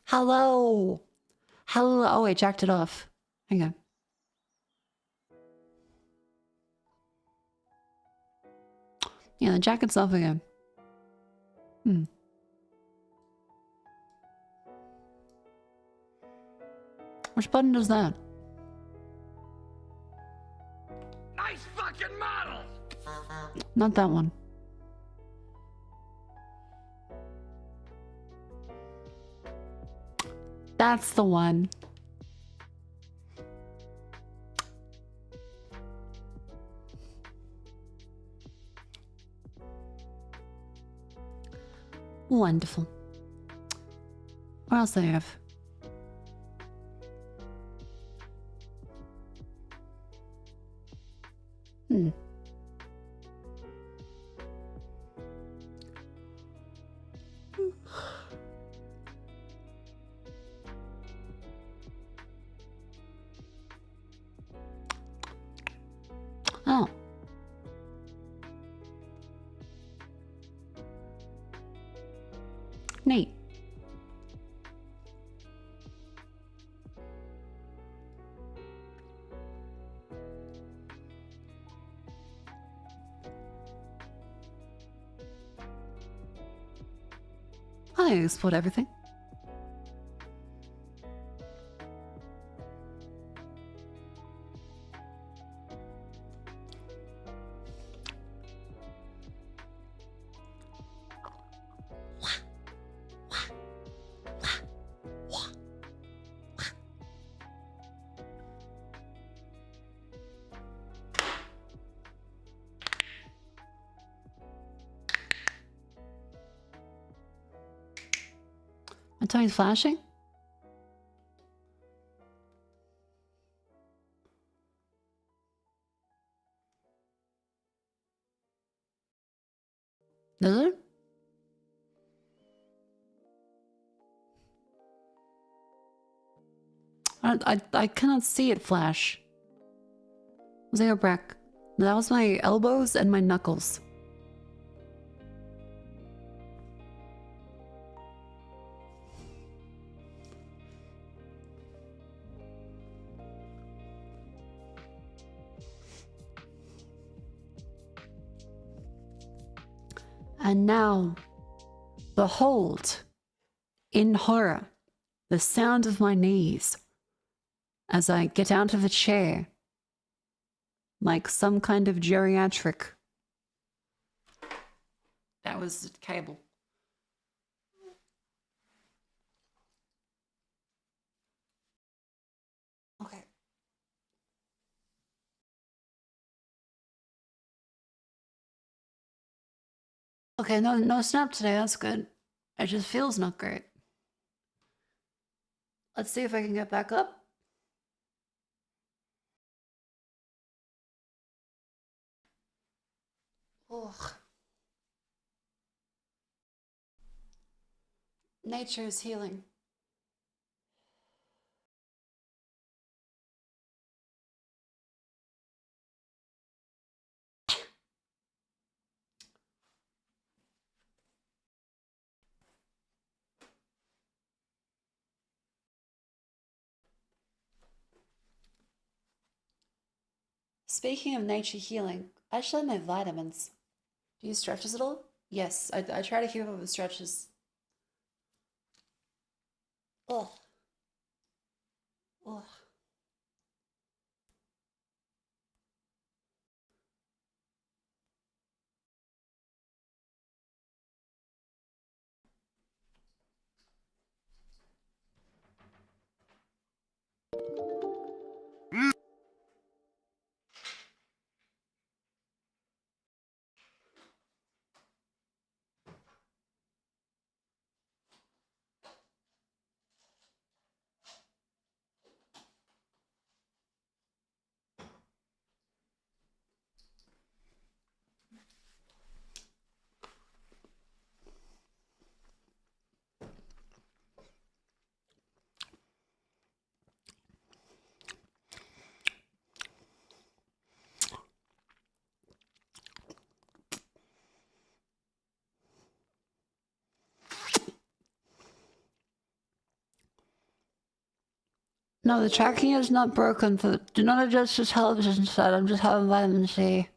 Hello. Hello. Oh, I jacked it off. Hang on. Yeah, the jacket's off again. Which button does that? Nice fucking model! Not that one. That's the one. Wonderful. What else do I have? Oh. Neat. I explored everything. My tummy's flashing? Does it? I cannot see it flash. Was I a break? That was my elbows and my knuckles. And now, behold, in horror, the sound of my knees as I get out of a chair like some kind of geriatric. That was the cable. Okay. Okay, no snap today, that's good. It just feels not great. Let's see if I can get back up. Ugh. Nature is healing. Speaking of nature healing, I should have my vitamins. Do you stretches at all? Yes, I try to keep up with stretches. Ugh. Ugh. No, the tracking is not broken. Do not adjust your television set. I'm just having vitamin C.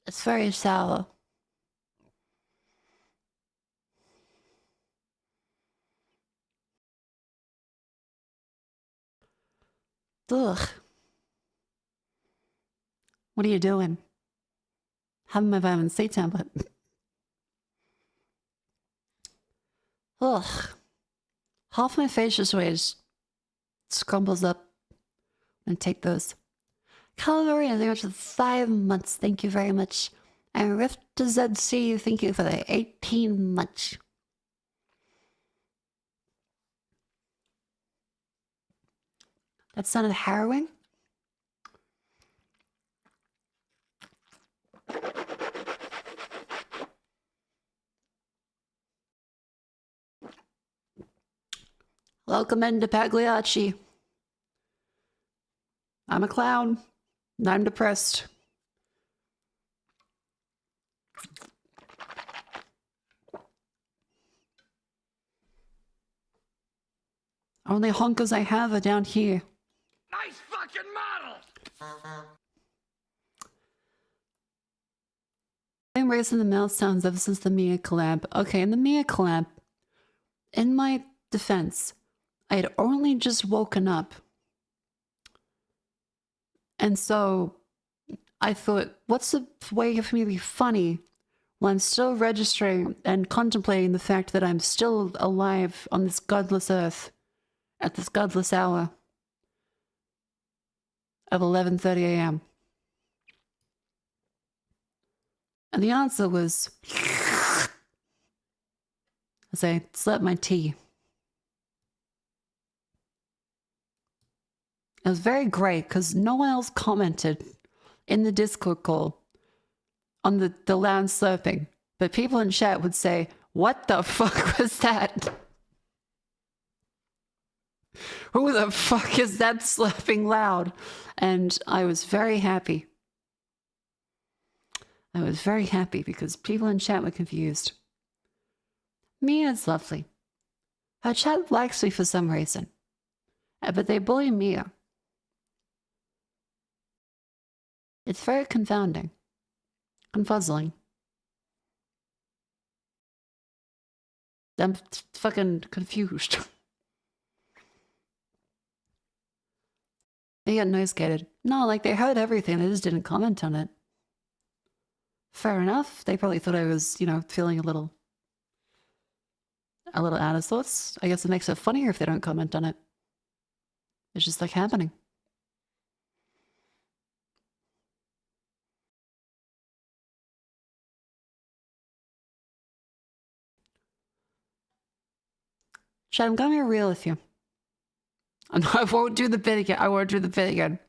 It's very sour. Ugh. What are you doing? Having my vitamin C tablet. Ugh. Half my face just always scrumbles up and take those. Calvary, thank you much for 5 months. Thank you very much. And Rift to ZC, thank you for the 18 months. That sounded harrowing. Welcome into Pagliacci. I'm a clown. And I'm depressed. Only honkers I have are down here. Nice fucking model! I'm raising the mouth sounds ever since the Mia collab. Okay, in the Mia collab, in my defense, I had only just woken up. And so I thought, what's the way for me to be funny while I'm still registering and contemplating the fact that I'm still alive on this godless earth at this godless hour of 11:30 a.m. And the answer was, as I slept my tea. It was very great because no one else commented in the Discord call on the loud slurping. But people in chat would say, what the fuck was that? Who the fuck is that slurping loud? And I was very happy. I was very happy because people in chat were confused. Mia's lovely. Her chat likes me for some reason. But they bully Mia. It's very confounding. Confuzzling. I'm fucking confused. They got noise gated. No, like they heard everything. They just didn't comment on it. Fair enough. They probably thought I was, feeling a little out of sorts. I guess it makes it funnier if they don't comment on it. It's just like happening. Chad, I'm gonna be real with you. I won't do the bit again. I won't do the bit again.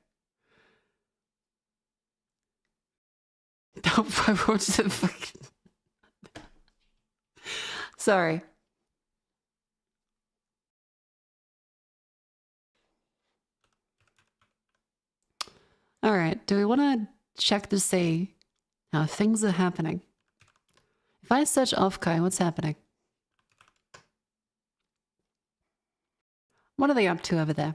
Nope, I won't do the fucking... Sorry. Alright, do we want to check to see how things are happening? If I search Offkai, what's happening? What are they up to over there?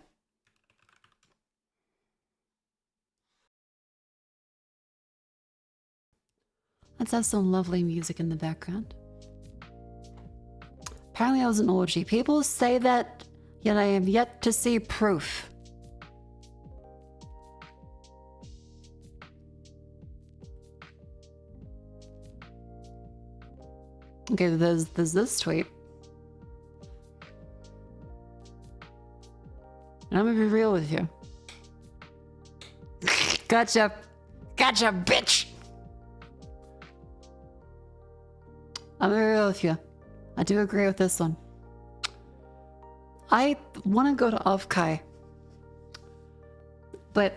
Let's have some lovely music in the background. Apparently I was an orgy. People say that, yet I have yet to see proof. Okay, there's this tweet. And I'm gonna be real with you. Gotcha. Gotcha, bitch! I'm gonna be real with you. I do agree with this one. I want to go to Offkai. But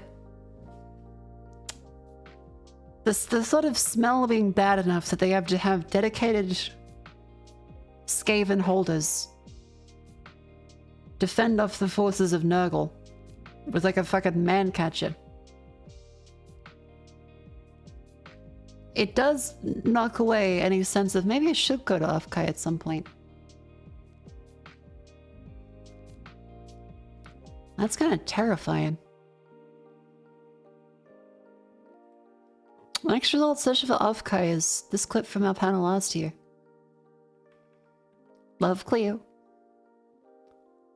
the sort of smell being bad enough that they have to have dedicated Skaven holders to fend off the forces of Nurgle with like a fucking man catcher. It does knock away any sense of maybe I should go to Offkai at some point. That's kind of terrifying. My next result session for Offkai is this clip from our panel last year. Love Cleo.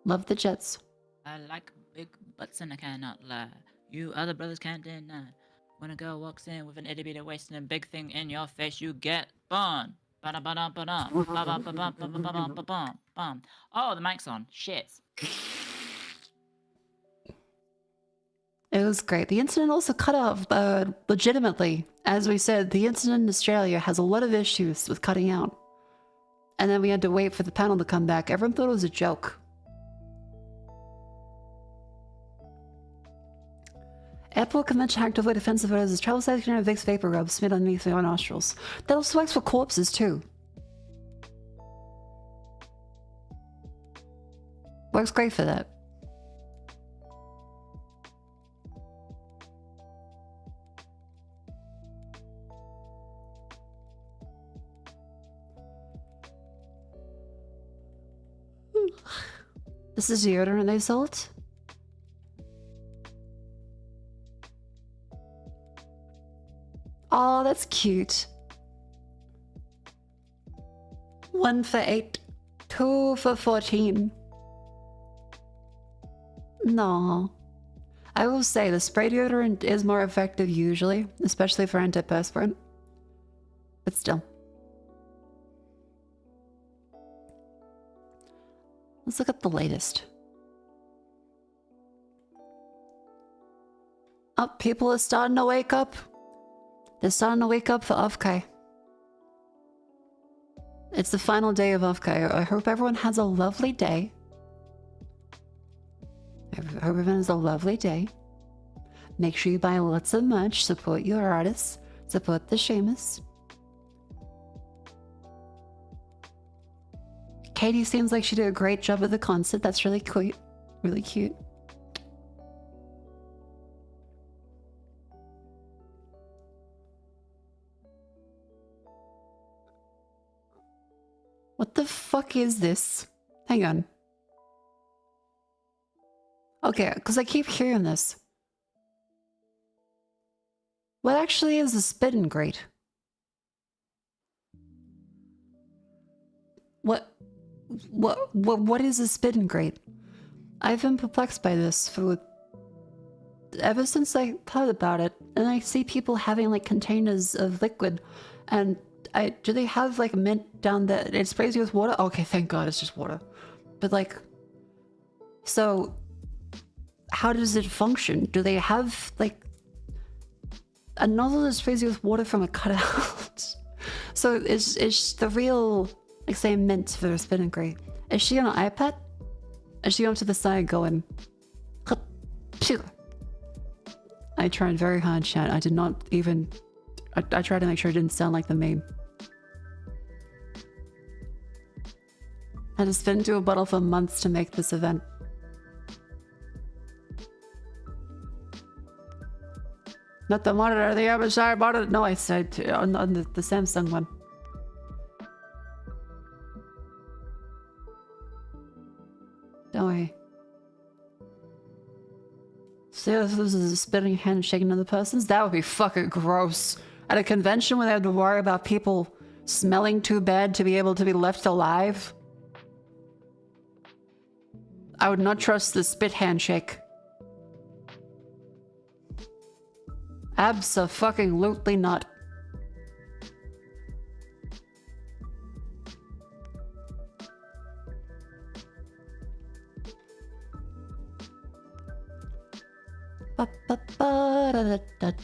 Love the Jets. I like big butts and I cannot lie. You other brothers can't deny. When a girl walks in with an itty bitty waist and a big thing in your face, you get burned. Oh, the mic's on. Shit. It was great. The incident also cut off legitimately. As we said, the incident in Australia has a lot of issues with cutting out. And then we had to wait for the panel to come back. Everyone thought it was a joke. Airport convention actively defensive photos as travel size can Vicks vapor rub smeared underneath your nostrils. That also works for corpses too. Works great for that. This is deodorant they sold? Oh, that's cute. 1 for 8, 2 for 14. No. I will say the spray deodorant is more effective usually, especially for antiperspirant. But still. Let's look at the latest. Oh, people are starting to wake up. They're starting to wake up for Offkai. It's the final day of Offkai. I hope everyone has a lovely day. I hope everyone has a lovely day. Make sure you buy lots of merch. Support your artists. Support the Seamus. Katie seems like she did a great job at the concert. That's really cute. Really cute. What the fuck is this? Hang on. Okay, because I keep hearing this. What actually is a spit and grate? What is a spit and grate? I've been perplexed by this for ever since I thought about it, and I see people having like containers of liquid, and do they have like mint down there? It sprays you with water? Okay, thank God it's just water. But like, so how does it function? Do they have like a nozzle that sprays you with water from a cutout? So is the real, like say mint for a spin and grate, is she on an iPad? Is she on to the side going, I tried very hard, chat. I did not even... I tried to make sure it didn't sound like the meme. I had to spin into a bottle for months to make this event. Not the monitor, the other side monitor. No, I said on the Samsung one. Don't worry. See, this is a spitting hand and shaking other person's? That would be fucking gross. At a convention where they had to worry about people smelling too bad to be able to be left alive? I would not trust the spit handshake. Abso-fucking-lutely not.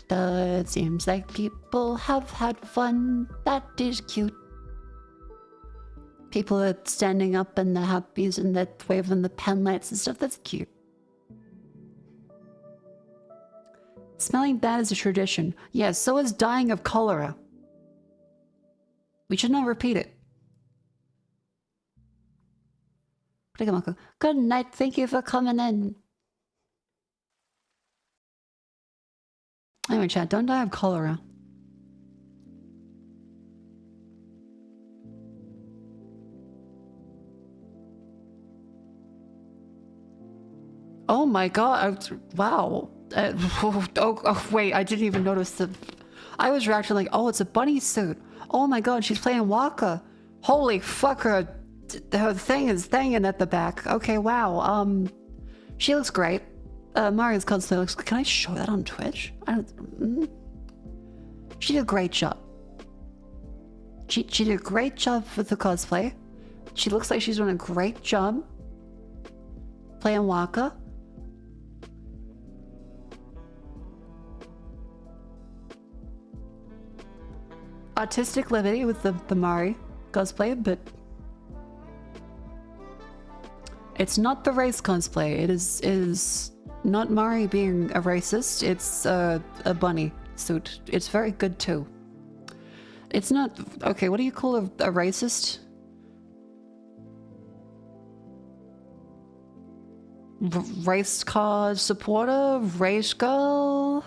It seems like people have had fun. That is cute. People are standing up and they're happies and they're waving the pen lights and stuff. That's cute. Smelling bad is a tradition. Yeah, so is dying of cholera. We should not repeat it. Good night. Thank you for coming in. Anyway, chat, don't die of cholera. Oh my god, wow. Oh, wait, I didn't even notice the... I was reacting like, oh, it's a bunny suit. Oh my god, she's playing Waka. Holy fuck, her thing is hanging at the back. Okay, wow. She looks great. Mario's cosplay looks... Can I show that on Twitch? I don't... She did a great job. She did a great job with the cosplay. She looks like she's doing a great job playing Waka. Artistic liberty with the Mari cosplay, but it's not the race cosplay. It is not Mari being a racist. It's a bunny suit. It's very good too. It's not... Okay, what do you call a racist? Race car supporter? Race girl?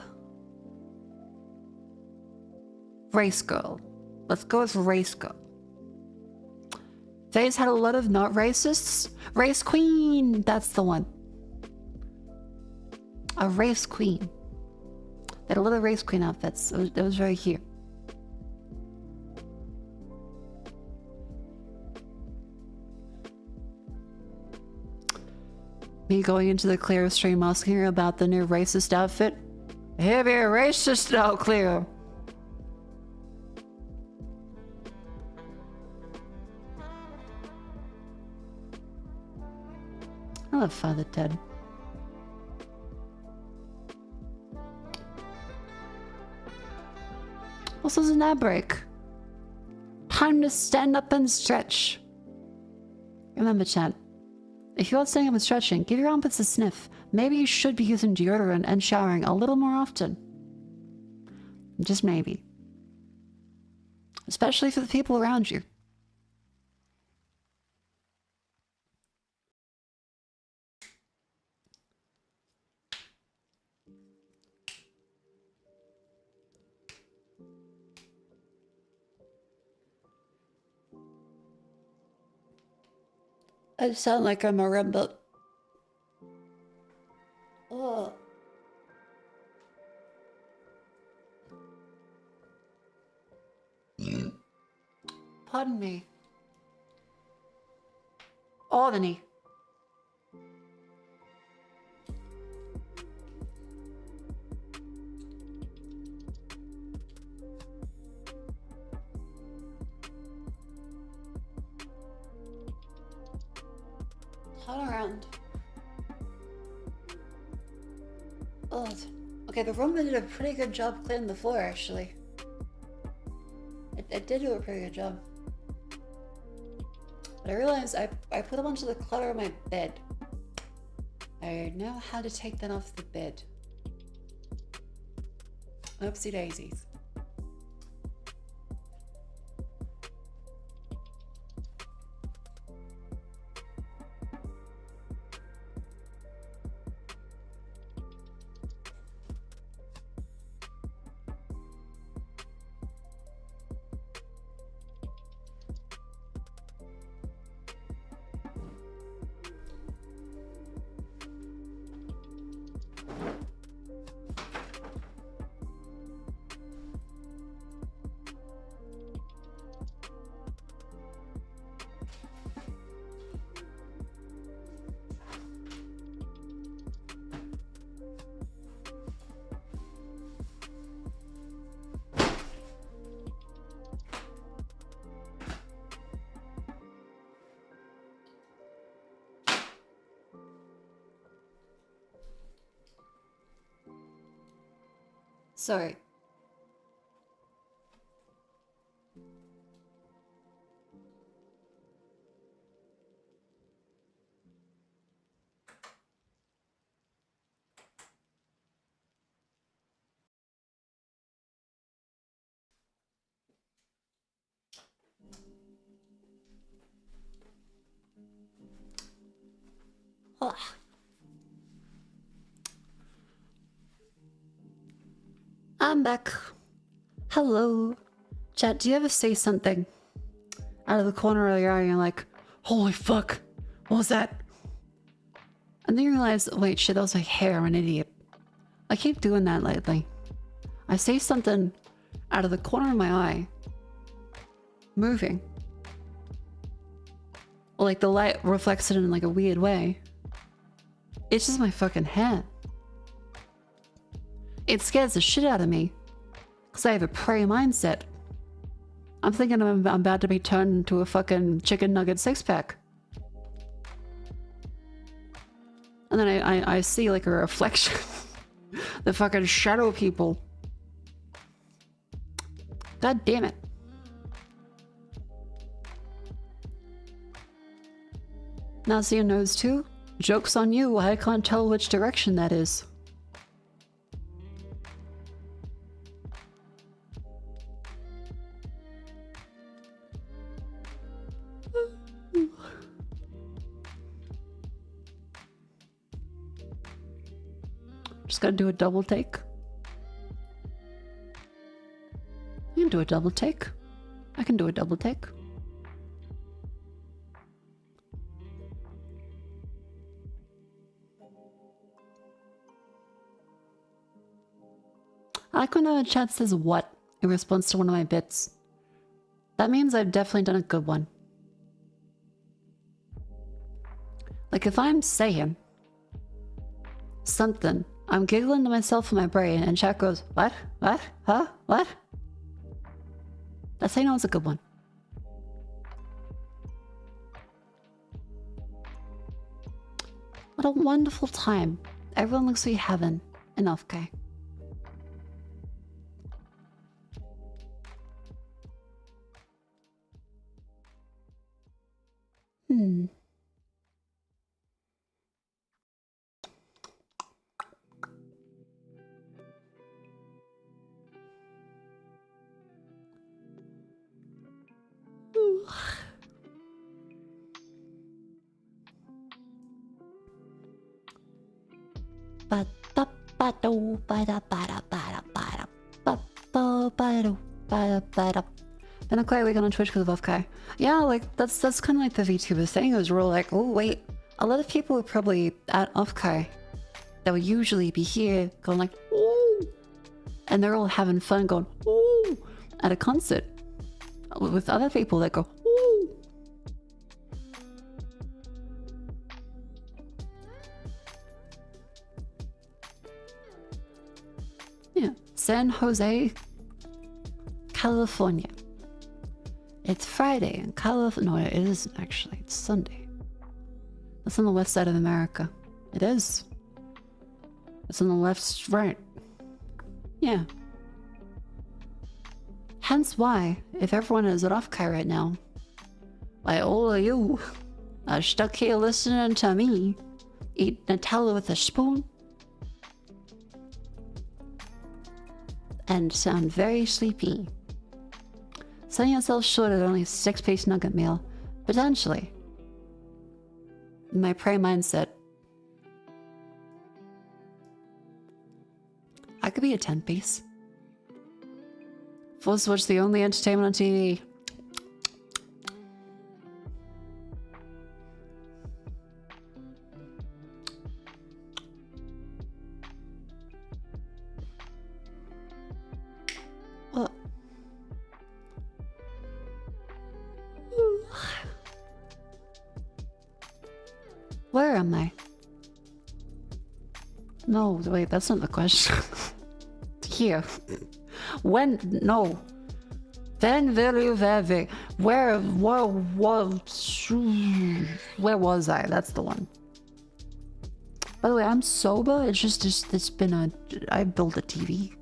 Race girl. Let's go with race girl. Faye's had a lot of not racists. Race queen! That's the one. A race queen. They had a lot of race queen outfits. That was very cute. Me going into the Clear stream asking her about the new racist outfit. Heavy racist now, Clear. I love Father Ted. Also, it's an ad break. Time to stand up and stretch. Remember, chat. If you're standing up and stretching, give your armpits a sniff. Maybe you should be using deodorant and showering a little more often. Just maybe. Especially for the people around you. I sound like I'm a marimba. Oh. Pardon me. Albany. Turn around. Oh, okay, the room did a pretty good job cleaning the floor, actually. It did do a pretty good job. But I realized I put a bunch of the clutter on my bed. I know how to take that off the bed. Oopsie daisies. Sorry. Ugh. I'm back. Hello. Chat, do you ever say something out of the corner of your eye and you're like, holy fuck, what was that? And then you realize, wait, shit, that was my hair, I'm an idiot. I keep doing that lately. I say something out of the corner of my eye, moving. Or like the light reflects it in like a weird way. It's just my fucking hair. It scares the shit out of me. Because I have a prey mindset. I'm thinking I'm about to be turned into a fucking chicken nugget six-pack. And then I see like a reflection. The fucking shadow people. God damn it. Now see your nose too? Joke's on you, I can't tell which direction that is. Just gotta do a double take. You can do a double take. I can do a double take. I like when a chat says what in response to one of my bits. That means I've definitely done a good one. Like if I'm saying something, I'm giggling to myself in my brain and chat goes, what? What? Huh? What? That's how you know it's a good one. What a wonderful time. Everyone looks to be having enough, okay? Been a quiet week on Twitch because of Kai. Yeah, like that's kind of like the VTuber thing. It was real like, oh wait, a lot of people are probably at Kai that would usually be here going like, ooh, and they're all having fun going, ooh, at a concert with other people that go, ooh. Yeah, San Jose, California. It's Friday in California. No, it isn't actually. It's Sunday. That's on the west side of America. It is. It's on the left, right. Yeah. Hence why, if everyone is at off-Kai right now, why all of you are stuck here listening to me eat Nutella with a spoon. and sound very sleepy. Selling yourself short of only a 6-piece nugget meal. Potentially. My prey mindset. I could be a 10-piece. Full Switch, the only entertainment on TV. Well, where am I? No, wait, that's not the question. Here. When? No. Then where was I? That's the one. By the way, I'm sober. It's just it's been I built a TV.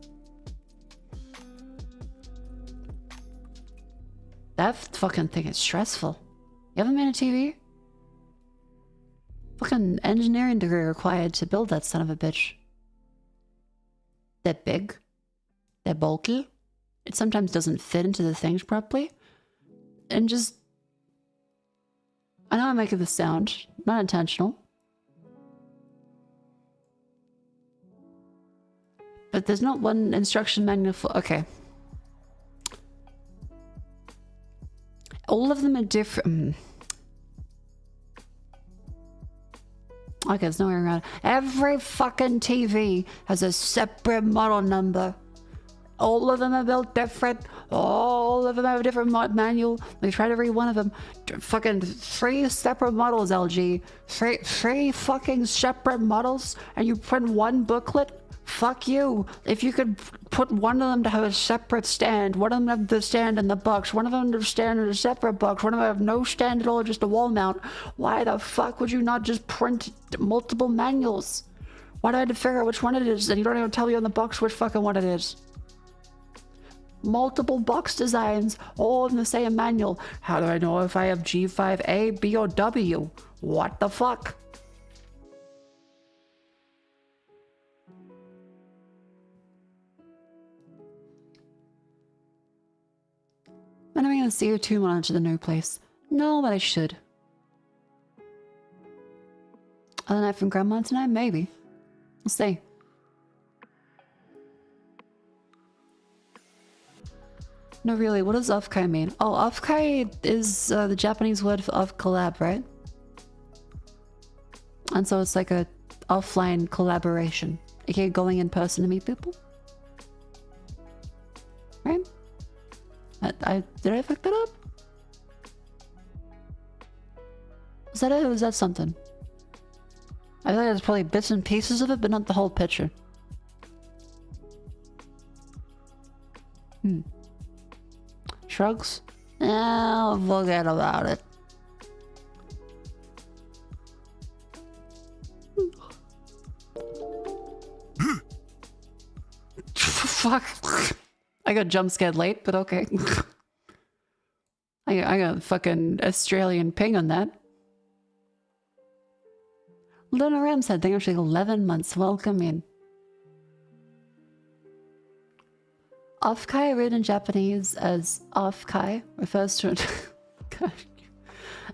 That fucking thing is stressful. You ever made a TV? Fucking engineering degree required to build that son of a bitch. They're big. They're bulky. It sometimes doesn't fit into the things properly. And just... I know I'm making this sound. Not intentional. But there's not one instruction manual for... Okay. All of them are different. Okay, there's no way around. Every fucking TV has a separate model number. All of them are built different. All of them have a different manual. They tried every one of them. Fucking 3 separate models, LG. Three fucking separate models, and you print one booklet? Fuck you. If you could put one of them to have a separate stand, one of them have the stand in the box, one of them to stand in a separate box, one of them have no stand at all, just a wall mount, why the fuck would you not just print multiple manuals? Why do I have to figure out which one it is, and you don't even tell you on the box which fucking one it is? Multiple box designs, all in the same manual. How do I know if I have G5A, B, or W? What the fuck? When am I going to see a CO2 monitor the new place? No, but I should. Other night from Grandma tonight? Maybe. We'll see. No, really, what does offkai mean? Oh, offkai is the Japanese word for off collab, right? And so it's like a offline collaboration. Okay, going in person to meet people? Right? Did I fuck that up? Was that it or was that something? I feel like there's probably bits and pieces of it, but not the whole picture. Shrugs? Oh, forget about it. Fuck. I got jump scared late, but okay. I got fucking Australian ping on that. Luna Ram said, thank you for 11 months. Welcome in. Offkai, written in Japanese as offkai, refers to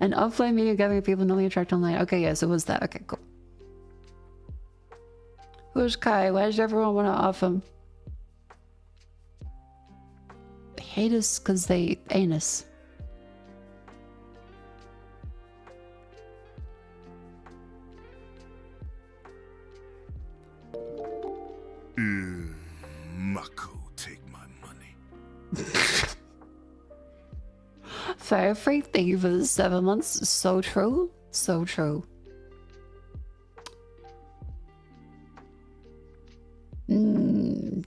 an offline media gathering of people normally attract online. Okay, yes, it was that. Okay, cool. Who's Kai? Why does everyone want to off him? They hate us because they anus. Mako, take my money. Fair free, thank you for the 7 months. So true. So true.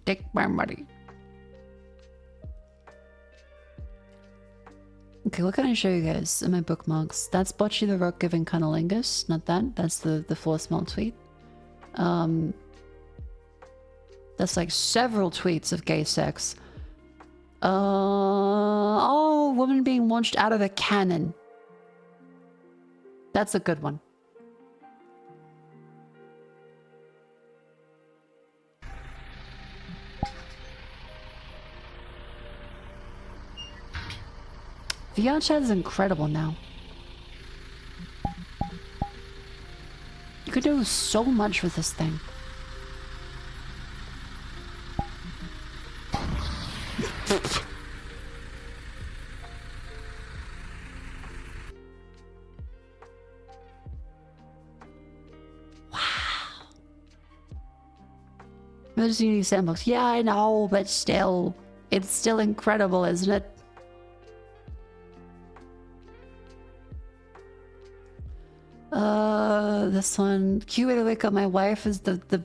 Take my money. Okay, what can I show you guys in my bookmarks? That's Bocce the Rock giving cunnilingus. Not that. That's the force melt tweet. That's like several tweets of gay sex. Oh, woman being launched out of a cannon. That's a good one. VR chat is incredible now. You could do so much with this thing. There's Unity Sandbox. Yeah, I know, but still, it's still incredible, isn't it? This one. Cute way to wake up my wife is the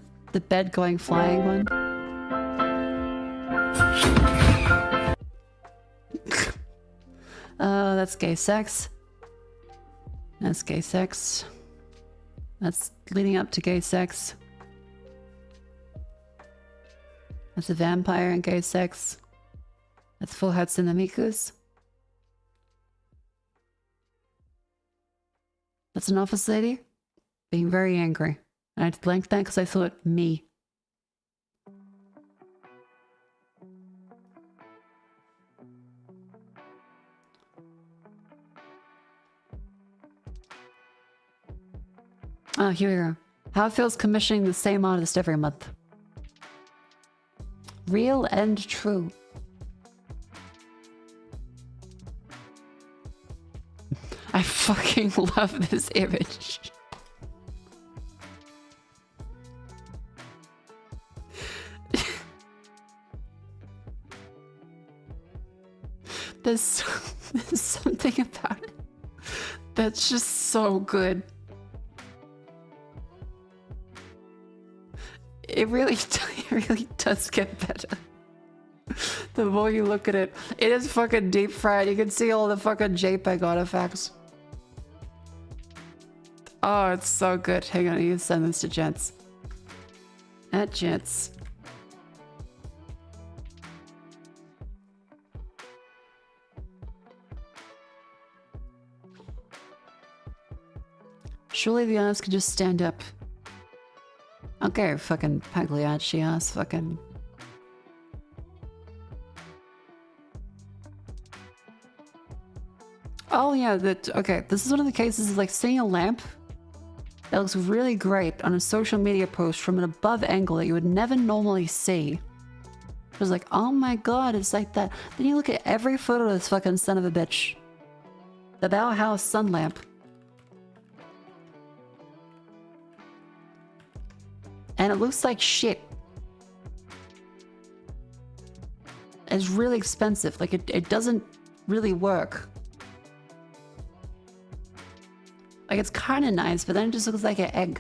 bed going flying one. That's gay sex. That's gay sex. That's leading up to gay sex. That's a vampire and gay sex. That's full Hatsune Miku's. That's an office lady being very angry. And I blanked that because I thought me. Oh, here we go. How it feels commissioning the same artist every month. Real and true. I fucking love this image. There's something about it that's just so good. It really does get better. The more you look at it, it is fucking deep fried. You can see all the fucking JPEG artifacts. Oh, it's so good. Hang on, I need to send this to Gents. At Gents. Surely the honest could just stand up. Okay, fucking Pagliacci ass, fucking. Oh yeah, okay, this is one of the cases of like seeing a lamp that looks really great on a social media post from an above angle that you would never normally see. It was like, oh my god, it's like that. Then you look at every photo of this fucking son of a bitch. The Bauhaus sun lamp. And it looks like shit. It's really expensive. Like, it doesn't really work. Like, it's kind of nice, but then it just looks like an egg.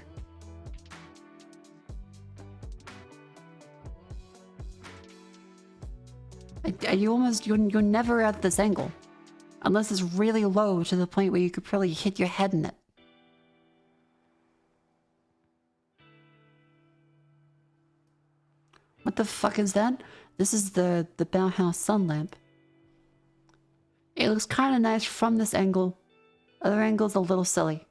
You're never at this angle. Unless it's really low to the point where you could probably hit your head in it. What the fuck is that? This is the Bauhaus sun lamp. It looks kind of nice from this angle. Other angle's a little silly.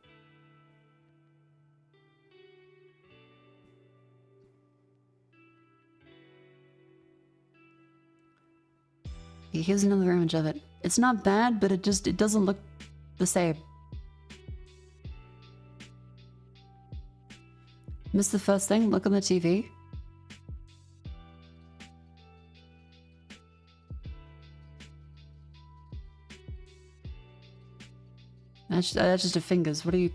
Here's another image of it. It's not bad, but it doesn't look the same. Missed the first thing? Look on the TV. That's just her fingers. What are you...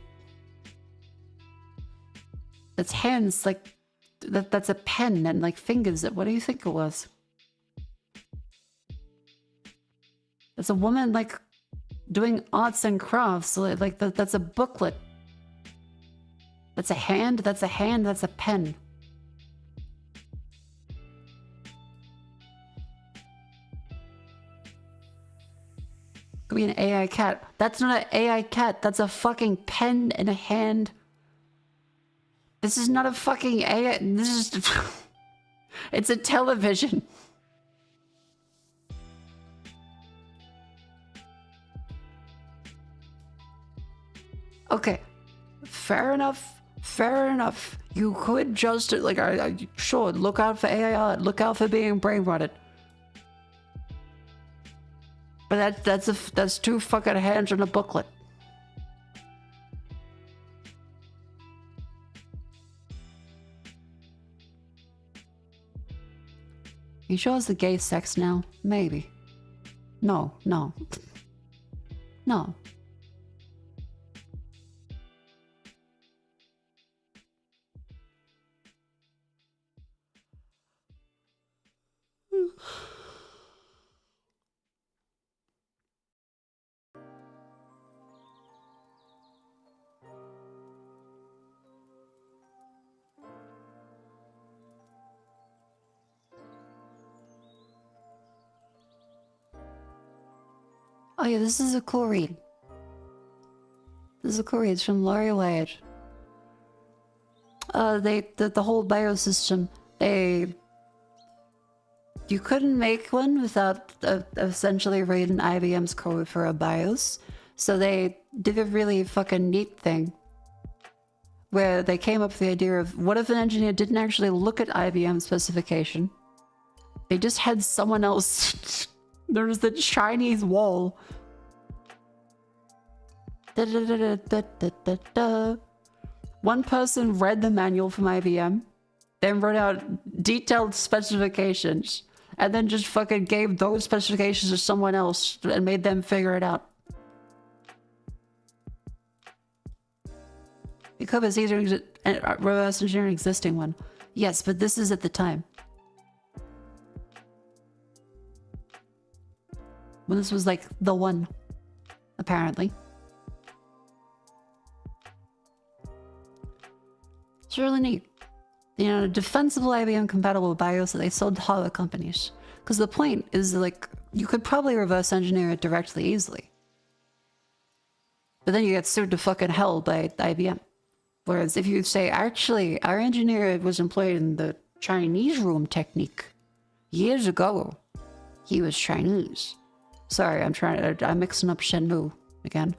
That's hands, like... That's a pen and, like, fingers. What do you think it was? That's a woman, like, doing arts and crafts. Like, that's a booklet. That's a hand, that's a hand, that's a pen. Could be an AI cat. That's not an AI cat. That's a fucking pen in a hand. This is not a fucking AI. This is... It's a television. Okay. Fair enough. Fair enough. You could just, like, sure, look out for AI art. Look out for being brain rotted. But that's 2 fucking hands in a booklet. You sure it's the gay sex now? Maybe. No. No. Oh yeah, this is a cool read. It's from Laurie Wade. The whole biosystem, you couldn't make one without essentially reading IBM's code for a BIOS. So they did a really fucking neat thing where they came up with the idea of what if an engineer didn't actually look at IBM's specification? They just had someone else. There was the Chinese wall. One person read the manual from IBM, then wrote out detailed specifications, and then just fucking gave those specifications to someone else and made them figure it out. Because it's easier to reverse engineer an existing one. Yes, but this is at the time. When this was like the one, apparently. It's really neat. You know, defensible IBM compatible BIOS that they sold to hardware companies. Because the point is, like, you could probably reverse engineer it directly easily. But then you get sued to fucking hell by IBM. Whereas if you say, actually, our engineer was employed in the Chinese room technique years ago. He was Chinese. Sorry, I'm mixing up Shenmue again.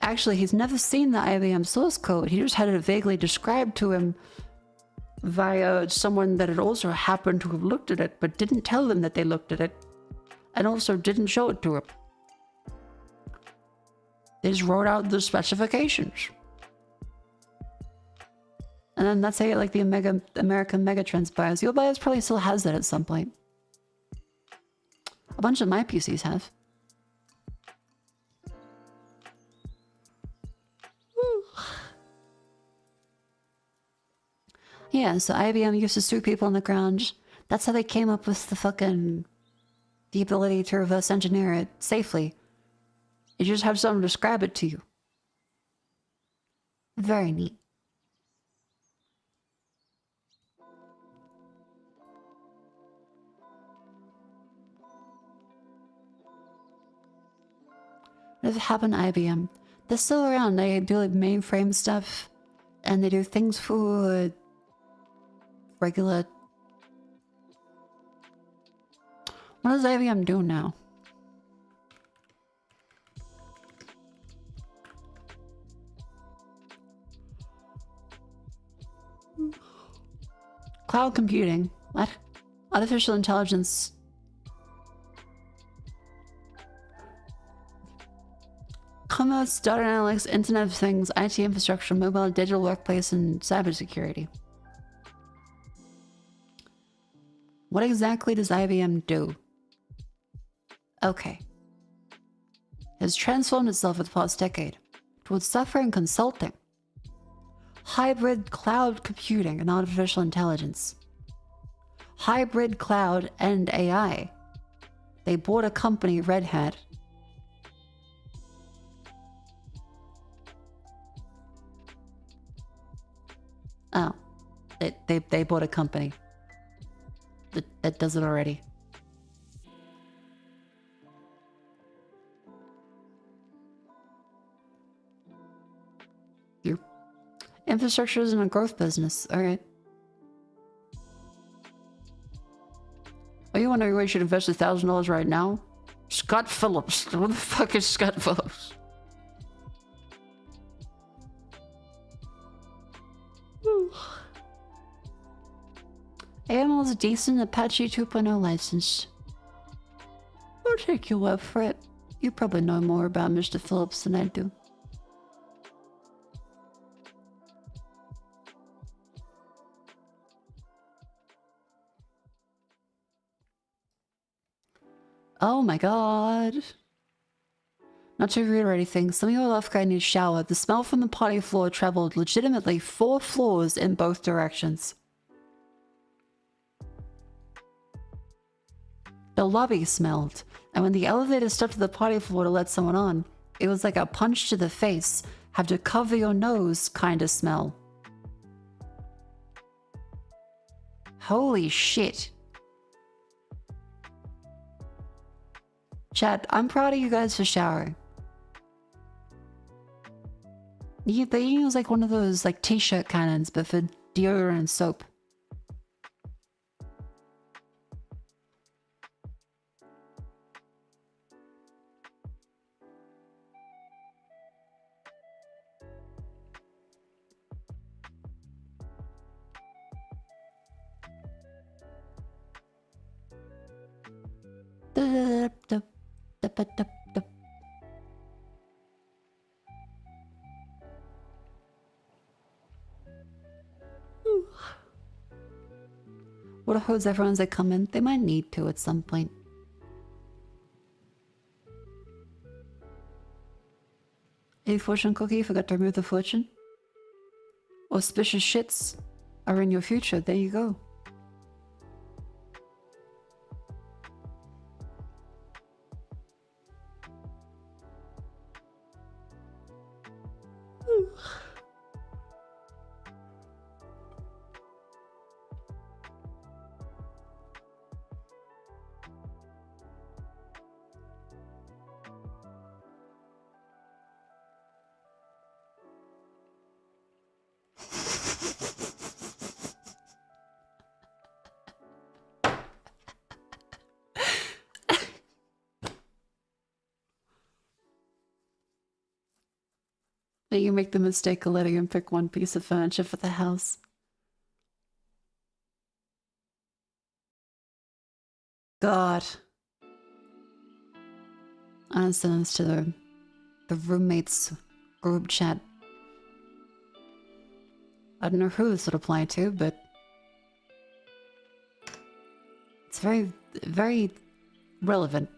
Actually, he's never seen the IBM source code. He just had it vaguely described to him via someone that had also happened to have looked at it, but didn't tell them that they looked at it, and also didn't show it to him. They just wrote out the specifications. And then that's how you get, like, the American Megatrends BIOS. Your BIOS probably still has that at some point. A bunch of my PCs have. Woo. Yeah, so IBM used to sue people on the ground. That's how they came up with the ability to reverse engineer it safely. You just have someone describe it to you. Very neat. What happened to IBM? They're still around. They do like mainframe stuff, and they do things for regular. What does IBM do now? Cloud computing. What? Artificial intelligence. Commerce, data analytics, Internet of Things, IT infrastructure, mobile, digital workplace, and cybersecurity. What exactly does IBM do? Okay. It has transformed itself for the past decade towards software and consulting, hybrid cloud computing and artificial intelligence, hybrid cloud and AI. They bought a company, Red Hat. Oh, they bought a company that does it already. Your infrastructure isn't a growth business. All right. Are you wondering where you should invest $1,000 right now? Scott Phillips. Who the fuck is Scott Phillips? AML is a decent Apache 2.0 license. I'll take your word for it. You probably know more about Mr. Phillips than I do. Oh my god. Not to rude or anything, some of your left guy needs shower. The smell from the party floor traveled legitimately 4 floors in both directions. The lobby smelled, and when the elevator stopped at the party floor to let someone on, it was like a punch to the face, have to cover your nose kind of smell. Holy shit. Chat, I'm proud of you guys for showering. They use like one of those like t-shirt cannons, but for deodorant and soap. What hose everyone's that come in? They might need to at some point. A fortune cookie forgot to remove the fortune. Auspicious shits are in your future. There you go. You make the mistake of letting him pick one piece of furniture for the house. God. I'm gonna send this to the roommates group chat. I don't know who this would apply to, but it's very, very relevant.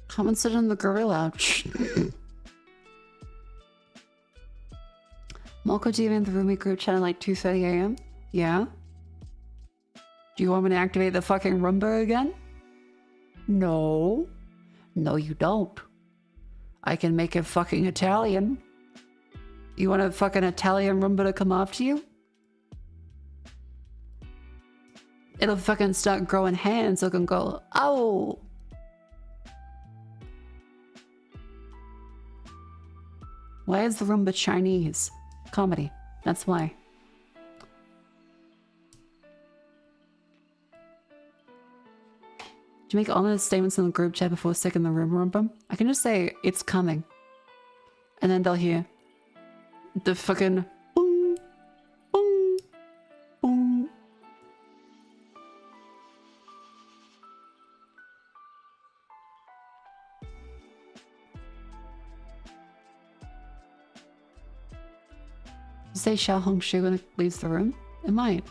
Come and sit in the gorilla. Mako, do you in the roommate group chat at like 2:30 a.m.? Yeah? Do you want me to activate the fucking Roomba again? No. No, you don't. I can make it fucking Italian. You want a fucking Italian Roomba to come after you? It'll fucking start growing hands so it can go, ow! Why is the Roomba Chinese? Comedy. That's why. Do you make honest statements in the group chat before sticking the room Roomba? I can just say, it's coming. And then they'll hear the fucking boom, boom, boom. Say Xiao Hong Shu when it leaves the room? It might.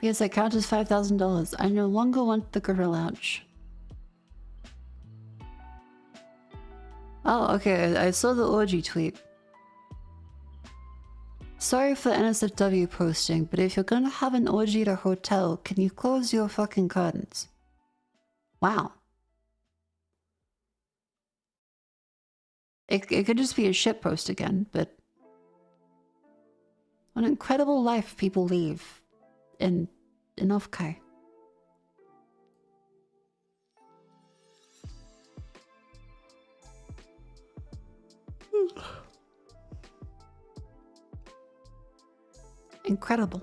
Because I count as $5,000. I no longer want the gorilla lounge. Oh, okay. I saw the orgy tweet. Sorry for the NSFW posting, but if you're gonna have an orgy at a hotel, can you close your fucking curtains? Wow. It could just be a shit post again, but... What an incredible life people leave in enough, Kai. Incredible.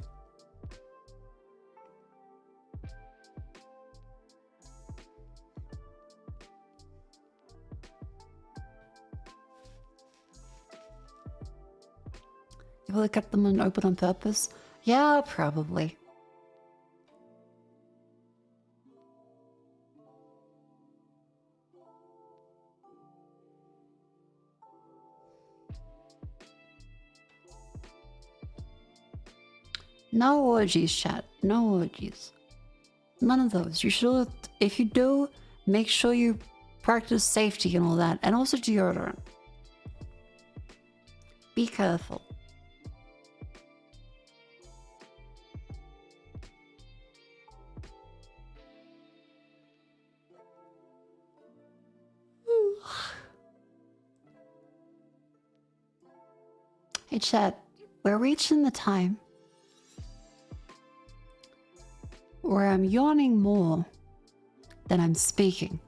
You really kept them open on purpose? Yeah, probably. No orgies, chat. No orgies. None of those. You should, if you do, make sure you practice safety and all that. And also deodorant. Be careful. Hey chat, we're reaching the time where I'm yawning more than I'm speaking.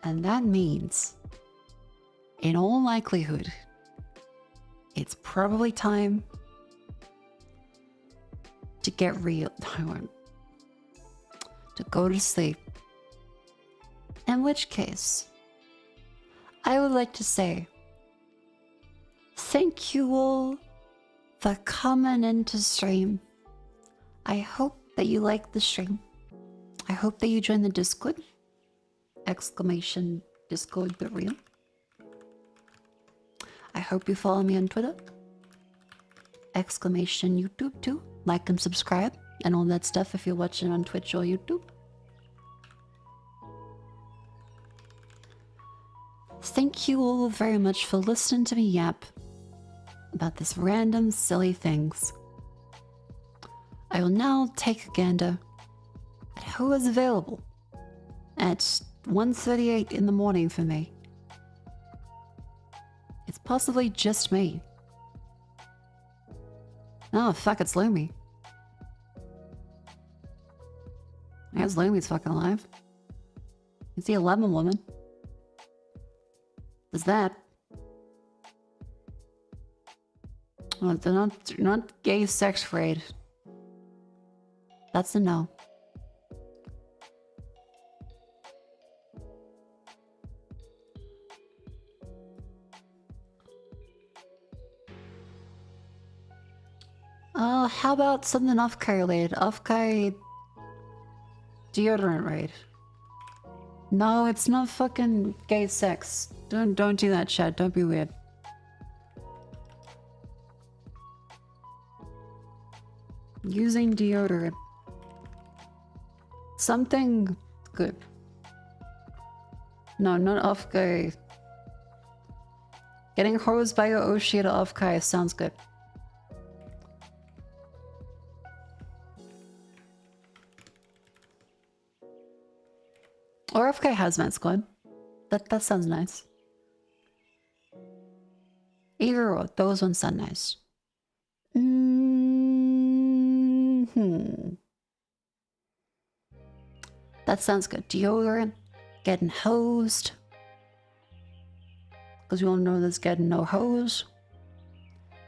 And that means, in all likelihood, it's probably time to get real. I won't. To go to sleep. In which case, I would like to say, thank you all for coming into stream. I hope that you like the stream. I hope that you join the Discord. Exclamation Discord but real. I hope you follow me on Twitter. Exclamation YouTube too. Like and subscribe and all that stuff if you're watching on Twitch or YouTube. Thank you all very much for listening to me yap about this random silly things. I will now take a gander at who is available at 1:38 in the morning for me. It's possibly just me. Oh fuck, it's Lumi. I guess Lumi's fucking alive. It's the 11 woman. There's that. Oh, they're not gay sex afraid. That's a no. How about something off-Kai related? Off-Kai deodorant raid. No, it's not fucking gay sex. Don't do that, chat. Don't be weird. Using deodorant. Something good. No, not off-Kai. Getting hosed by your Oshie to off-Kai sounds good. Or off-Kai hazmat squad. That sounds nice. Either or, those ones sound nice. That sounds good. Deodorant, getting hosed. Because we all know there's getting no hose.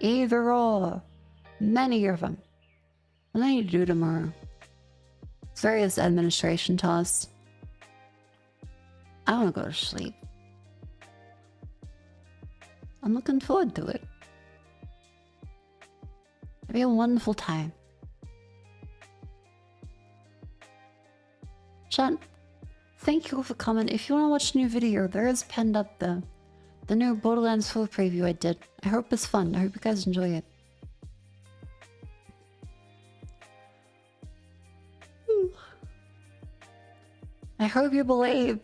Either or. Many of them. What I need to do tomorrow. Various administration tasks. I want to go to sleep. I'm looking forward to it. It'll be a wonderful time. Chat, thank you for coming. If you want to watch a new video, there is pinned up the new Borderlands 4 preview I did. I hope it's fun. I hope you guys enjoy it. I hope you behave.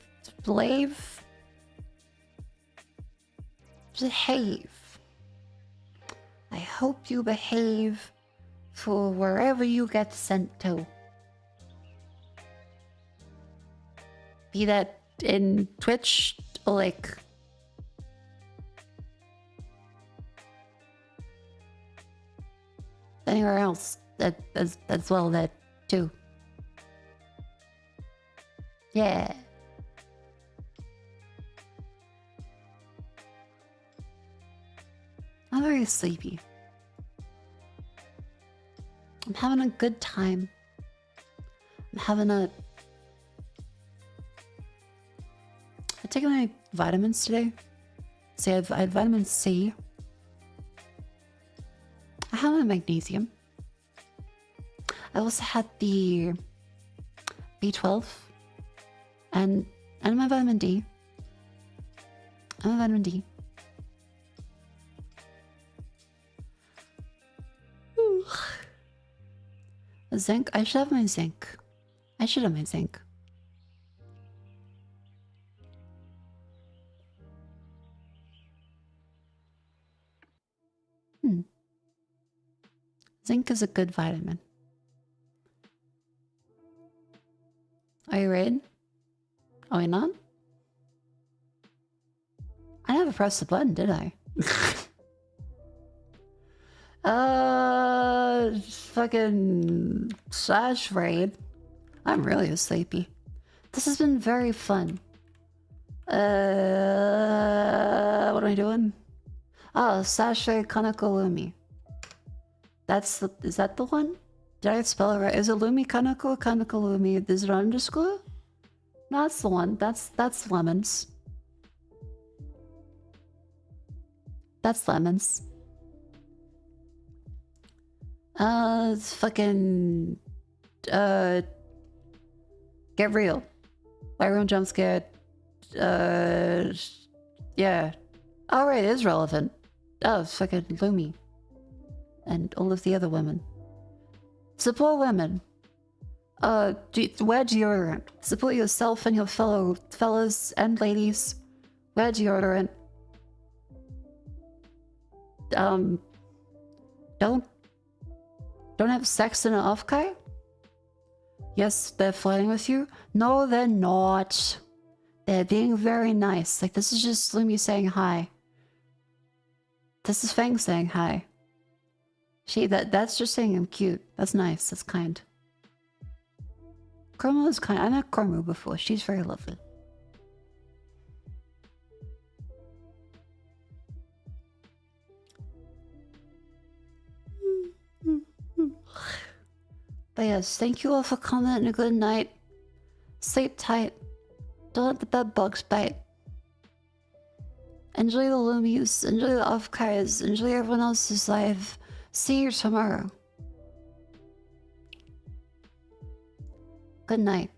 I hope you behave for wherever you get sent to. Be that in Twitch or like anywhere else. as well that too. Yeah. I'm very sleepy. I'm having a good time. I'm having a... I took my vitamins today. See, I had vitamin C. I had my magnesium. I also had the B12 and my vitamin D. And my vitamin D. Ooh. Zinc. I should have my zinc. I should have my zinc. Zinc is a good vitamin. Are you ready? Are we not? I never pressed the button, did I? Fucking slash raid. I'm really sleepy. This has been very fun. What am I doing? Oh, slash raid Kanakolumi. That's the, is that the one? Did I spell it right? Is it Lumi Kanako? Kanakolumi? Is it underscore? No, that's the one. That's lemons. That's lemons. It's fucking get real. Why everyone jump scared? Yeah. Oh right, it is relevant. Oh, it's fucking Lumi. And all of the other women. Support women. Wear deodorant. Support yourself and your fellow fellas and ladies. Wear deodorant. Don't have sex in an off-kai? Yes, they're flirting with you. No, they're not. They're being very nice. Like, this is just Lumi saying hi. This is Fang saying hi. That's just saying I'm cute. That's nice. That's kind. Cormo is kind. I met Cormo before. She's very lovely. But yes, thank you all for coming and a good night. Sleep tight. Don't let the bed bugs bite. Enjoy the Lumies. Enjoy the off-kais. Enjoy everyone else's life. See you tomorrow. Good night.